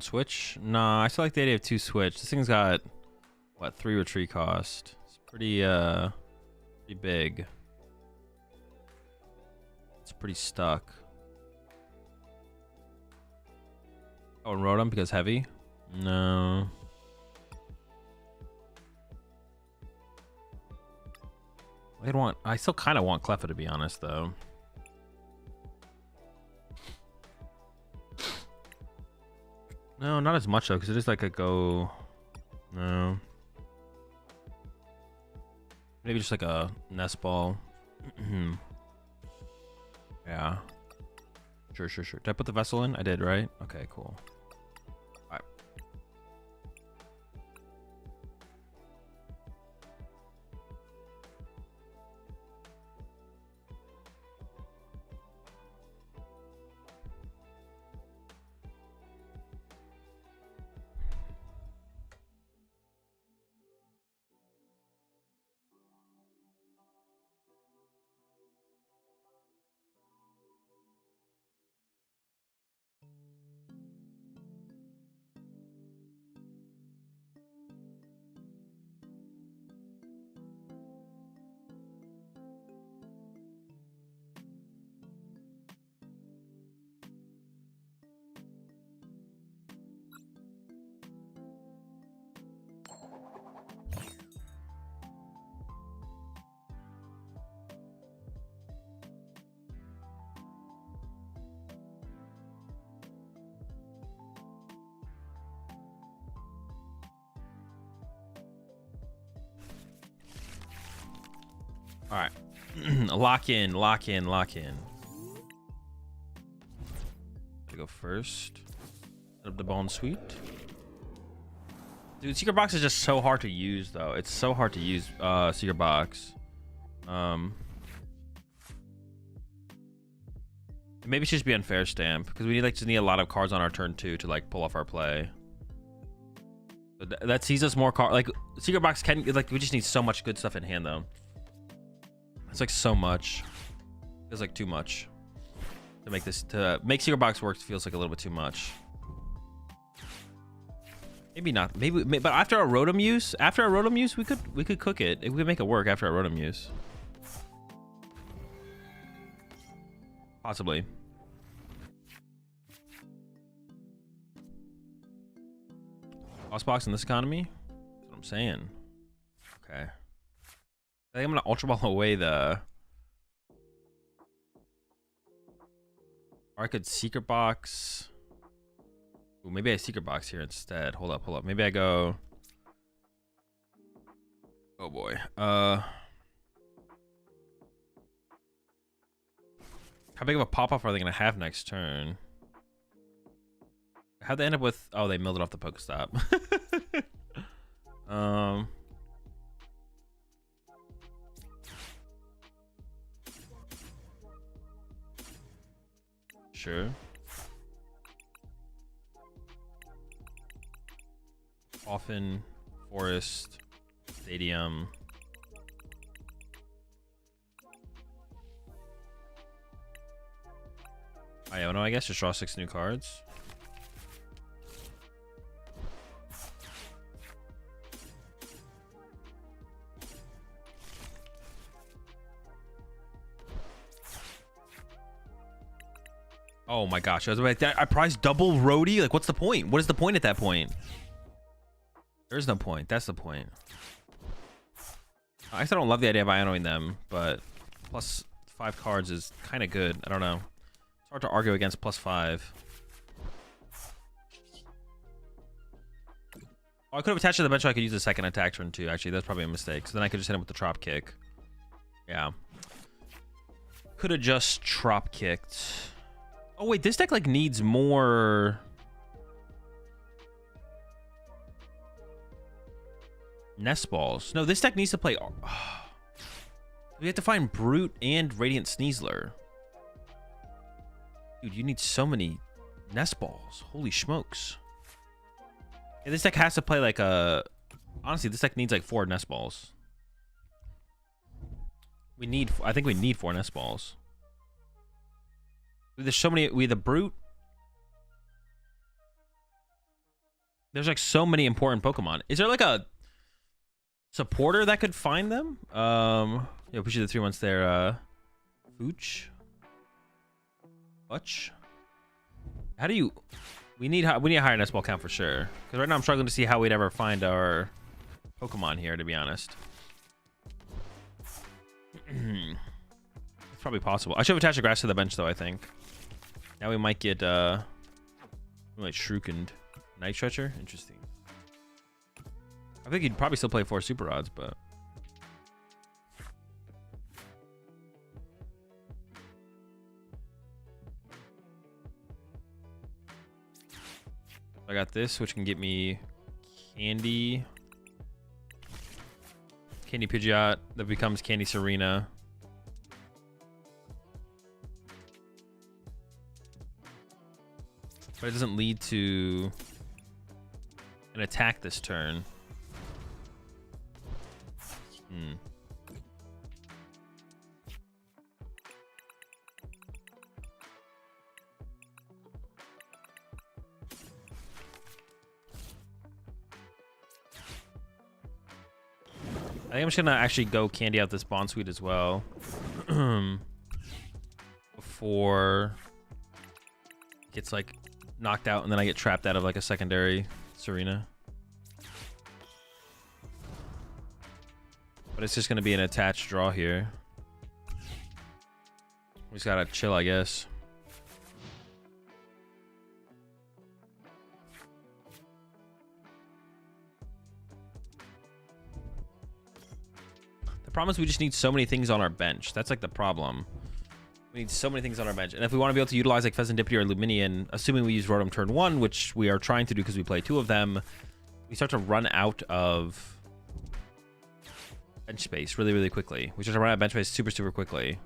[SPEAKER 2] switch? Nah, I still like the idea of 2 switch. This thing's got what, 3 retreat cost. It's pretty pretty big. It's pretty stuck. Oh, and Rotom because heavy? No. I still kind of want Cleffa, to be honest, though. No, not as much though, because it is like a go. No. Maybe just like a nest ball. Yeah. Sure. Did I put the vessel in? I did, right? Okay, cool. All right. All right. Lock in. I go first. Set up the ball and sweep. Dude, Secret Box is just so hard to use, though. It's so hard to use Secret Box. Maybe it should just be unfair stamp, because we need a lot of cards on our turn 2 to like pull off our play. But that sees us more card. Like Secret Box can we just need so much good stuff in hand, though. It's like so much. Feels like too much to make Secret Box work. Feels like a little bit too much. Maybe not. Maybe, but after our Rotom use, we could cook it. We could make it work after our Rotom use. Possibly. Lost box in this economy? That's what I'm saying. Okay. I think I'm gonna Ultra Ball away the... Or I could Secret Box. Ooh, maybe I Secret Box here instead. Hold up. Maybe I go... Oh boy. How big of a pop-off are they gonna have next turn? How'd they end up with... Oh, they milled it off the Pokestop. Sure. Often, Forest, Stadium. Iono, I guess, just draw 6 new cards. Oh my gosh, I was like, I priced double roadie? Like, what's the point? What is the point at that point? There's no point. That's the point. I still don't love the idea of Ionoing them, but plus 5 cards is kind of good. I don't know. It's hard to argue against plus 5. Oh, I could have attached to the bench so I could use the second attack turn too. Actually, that's probably a mistake. So then I could just hit him with the Trop Kick. Yeah. Could have just Trop Kicked. Oh wait, this deck like needs more... Nest Balls. No, this deck needs to play... We have to find Brute and Radiant Sneasler. Dude, you need so many Nest Balls. Holy smokes. Yeah, this deck has to play like a... Honestly, this deck needs like 4 Nest Balls. I think we need 4 Nest Balls. There's so many... We have the Brute. There's like so many important Pokemon. Is there like a supporter that could find them? Yeah, push you the 3 ones there. Fooch. Butch. How do you... We need a higher Nest Ball count for sure. Because right now I'm struggling to see how we'd ever find our Pokemon here, to be honest. It's probably possible. I should have attached the grass to the bench though, I think. Now we might get we might shrookened. Night Stretcher? Interesting. I think he'd probably still play 4 super rods, but I got this, which can get me Candy Pidgeot that becomes Candy Serena. But it doesn't lead to an attack this turn. I think I'm just gonna actually go candy out this Bond Suite as well. Before it gets like knocked out and then I get trapped out of like a secondary Serena. But it's just gonna be an attached draw here. We just gotta chill, I guess. The problem is we just need so many things on our bench. That's like the problem. We need so many things on our bench. And if we want to be able to utilize like Pheasantipity or Luminion, assuming we use Rotom turn 1, which we are trying to do because we play 2 of them, we start to run out of bench space really, really quickly. We start to run out of bench space super, super quickly.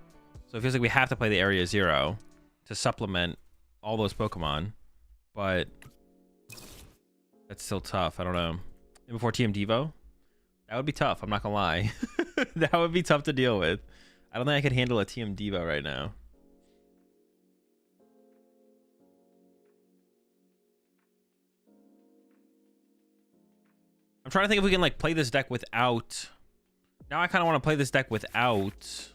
[SPEAKER 2] So it feels like we have to play the Area 0 to supplement all those Pokemon. But that's still tough. I don't know. And before TM Devo? That would be tough. I'm not going to lie. That would be tough to deal with. I don't think I could handle a TM Devo right now. I'm trying to think if we can like play this deck without. Now I kind of want to play this deck without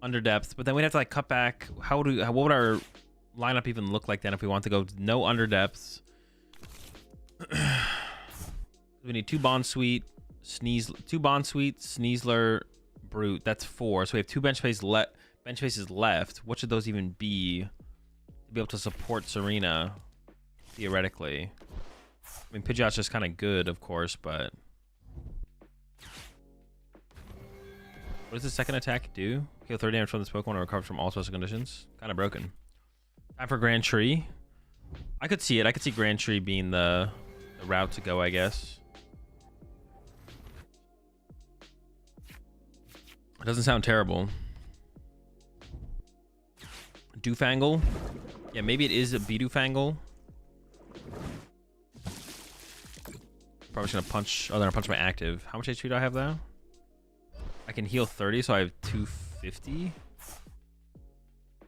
[SPEAKER 2] Underdepth, but then we'd have to like cut back. What would our lineup even look like then if we want to go no Underdepths? We need 2 Bond Suite, Sneasler, Brute. That's 4. So we have 2 bench spaces left. What should those even be to be able to support Serena? Theoretically, I mean Pidgeot's just kind of good, of course, but what does the second attack do? Heal 30 damage from this Pokemon or recover from all special conditions. Kind of broken. Time for Grand Tree. I could see it. I could see Grand Tree being the route to go, I guess. It doesn't sound terrible. Doofangle. Yeah, maybe it is a Bidoofangle. Probably just gonna punch. Oh, then I'll punch my active. How much HP do I have though? I can heal 30, so I have 250. I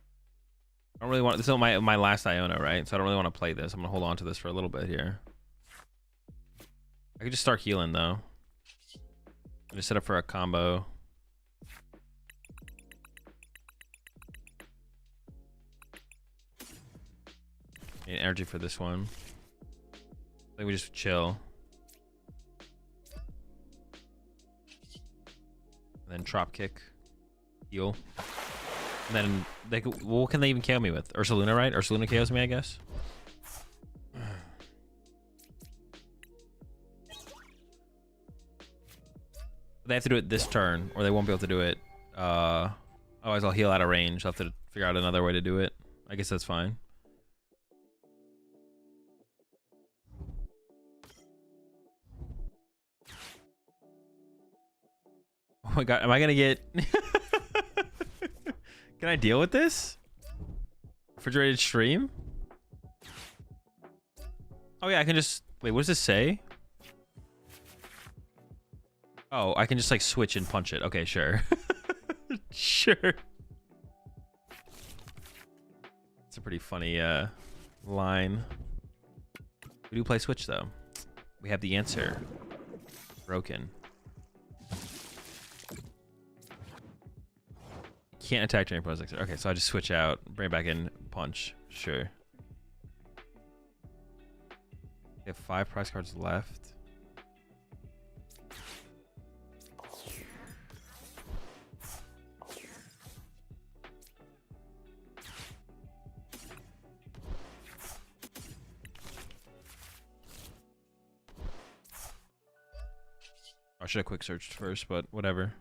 [SPEAKER 2] don't really want. This is my last Iona, right? So I don't really want to play this. I'm gonna hold on to this for a little bit here. I could just start healing though. I'm just set up for a combo. Need energy for this one. I think we just chill. And then drop kick, heal. And then they could, what can they even KO me with? Ursaluna, right? Ursaluna KOs me, I guess. They have to do it this turn, or they won't be able to do it. Otherwise, I'll heal out of range. I'll have to figure out another way to do it. I guess that's fine. Oh my god, am I gonna get... Can I deal with this? Refrigerated stream? Oh yeah, I can just... Wait, what does this say? Oh, I can just like switch and punch it. Okay, sure. Sure. It's a pretty funny line. We do play switch though. We have the answer. Broken. Can't attack during pose. Okay, so I just switch out, bring it back in, punch. Sure. We have 5 prize cards left.
[SPEAKER 1] should have quick searched first, but whatever.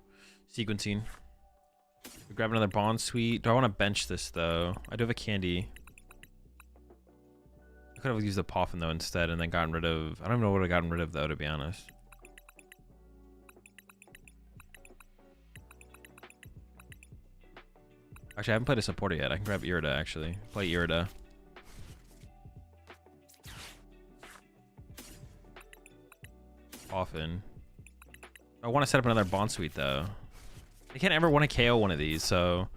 [SPEAKER 1] Sequencing. Grab another Bond Suite. Do I want to bench this, though? I do have a candy. I could have used the Poffin, though, instead, and then gotten rid of... I don't even know what I gotten rid of, though, to be honest. Actually, I haven't played a supporter yet. I can grab Irida, actually. Play Irida. Poffin. I want to set up another Bond Suite, though. I can't ever want to KO one of these, so...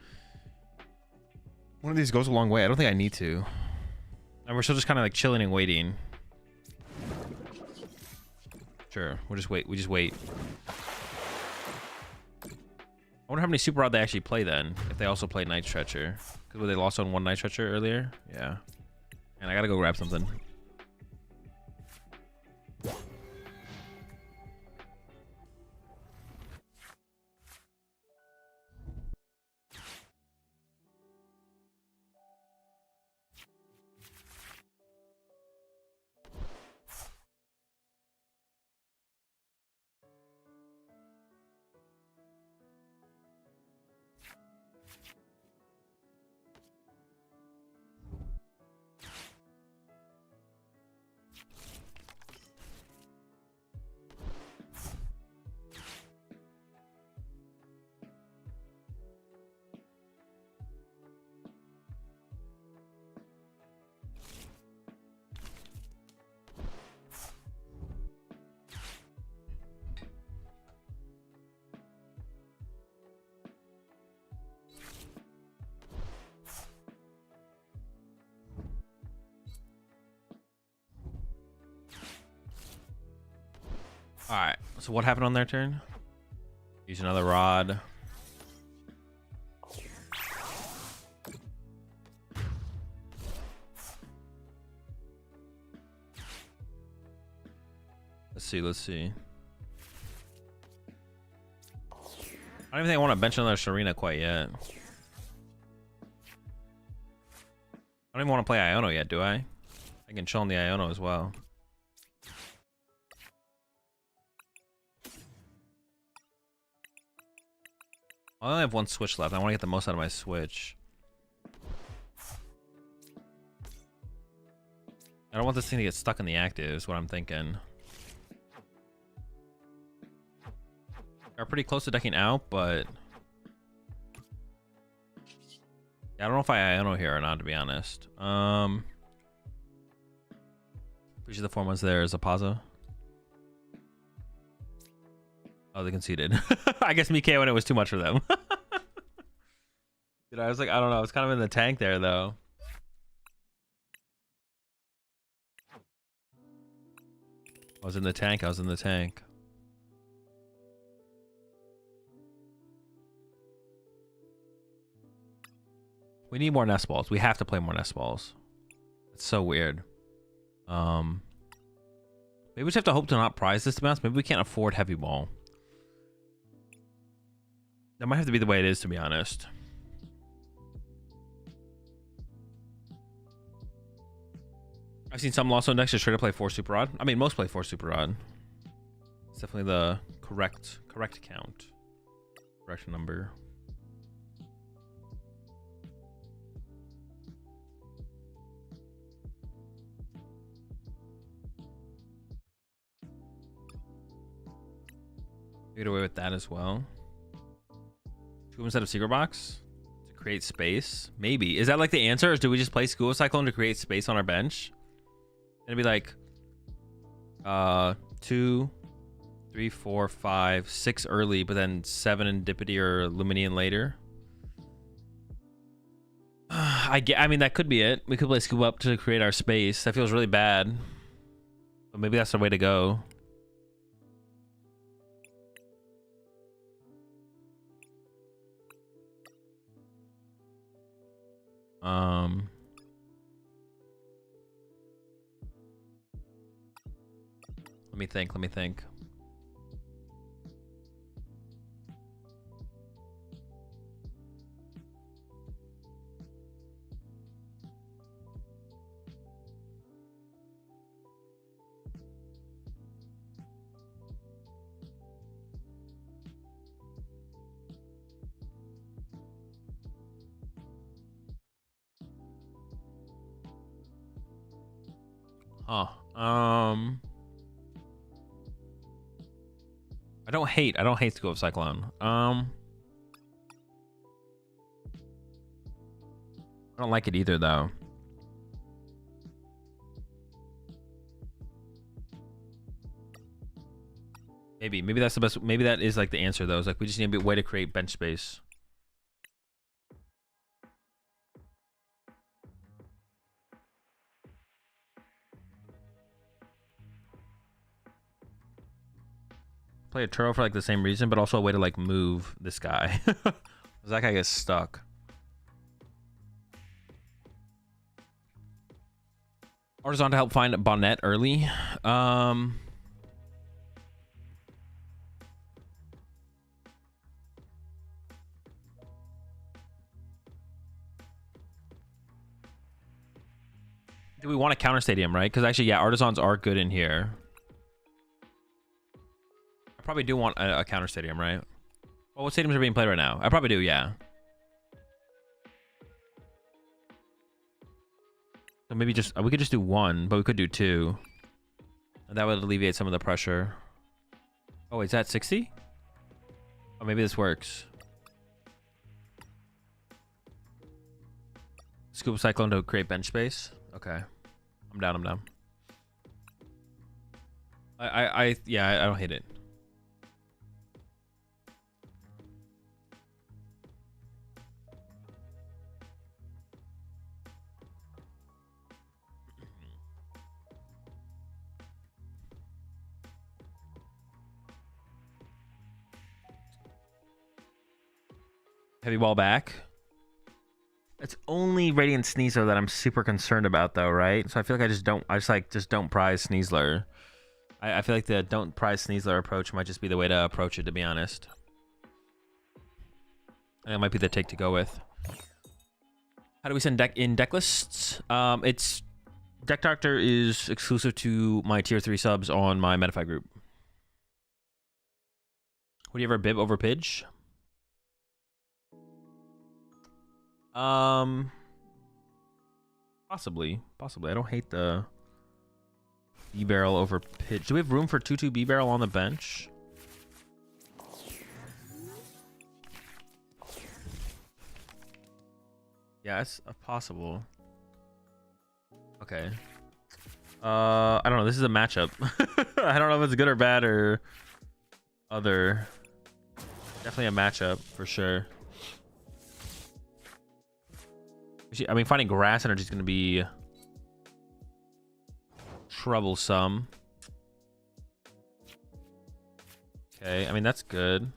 [SPEAKER 1] One of these goes a long way. I don't think I need to. And we're still just kind of like chilling and waiting. Sure, we'll just wait. We just wait. I wonder how many Super Rod they actually play then, if they also play Night Stretcher. Because they lost on one Night Stretcher earlier? Yeah. And I gotta go grab something. Alright, so what happened on their turn? Use another rod. Let's see. I don't even think I want to bench another Serena quite yet. I don't even want to play Iono yet, do I? I can chill on the Iono as well. I only have one switch left. I want to get the most out of my switch. I don't want this thing to get stuck in the active, is what I'm thinking. Are pretty close to decking out, but... Yeah, I don't know if I Iono here or not, to be honest. Appreciate the 4 months there. Is a Pazzo. Oh, they conceded. I guess me KOing it was too much for them. Dude, I was like, I don't know. I was kind of in the tank there, though. I was in the tank. We need more nest balls. We have to play more nest balls. It's so weird. Maybe we just have to hope to not prize this amount. Maybe we can't afford heavy ball. That might have to be the way it is, to be honest. I've seen some Lost decks just try to play 4 Super Rod. I mean, most play 4 Super Rod. It's definitely the correct count. Correct number. Get away with that as well. 2 instead of Secret Box to create space. Maybe. Is that like the answer? Or do we just play School Cyclone to create space on our bench? It'd be like 2, 3, 4, 5, 6 early, but then 7 Indipity or Luminian later. I mean, that could be it. We could play Scoop Up to create our space. That feels really bad. But maybe that's the way to go. Let me think.
[SPEAKER 2] Huh. I don't hate School of Cyclone. I don't like it either though. Maybe that's the best. Maybe that is like the answer though. It's like we just need a way to create bench space. Play a turtle for like the same reason, but also a way to like move this guy. That guy gets stuck. Artisan to help find Banette early. Do we want a counter stadium, right? Because actually, yeah, artisans are good in here. I probably do want a counter stadium, right? Well, what stadiums are being played right now? I probably do, yeah. So maybe just we could just do one, but we could do two. And that would alleviate some of the pressure. Oh, is that 60? Oh, maybe this works. Scoop Cyclone to create bench space. Okay. I'm down. Yeah, I don't hate it. Heavy ball back. It's only Radiant Sneasler that I'm super concerned about though, right? So I feel like I just don't prize Sneasler. I feel like the don't prize Sneasler approach might just be the way to approach it, to be honest. And it might be the take to go with. How do we send deck lists? It's Deck Doctor is exclusive to my tier 3 subs on my Metafy group. Would you ever bib over Pidge? Possibly. I don't hate the B-barrel over Pidge. Do we have room for 2-2 B-barrel on the bench? Yeah, it's possible. Okay. I don't know. This is a matchup. I don't know if it's good or bad or other. Definitely a matchup for sure. I mean, finding grass energy is going to be troublesome. Okay, I mean, that's good.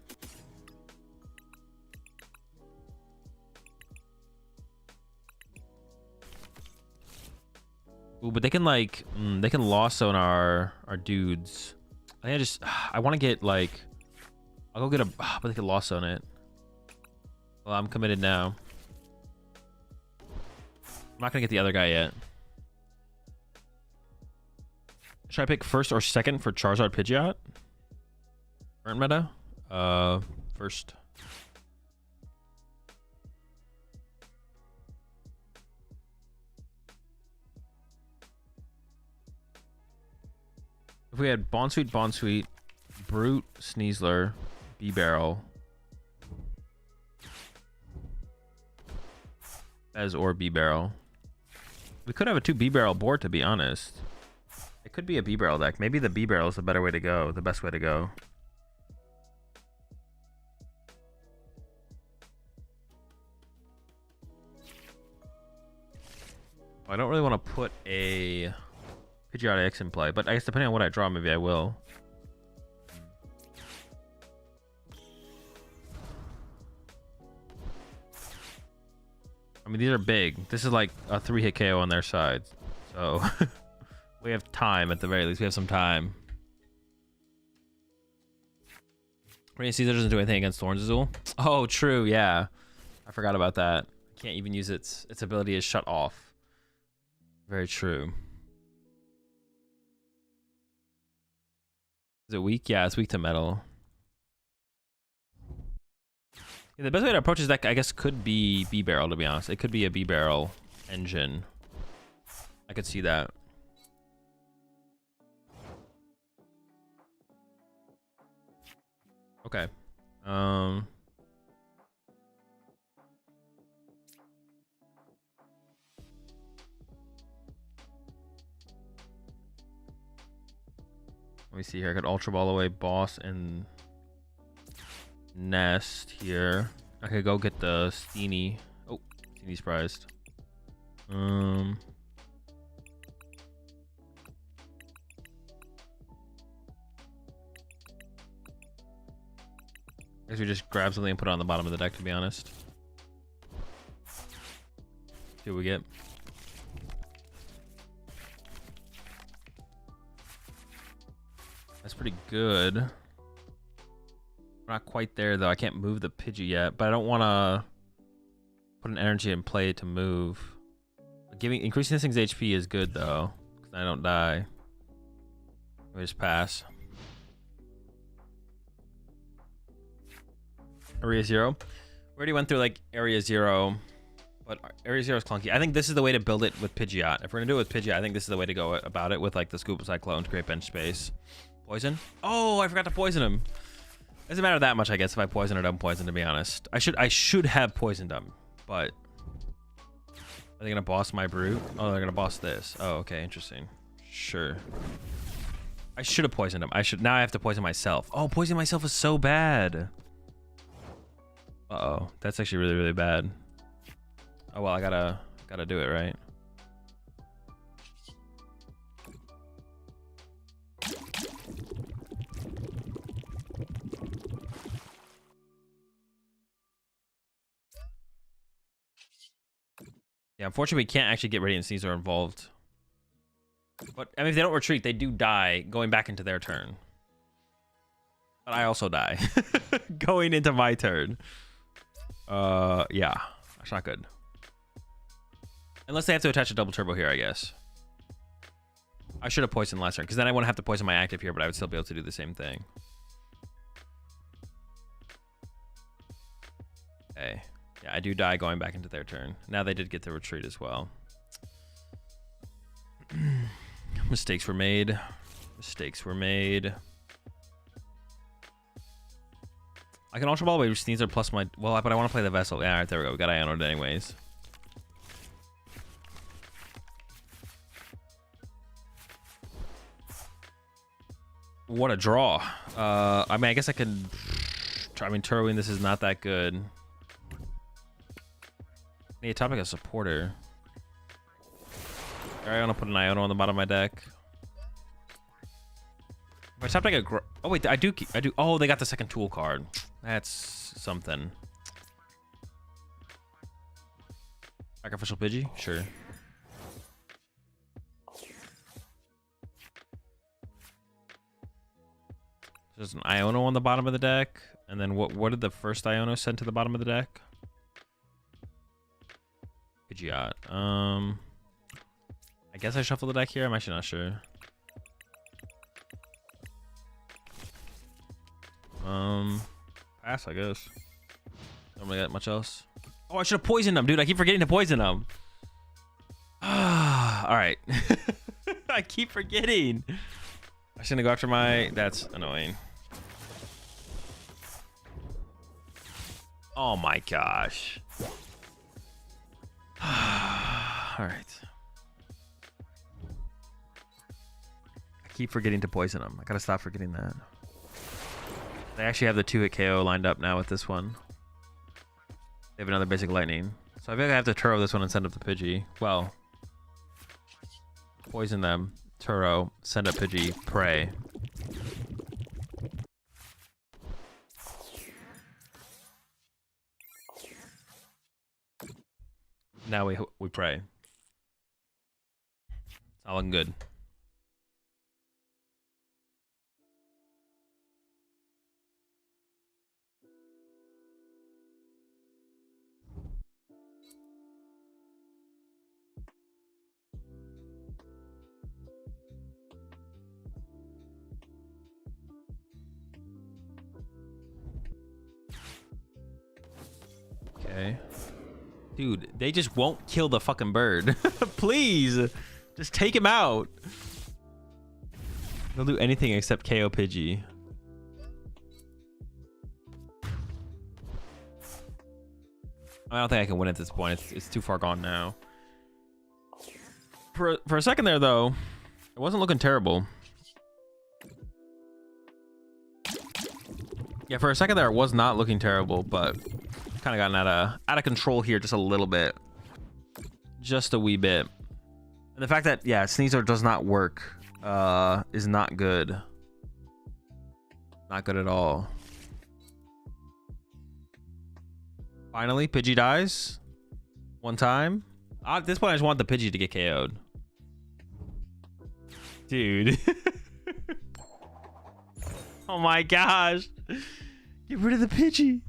[SPEAKER 2] Ooh, but they can like, they can loss zone our dudes. I think I want to get like, I'll go get a, but they can loss zone it. Well, I'm committed now. I'm not gonna get the other guy yet. Should I pick first or second for Charizard Pidgeot? Current meta? First. If we had Bonsweet, Brute, Sneasler, B-Barrel, Bez or B-Barrel. We could have a 2 B-Barrel board, to be honest. It could be a B-Barrel deck. Maybe the B-Barrel is the better way to go, the best way to go. I don't really want to put a Pidgeot X in play, but I guess depending on what I draw, maybe I will. I mean, these are big. This is like a 3-hit KO on their side. So we have time at the very least. We have some time. Radiant Caesar doesn't do anything against Thorns Azul. Oh, true. Yeah. I forgot about that. Can't even use its ability is shut off. Very true. Is it weak? Yeah, it's weak to metal. Yeah, the best way to approach this deck, I guess, could be B-Barrel, to be honest. It could be a B-Barrel engine. I could see that. Okay. Let me see here. I got Ultra Ball away, Boss, and Nest here. I could go get the Steenie. Oh, Steenie's prized. I guess we just grab something and put it on the bottom of the deck, to be honest. See what we get. That's pretty good. We're not quite there, though. I can't move the Pidgey yet, but I don't want to put an energy in play to move. Increasing this thing's HP is good, though, because I don't die. Let me just pass. Area 0. We already went through like Area 0, but Area 0 is clunky. I think this is the way to build it with Pidgeot. If we're gonna do it with Pidgeot, I think this is the way to go about it with like the Scoop Cyclone to create bench space. Poison? Oh, I forgot to poison him. Doesn't matter that much, I guess, if I poison or don't poison, to be honest. I should have poisoned him, but are they gonna boss my Brute? Oh, they're gonna boss this. Oh, okay, interesting. Sure. I should have poisoned him. Now I have to poison myself. Oh, poisoning myself is so bad. Uh-oh, that's actually really, really bad. Oh well, I gotta do it, right? Yeah, unfortunately, we can't actually get Radiant Caesar involved. But I mean, if they don't retreat, they do die going back into their turn. But I also die going into my turn. Yeah, that's not good. Unless they have to attach a double turbo here, I guess. I should have poisoned last turn, because then I wouldn't have to poison my active here, but I would still be able to do the same thing. Okay. Yeah, I do die going back into their turn. Now they did get the retreat as well. Mistakes were made. Mistakes were made. I can Ultra Ball, but which needs are plus my... Well, but I want to play the Vessel. Yeah, all right, there we go. We got Ionoed anyways. What a draw. I mean, I guess I could... I mean, Turwing, this is not that good. I need a topic of supporter. Alright, I'm gonna put an Iono on the bottom of my deck. If I top deck a... Oh, wait, I do... Oh, they got the second tool card. That's something. Sacrificial Pidgey? Sure. There's an Iono on the bottom of the deck. And then what did the first Iono send to the bottom of the deck? Pidgeot. I guess I shuffle the deck here. I'm actually not sure. Pass, I guess. Don't really got much else. Oh, I should have poisoned him, dude. I keep forgetting to poison him. All right. I keep forgetting. I shouldn't go after my... That's annoying. Oh my gosh. All right. I keep forgetting to poison him. I gotta stop forgetting that. They actually have the 2-hit KO lined up now with this one. They have another basic lightning. So I feel like I have to Turo this one and send up the Pidgey. Well, poison them, Turo, send up Pidgey, pray. Now we pray. It's all looking good. Okay. Dude, they just won't kill the fucking bird. Please, just take him out. They'll do anything except KO Pidgey. I don't think I can win at this point. It's too far gone now. For a second there, though, it wasn't looking terrible. Yeah, for a second there, it was not looking terrible, but kind of gotten out of control here just a little bit. Just a wee bit. And the fact that, yeah, Sneasler does not work is not good. Not good at all. Finally, Pidgey dies. One time. At this point, I just want the Pidgey to get KO'd. Dude. Oh my gosh. Get rid of the Pidgey.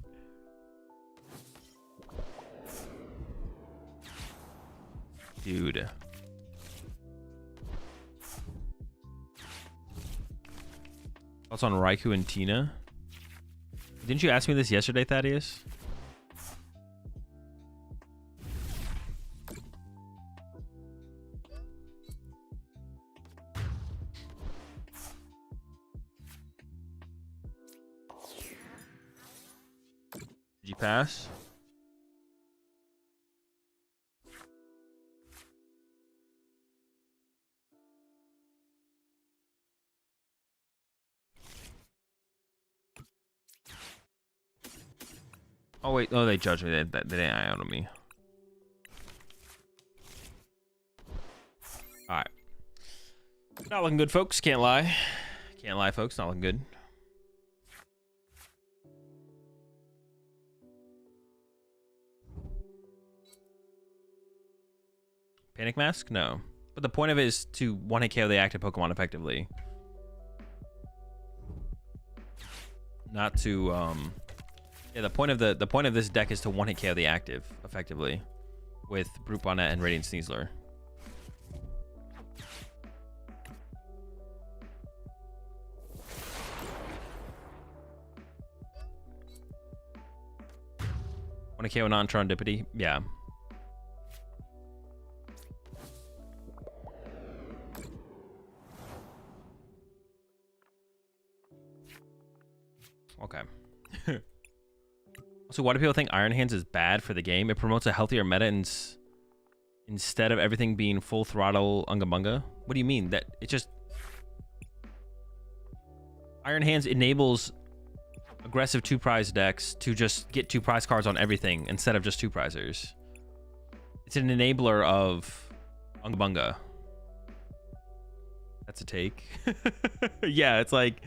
[SPEAKER 2] Dude. Thoughts on Raikou and Tina? Didn't you ask me this yesterday, Thaddeus? Did you pass? Oh wait, oh they judged me. They didn't ion on me. All right, not looking good, folks. Can't lie. Can't lie, folks. Not looking good. Panic Mask? No. But the point of it is to one-hit KO the active Pokemon effectively. Not to yeah, the point of this deck is to one-hit KO the active effectively with Brute Banette and Radiant Sneasler. One-hit KO non-Serendipity? Yeah. Okay. So why do people think Iron Hands is bad for the game? It promotes a healthier meta instead of everything being full throttle Unga Bunga. What do you mean? That it just... Iron Hands enables aggressive 2-prize decks to just get 2 prize cards on everything instead of just 2 prizers. It's an enabler of Unga Bunga. That's a take. Yeah, it's like...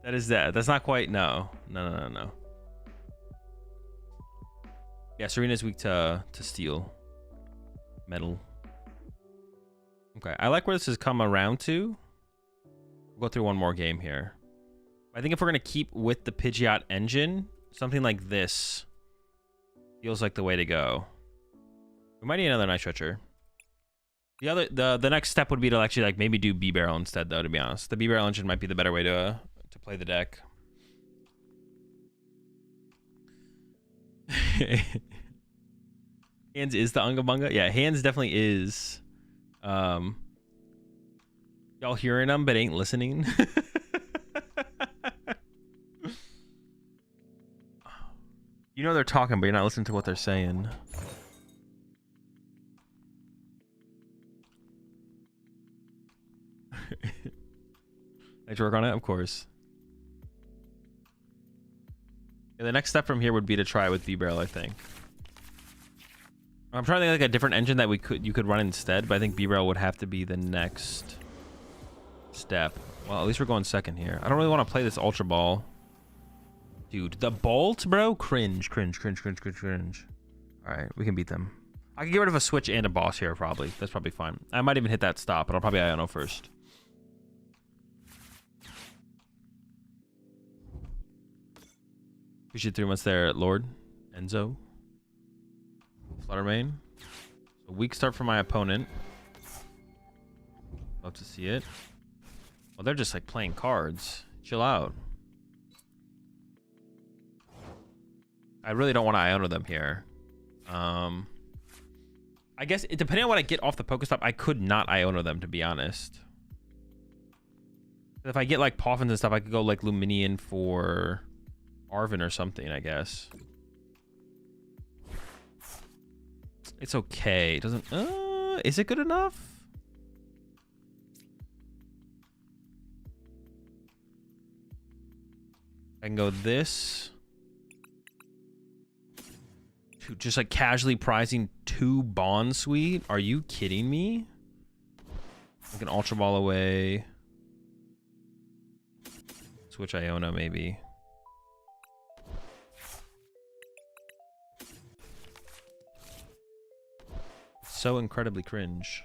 [SPEAKER 2] That is that. That's not quite... No. No. Yeah, Serena's weak to steel. Metal. Okay, I like where this has come around to. We'll go through one more game here. I think if we're going to keep with the Pidgeot engine, something like this feels like the way to go. We might need another Night Stretcher. The next step would be to actually like maybe do B-Barrel instead, though, to be honest. The B-Barrel engine might be the better way to play the deck. Hands is the Unga Bunga? Yeah, Hands definitely is. Y'all hearing them but ain't listening. You know they're talking, but you're not listening to what they're saying. Did you work on it? Of course. Yeah, the next step from here would be to try it with B-Barrel, I think. I'm trying to think like a different engine that you could run instead, but I think B-Barrel would have to be the next step. Well, at least we're going second here. I don't really want to play this Ultra Ball. Dude, the Bolt, bro? Cringe. Alright, we can beat them. I can get rid of a Switch and a Boss here, probably. That's probably fine. I might even hit that stop, but I'll probably Iono first. Appreciate 3 months there, Lord. Enzo. Fluttermane. A weak start for my opponent. Love to see it. Well, they're just like playing cards. Chill out. I really don't want to Iono them here. I guess depending on what I get off the Pokestop, I could not Iono them, to be honest. If I get like Poffins and stuff, I could go like Luminion for Arvin or something, I guess.
[SPEAKER 1] It's okay. It doesn't... is it good enough? I can go this. Dude, just like casually prizing 2 Bond Suite? Are you kidding me? Like an Ultra Ball away. Switch Iona maybe. So incredibly cringe.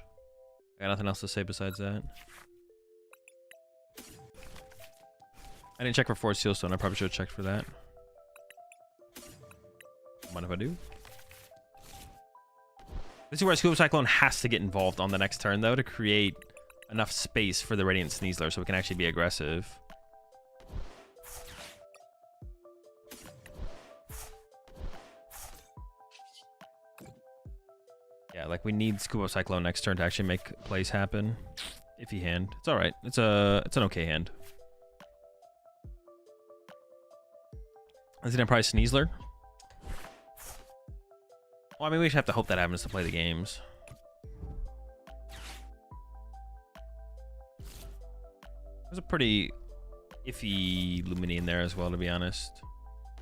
[SPEAKER 1] I got nothing else to say besides that. I didn't check for Force Sealstone. I probably should have checked for that. Mind if I do? This is where Scuba Cyclone has to get involved on the next turn, though, to create enough space for the Radiant Sneasler so we can actually be aggressive. Yeah, like we need Scuba Cyclone next turn to actually make plays happen. Iffy hand. It's alright. It's an okay hand. Is it Enterprise Sneasler? Well, I mean, we should have to hope that happens to play the games. There's a pretty iffy Lumini in there as well, to be honest.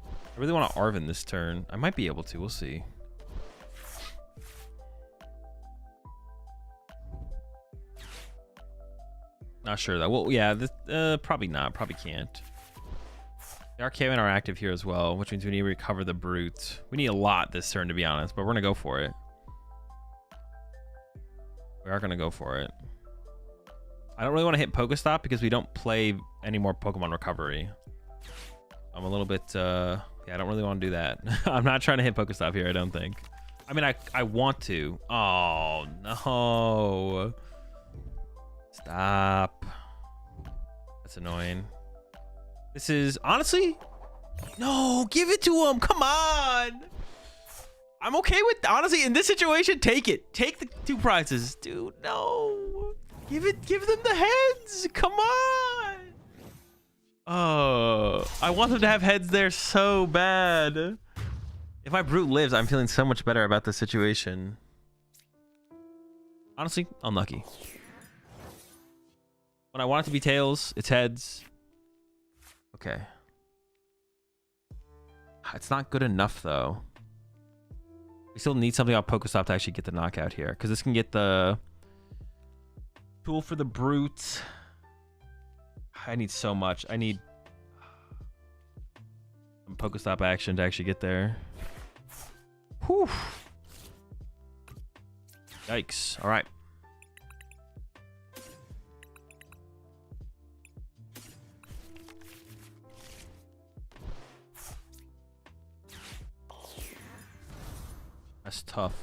[SPEAKER 1] I really want to Arven this turn. I might be able to. We'll see. Not sure, though. Well, yeah, this, probably not. Probably can't. The Archaean are active here as well, which means we need to recover the Brute. We need a lot this turn, to be honest, but we're going to go for it. We are going to go for it. I don't really want to hit Pokestop because we don't play any more Pokemon Recovery. I'm a little bit, yeah, I don't really want to do that. I'm not trying to hit Pokestop here, I don't think. I mean, I want to. Oh, no. Stop. That's annoying. This is, honestly, no, give it to him. Come on. I'm okay with, honestly, in this situation, take it. Take the 2 prizes. Dude, no. Give them the heads. Come on. Oh, I want them to have heads there so bad. If my Brute lives, I'm feeling so much better about this situation. Honestly, unlucky. When I want it to be tails, it's heads. Okay. It's not good enough, though. We still need something off Pokestop to actually get the knockout here. Because this can get the tool for the Brute. I need so much. I need some Pokestop action to actually get there. Whew. Yikes. All right. That's tough.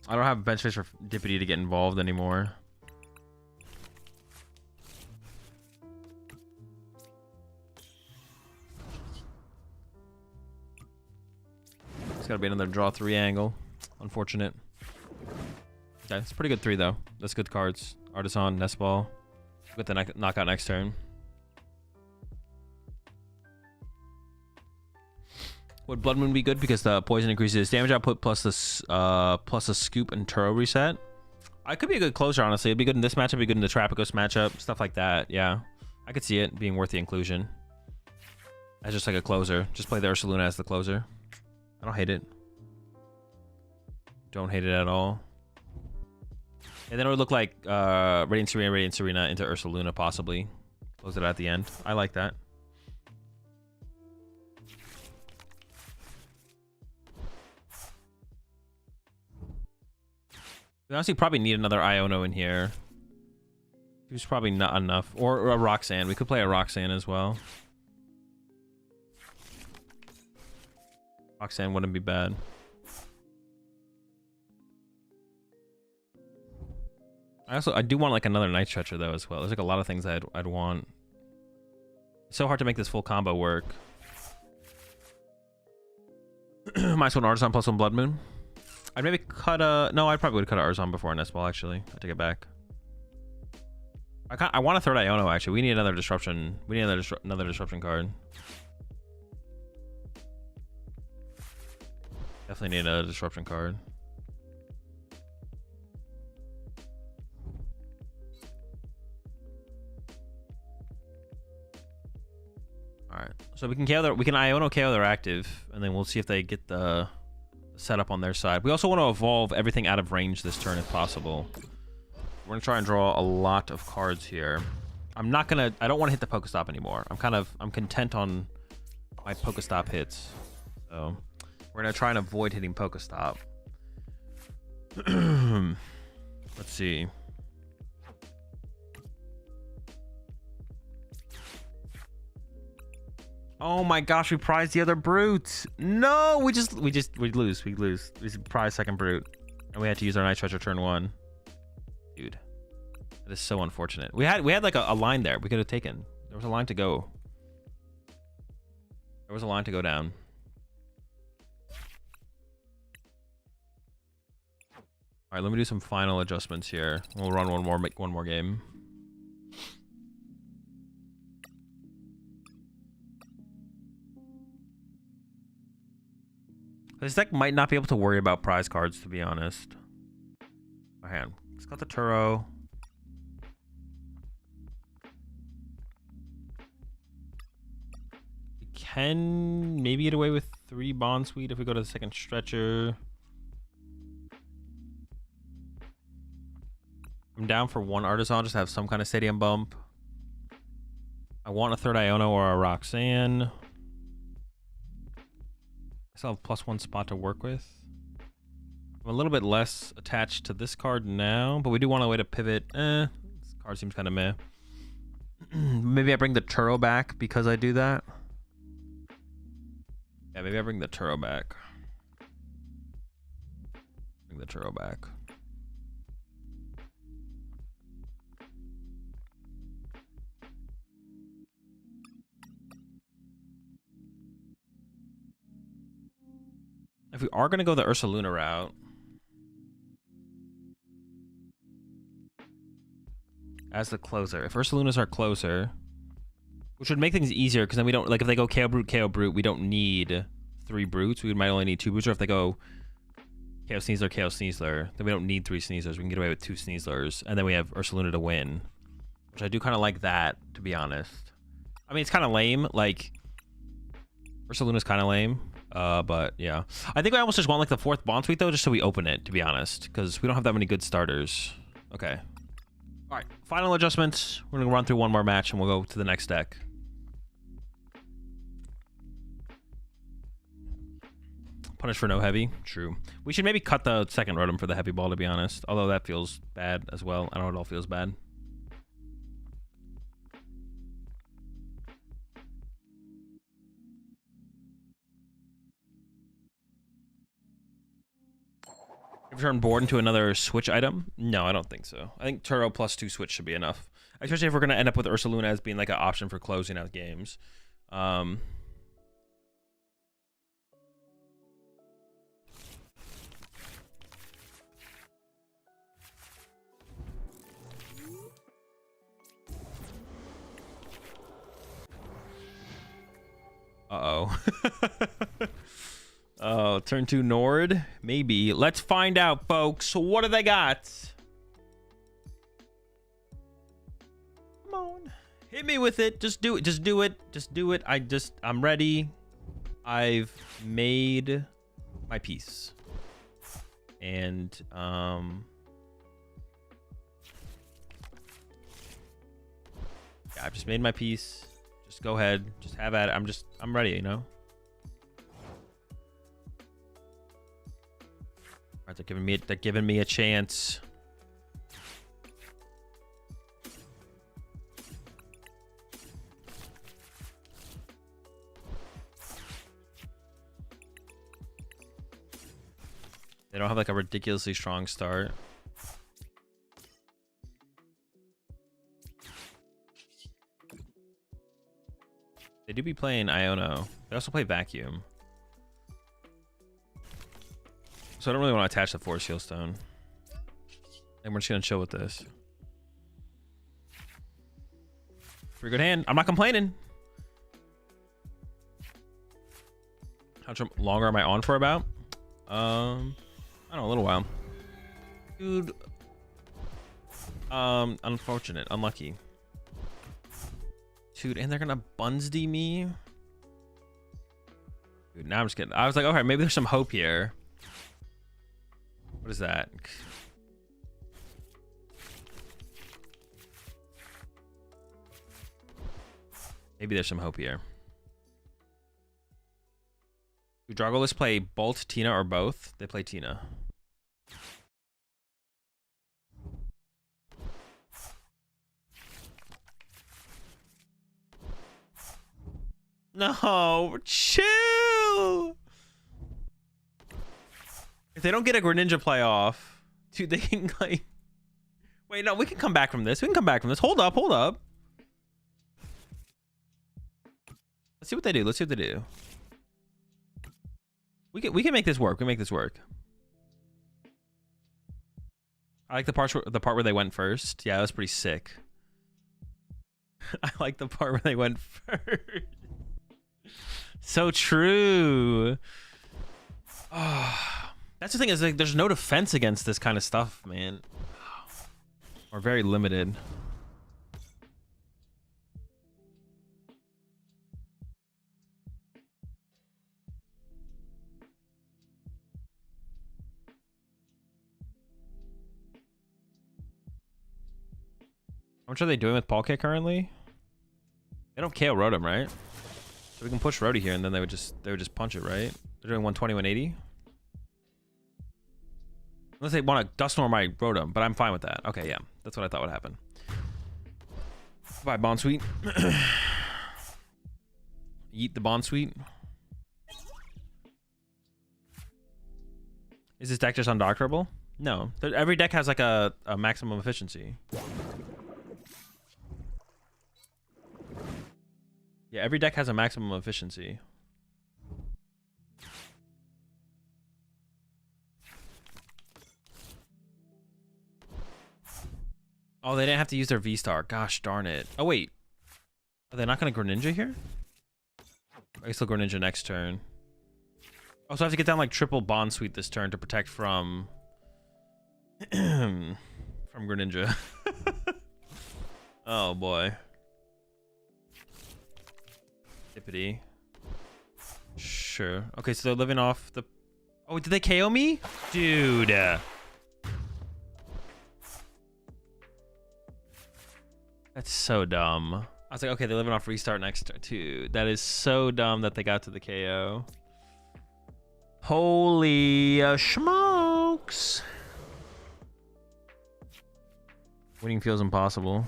[SPEAKER 1] I don't have bench space for Dippity to get involved anymore. It's gotta be another draw 3 angle. Unfortunate. Okay, it's a pretty good 3 though. That's good cards. Artisan, Nest Ball. Get the knockout next turn. Would Blood Moon be good because the poison increases damage output plus the plus a scoop and Turo reset? I could be a good closer, honestly. It'd be good in this matchup, it'd be good in the Trapicos matchup, stuff like that. Yeah, I could see it being worth the inclusion. As just like a closer. Just play the Ursaluna as the closer. I don't hate it. Don't hate it at all. And then it would look like Radiant Serena into Ursaluna, possibly. Close it at the end. I like that. We honestly probably need another Iono in here. Who's probably not enough. Or a Roxanne. We could play a Roxanne as well. Roxanne wouldn't be bad. I do want like another Night Stretcher though as well. There's like a lot of things I'd want. It's so hard to make this full combo work. Minus 1 Artisan plus 1 Blood Moon. I'd maybe cut a... No, I probably would cut an Artisan before a Nest Ball, actually. I take it back.
[SPEAKER 2] I want a third Iono, actually. We need another disruption. We need another disruption card. Definitely need a disruption card. Alright. So we can Iono KO their active, and then we'll see if they get the setup on their side. We also want to evolve everything out of range this turn if possible. We're gonna try and draw a lot of cards here. I don't want to hit the Pokestop anymore. I'm content on my Pokestop hits. So we're gonna try and avoid hitting Pokestop. Let's see. Oh my gosh, we prized the other brute. No, we lose. We prize second brute. And we had to use our Night Treasure turn 1. Dude. That is so unfortunate. We had like a line there we could have taken. There was a line to go. There was a line to go down. Alright, let me do some final adjustments here. We'll run make one more game. This deck might not be able to worry about prize cards, to be honest. My hand. It's got the Turo. We can maybe get away with 3 Bond Suite if we go to the second stretcher. I'm down for 1 Artisan, just to have some kind of stadium bump. I want a third Iono or a Roxanne. I still have +1 spot to work with. I'm a little bit less attached to this card now, but we do want a way to pivot. This card seems kind of meh. Maybe I bring the Turo back because I do that. Yeah, maybe I bring the Turo back. Bring the Turo back. If we are going to go the Ursaluna route, as the closer, if Ursaluna's our closer, which would make things easier because then we don't, like if they go KO Brute, we don't need 3 Brutes. We might only need 2 Brutes, or if they go KO Sneasler, then we don't need 3 Sneaslers. We can get away with 2 Sneaslers, and then we have Ursaluna to win, which I do kind of like that, to be honest. I mean, it's kind of lame. Like, Ursaluna's kind of lame. But yeah, I think I almost just want like the 4th Bond Suite though, just so we open it, to be honest, because we don't have that many good starters. Okay. All right, final adjustments. We're gonna run through one more match and we'll go to the next deck. Punish for no heavy. True. We should maybe cut the second Rotom for the heavy ball, to be honest. Although that feels bad as well. I know it all feels bad. Turn board into another switch item? No, I don't think so. I think Turo +2 switch should be enough. Especially if we're going to end up with Ursaluna as being like an option for closing out games. Uh-oh. Oh, turn 2 Nord? Maybe. Let's find out, folks. What do they got? Come on. Hit me with it. Just do it. Just do it. Just do it. I'm ready. I've made my peace. And, yeah, I've just made my peace. Just go ahead. Just have at it. I'm ready, you know? All right, they're giving me a chance. They don't have like a ridiculously strong start. They do be playing Iono. They also play Vacuum. So I don't really want to attach the Force Heal Stone. And we're just going to chill with this. Pretty good hand. I'm not complaining. How much longer am I on for about? I don't know, a little while. Dude. Unfortunate. Unlucky. Dude, and they're gonna Bunsdy me? Dude, now I'm just kidding. I was like, okay, maybe there's some hope here. What is that? Maybe there's some hope here. Do Dragolist play Bolt, Tina, or both? They play Tina. No, chill. If they don't get a Greninja playoff, dude, they can like. Wait, no, we can come back from this. We can come back from this. Hold up, hold up. Let's see what they do. Let's see what they do. We can make this work. We make this work. I like the part where they went first. Yeah, that was pretty sick. I like the part where they went first. So true. Oh, that's the thing is like there's no defense against this kind of stuff, man. Or very limited. How much are they doing with Palkia currently? They don't KO Rotom, right? So we can push Rhodey here, and then they would just punch it, right? They're doing 120, 180. Unless they want to Dusknoir my Rotom, but I'm fine with that. Okay, yeah, that's what I thought would happen. Bye, Bonsweet. Eat the Bonsweet. Is this deck just undoctorable? No, every deck has like a maximum efficiency. Yeah, every deck has a maximum efficiency. Oh, they didn't have to use their V-Star. Gosh darn it. Oh, wait. Are they not going to Greninja here? I guess they'll Greninja next turn. Oh, so I have to get down like triple Bonsweet this turn to protect from... from Greninja. Oh, boy. Hippity. Sure. Okay, so they're living off the... Oh, did they KO me? Dude. That's so dumb. I was like, okay, they're living off restart next turn. Dude, that is so dumb that they got to the KO. Holy smokes. Winning feels impossible.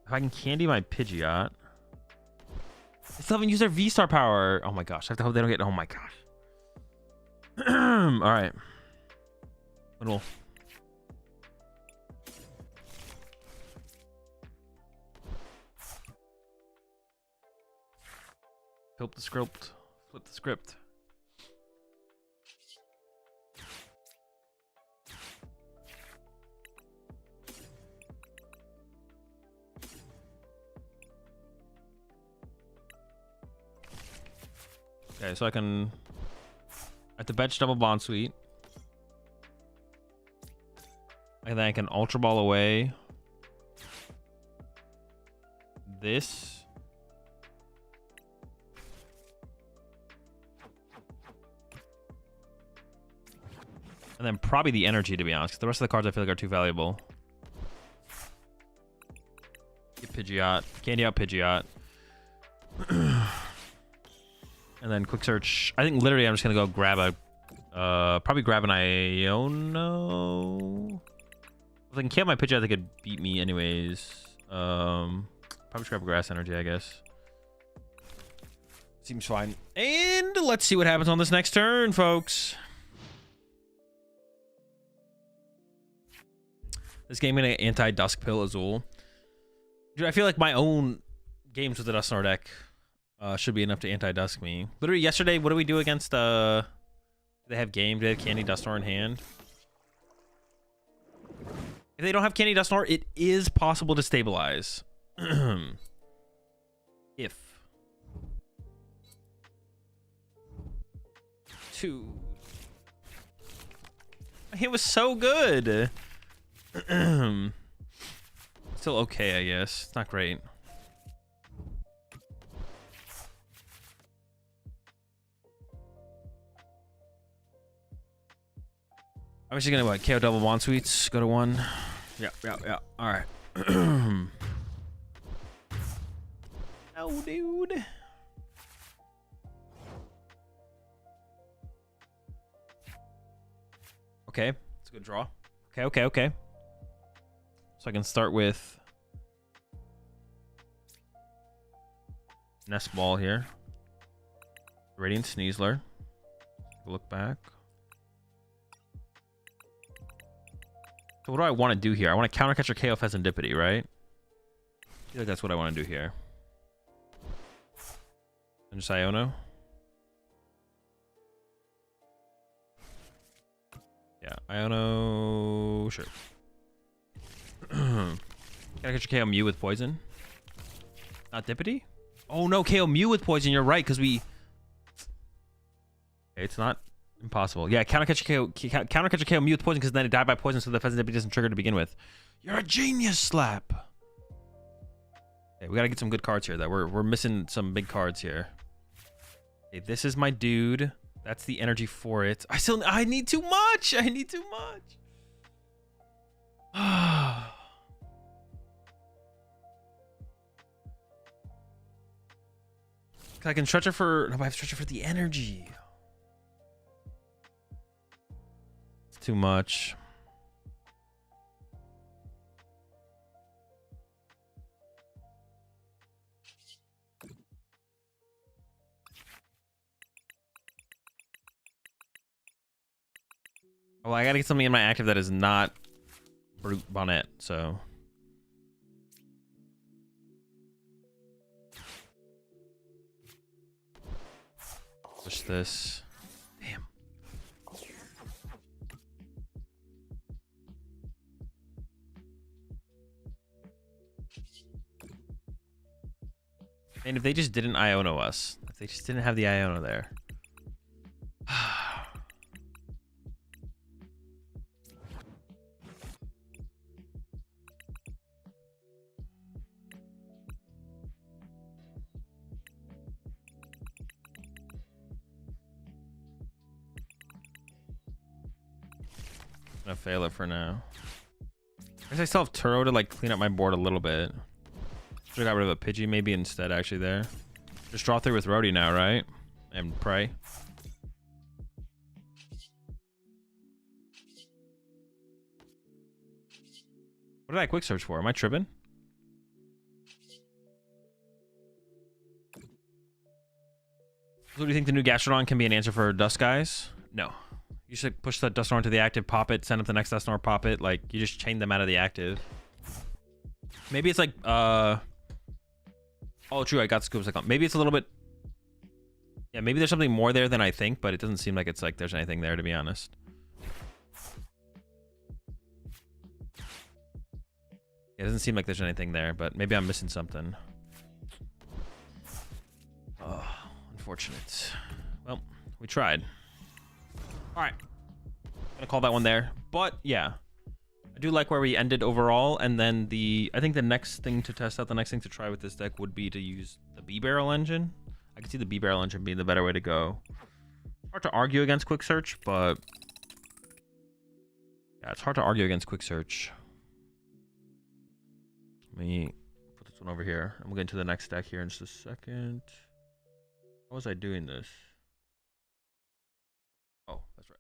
[SPEAKER 2] If I can candy my Pidgeot. They still haven't used their V-Star power. Oh my gosh. I have to hope they don't get... Oh my gosh. Alright. Little... Flip the script. Flip the script. Okay, so I have to bench double Bonsweet. And then I can Ultra Ball away this. And then probably the energy, to be honest, because the rest of the cards I feel like are too valuable. Get Pidgeot. Candy out Pidgeot. And then quick search. I think literally I'm just going to go grab a... probably grab an Iono. If I can kill my Pidgeot, they could beat me anyways. Probably just grab a Grass Energy, I guess. Seems fine. And let's see what happens on this next turn, folks. This game in an anti-Dusk Pill Azul. Dude, I feel like my own games with the Dusknoir deck should be enough to anti-Dusk me. Literally yesterday, what did we do against they have game? Do they have Candy Dusknoir in hand? If they don't have Candy Dusknoir, it is possible to stabilize. If. 2. It was so good. Still okay, I guess. It's not great. I'm just gonna what? KO double bond sweets. Go to 1. Yeah. All right. Oh, dude. Okay, it's a good draw. Okay. So I can start with Nest Ball here. Radiant Sneasler. Look back. So what do I want to do here? I want to counter catch or KO Pheasantipity, right? I feel like that's what I want to do here. And just Iono. Yeah, Iono. Sure. Can I catch your KO Mew with poison? Not Dippity? Oh no, KO Mew with poison. You're right, because we. Okay, it's not impossible. Yeah, counter catch your KO Mew with poison because then it died by poison, so the Pheasantipity doesn't trigger to begin with. You're a genius, Slap. Okay, we gotta get some good cards here. Though we're missing some big cards here. Okay, this is my dude. That's the energy for it. I need too much. I need too much. I can stretch it for. No, I have to stretch it for the energy. It's too much. Well, I gotta get something in my active that is not Brute Banette, so. Push this. Damn. And if they just didn't Iono us, if they just didn't have the Iono there. I'm gonna fail it for now. I guess I still have Turo to like clean up my board a little bit. Should have got rid of a Pidgey maybe instead actually there. Just draw 3 with Rhodey now, right? And pray. What did I quick search for? Am I tripping? So do you think the new Gastrodon can be an answer for Dust Guys? No. You should push that Dusknoir into the active, pop it, send up the next Dusknoir, pop it. Like, you just chain them out of the active. Maybe it's like, oh, true, I got Scoop Cyclone. Maybe it's a little bit... Yeah, maybe there's something more there than I think, but it doesn't seem like it's like there's anything there, to be honest. It doesn't seem like there's anything there, but maybe I'm missing something. Oh, unfortunate. Well, we tried. All right. Gonna call that one there. But, yeah. I do like where we ended overall, and then I think the next thing to test out, the next thing to try with this deck would be to use the B-Barrel engine. I can see the B-Barrel engine being the better way to go. Hard to argue against Quick Search, but... Yeah, it's hard to argue against Quick Search. Let me put this one over here. I'm going to get into the next deck here in just a second. How was I doing this? Oh, that's right.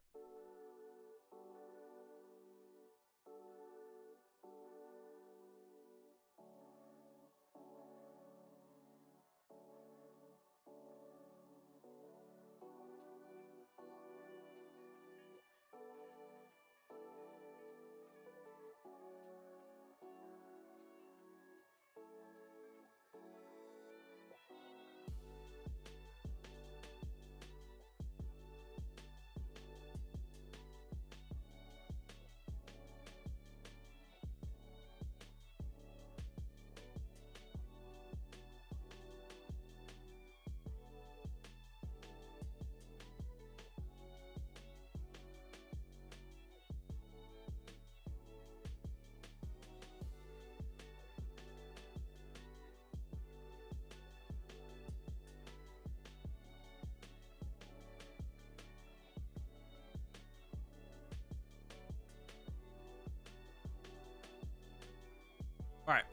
[SPEAKER 2] All right.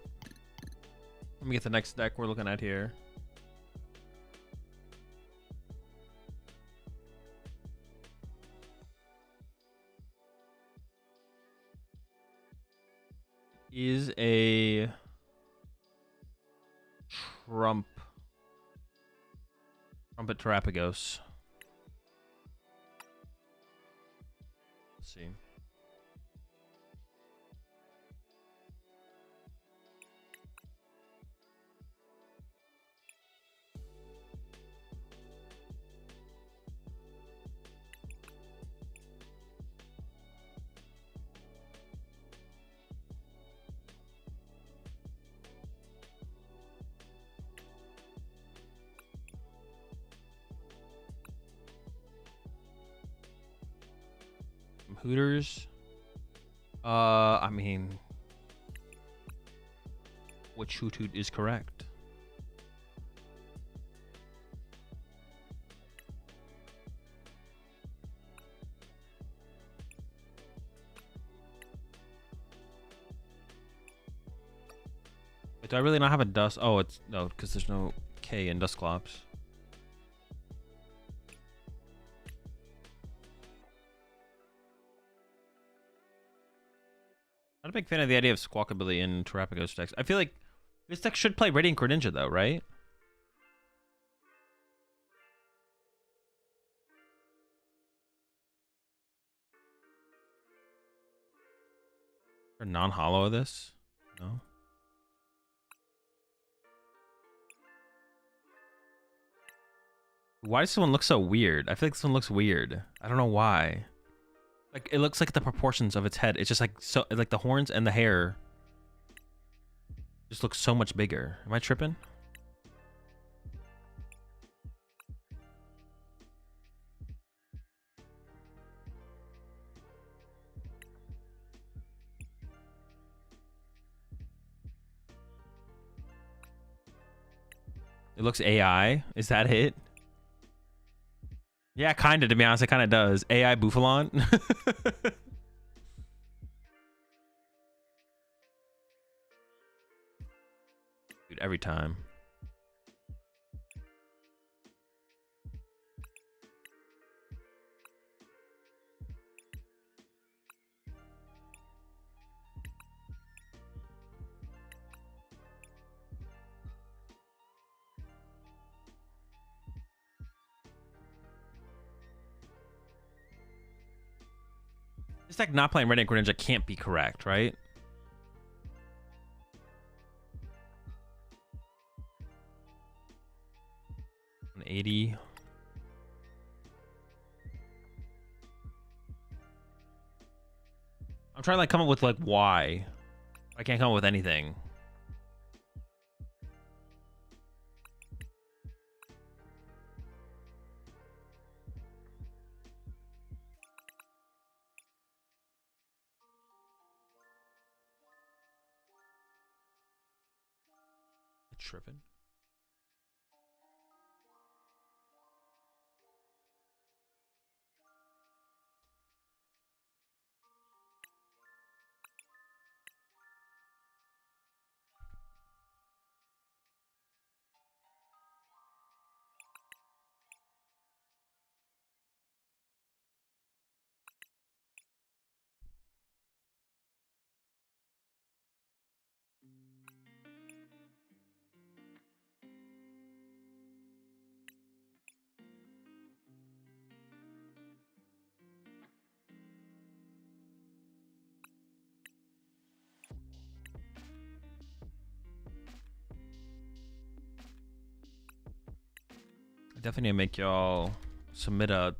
[SPEAKER 2] Let me get the next deck we're looking at here. Is a Trumpet Terapagos. Let's see. Hooters. I mean, which hoot is correct? Wait, do I really not have a dust? Oh, it's no, because there's no K in Dusclops. Not a big fan of the idea of Squawkabilly in Terapagos decks. I feel like this deck should play Radiant Greninja though, right? Or non-hollow of this? No. Why does this one look so weird? I feel like this one looks weird. I don't know why. Like, it looks like the proportions of its head. It's just like, so, like the horns and the hair just look so much bigger. Am I tripping? It looks AI. Is that it? Yeah, kind of, to be honest. It kind of does. AI Bouffalon. Dude, every time. This deck not playing Radiant Greninja can't be correct, right? An 80. I'm trying to like come up with like why. I can't come up with anything. Tripping. I definitely need to make y'all submit a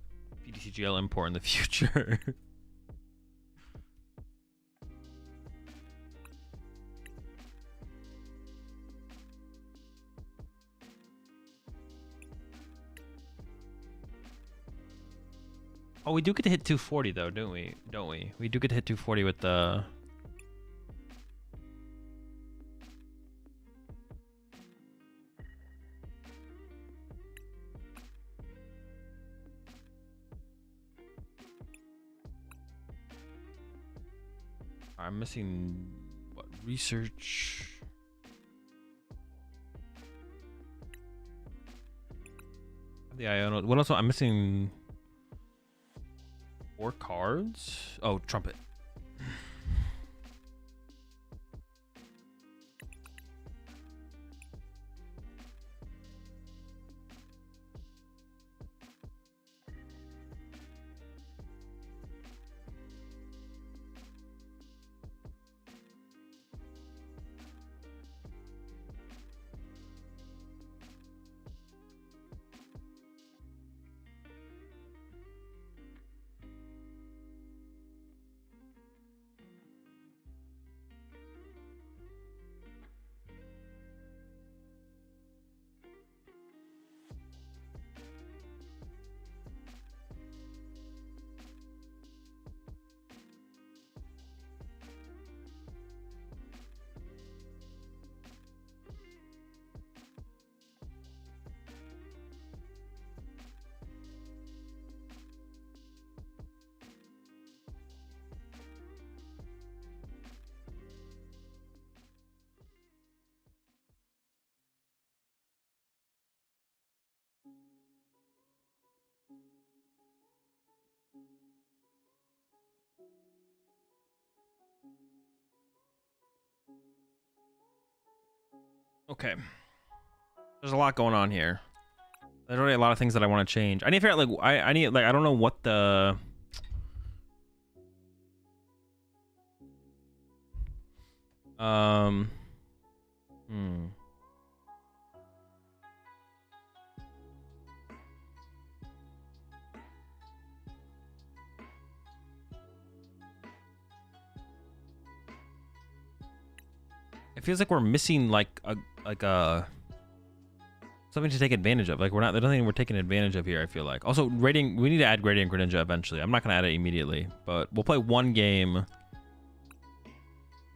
[SPEAKER 2] TCGL import in the future. Oh, we do get to hit 240 though, don't we? Don't we? We do get to hit 240 with the... I'm missing, what,
[SPEAKER 1] Research. The Iono. What else? I'm missing 4 cards. Oh, Trumpet. Okay. There's a lot going on here. There's already a lot of things that I want to change. I need to figure out, like, I need, like, I don't know what the... It feels like we're missing like a something to take advantage of. Like there's nothing we're taking advantage of here, I feel like. Also, we need to add Gradient Greninja eventually. I'm not gonna add it immediately, but we'll play one game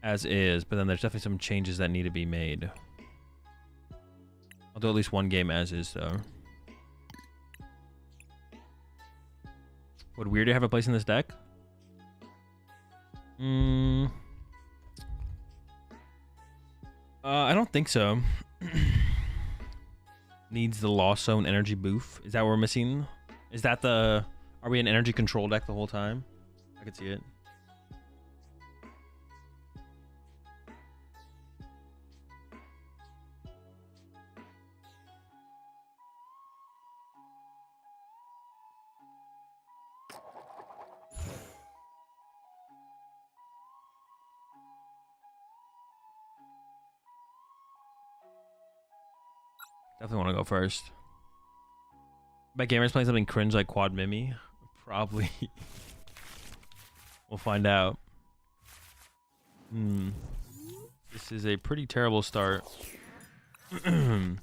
[SPEAKER 1] as is, but then there's definitely some changes that need to be made. I'll do at least one game as is though. Would Weirdo have a place in this deck? I don't think so. Needs the Lost Zone energy boof. Is that what we're missing? Is that the... Are we an energy control deck the whole time? I could see it. Definitely want to go first. Bet Gamer's playing something cringe like Quad Mimi. Probably. We'll find out. This is a pretty terrible start. I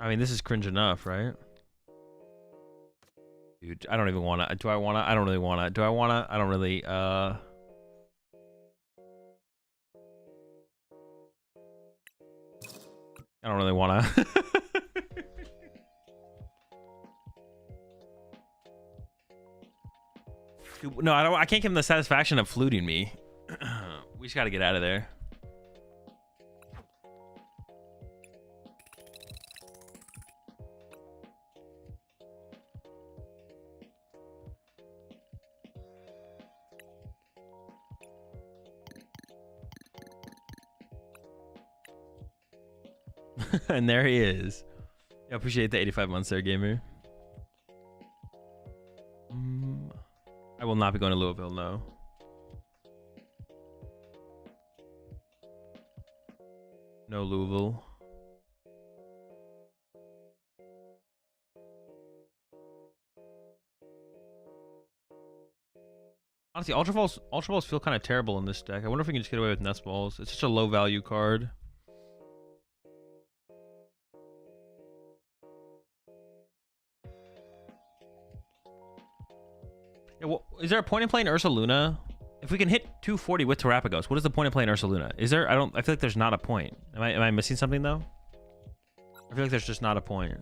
[SPEAKER 1] mean, this is cringe enough, right? Dude, I don't even want to. Do I want to? I don't really want to. Do I want to? I don't really. I don't really want to. No, I don't. I can't give him the satisfaction of fluting me. We just got to get out of there. And there he is. I appreciate the 85 months there, gamer. I will not be going to Louisville, no. No Louisville. Honestly, Ultra Balls feel kind of terrible in this deck. I wonder if we can just get away with Nest Balls. It's such a low value card. Yeah, well, is there a point in playing Ursaluna? If we can hit 240 with Terapagos, what is the point of playing Ursaluna? Is there? I feel like there's not a point. Am I missing something though? I feel like there's just not a point.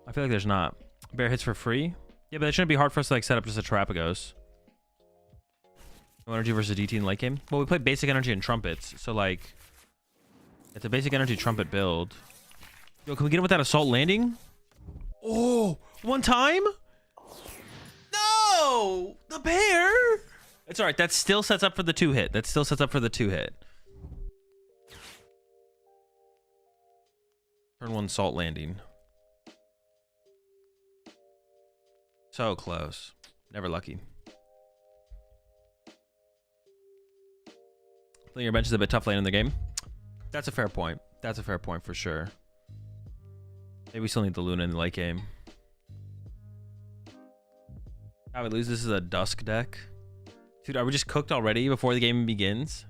[SPEAKER 2] I feel like there's not. Bear hits for free? Yeah, but that shouldn't be hard for us to like set up just a Terrapagos. No energy versus DT in late game? Well, we play basic energy and trumpets, so like... It's a basic energy trumpet build. Yo, can we get him with that assault landing? Oh, one time? No! The bear! It's alright, that still sets up for the 2-hit. That still sets up for the 2-hit. Turn 1 salt landing. So close. Never lucky. Playing your bench is a bit tough late in the game. That's a fair point. That's a fair point for sure. Maybe we still need the Luna in the late game. How we lose? This is a Dusk deck. Dude, are we just cooked already before the game begins?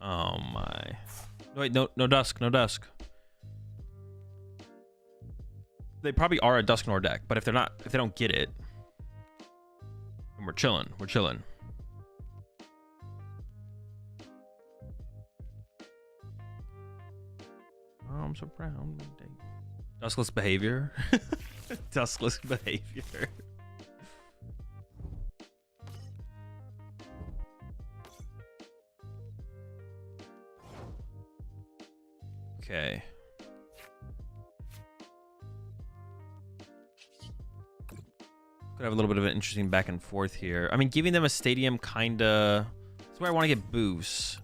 [SPEAKER 2] Oh my. Wait, no Dusk, no Dusk. They probably are a Dusknoir deck, but if they're not, if they don't get it, then we're chilling. We're chilling. I'm so proud. Duskless behavior. Duskless behavior. Okay. Could have a little bit of an interesting back and forth here. I mean, giving them a stadium kinda... That's where I want to get boosts.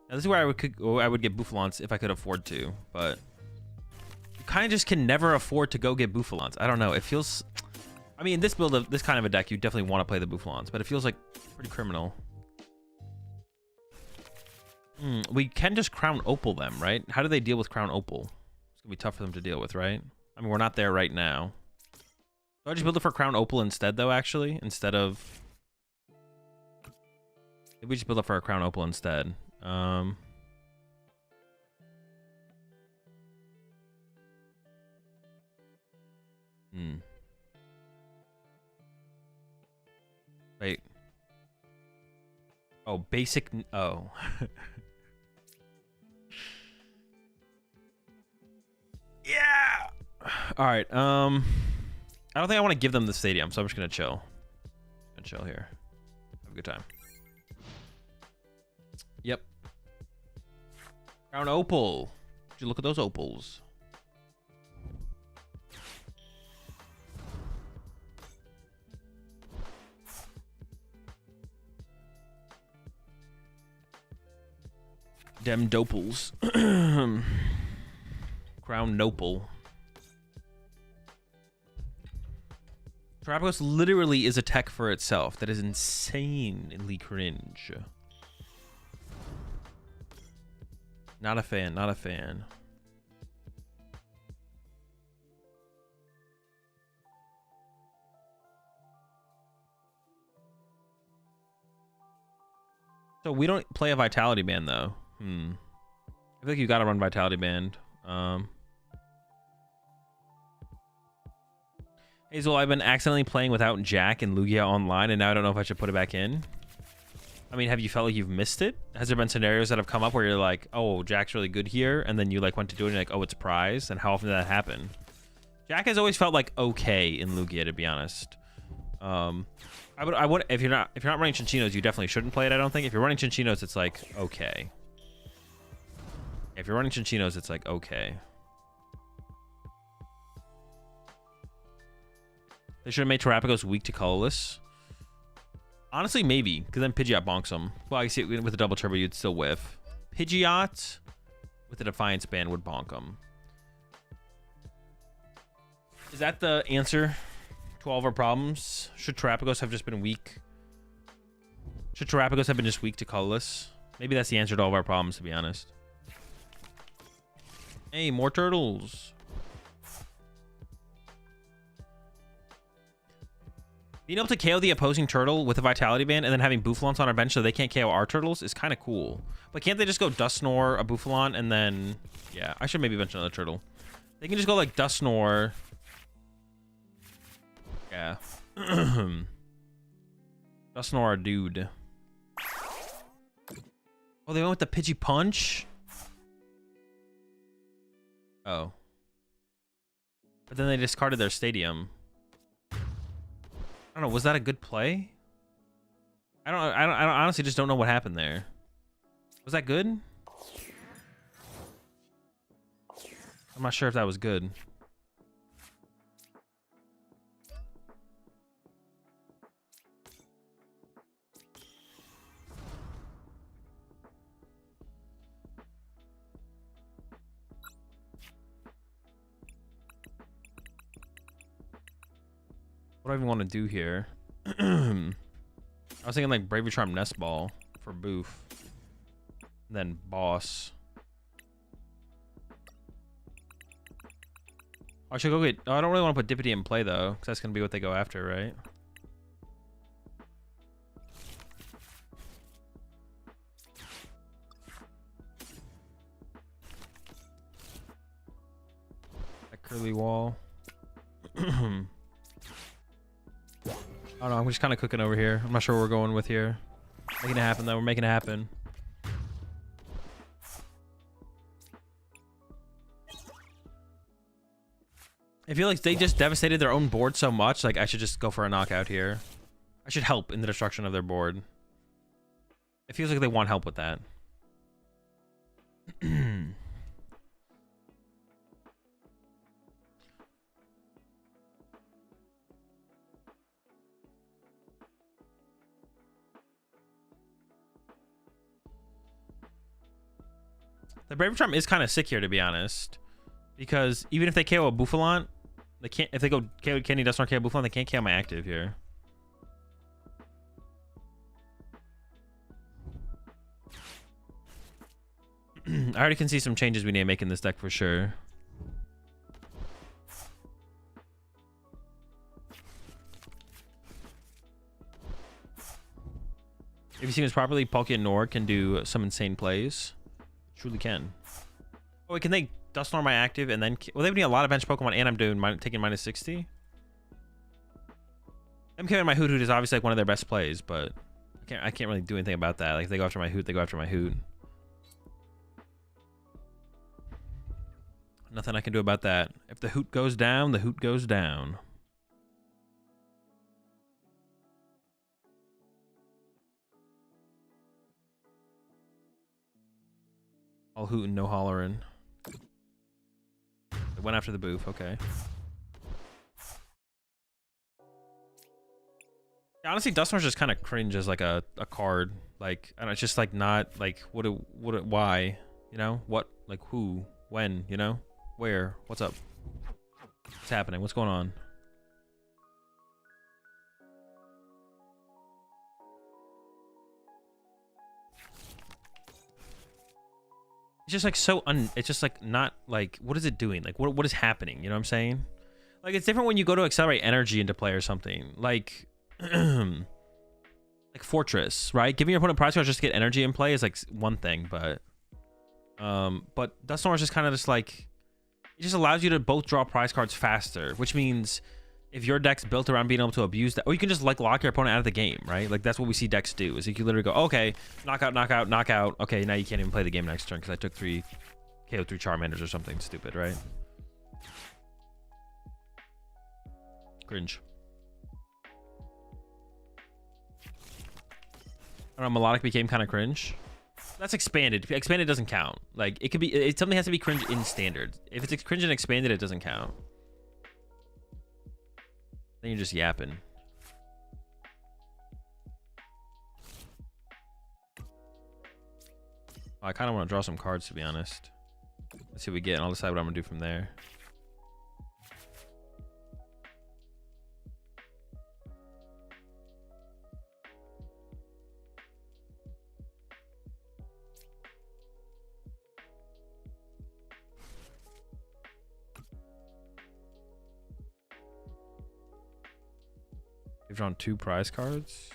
[SPEAKER 2] Now, this is where I would get Bouffalants if I could afford to, but... You kind of just can never afford to go get Bouffalants. I don't know. It feels... I mean, this build of this kind of a deck, you definitely want to play the Bouffalants, but it feels like pretty criminal. We can just Crown Opal them, right? How do they deal with Crown Opal? It's going to be tough for them to deal with, right? I mean, we're not there right now. Do I just build it for Crown Opal instead, though, actually? Instead of... Maybe we just build it for a Crown Opal instead. Wait. Oh, basic... Oh. Yeah! Alright, I don't think I want to give them the stadium, so I'm just gonna chill. Gonna chill here. Have a good time. Yep. Crown Opal. Would you look at those opals? Dem Dopals. Crown Nopal. Terrapagos literally is a tech for itself. That is insanely cringe. Not a fan, not a fan. So we don't play a Vitality Band, though. I feel like you gotta run Vitality Band. Hazel, I've been accidentally playing without Jack and Lugia online, and now I don't know if I should put it back in. I mean, have you felt like you've missed it? Has there been scenarios that have come up where you're like, oh, Jack's really good here, and then you like went to do it and you're like, oh, it's a prize? And how often did that happen? Jack has always felt like okay in Lugia, to be honest. I would if you're not running Chinchinos, you definitely shouldn't play it, I don't think. If you're running Chinchinos, it's like okay. If you're running Chinchinos, it's like okay. They should have made Terrapagos weak to colorless. Honestly, maybe, because then Pidgeot bonks them. Well, I see it with a double turbo, you'd still whiff. Pidgeot with a Defiance Band would bonk them. Is that the answer to all of our problems? Should Terrapagos have just been weak? Should Terrapagos have been just weak to colorless? Maybe that's the answer to all of our problems, to be honest. Hey, more turtles. Being able to KO the opposing turtle with a Vitality Band and then having Bouffalants on our bench so they can't KO our turtles is kind of cool. But can't they just go Dusknoir, a Bouffalant, and then... Yeah, I should maybe bench another turtle. They can just go like Dusknoir. Yeah. Dusknoir, dude. Oh, they went with the Pidgey Punch? Oh. But then they discarded their stadium. I don't know. Was that a good play? I honestly just don't know what happened there. Was that good? I'm not sure if that was good. What do I even want to do here? I was thinking like Bravery Charm Nest Ball for Boof. And then Boss. I should go get... Oh, I don't really want to put Dippity in play though, because that's going to be what they go after, right? That curly wall. I don't know, I'm just kind of cooking over here. I'm not sure where we're going with here. Making it happen, though. We're making it happen. I feel like they just devastated their own board so much. Like, I should just go for a knockout here. I should help in the destruction of their board. It feels like they want help with that. The Bravery Charm is kind of sick here, to be honest, because even if they KO a Bouffalant, they can't. If they go KO Kenny Dustnor, KO Bouffalant, they can't KO my active here. I already can see some changes we need to make in this deck for sure. If you see this properly, Poke and Nor can do some insane plays. Truly can. Oh wait, can they Dustnor my active and then... Well, they would need a lot of bench Pokemon and I'm doing taking minus 60. I'm killing my Hoot is obviously like one of their best plays, but I can't really do anything about that. Like if they go after my Hoot, they go after my Hoot. Nothing I can do about that. If the Hoot goes down, the Hoot goes down. All hootin', no hollering. It went after the Boof, okay. Yeah, honestly, Dustnor's just kind of cringe as like a card. Like, I don't know, it's just like not like why, you know? What, like who, when, you know? Where, what's up? What's happening? What's going on? It's just like so it's just like not like, what is it doing? Like what is happening? You know what I'm saying? Like it's different when you go to accelerate energy into play or something. Like like Fortress, right? Giving your opponent prize cards just to get energy in play is like one thing, but Dustnor is just kind of just like, it just allows you to both draw prize cards faster, which means if your deck's built around being able to abuse that, or you can just like lock your opponent out of the game, right? Like that's what we see decks do, is you can literally go, okay, knockout, knockout, knockout. Okay, now you can't even play the game next turn because I took 3 KO 3 Charmanders or something stupid, right? Cringe. I don't know, Melodic became kind of cringe. That's expanded. Expanded doesn't count. Like it could be, something has to be cringe in standard. If it's cringe and expanded, it doesn't count. Then you're just yapping. Oh, I kind of want to draw some cards, to be honest. Let's see what we get, and I'll decide what I'm going to do from there. We've drawn 2 prize cards.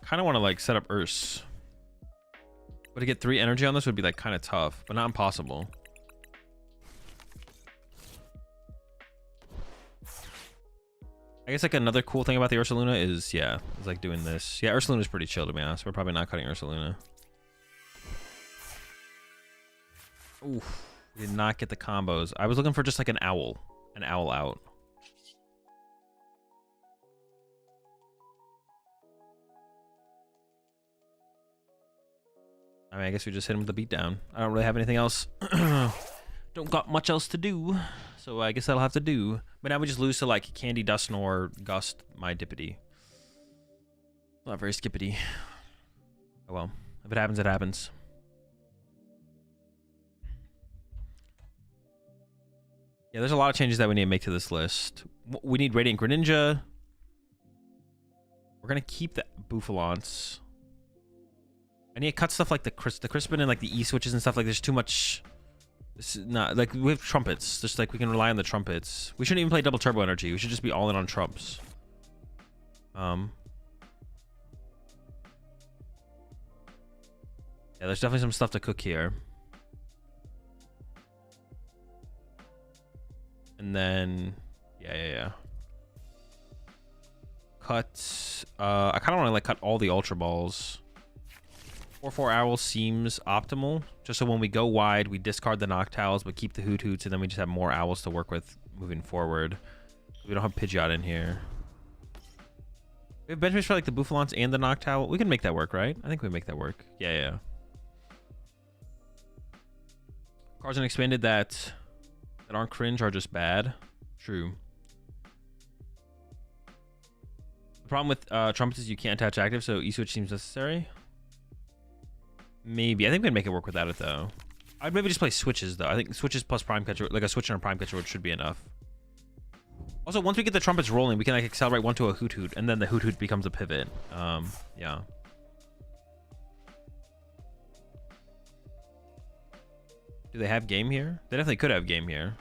[SPEAKER 2] Kind of want to like set up Urs, but to get 3 energy on this would be like kind of tough, but not impossible. I guess like another cool thing about the Ursaluna is, yeah, it's like doing this. Yeah, Ursaluna's pretty chill, to be honest. We're probably not cutting Ursaluna. Oof. We did not get the combos. I was looking for just like an owl. An owl out. I mean, I guess we just hit him with the beatdown. I don't really have anything else. Don't got much else to do. So I guess that'll have to do. But now we just lose to like Candy, Dusknoir, Gust, my Dippity. Not very skippity. Oh well. If it happens, it happens. Yeah, there's a lot of changes that we need to make to this list. We need Radiant Greninja. We're gonna keep the Bouffalance. I need to cut stuff like the Crispin and like the E-switches and stuff. Like there's too much. This is not like we have trumpets. Just like we can rely on the trumpets. We shouldn't even play double turbo energy. We should just be all in on trumps. Yeah, there's definitely some stuff to cook here. And then, yeah. Cut. I kind of want to like cut all the Ultra Balls. 4/4 Owl seems optimal, just so when we go wide, we discard the Noctowls, but keep the Hoot Hoots, and then we just have more Owls to work with moving forward. We don't have Pidgeot in here. We have benchmarks for like the Bouffalance and the Noctowl. We can make that work, right? I think we make that work. Yeah. Cards unexpanded that aren't cringe are just bad. True. The problem with trumpets is you can't attach active, so E-switch seems necessary. Maybe. I think we can make it work without it, though. I'd maybe just play switches, though. I think switches plus prime catcher, like a switch and a prime catcher should be enough. Also, once we get the trumpets rolling, we can like accelerate one to a Hoot Hoot, and then the Hoot Hoot becomes a pivot. Yeah. Do they have game here? They definitely could have game here.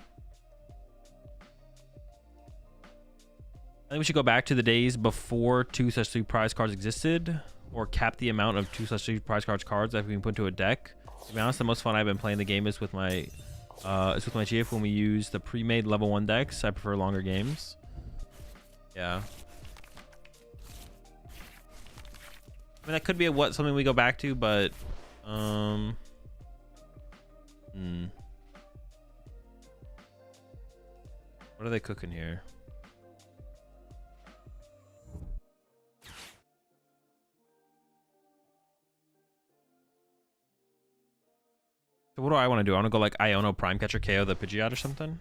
[SPEAKER 2] I think we should go back to the days before 2/3 prize cards existed, or cap the amount of 2/3 prize cards that we can put into a deck. To be honest, the most fun I've been playing the game is with my GF when we use the pre-made level 1 decks. I prefer longer games. Yeah. I mean, that could be something we go back to, but what are they cooking here? So what do I want to do? I want to go like Iono Prime Catcher KO the Pidgeot or something?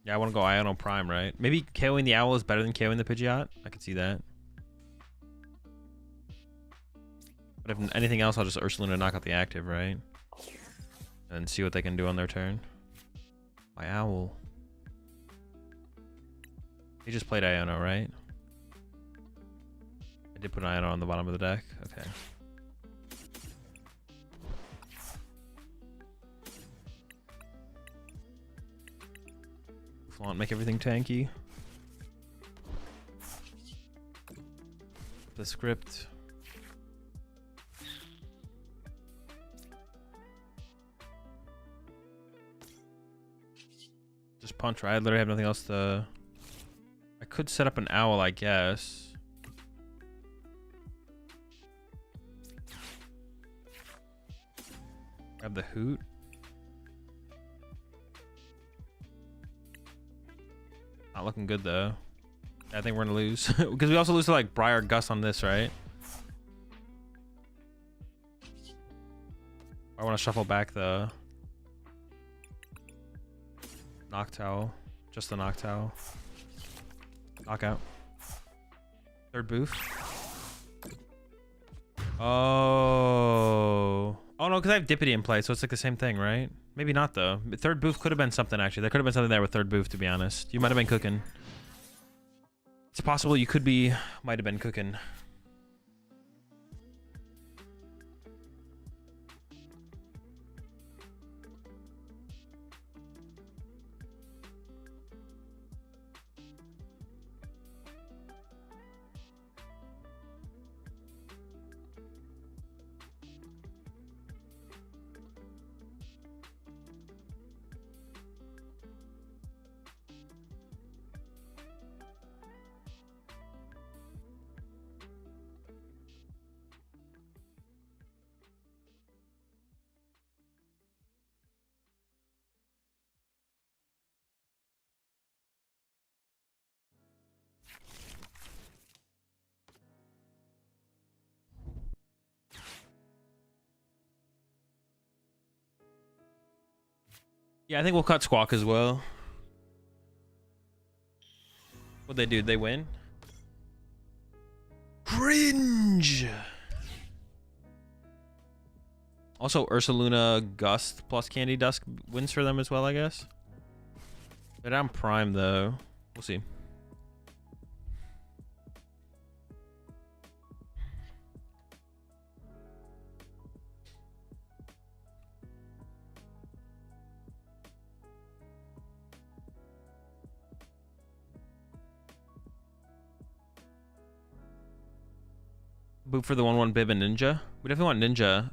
[SPEAKER 2] Yeah, I want to go Iono Prime, right? Maybe KOing the Owl is better than KOing the Pidgeot. I could see that. But if anything else, I'll just Ursaluna knock out the active, right? And see what they can do on their turn. My Owl. He just played Iono, right? I did put an Iono on the bottom of the deck. Okay. Flaunt, make everything tanky. The script. Just punch, right? I literally have nothing else to... I could set up an Owl, I guess. Grab the Hoot. Not looking good, though. I think we're gonna lose. Because we also lose to, like, Briar Gus on this, right? I want to shuffle back the... Noctowl. Just the Noctowl. Knockout. Third boof. Oh no, because I have Dippity in play, so it's like the same thing, right? Maybe not, though. Third boof could have been something, actually. There could have been something there with third boof, to be honest. You might have been cooking. It's possible you might have been cooking. Yeah, I think we'll cut Squawk as well. What'd they do? They win? Cringe! Also, Ursaluna Gust plus Candy Dusk wins for them as well, I guess. They're down Prime, though. We'll see. Boot for the 1/1 Bib and Ninja. We definitely want Ninja.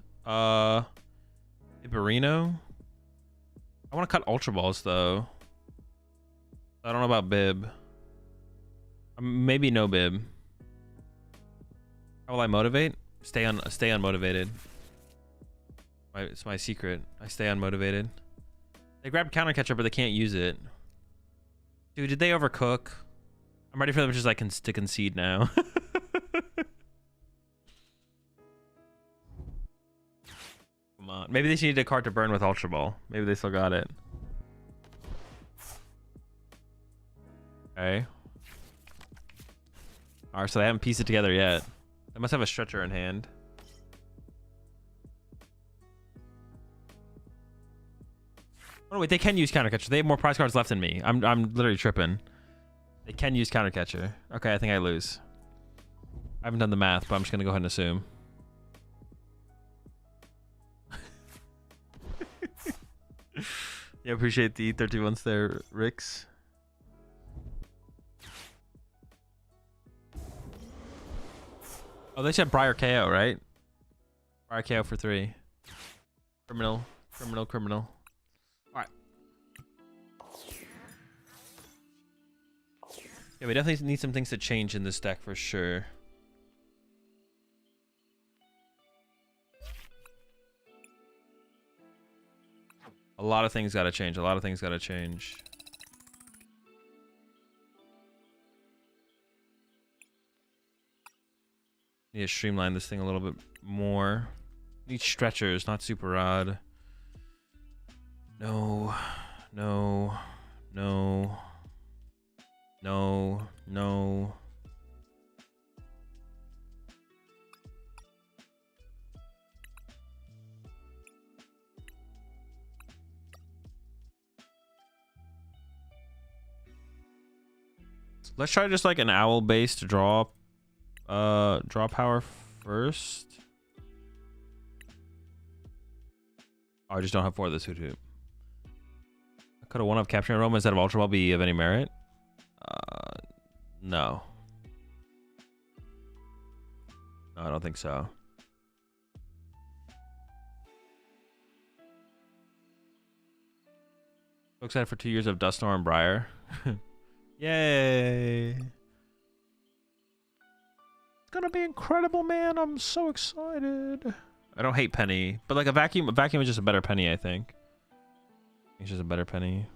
[SPEAKER 2] Bibarino. I want to cut Ultra Balls though. I don't know about Bib. Maybe no Bib. How will I motivate? Stay unmotivated. It's my secret. I stay unmotivated. They grabbed Counter Catcher, but they can't use it. Dude, did they overcook? I'm ready for them just like to concede now. Come on. Maybe they just needed a card to burn with Ultra Ball. Maybe they still got it. Okay. Alright, so they haven't pieced it together yet. They must have a stretcher in hand. Oh wait, they can use Counter Catcher. They have more prize cards left than me. I'm literally tripping. They can use Counter Catcher. Okay, I think I lose. I haven't done the math, but I'm just gonna go ahead and assume. Yeah, appreciate the 13 months there, Rix. Oh, they said Briar KO, right? Briar KO for 3. Criminal. Alright. Yeah, we definitely need some things to change in this deck for sure. A lot of things gotta change. Need to streamline this thing a little bit more. Need stretchers, not super rod. No. Let's try just like an owl based draw power first. Oh, I just don't have 4 of this hoot hoot. I could have one of Capturing Aroma instead of Ultra Ball be of any merit. No. No, I don't think so. So excited for 2 years of Dusknoir and Briar. Yay. It's gonna be incredible, man. I'm so excited. I don't hate Penny, but like a vacuum is just a better Penny, I think. It's just a better Penny.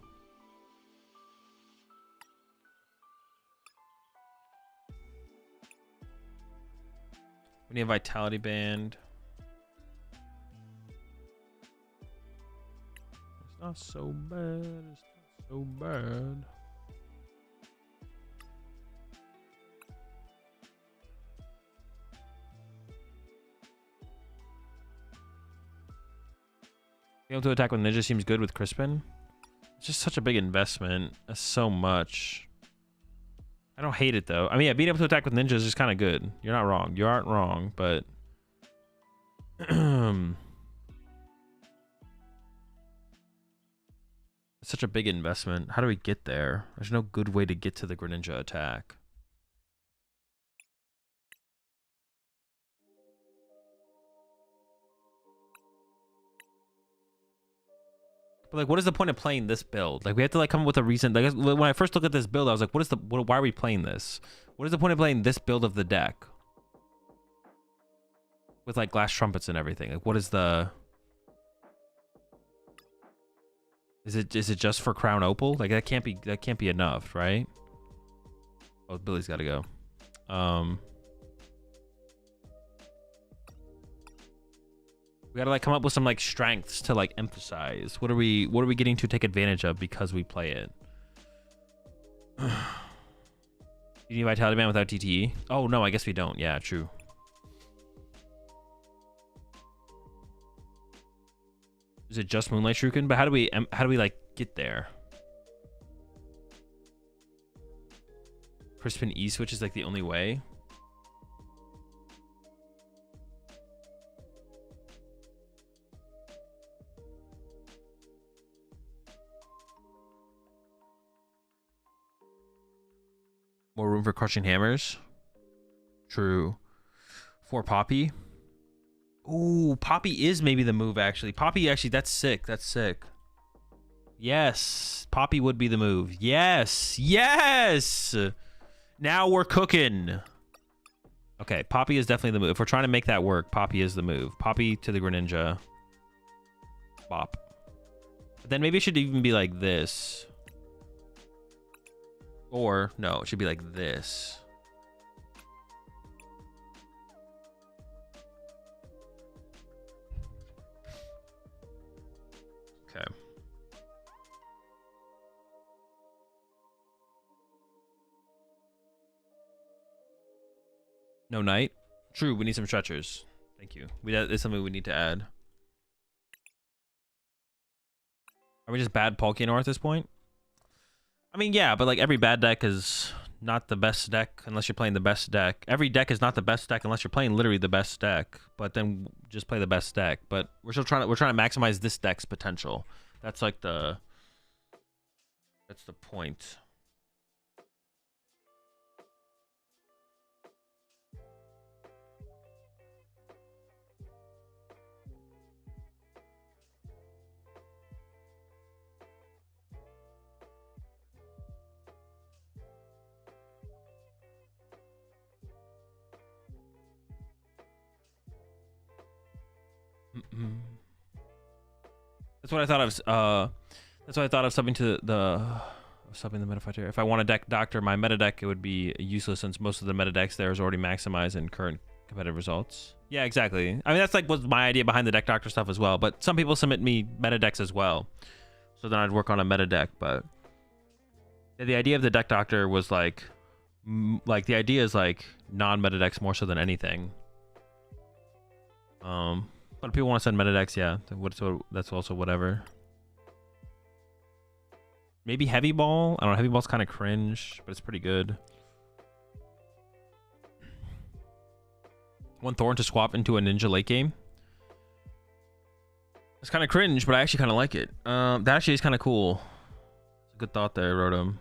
[SPEAKER 2] We need a Vitality Band. It's not so bad. It's not so bad. Being able to attack with Ninja seems good with Crispin. It's just such a big investment. That's so much. I don't hate it though. I mean, yeah, being able to attack with Ninja is just kind of good. You're not wrong. You aren't wrong, but it's such a big investment. How do we get there? There's no good way to get to the Greninja attack. But like, what is the point of playing this build? Like, we have to like come up with a reason. Like, when I first looked at this build, I was like, why are we playing this? What is the point of playing this build of the deck? With like glass trumpets and everything. Like, what is the... Is it just for Crown Opal? Like, that can't be enough, right? Oh, Billy's gotta go. We gotta like come up with some like strengths to like emphasize. What are we getting to take advantage of because we play it? You need Vitality Man without TTE? Oh no, I guess we don't. Yeah, true. Is it just Moonlight Shuriken? But how do we like get there? Crispin E switch is like the only way. More room for crushing hammers. True. For Poppy. Ooh, Poppy is maybe the move, actually. Poppy, actually, that's sick. That's sick. Yes. Poppy would be the move. Yes. Yes. Now we're cooking. Okay, Poppy is definitely the move. If we're trying to make that work, Poppy is the move. Poppy to the Greninja. Bop. But then maybe it should even be like this. Or, no, it should be like this. Okay. No night? True, we need some stretchers. Thank you. That is something we need to add. Are we just bad Pokemon at this point? I mean, yeah, but like every bad deck is not the best deck unless you're playing the best deck. Every deck is not the best deck unless you're playing literally the best deck. But then just play the best deck. But we're trying to maximize this deck's potential. That's like that's the point. That's what I thought of. That's what I thought of subbing to the meta fighter. If I want a deck doctor, my meta deck, it would be useless since most of the meta decks there is already maximized in current competitive results. Yeah, exactly. I mean, that's like was my idea behind the deck doctor stuff as well. But some people submit me meta decks as well, so then I'd work on a meta deck. But yeah, the idea of the deck doctor was like the idea is like non-meta decks more so than anything. But if people want to send meta decks, yeah, that's also whatever. Maybe Heavy Ball. I don't know. Heavy Ball's kind of cringe, but it's pretty good. One Thorn to swap into a Ninja late game. It's kind of cringe, but I actually kind of like it. That actually is kind of cool. It's a good thought there, Rotom.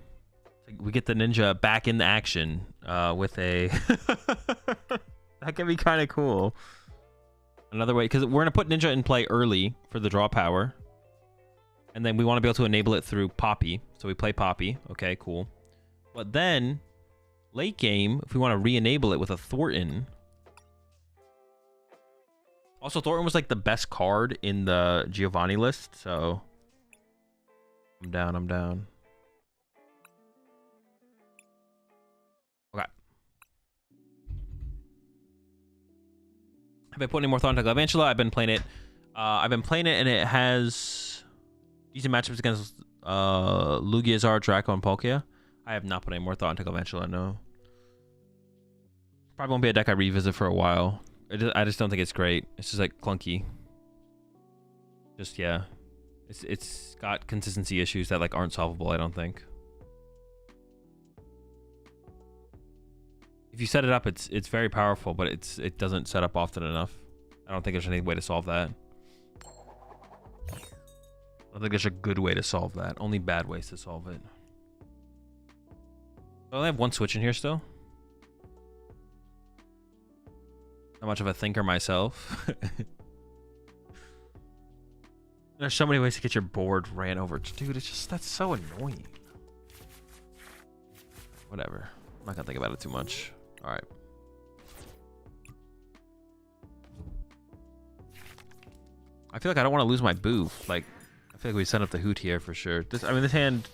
[SPEAKER 2] We get the Ninja back in action with a... That can be kind of cool. Another way, because we're going to put Ninja in play early for the draw power. And then we want to be able to enable it through Poppy. So we play Poppy. Okay, cool. But then, late game, if we want to re-enable it with a Thornton. Also, Thornton was like the best card in the Giovanni list, so... I'm down. Okay. Have I put any more thought into Galvantula? I've been playing it. And it has decent matchups against Lugia, Draco, and Palkia. I have not put any more thought into Galvantula, no. Probably won't be a deck I revisit for a while. I just don't think it's great. It's just like clunky. Just, yeah. It's got consistency issues that like aren't solvable, I don't think. If you set it up, it's very powerful, but it doesn't set up often enough. I don't think there's any way to solve that. I don't think there's a good way to solve that. Only bad ways to solve it. I only have one switch in here still. Not much of a thinker myself. There's so many ways to get your board ran over. Dude, it's just, that's so annoying. Whatever. I'm not gonna think about it too much. All right. I feel like I don't want to lose my booth. Like, I feel like we set up the hoot here for sure. This hand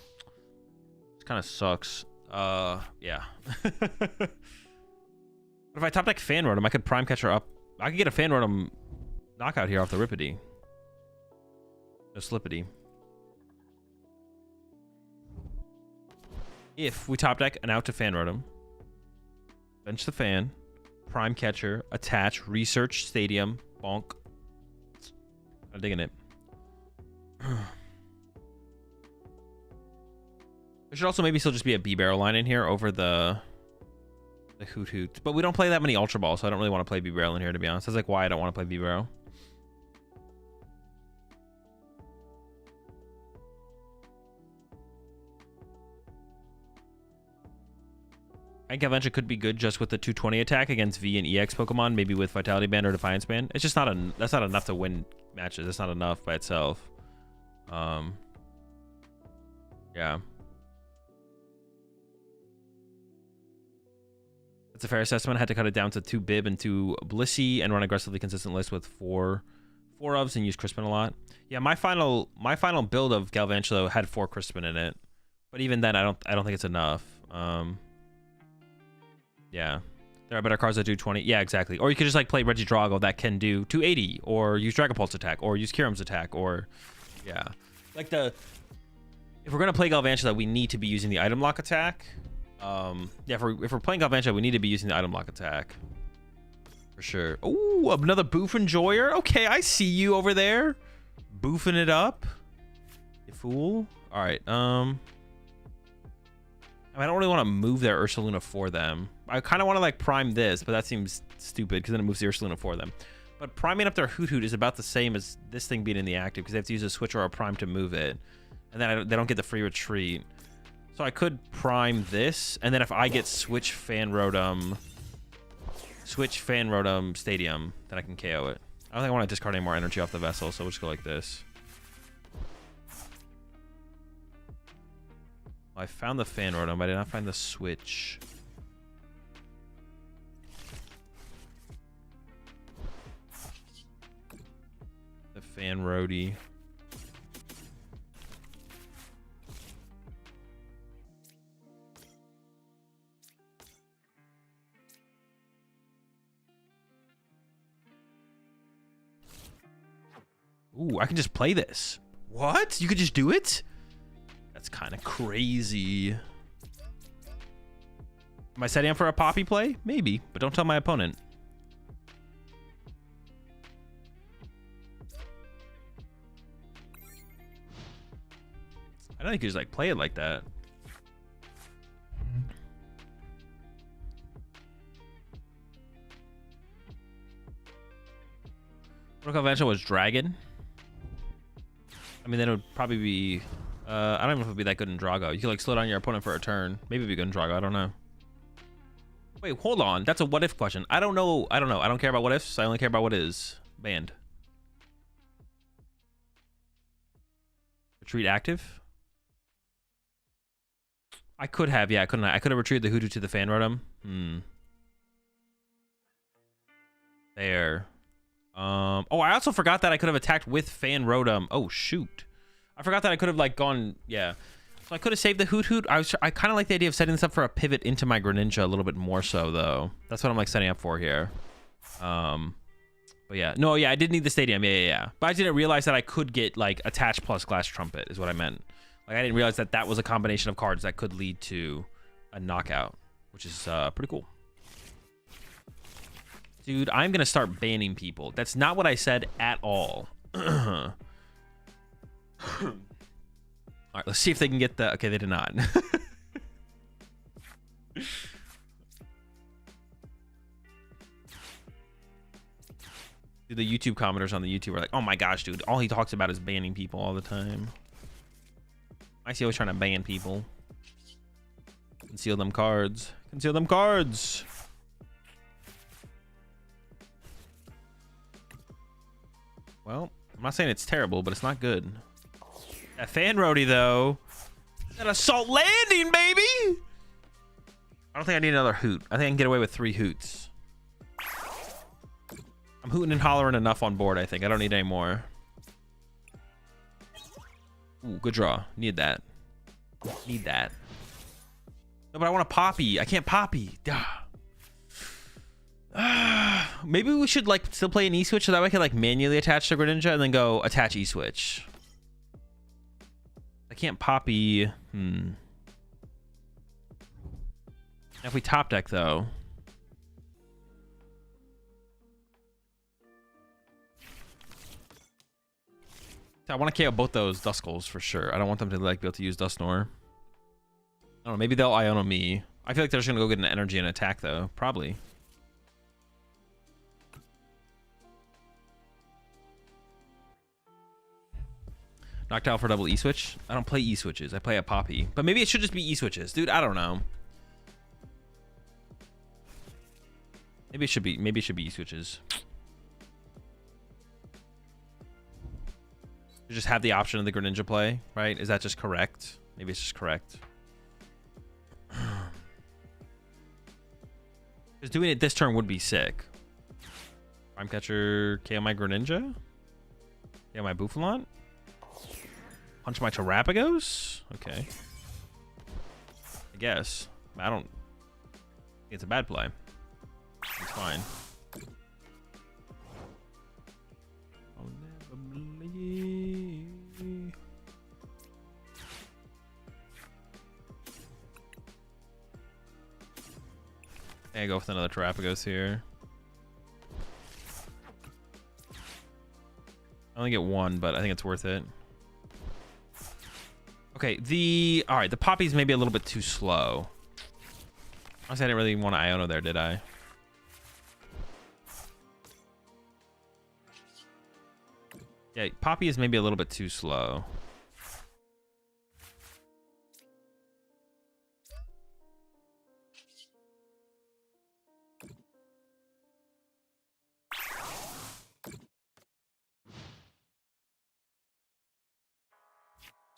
[SPEAKER 2] kind of sucks. Yeah. But if I top deck Fan Rotom, I could Prime Catcher up. I could get a Fan Rotom knockout here off the rippity. No slippity. If we top deck an out to fan Rotom, bench the fan, prime catcher, attach, research, stadium, bonk. I'm digging it. There should also maybe still just be a B-Barrel line in here over the Hoot Hoot. But we don't play that many Ultra Balls, so I don't really want to play B-Barrel in here, to be honest. That's like why I don't want to play B-Barrel. I think Galvantula could be good just with the 220 attack against V and EX Pokemon, maybe with Vitality Band or Defiance Band. It's just not that's not enough to win matches. That's not enough by itself. Yeah. That's a fair assessment. I had to cut it down to 2 Bib and 2 Blissey and run aggressively consistent list with 4 ofs and use Crispin a lot. Yeah, my final build of Galvantula had 4 Crispin in it. But even then I don't think it's enough. Yeah, there are better cards that do 20. Yeah, exactly. Or you could just like play Regidrago that can do 280, or use Dragon Pulse attack, or use Kyurem's attack, or yeah. Like if we're gonna play Galvantula, we need to be using the item lock attack. Yeah, if we're playing Galvantula, we need to be using the item lock attack for sure. Oh, another Boof Enjoyer. Okay, I see you over there, boofing it up, you fool. All right. I don't really want to move their Ursaluna for them. I kind of want to like prime this, but that seems stupid because then it moves the Ursaluna for them. But priming up their Hoot Hoot is about the same as this thing being in the active because they have to use a switch or a prime to move it. And then they don't get the free retreat. So I could prime this, and then if I get Switch Fan Rotom Stadium, then I can KO it. I don't think I want to discard any more energy off the vessel, so we'll just go like this. I found the Fan Rotom, but I did not find the Switch. The Fan Roadie. Ooh, I can just play this. What? You could just do it? That's kind of crazy. Am I setting up for a Poppy play? Maybe, but don't tell my opponent. I don't think you just like play it like that. What if Galvantula was Dragon? I mean, then it would probably be... I don't even know if it would be that good in Drago. You could like slow down your opponent for a turn. Maybe it'd be good in Drago. I don't know. Wait, hold on. That's a what if question. I don't know. I don't care about what ifs. I only care about what is. Banned. Retreat active. I could have. Yeah, I couldn't. I could have retreated the Hoodoo to the Fan Rotom. There. Oh, I also forgot that I could have attacked with Fan Rotom. Oh, shoot. I forgot that I could have, like, gone... Yeah. So I could have saved the Hoot Hoot. I kind of like the idea of setting this up for a pivot into my Greninja a little bit more so, though. That's what I'm, like, setting up for here. But, yeah. No, yeah, I did need the Stadium. Yeah. But I didn't realize that I could get, like, Attach plus Glass Trumpet is what I meant. Like, I didn't realize that that was a combination of cards that could lead to a knockout, which is pretty cool. Dude, I'm going to start banning people. That's not what I said at all. All right, let's see if they can get the... Okay, they did not. Dude, the YouTube commenters on the YouTube are like, oh my gosh, dude, all he talks about is banning people all the time. I see always trying to ban people. Conceal them cards. Conceal them cards. Well, I'm not saying it's terrible, but it's not good. That Fan Roadie, though. That Assault Landing, baby! I don't think I need another Hoot. I think I can get away with 3 Hoots. I'm hooting and hollering enough on board, I think. I don't need any more. Ooh, good draw. Need that. Need that. No, but I want a Poppy. I can't Poppy. Maybe we should like still play an E-switch so that way I can like manually attach the Greninja and then go attach E-switch. I can't Poppy. Now if we top deck though. I want to KO both those Duskulls for sure. I don't want them to like be able to use Dusknoir. I don't know. Maybe they'll Iono me. I feel like they're just gonna go get an energy and attack though. Probably. Knocked out for double E-switch. I don't play E-switches. I play a Poppy. But maybe it should just be E-switches. Dude, I don't know. Maybe it should be E-switches. You just have the option of the Greninja play, right? Is that just correct? Maybe it's just correct. Because doing it this turn would be sick. Prime Catcher, KO my Greninja? KO my Bouffalant? Punch my Terrapagos? Okay. I guess. I don't think it's a bad play. It's fine. I'll never believe. I go with another Terrapagos here. I only get one, but I think it's worth it. Okay, all right, the Poppy's maybe a little bit too slow. Honestly, I didn't really want to Iono there, did I? Yeah, Poppy is maybe a little bit too slow.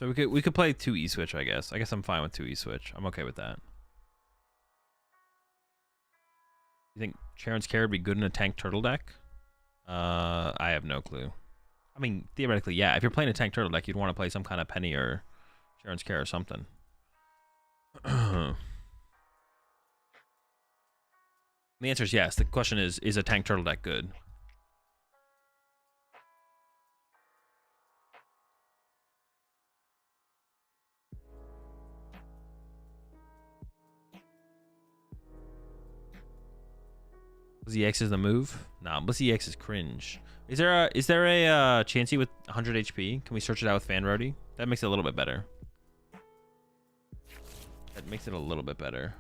[SPEAKER 2] So we could play 2 E-switch, I guess. I guess I'm fine with 2 E-switch. I'm okay with that. You think Charon's Care would be good in a tank turtle deck? I have no clue. I mean, theoretically, yeah. If you're playing a tank turtle deck, you'd want to play some kind of Penny or Charon's Care or something. The answer is yes. The question is a tank turtle deck good? Blissey X is the move? Nah, Blissey X is cringe. Is there a Chansey with 100 HP? Can we search it out with Fan Roadie? That makes it a little bit better. That makes it a little bit better.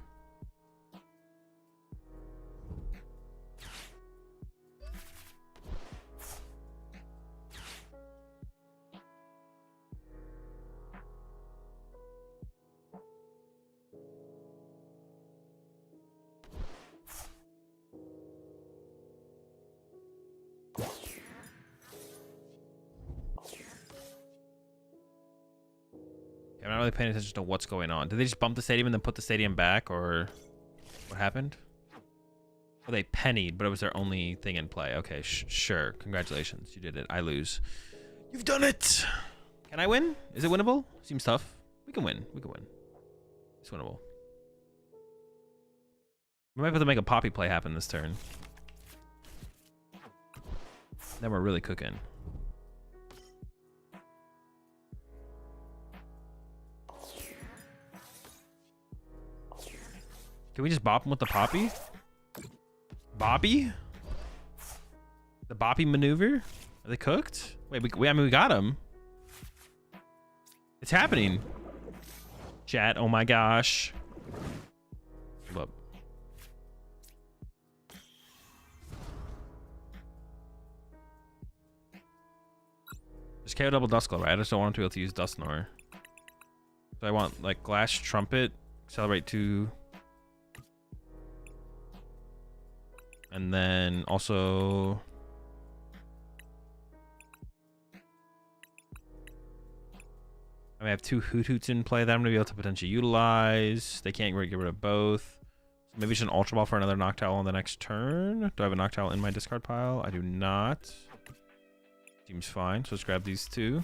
[SPEAKER 2] I'm not really paying attention to what's going on. Did they just bump the stadium and then put the stadium back, or what happened? Well, they pennied, but it was their only thing in play. Okay, sure. Congratulations. You did it. I lose. You've done it! Can I win? Is it winnable? Seems tough. We can win. We can win. It's winnable. We might be able to make a Poppy play happen this turn. Then we're really cooking. Can we just bop him with the Poppy? Boppy? The Boppy maneuver? Are they cooked? Wait, I mean, we got him. It's happening. Chat, oh my gosh. Hold up. Just KO double Duskull, right? I just don't want him to be able to use Dusknoir. So I want, like, Glass Trumpet, Accelerate 2... And then also I have 2 Hoot Hoots in play that I'm gonna be able to potentially utilize. They can't really get rid of both. So maybe just an Ultra Ball for another Noctowl on the next turn. Do I have a Noctowl in my discard pile? I do not. Seems fine. So let's grab these 2.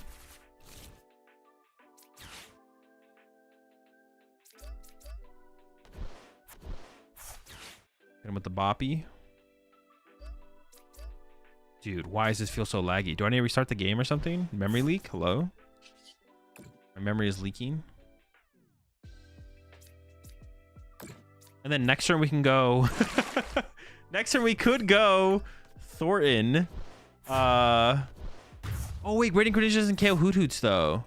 [SPEAKER 2] Hit him with the Boppy. Dude, why does this feel so laggy? Do I need to restart the game or something? Memory leak? Hello? My memory is leaking. And then next turn we can go... next turn we could go Thornton. Oh wait, Grading Credentials doesn't KO Hoot Hoots though.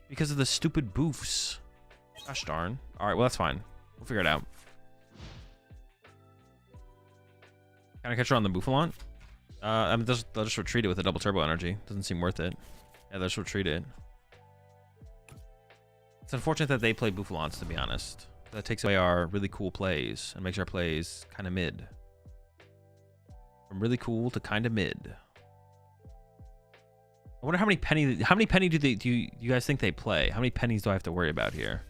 [SPEAKER 2] Because of the stupid boofs. Gosh darn. Alright, well that's fine. We'll figure it out. Can I catch her on the Bouffalant? I mean, they'll just retreat it with a double turbo energy. Doesn't seem worth it. Yeah, they'll just retreat it. It's unfortunate that they play Bouffalants, to be honest. That takes away our really cool plays and makes our plays kind of mid. From really cool to kind of mid. I wonder how many penny do you guys think they play? How many pennies do I have to worry about here?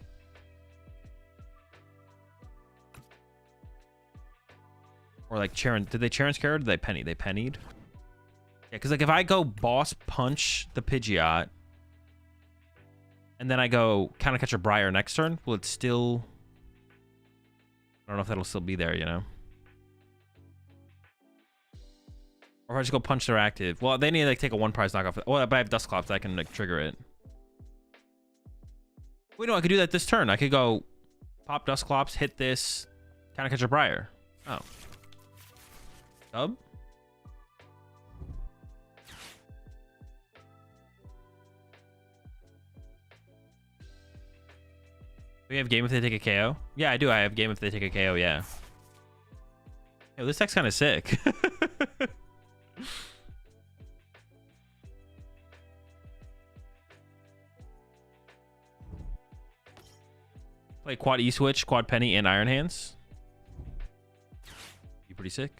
[SPEAKER 2] Or like Charon, did they Charon's Carrot or did they penny? They pennied? Yeah, because like if I go boss punch the Pidgeot and then I go counter catch a Briar next turn, will it still... I don't know if that'll still be there, you know? Or if I just go punch their active. Well, they need to like take a one prize knockoff. Well, but I have Dusclops, I can like trigger it. Wait, no, I could do that this turn. I could go pop Dusclops, hit this, counter catch a Briar. Oh. Sub? We have game if they take a KO? Yeah, I do. I have game if they take a KO, yeah. Yo, this deck's kind of sick. Play quad E-Switch, quad Penny, and Iron Hands. Be pretty sick.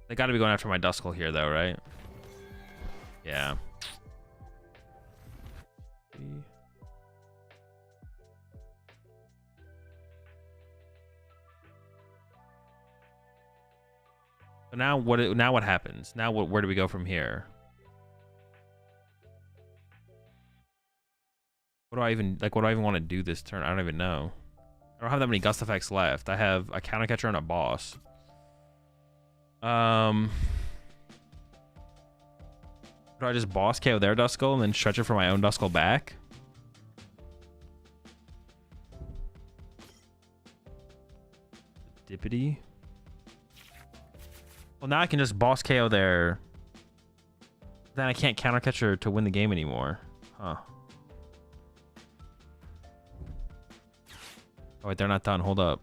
[SPEAKER 2] They got to be going after my Duskull here, though, right? Yeah. So now what happens? Now where do we go from here? What do I even want to do this turn? I don't even know. I don't have that many gust effects left. I have a counter catcher and a boss. Do I just boss KO their Duskull and then stretch it for my own Duskull back? Dippity. Well, now I can just boss KO their... Then I can't counter catcher to win the game anymore. Huh. Oh, wait, they're not done. Hold up.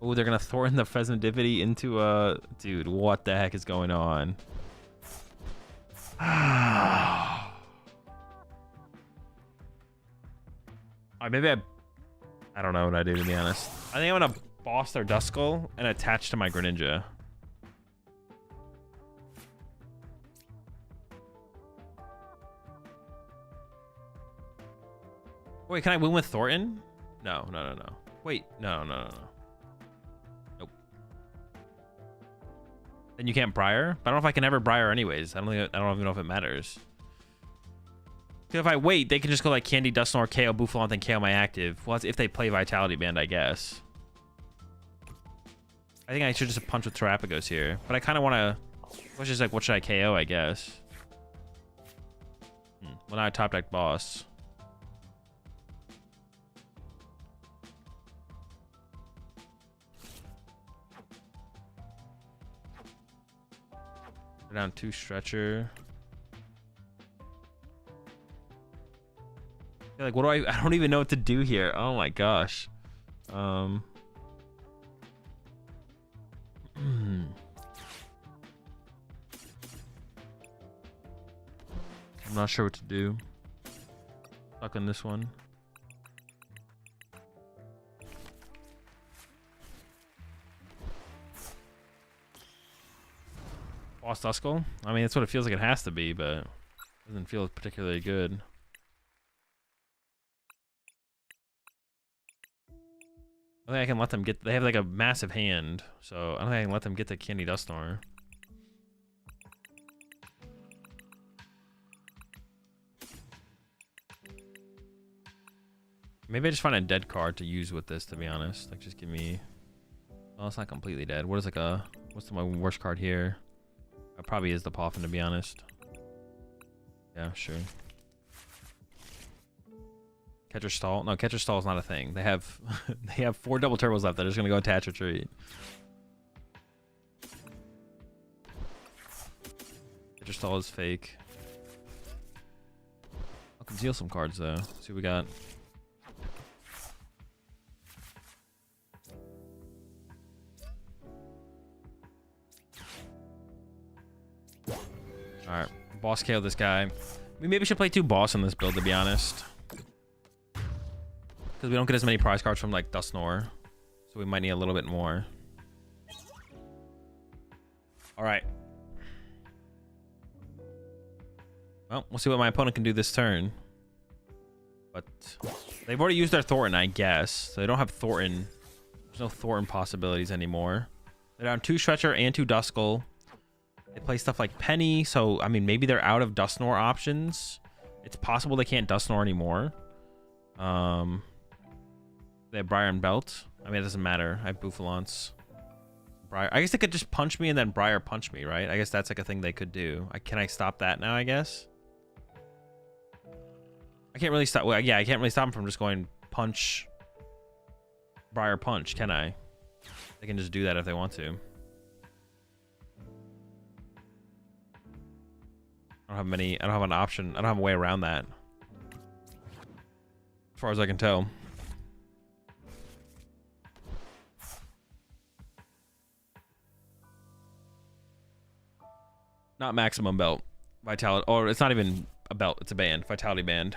[SPEAKER 2] Oh, they're going to throw in the Pheasantipity into a... Dude, what the heck is going on? Maybe I don't know what I do, to be honest. I think I'm going to boss their Duskull and attach to my Greninja. Wait, can I win with Thornton? No. Wait, no. Nope. Then you can't Briar? But I don't know if I can ever Briar anyways. I don't even know if it matters. Because if I wait, they can just go like Candy, Dusknoir, KO Bouffalant, and KO my active. Well, that's if they play Vitality Band, I guess. I think I should just punch with Terapagos here. But I kind of want to... Which is like, what should I KO, I guess? Well, now I top deck boss. Down 2 Stretcher. Yeah, like, what do I don't even know what to do here. Oh my gosh. I'm not sure what to do. Stuck on this one. Boss Duskull? I mean, that's what it feels like it has to be, but it doesn't feel particularly good. I think I can let them get... They have like a massive hand, so I don't think I can let them get the Candy Dusknoir. Maybe I just find a dead card to use with this, to be honest. Like, just give me... Oh, it's not completely dead. What is like a... What's my worst card here? That probably is the Poffin, to be honest. Yeah, sure. Catcher stall? No, catcher stall is not a thing. They have they have 4 double turbos left. They're just gonna go attach retreat. Catcher stall is fake. I'll conceal some cards though. See what we got. Alright. Boss KO this guy. We maybe should play 2 boss in this build, to be honest. Because we don't get as many prize cards from, like, Dusknoir. So we might need a little bit more. Alright. Well, we'll see what my opponent can do this turn. But they've already used their Thornton, I guess. So they don't have Thornton. There's no Thornton possibilities anymore. They're down 2 Stretcher and 2 Duskull. They play stuff like Penny, so, I mean, maybe they're out of Dusknoir options. It's possible they can't Dusknoir anymore. They have Briar and Belt. I mean, it doesn't matter. I have Bouffalance. Briar. I guess they could just punch me and then Briar punch me, right? I guess that's like a thing they could do. Can I stop that now, I guess? I can't really stop. Well, yeah, I can't really stop them from just going punch, Briar punch, can I? They can just do that if they want to. I don't have an option. I don't have a way around that. As far as I can tell. Not maximum belt. Vitality. Or it's not even a belt. It's a band. Vitality band.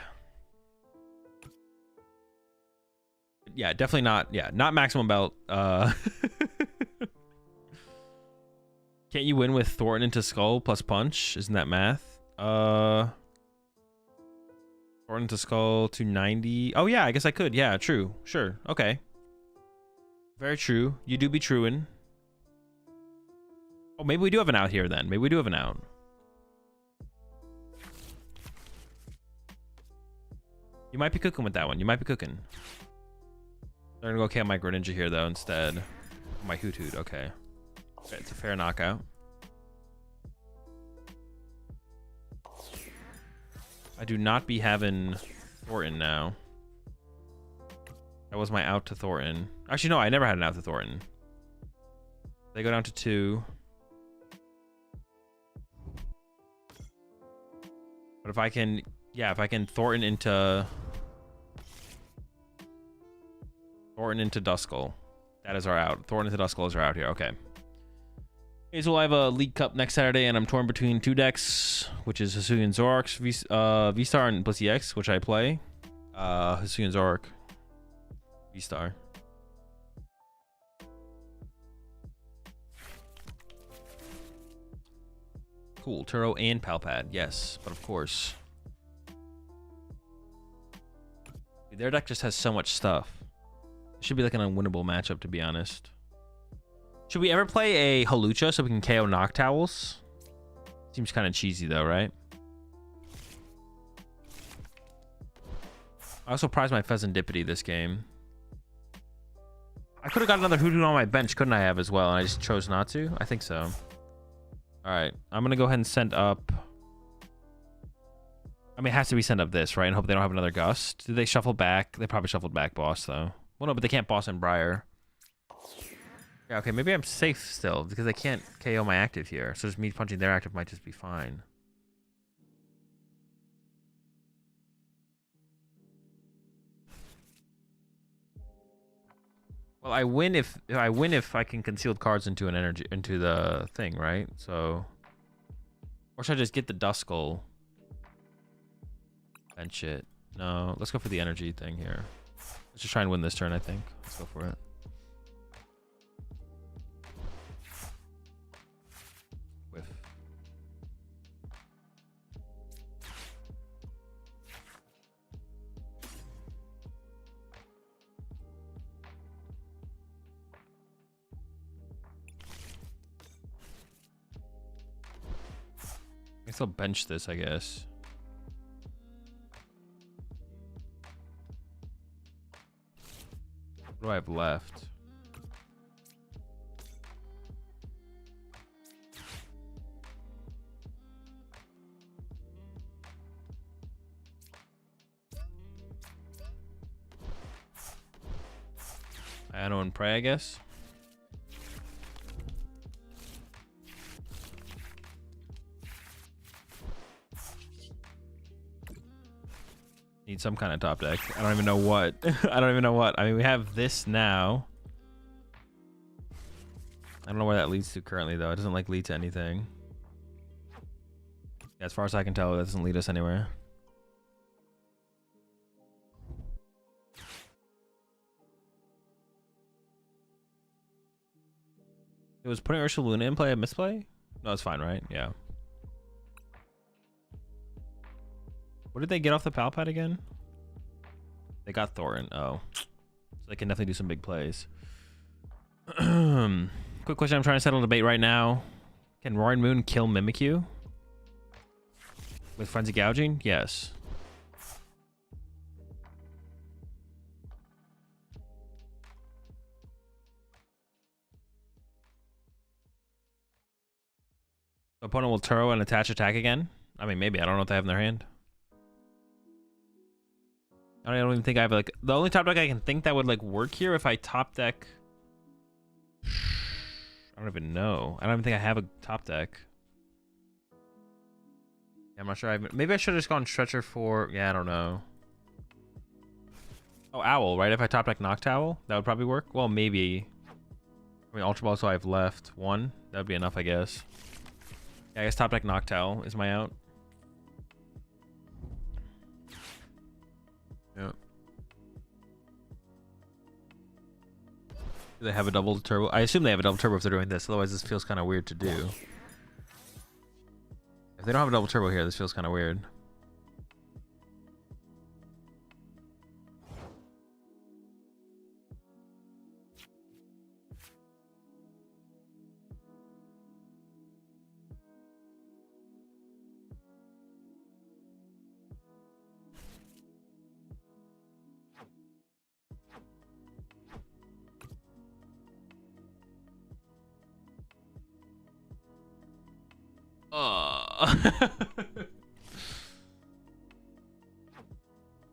[SPEAKER 2] Yeah, definitely not. Yeah, not maximum belt. Can't you win with Thornton into Skull plus punch? Isn't that math? Thornton to Skull 290. Oh yeah, I guess I could. Yeah, true. Sure. Okay. Very true. You do be truing. Oh, maybe we do have an out here then. Maybe we do have an out. You might be cooking with that one. You might be cooking. They're gonna go KO my Greninja here though instead. My Hoot Hoot. Okay. Okay, it's a fair knockout. I do not be having Thornton now. That was my out to Thornton. Actually, no, I never had an out to Thornton. They go down to 2. But if I can, yeah, if I can Thornton into Duskull. That is our out. Thornton into Duskull is our out here. Okay. Okay, so I have a League Cup next Saturday, and I'm torn between 2 decks, which is Hisuian Zoroark, V-Star, and Blissey X, which I play. Hisuian Zoroark, V-Star. Cool, Turo and Palpad, yes, but of course. Their deck just has so much stuff. It should be like an unwinnable matchup, to be honest. Should we ever play a Hawlucha so we can KO Noctowls? Seems kind of cheesy though, right? I also prize my Pheasantipity this game. I could have got another Hoodoo on my bench, couldn't I have as well? And I just chose not to? I think so. Alright, I'm going to go ahead and send up... I mean, it has to be sent up this, right? And hope they don't have another Gust. Did they shuffle back? They probably shuffled back Boss, though. Well, no, but they can't Boss and Briar. Yeah, okay, maybe I'm safe still, because they can't KO my active here. So just me punching their active might just be fine. Well, I win if I can conceal cards into an energy into the thing, right? So, or should I just get the Duskull? Bench it. No, let's go for the energy thing here. Let's just try and win this turn, I think. Let's go for it. Whiff. I guess I'll bench this, I guess. What do I have left? Iono and pray, I guess. Need some kind of top deck. I don't even know what. I don't even know what. I mean, we have this now. I don't know where that leads to currently, though. It doesn't like lead to anything. Yeah, as far as I can tell, that doesn't lead us anywhere. It was putting Ursaluna in play a misplay? No, it's fine, right? Yeah. What did they get off the pal pad again? They got Thorin. Oh. So they can definitely do some big plays. Quick question. I'm trying to settle a debate right now. Can Roaring Moon kill Mimikyu? With Frenzy Gouging? Yes. Opponent will Turo and attach attack again? I mean, maybe. I don't know what they have in their hand. I don't even think I have, like... The only top deck I can think that would, like, work here if I top deck... I don't even know. I don't even think I have a top deck. Yeah, I'm not sure. Maybe I should have just gone Stretcher for... Yeah, I don't know. Oh, Owl, right? If I top deck Noctowl, that would probably work. Well, maybe. I mean, Ultra Ball, so I have left one. That would be enough, I guess. Yeah, I guess top deck Noctowl is my out. Yeah. Do they have a double turbo? I assume they have a double turbo if they're doing this. Otherwise, this feels kind of weird to do. If they don't have a double turbo here, this feels kind of weird.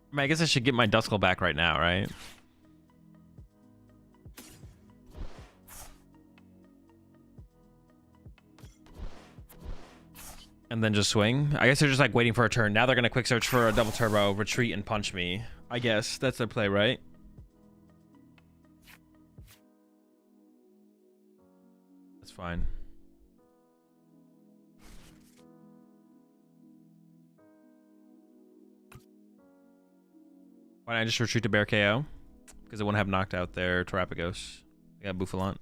[SPEAKER 2] I mean, I guess I should get my Duskull back right now, right? And then just swing. I guess they're just like waiting for a turn. Now they're gonna quick search for a double turbo, retreat, and punch me. I guess that's their play, right? That's fine. Why not just retreat to Bear KO? Because it wouldn't have knocked out their Terapagos. They got Buffalant.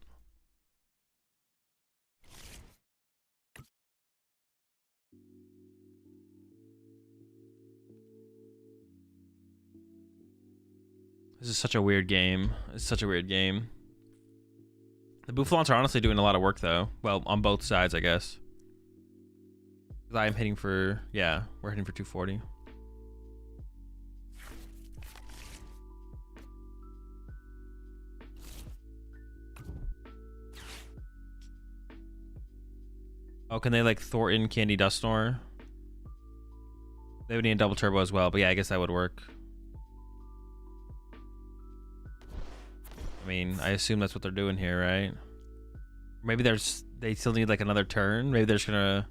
[SPEAKER 2] This is such a weird game. It's such a weird game. The Buffalants are honestly doing a lot of work, though. Well, on both sides, I guess. Because I'm hitting for... Yeah, we're hitting for 240. Oh, can they like Thornton, Candy Dusknoir? They would need a double turbo as well, but yeah, I guess that would work. I mean, I assume that's what they're doing here, right? Maybe they still need like another turn. Maybe they're just gonna...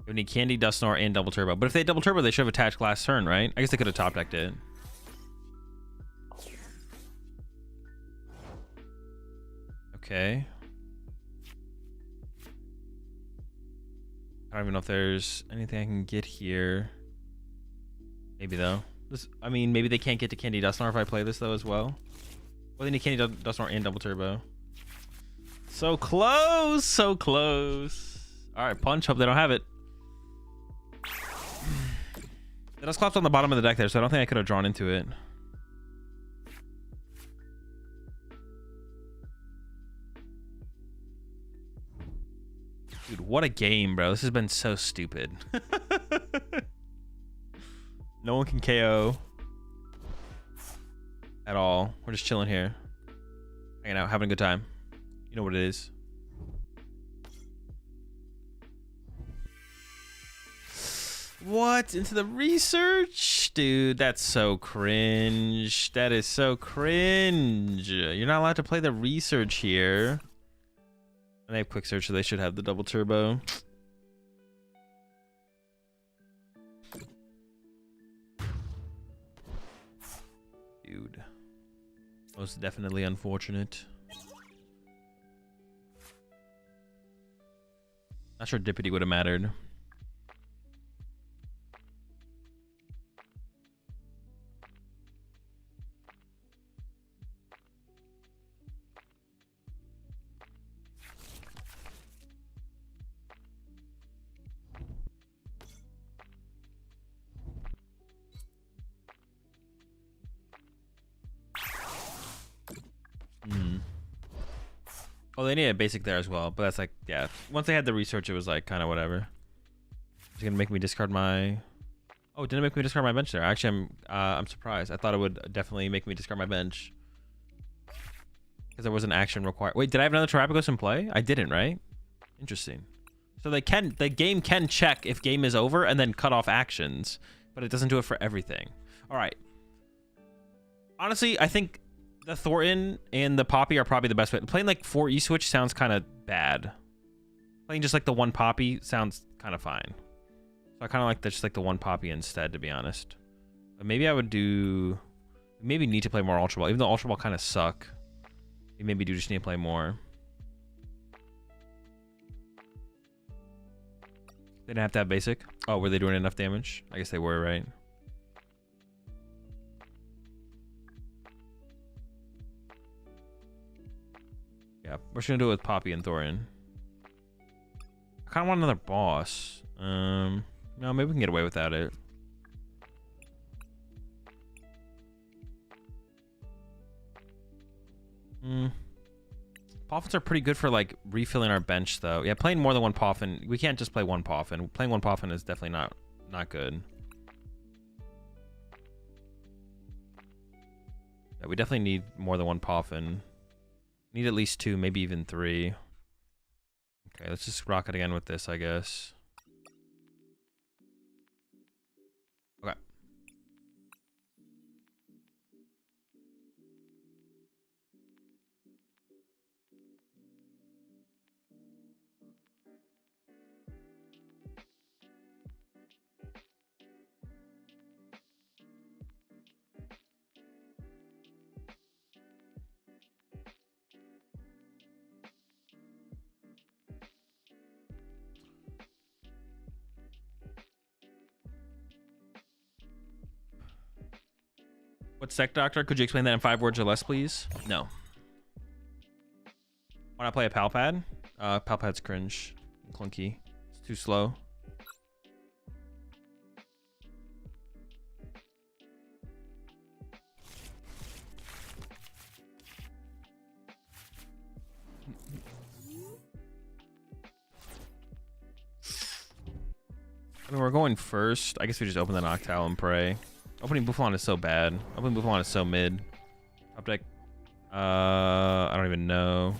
[SPEAKER 2] They need Candy, Dusknoir, and double turbo. But if they double turbo, they should have attached last turn, right? I guess they could have top decked it. Okay. I don't even know if there's anything I can get here. Maybe though. I mean, maybe they can't get to Candy Dusknoir if I play this though as well. Well, they need Candy Dusknoir and double turbo. So close, so close. All right, punch. Hope they don't have it. The Dusclops on the bottom of the deck there, so I don't think I could have drawn into it. Dude, what a game, bro. This has been so stupid. No one can KO at all. We're just chilling here. Hanging out, having a good time. You know what it is. What? Into the research? Dude, that's so cringe. That is so cringe. You're not allowed to play the research here. And they have quick search, so they should have the double turbo. Dude. Most definitely unfortunate. Not sure Dippity would have mattered. Oh, they needed a basic there as well, but that's like, yeah. Once they had the research, it was like kind of whatever. It's gonna make me discard my. Oh, it didn't make me discard my bench there. Actually, I'm surprised. I thought it would definitely make me discard my bench because there was an action required. Wait, did I have another Terapagos in play? I didn't, right? Interesting. So the game can check if game is over and then cut off actions, but it doesn't do it for everything. All right. Honestly, I think the Thornton and the Poppy are probably the best way. Playing like 4 E-Switch sounds kind of bad. Playing just like the 1 Poppy sounds kind of fine. So I kind of like just like the 1 Poppy instead, to be honest. But maybe I would do... Maybe need to play more Ultra Ball. Even though Ultra Ball kind of suck. You maybe do just need to play more. They didn't have to have basic. Oh, were they doing enough damage? I guess they were, right? Yeah, we're just gonna do it with Poppy and Thorian. I kind of want another boss. No, maybe we can get away without it. Poffins are pretty good for like refilling our bench, though. Yeah, playing more than 1 Poffin. We can't just play 1 Poffin. Playing 1 Poffin is definitely not good. Yeah, we definitely need more than 1 Poffin. Need at least 2, maybe even 3. Okay, let's just rock it again with this, I guess. Okay. What's Sec Doctor? Could you explain that in 5 words or less, please? No. Why not play a Palpad? Palpad's cringe. Clunky. It's too slow. I mean, we're going first. I guess we just open the Noctowl and pray. Opening Buffalon is so bad. Opening Buffalon is so mid. Top deck. I don't even know.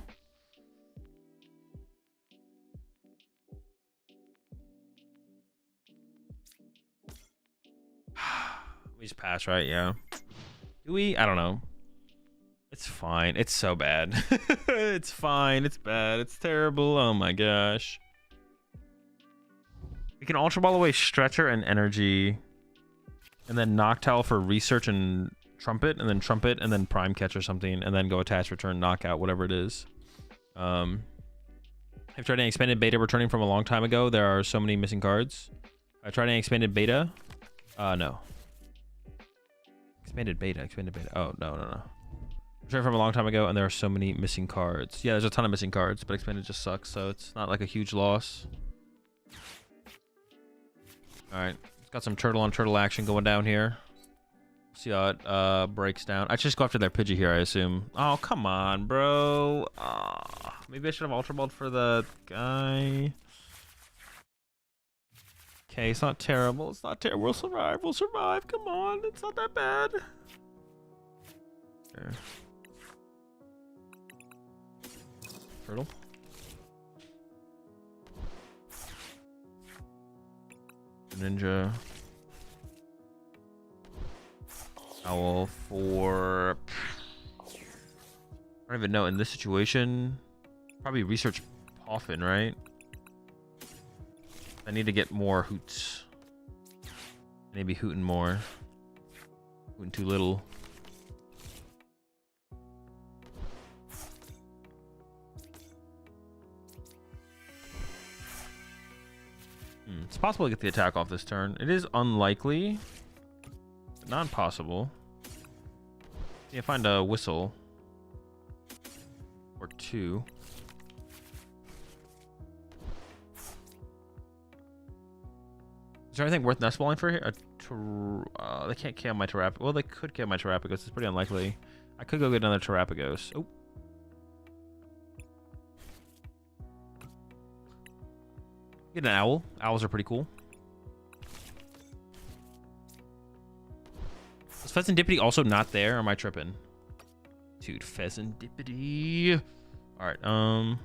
[SPEAKER 2] We just pass, right? Yeah. Do we? I don't know. It's fine. It's so bad. It's fine. It's bad. It's terrible. Oh my gosh. We can Ultra Ball away Stretcher and Energy. And then Noctowl for research and Trumpet, and then Trumpet, and then Prime Catch or something, and then go attach, return, knockout, whatever it is. I've tried an expanded beta returning from a long time ago. There are so many missing cards. I tried an expanded beta. No. Expanded beta. Oh, no. Returning from a long time ago, and there are so many missing cards. Yeah, there's a ton of missing cards, but expanded just sucks, so it's not like a huge loss. All right. Got some turtle on turtle action going down here. See how it breaks down. I should just go after their Pidgey here, I assume. Oh, come on, bro. Maybe I should have Ultra Balled for the guy. Okay, it's not terrible. It's not terrible. We'll survive. We'll survive. Come on. It's not that bad. There. Turtle.
[SPEAKER 1] Ninja. Owl for... I don't even know. In this situation, probably research Poffin, right? I need to get more hoots. Maybe hooting more. Hooting too little. It's possible to get the attack off this turn. It is unlikely, but not impossible. Yeah, find a whistle or two. Is there anything worth nest balling for here? They can't KO my Terrapagos. Well, they could KO my Terrapagos. It's pretty unlikely. I could go get another Terrapagos. Oh. Get an owl. Owls are pretty cool. Is Pheasantipity also not there? Or am I tripping? Dude, Pheasantipity. Alright, there's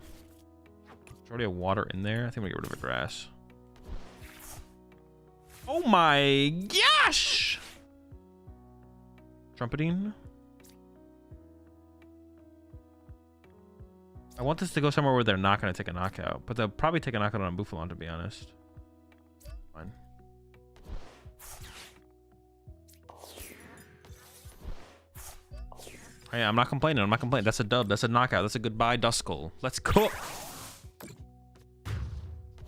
[SPEAKER 1] already a water in there. I think I'm gonna get rid of a grass. Oh my gosh! Trumpeting. I want this to go somewhere where they're not going to take a knockout, but they'll probably take a knockout on Buffalon, to be honest. Fine. Hey, I'm not complaining. I'm not complaining. That's a dub. That's a knockout. That's a goodbye, Duskull. Let's go.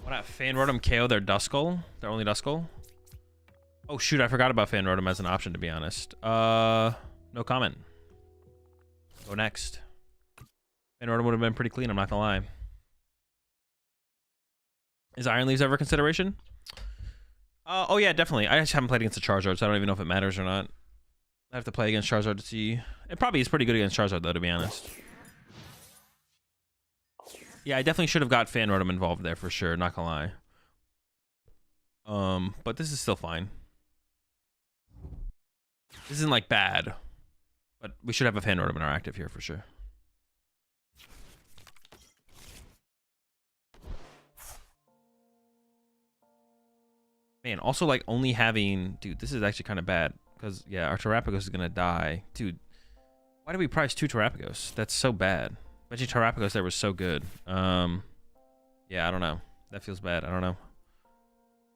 [SPEAKER 1] What up? Fan Rotom KO their Duskull? Their only Duskull? Oh, shoot. I forgot about Fan Rotom as an option, to be honest. No comment. Go next. Fan Rotom would have been pretty clean, I'm not gonna lie. Is Iron Leaves ever a consideration? Oh yeah, definitely. I just haven't played against the Charizard, so I don't even know if it matters or not. I have to play against Charizard to see. It probably is pretty good against Charizard, though, to be honest. Yeah, I definitely should have got Fan Rotom involved there for sure, not gonna lie. But this is still fine. This isn't like bad, but we should have a Fan Rotom in our active here for sure. Man, also like only having, dude, this is actually kind of bad because yeah, our Terrapagos is gonna die, dude. Why did we price 2 Terrapagos? That's so bad. Actually, Terrapagos there was so good. Yeah, I don't know. That feels bad. I don't know.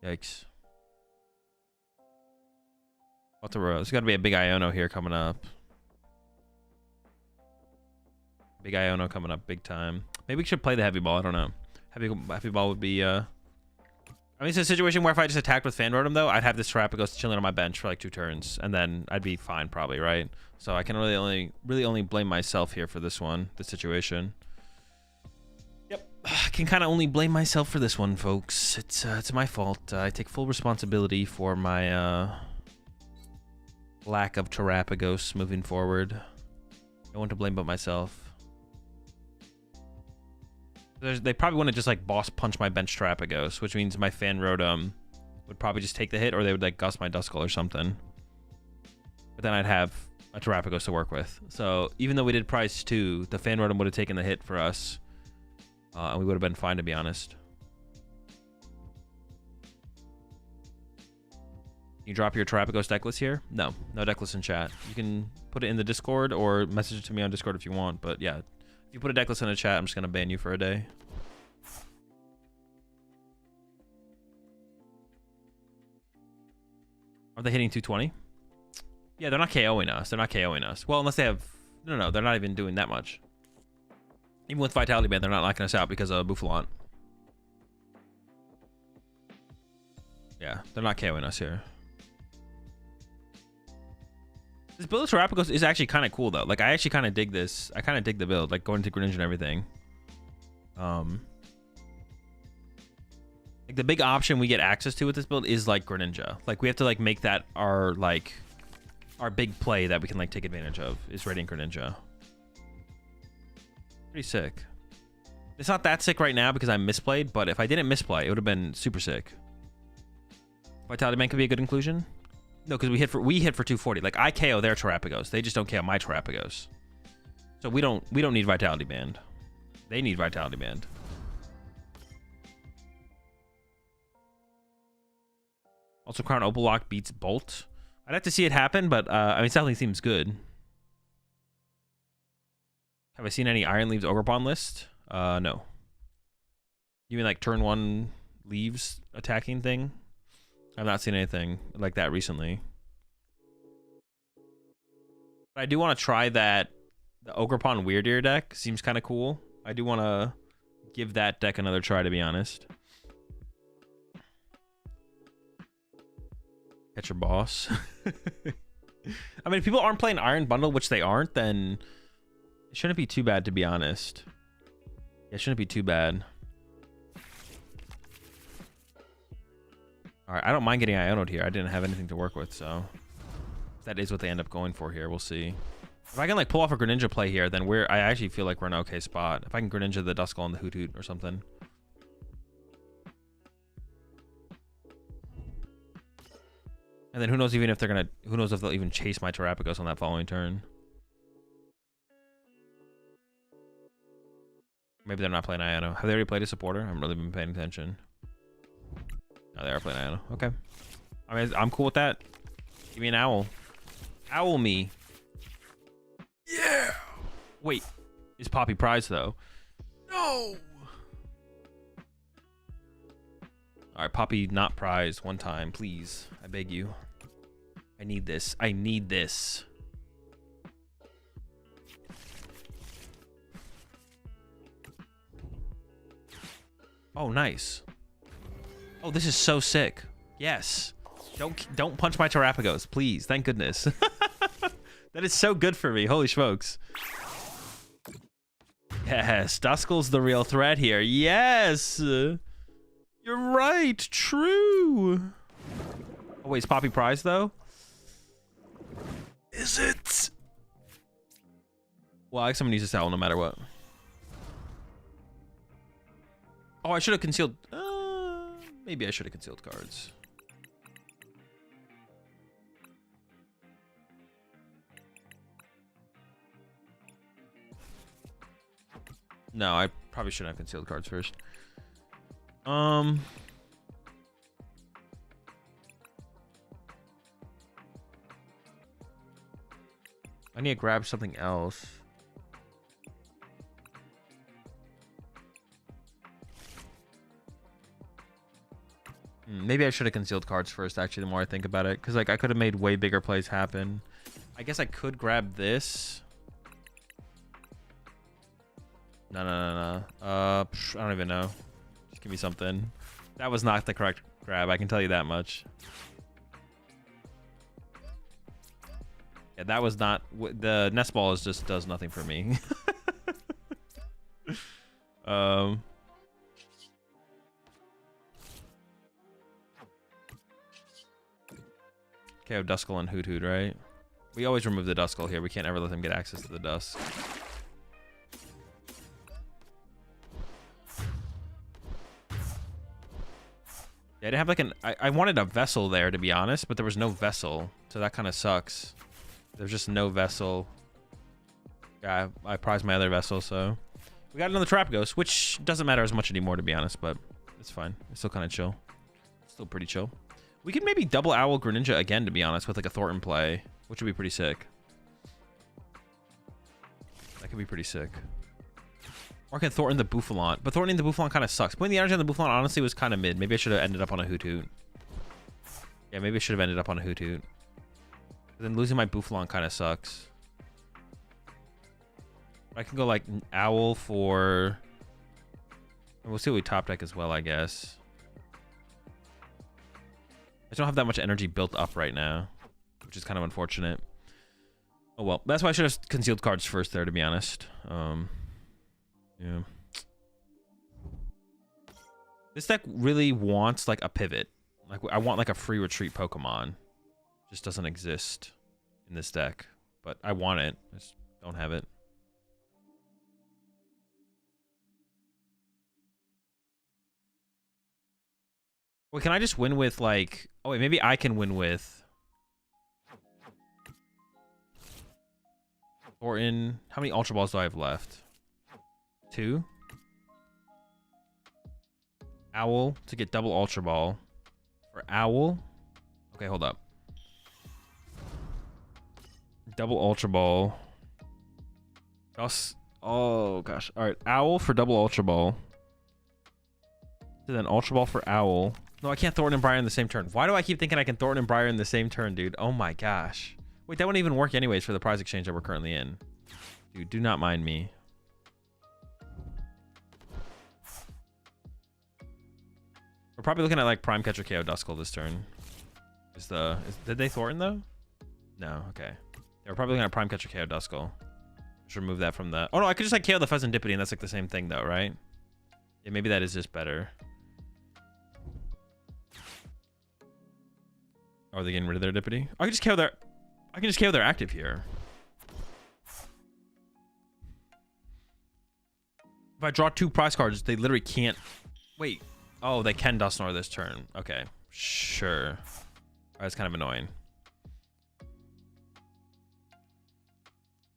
[SPEAKER 1] Yikes. What the row? There's got to be a big Iono here coming up. Big Iono coming up big time. Maybe we should play the heavy ball. I don't know. Heavy ball would be I mean, it's a situation where if I just attacked with Fan Rotom, though, I'd have this Terrapagos chilling on my bench for like 2 turns, and then I'd be fine, probably, right? So I can really only blame myself here for this one, this situation. Yep, I can kind of only blame myself for this one, folks. It's my fault. I take full responsibility for my lack of Terrapagos moving forward. No one to blame but myself. They probably want to just like boss punch my bench Terrapagos, which means my Fan Rotom would probably just take the hit, or they would like gust my Duskull or something. But then I'd have a Terrapagos to work with. So even though we did price 2, the Fan Rotom would have taken the hit for us, and we would have been fine, to be honest. You drop your Terrapagos decklist here? No decklist in chat. You can put it in the Discord or message it to me on Discord if you want. But yeah. If you put a decklist in the chat, I'm just going to ban you for a day. Are they hitting 220? Yeah, they're not KOing us. They're not KOing us. Well, unless they have... No, they're not even doing that much. Even with Vitality Band, they're not knocking us out because of Buffalon. Yeah, they're not KOing us here. This build of Terrapagos is actually kind of cool, though. Like, I actually kind of dig this. I kind of dig the build, like, going to Greninja and everything. Like, the big option we get access to with this build is, like, Greninja. Like, we have to, like, make that our, like, our big play that we can, like, take advantage of is Radiant Greninja. Pretty sick. It's not that sick right now because I misplayed, but if I didn't misplay, it would have been super sick. Vitality Man could be a good inclusion. No, because we hit for 240. Like, I KO their Terrapagos. They just don't KO my Terrapagos. So we don't need Vitality Band. They need Vitality Band.
[SPEAKER 2] Also, Crown Opal Lock beats Bolt. I'd have to see it happen, but I mean, it definitely seems good. Have I seen any Iron Leaves Ogrepon list? No. You mean like turn 1 leaves attacking thing? I've not seen anything like that recently. But I do want to try that. The Ogrepon Weird Ear deck seems kind of cool. I do want to give that deck another try, to be honest. Catch your boss. I mean, if people aren't playing Iron Bundle, which they aren't, then it shouldn't be too bad, to be honest. Yeah, it shouldn't be too bad. All right, I don't mind getting Ionoed here. I didn't have anything to work with, so if that is what they end up going for here. We'll see. If I can like pull off a Greninja play here, then I actually feel like we're in an okay spot. If I can Greninja the Duskull and the Hoot Hoot or something. And then who knows if they'll even chase my Terapagos on that following turn. Maybe they're not playing Iono. Have they already played a supporter? I haven't really been paying attention. No, they are playing Iono. Okay. I mean, I'm cool with that. Give me an owl. Owl me. Yeah. Wait. Is Poppy prize though? No. All right, Poppy not prize one time, please. I beg you. I need this. I need this. Oh, nice. Oh, this is so sick. Yes. Don't punch my Terapagos, please. Thank goodness. That is so good for me. Holy smokes. Yes, Duskull's the real threat here. Yes. You're right. True. Oh, wait, is Poppy prize, though? Is it? Well, I guess I'm gonna use this owl no matter what. Oh, I should have concealed. Maybe I should have concealed cards. No, I probably shouldn't have concealed cards first. I need to grab something else. Maybe I should have concealed cards first, actually, the more I think about it. Because, like, I could have made way bigger plays happen. I guess I could grab this. No. I don't even know. Just give me something. That was not the correct grab, I can tell you that much. Yeah, that was not... The nest ball just does nothing for me. Okay, I have Duskull and Hoot Hoot, right? We always remove the Duskull here. We can't ever let them get access to the Dusk. Yeah, I didn't have like I wanted a vessel there, to be honest, but there was no vessel. So that kind of sucks. There's just no vessel. Yeah, I prized my other vessel, so... We got another Terapagos, which doesn't matter as much anymore, to be honest, but it's fine. It's still kind of chill. Still pretty chill. We could maybe double Owl Greninja again, to be honest, with like a Thornton play, which would be pretty sick. That could be pretty sick. Or I can Thornton the Bouffalont, but Thornton the Bouffalont kind of sucks. Putting the energy on the Bouffalont honestly was kind of mid. Maybe I should have ended up on a Hoot Hoot. Yeah, maybe I should have ended up on a Hoot Hoot. But then losing my Bouffalont kind of sucks. I can go like Owl for... We'll see what we top deck as well, I guess. I just don't have that much energy built up right now, which is kind of unfortunate. Oh well, that's why I should have concealed cards first there, to be honest. Yeah. This deck really wants like a pivot. Like I want like a free retreat Pokemon. It just doesn't exist in this deck, but I want it. I just don't have it. Wait, can I just win with like... Oh wait, maybe I can win with... Thornton. How many Ultra Balls do I have left? 2? Owl to get double Ultra Ball. For Owl. Okay, hold up. Double Ultra Ball. Oh, gosh. All right, Owl for double Ultra Ball. And then Ultra Ball for Owl. No, I can't Thornton and Briar in the same turn. Why do I keep thinking I can Thornton and Briar in the same turn, dude? Oh my gosh. Wait, that wouldn't even work anyways for the prize exchange that we're currently in. Dude, do not mind me. We're probably looking at like Prime Catcher KO Duskull this turn. Did they Thornton though? No, okay. Yeah, we're probably looking at Prime Catcher KO Duskull. Just remove that from the... Oh no, I could just like KO the Pheasantipity and that's like the same thing though, right? Yeah, maybe that is just better. Oh, are they getting rid of their Dippity? I can just KO their active here. If I draw 2 prize cards, they literally can't... Wait. Oh, they can Dusknoir this turn. Okay. Sure. Alright, that's kind of annoying.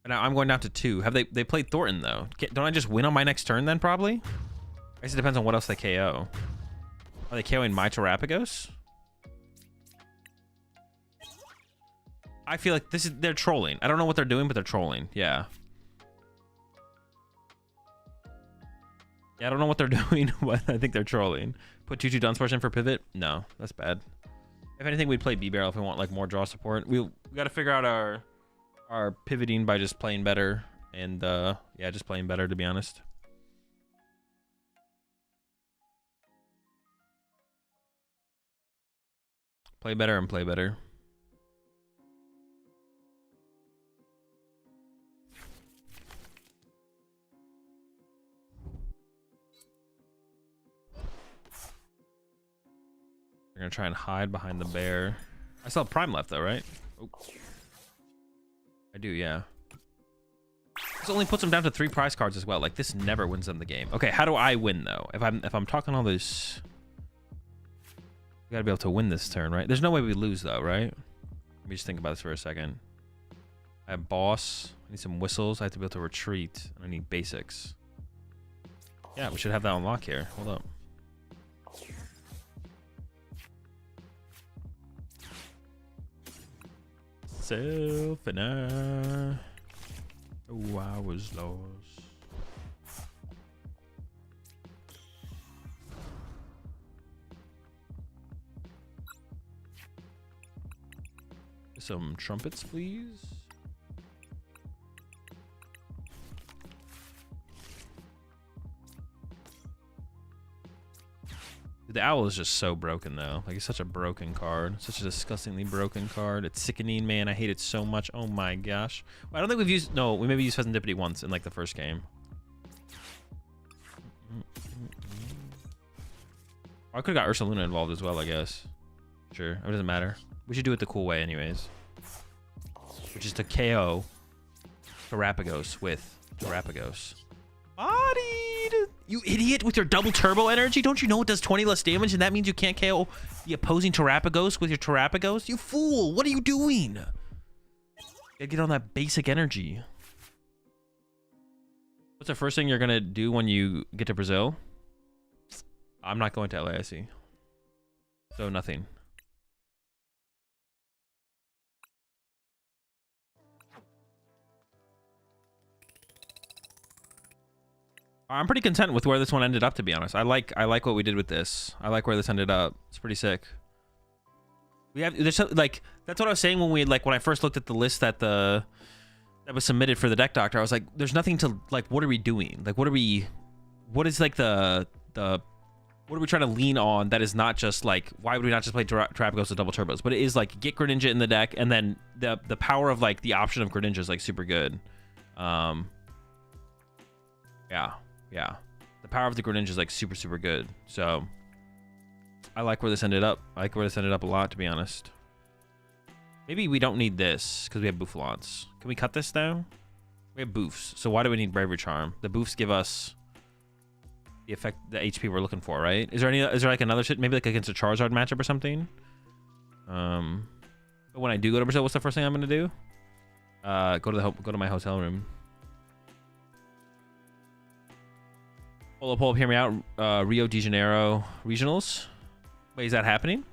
[SPEAKER 2] But now I'm going down to 2. Have they played Thornton, though? Don't I just win on my next turn, then, probably? I guess it depends on what else they KO. Are they KOing my Terapagos? I feel like they're trolling. I don't know what they're doing, but they're trolling. Yeah. Yeah, I don't know what they're doing, but I think they're trolling. Put 2/2 Dunsparce in for pivot? No, that's bad. If anything, we'd play B-Barrel if we want like more draw support. We got to figure out our pivoting by just playing better. And yeah, just playing better, to be honest. Play better and play better. We're gonna try and hide behind the bear. I still have Prime left though, right? Oh. I do, yeah. This only puts them down to 3 prize cards as well. Like this never wins them the game. Okay, how do I win though? If I'm talking all this, we gotta be able to win this turn, right? There's no way we lose though, right? Let me just think about this for a second. I have boss. I need some whistles. I have to be able to retreat. And I need basics. Yeah, we should have that on lock here. Hold up. Self and I. Oh, I was lost. Some trumpets, please. The owl is just so broken though. Like it's such a broken card. Such a disgustingly broken card. It's sickening, man. I hate it so much. Oh my gosh. I don't think we've used... No, we maybe used Pheasantipity once in like the first game. I could have got Ursaluna involved as well, I guess. Sure. It doesn't matter. We should do it the cool way anyways. Which is to KO Terapagos with Terapagos. Bodied! You idiot with your double turbo energy. Don't you know it does 20 less damage and that means you can't KO the opposing Terapagos with your Terapagos? You fool! What are you doing? You gotta get on that basic energy. What's the first thing you're gonna do when you get to Brazil? I'm not going to LAIC. So nothing. I'm pretty content with where this one ended up, to be honest. I like what we did with this. I like where this ended up. It's pretty sick. We have there's like that's what I was saying when I first looked at the list that was submitted for the deck doctor. I was like, there's nothing to like. What are we doing? Like, what is like the what are we trying to lean on that is not just like, why would we not just play Terapagos with double turbos? But it is like get Greninja in the deck, and then the power of like the option of Greninja is like super good. Yeah, the power of the Greninja is like super good. So I like where this ended up. I like where this ended up a lot, to be honest. Maybe we don't need this because we have Bouffalants. Can we cut this though? We have Boofs, so why do we need Bravery Charm? The Boofs give us the effect, the HP we're looking for, right? Is there like another shit? Maybe like against a Charizard matchup or something? But when I do go to Brazil, what's the first thing I'm gonna do? Go to my hotel room. Pull up, hear me out. Rio de Janeiro regionals. Wait, is that happening?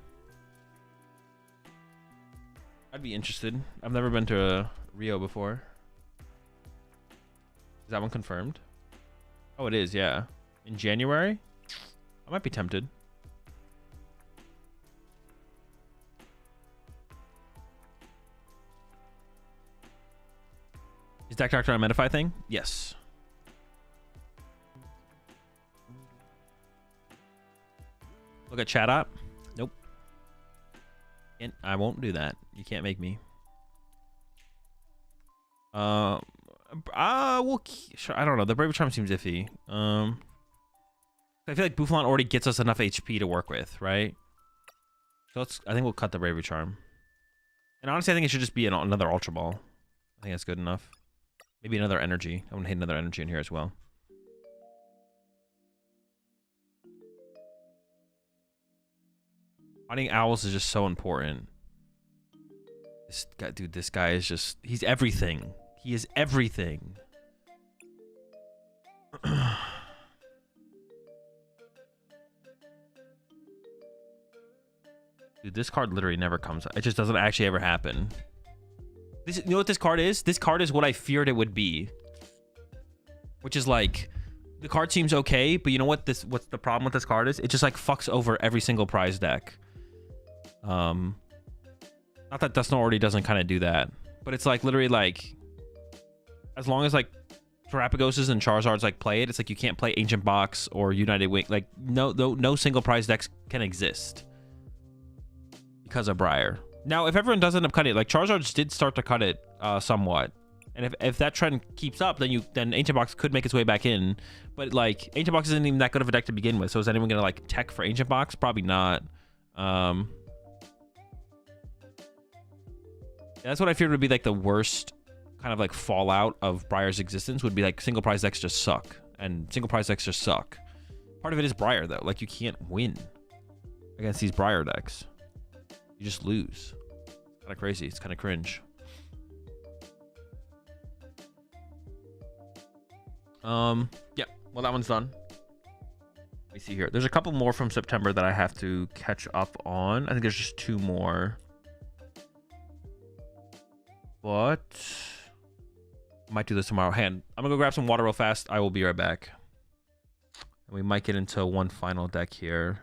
[SPEAKER 2] I'd be interested. I've never been to Rio before. Is that one confirmed? Oh, it is, yeah. In January? I might be tempted. Is Deck Doctor a Medify thing? Yes. Look at chat up. Nope. And I won't do that. You can't make me. Well, sure. I don't know. The Brave Charm seems iffy. I feel like Buffalon already gets us enough HP to work with, right? So I think we'll cut the Bravery Charm. And honestly, I think it should just be another Ultra Ball. I think that's good enough. Maybe another energy. I want to hit another energy in here as well. Finding owls is just so important. This guy, dude, this guy is just... He's everything. He is everything. Dude, this card literally never comes out. It just doesn't actually ever happen. You know what this card is? This card is what I feared it would be. Which is like... The card seems okay, but you know what? What's the problem with this card is? It just like fucks over every single prize deck. Not that Dust already doesn't kind of do that, but it's like literally like, as long as like Terapagoses and Charizards like play it, it's like you can't play Ancient Box or United Wing. Like no single prize decks can exist because of Briar. Now, if everyone does end up cutting it, like Charizards did start to cut it somewhat, and if that trend keeps up, then Ancient Box could make its way back in. But like Ancient Box isn't even that good of a deck to begin with, so is anyone gonna like tech for Ancient Box? Probably not. That's what I feared would be like the worst kind of like fallout of Briar's existence, would be like single prize decks just suck, and single prize decks just suck. Part of it is Briar though. Like you can't win against these Briar decks. You just lose. It's kind of crazy. It's kind of cringe. Yeah. Well, that one's done. Let me see here. There's a couple more from September that I have to catch up on. I think there's just 2 more. But I might do this tomorrow. I'm gonna go grab some water real fast. I will be right back. And we might get into one final deck here.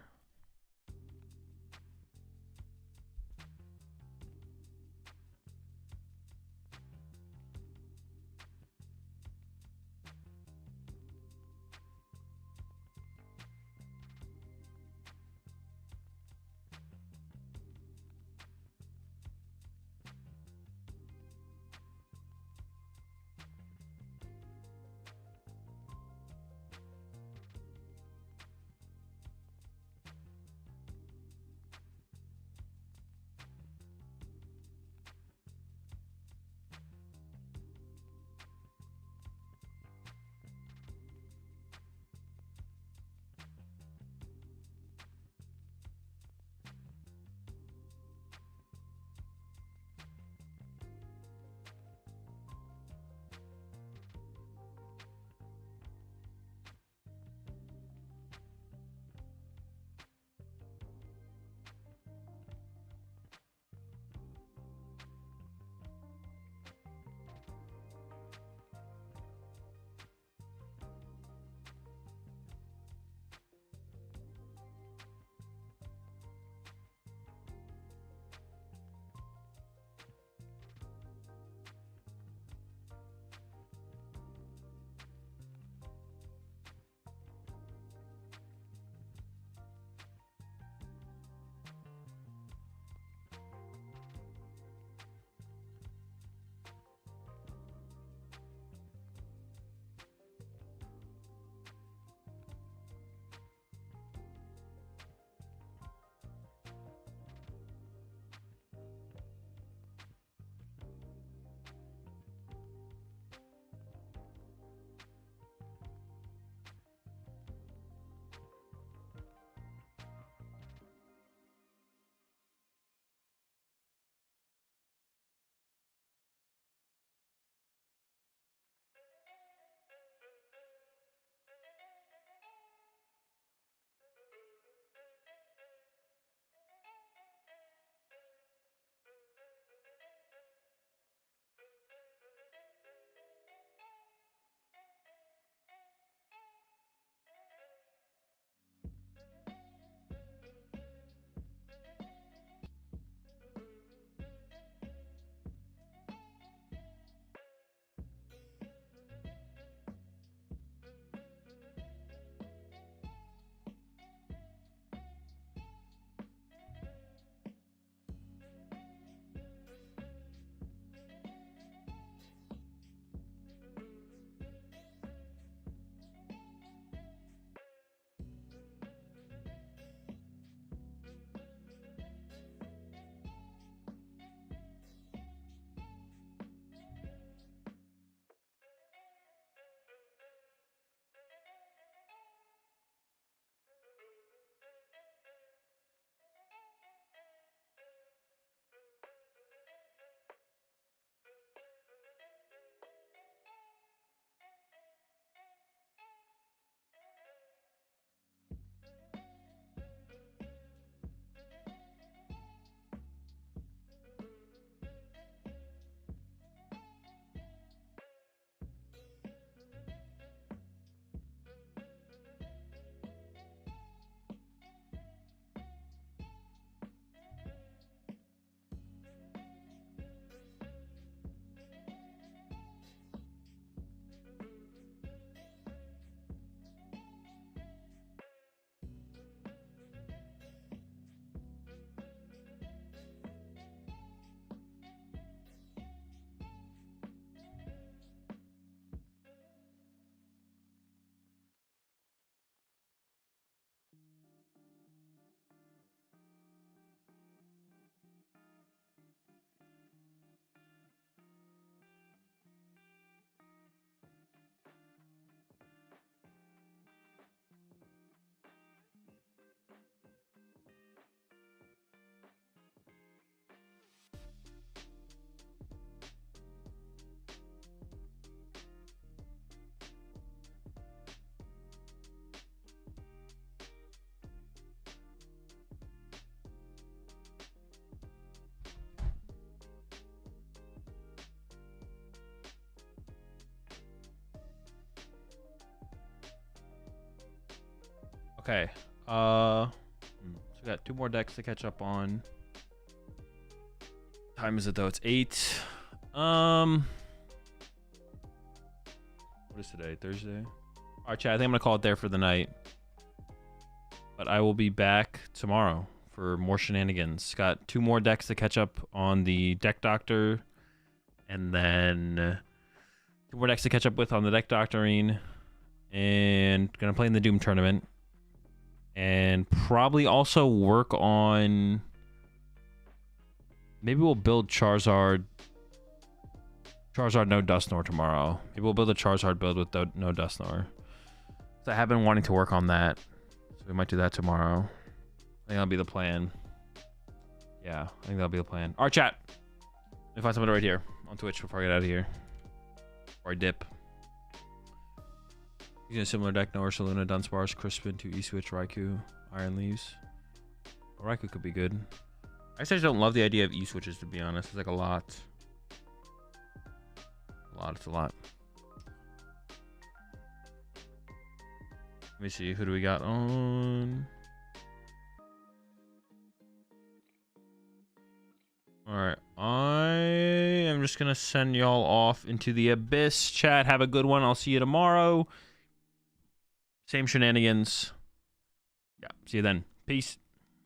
[SPEAKER 2] Okay. So we got 2 more decks to catch up on. Time is it though? It's 8. What is today? Thursday? All right, chat. I think I'm gonna call it there for the night. But I will be back tomorrow for more shenanigans. Got 2 more decks to catch up on the Deck Doctor, and then 2 more decks to catch up with on the Deck Doctoring, and gonna play in the Doom tournament, and probably also work on. Maybe we'll build Charizard no Dusknoir tomorrow. Maybe we'll build a Charizard build with no Dusknoir. So I have been wanting to work on that. So we might do that tomorrow. I think that'll be the plan. Yeah, I think that'll be the plan. All right, chat. Let me find somebody right here on Twitch before I get out of here. Or I dip. Using a similar deck, Noah, Saluna, Dunsparce, Crispin to E-Switch, Raikou, Iron Leaves. Oh, Raikou could be good. I just don't love the idea of E-Switches, to be honest. It's like a lot. It's a lot. Let me see, who do we got on? Alright, I am just gonna send y'all off into the abyss. Chat, have a good one. I'll see you tomorrow. Same shenanigans. Yeah, see you then. Peace.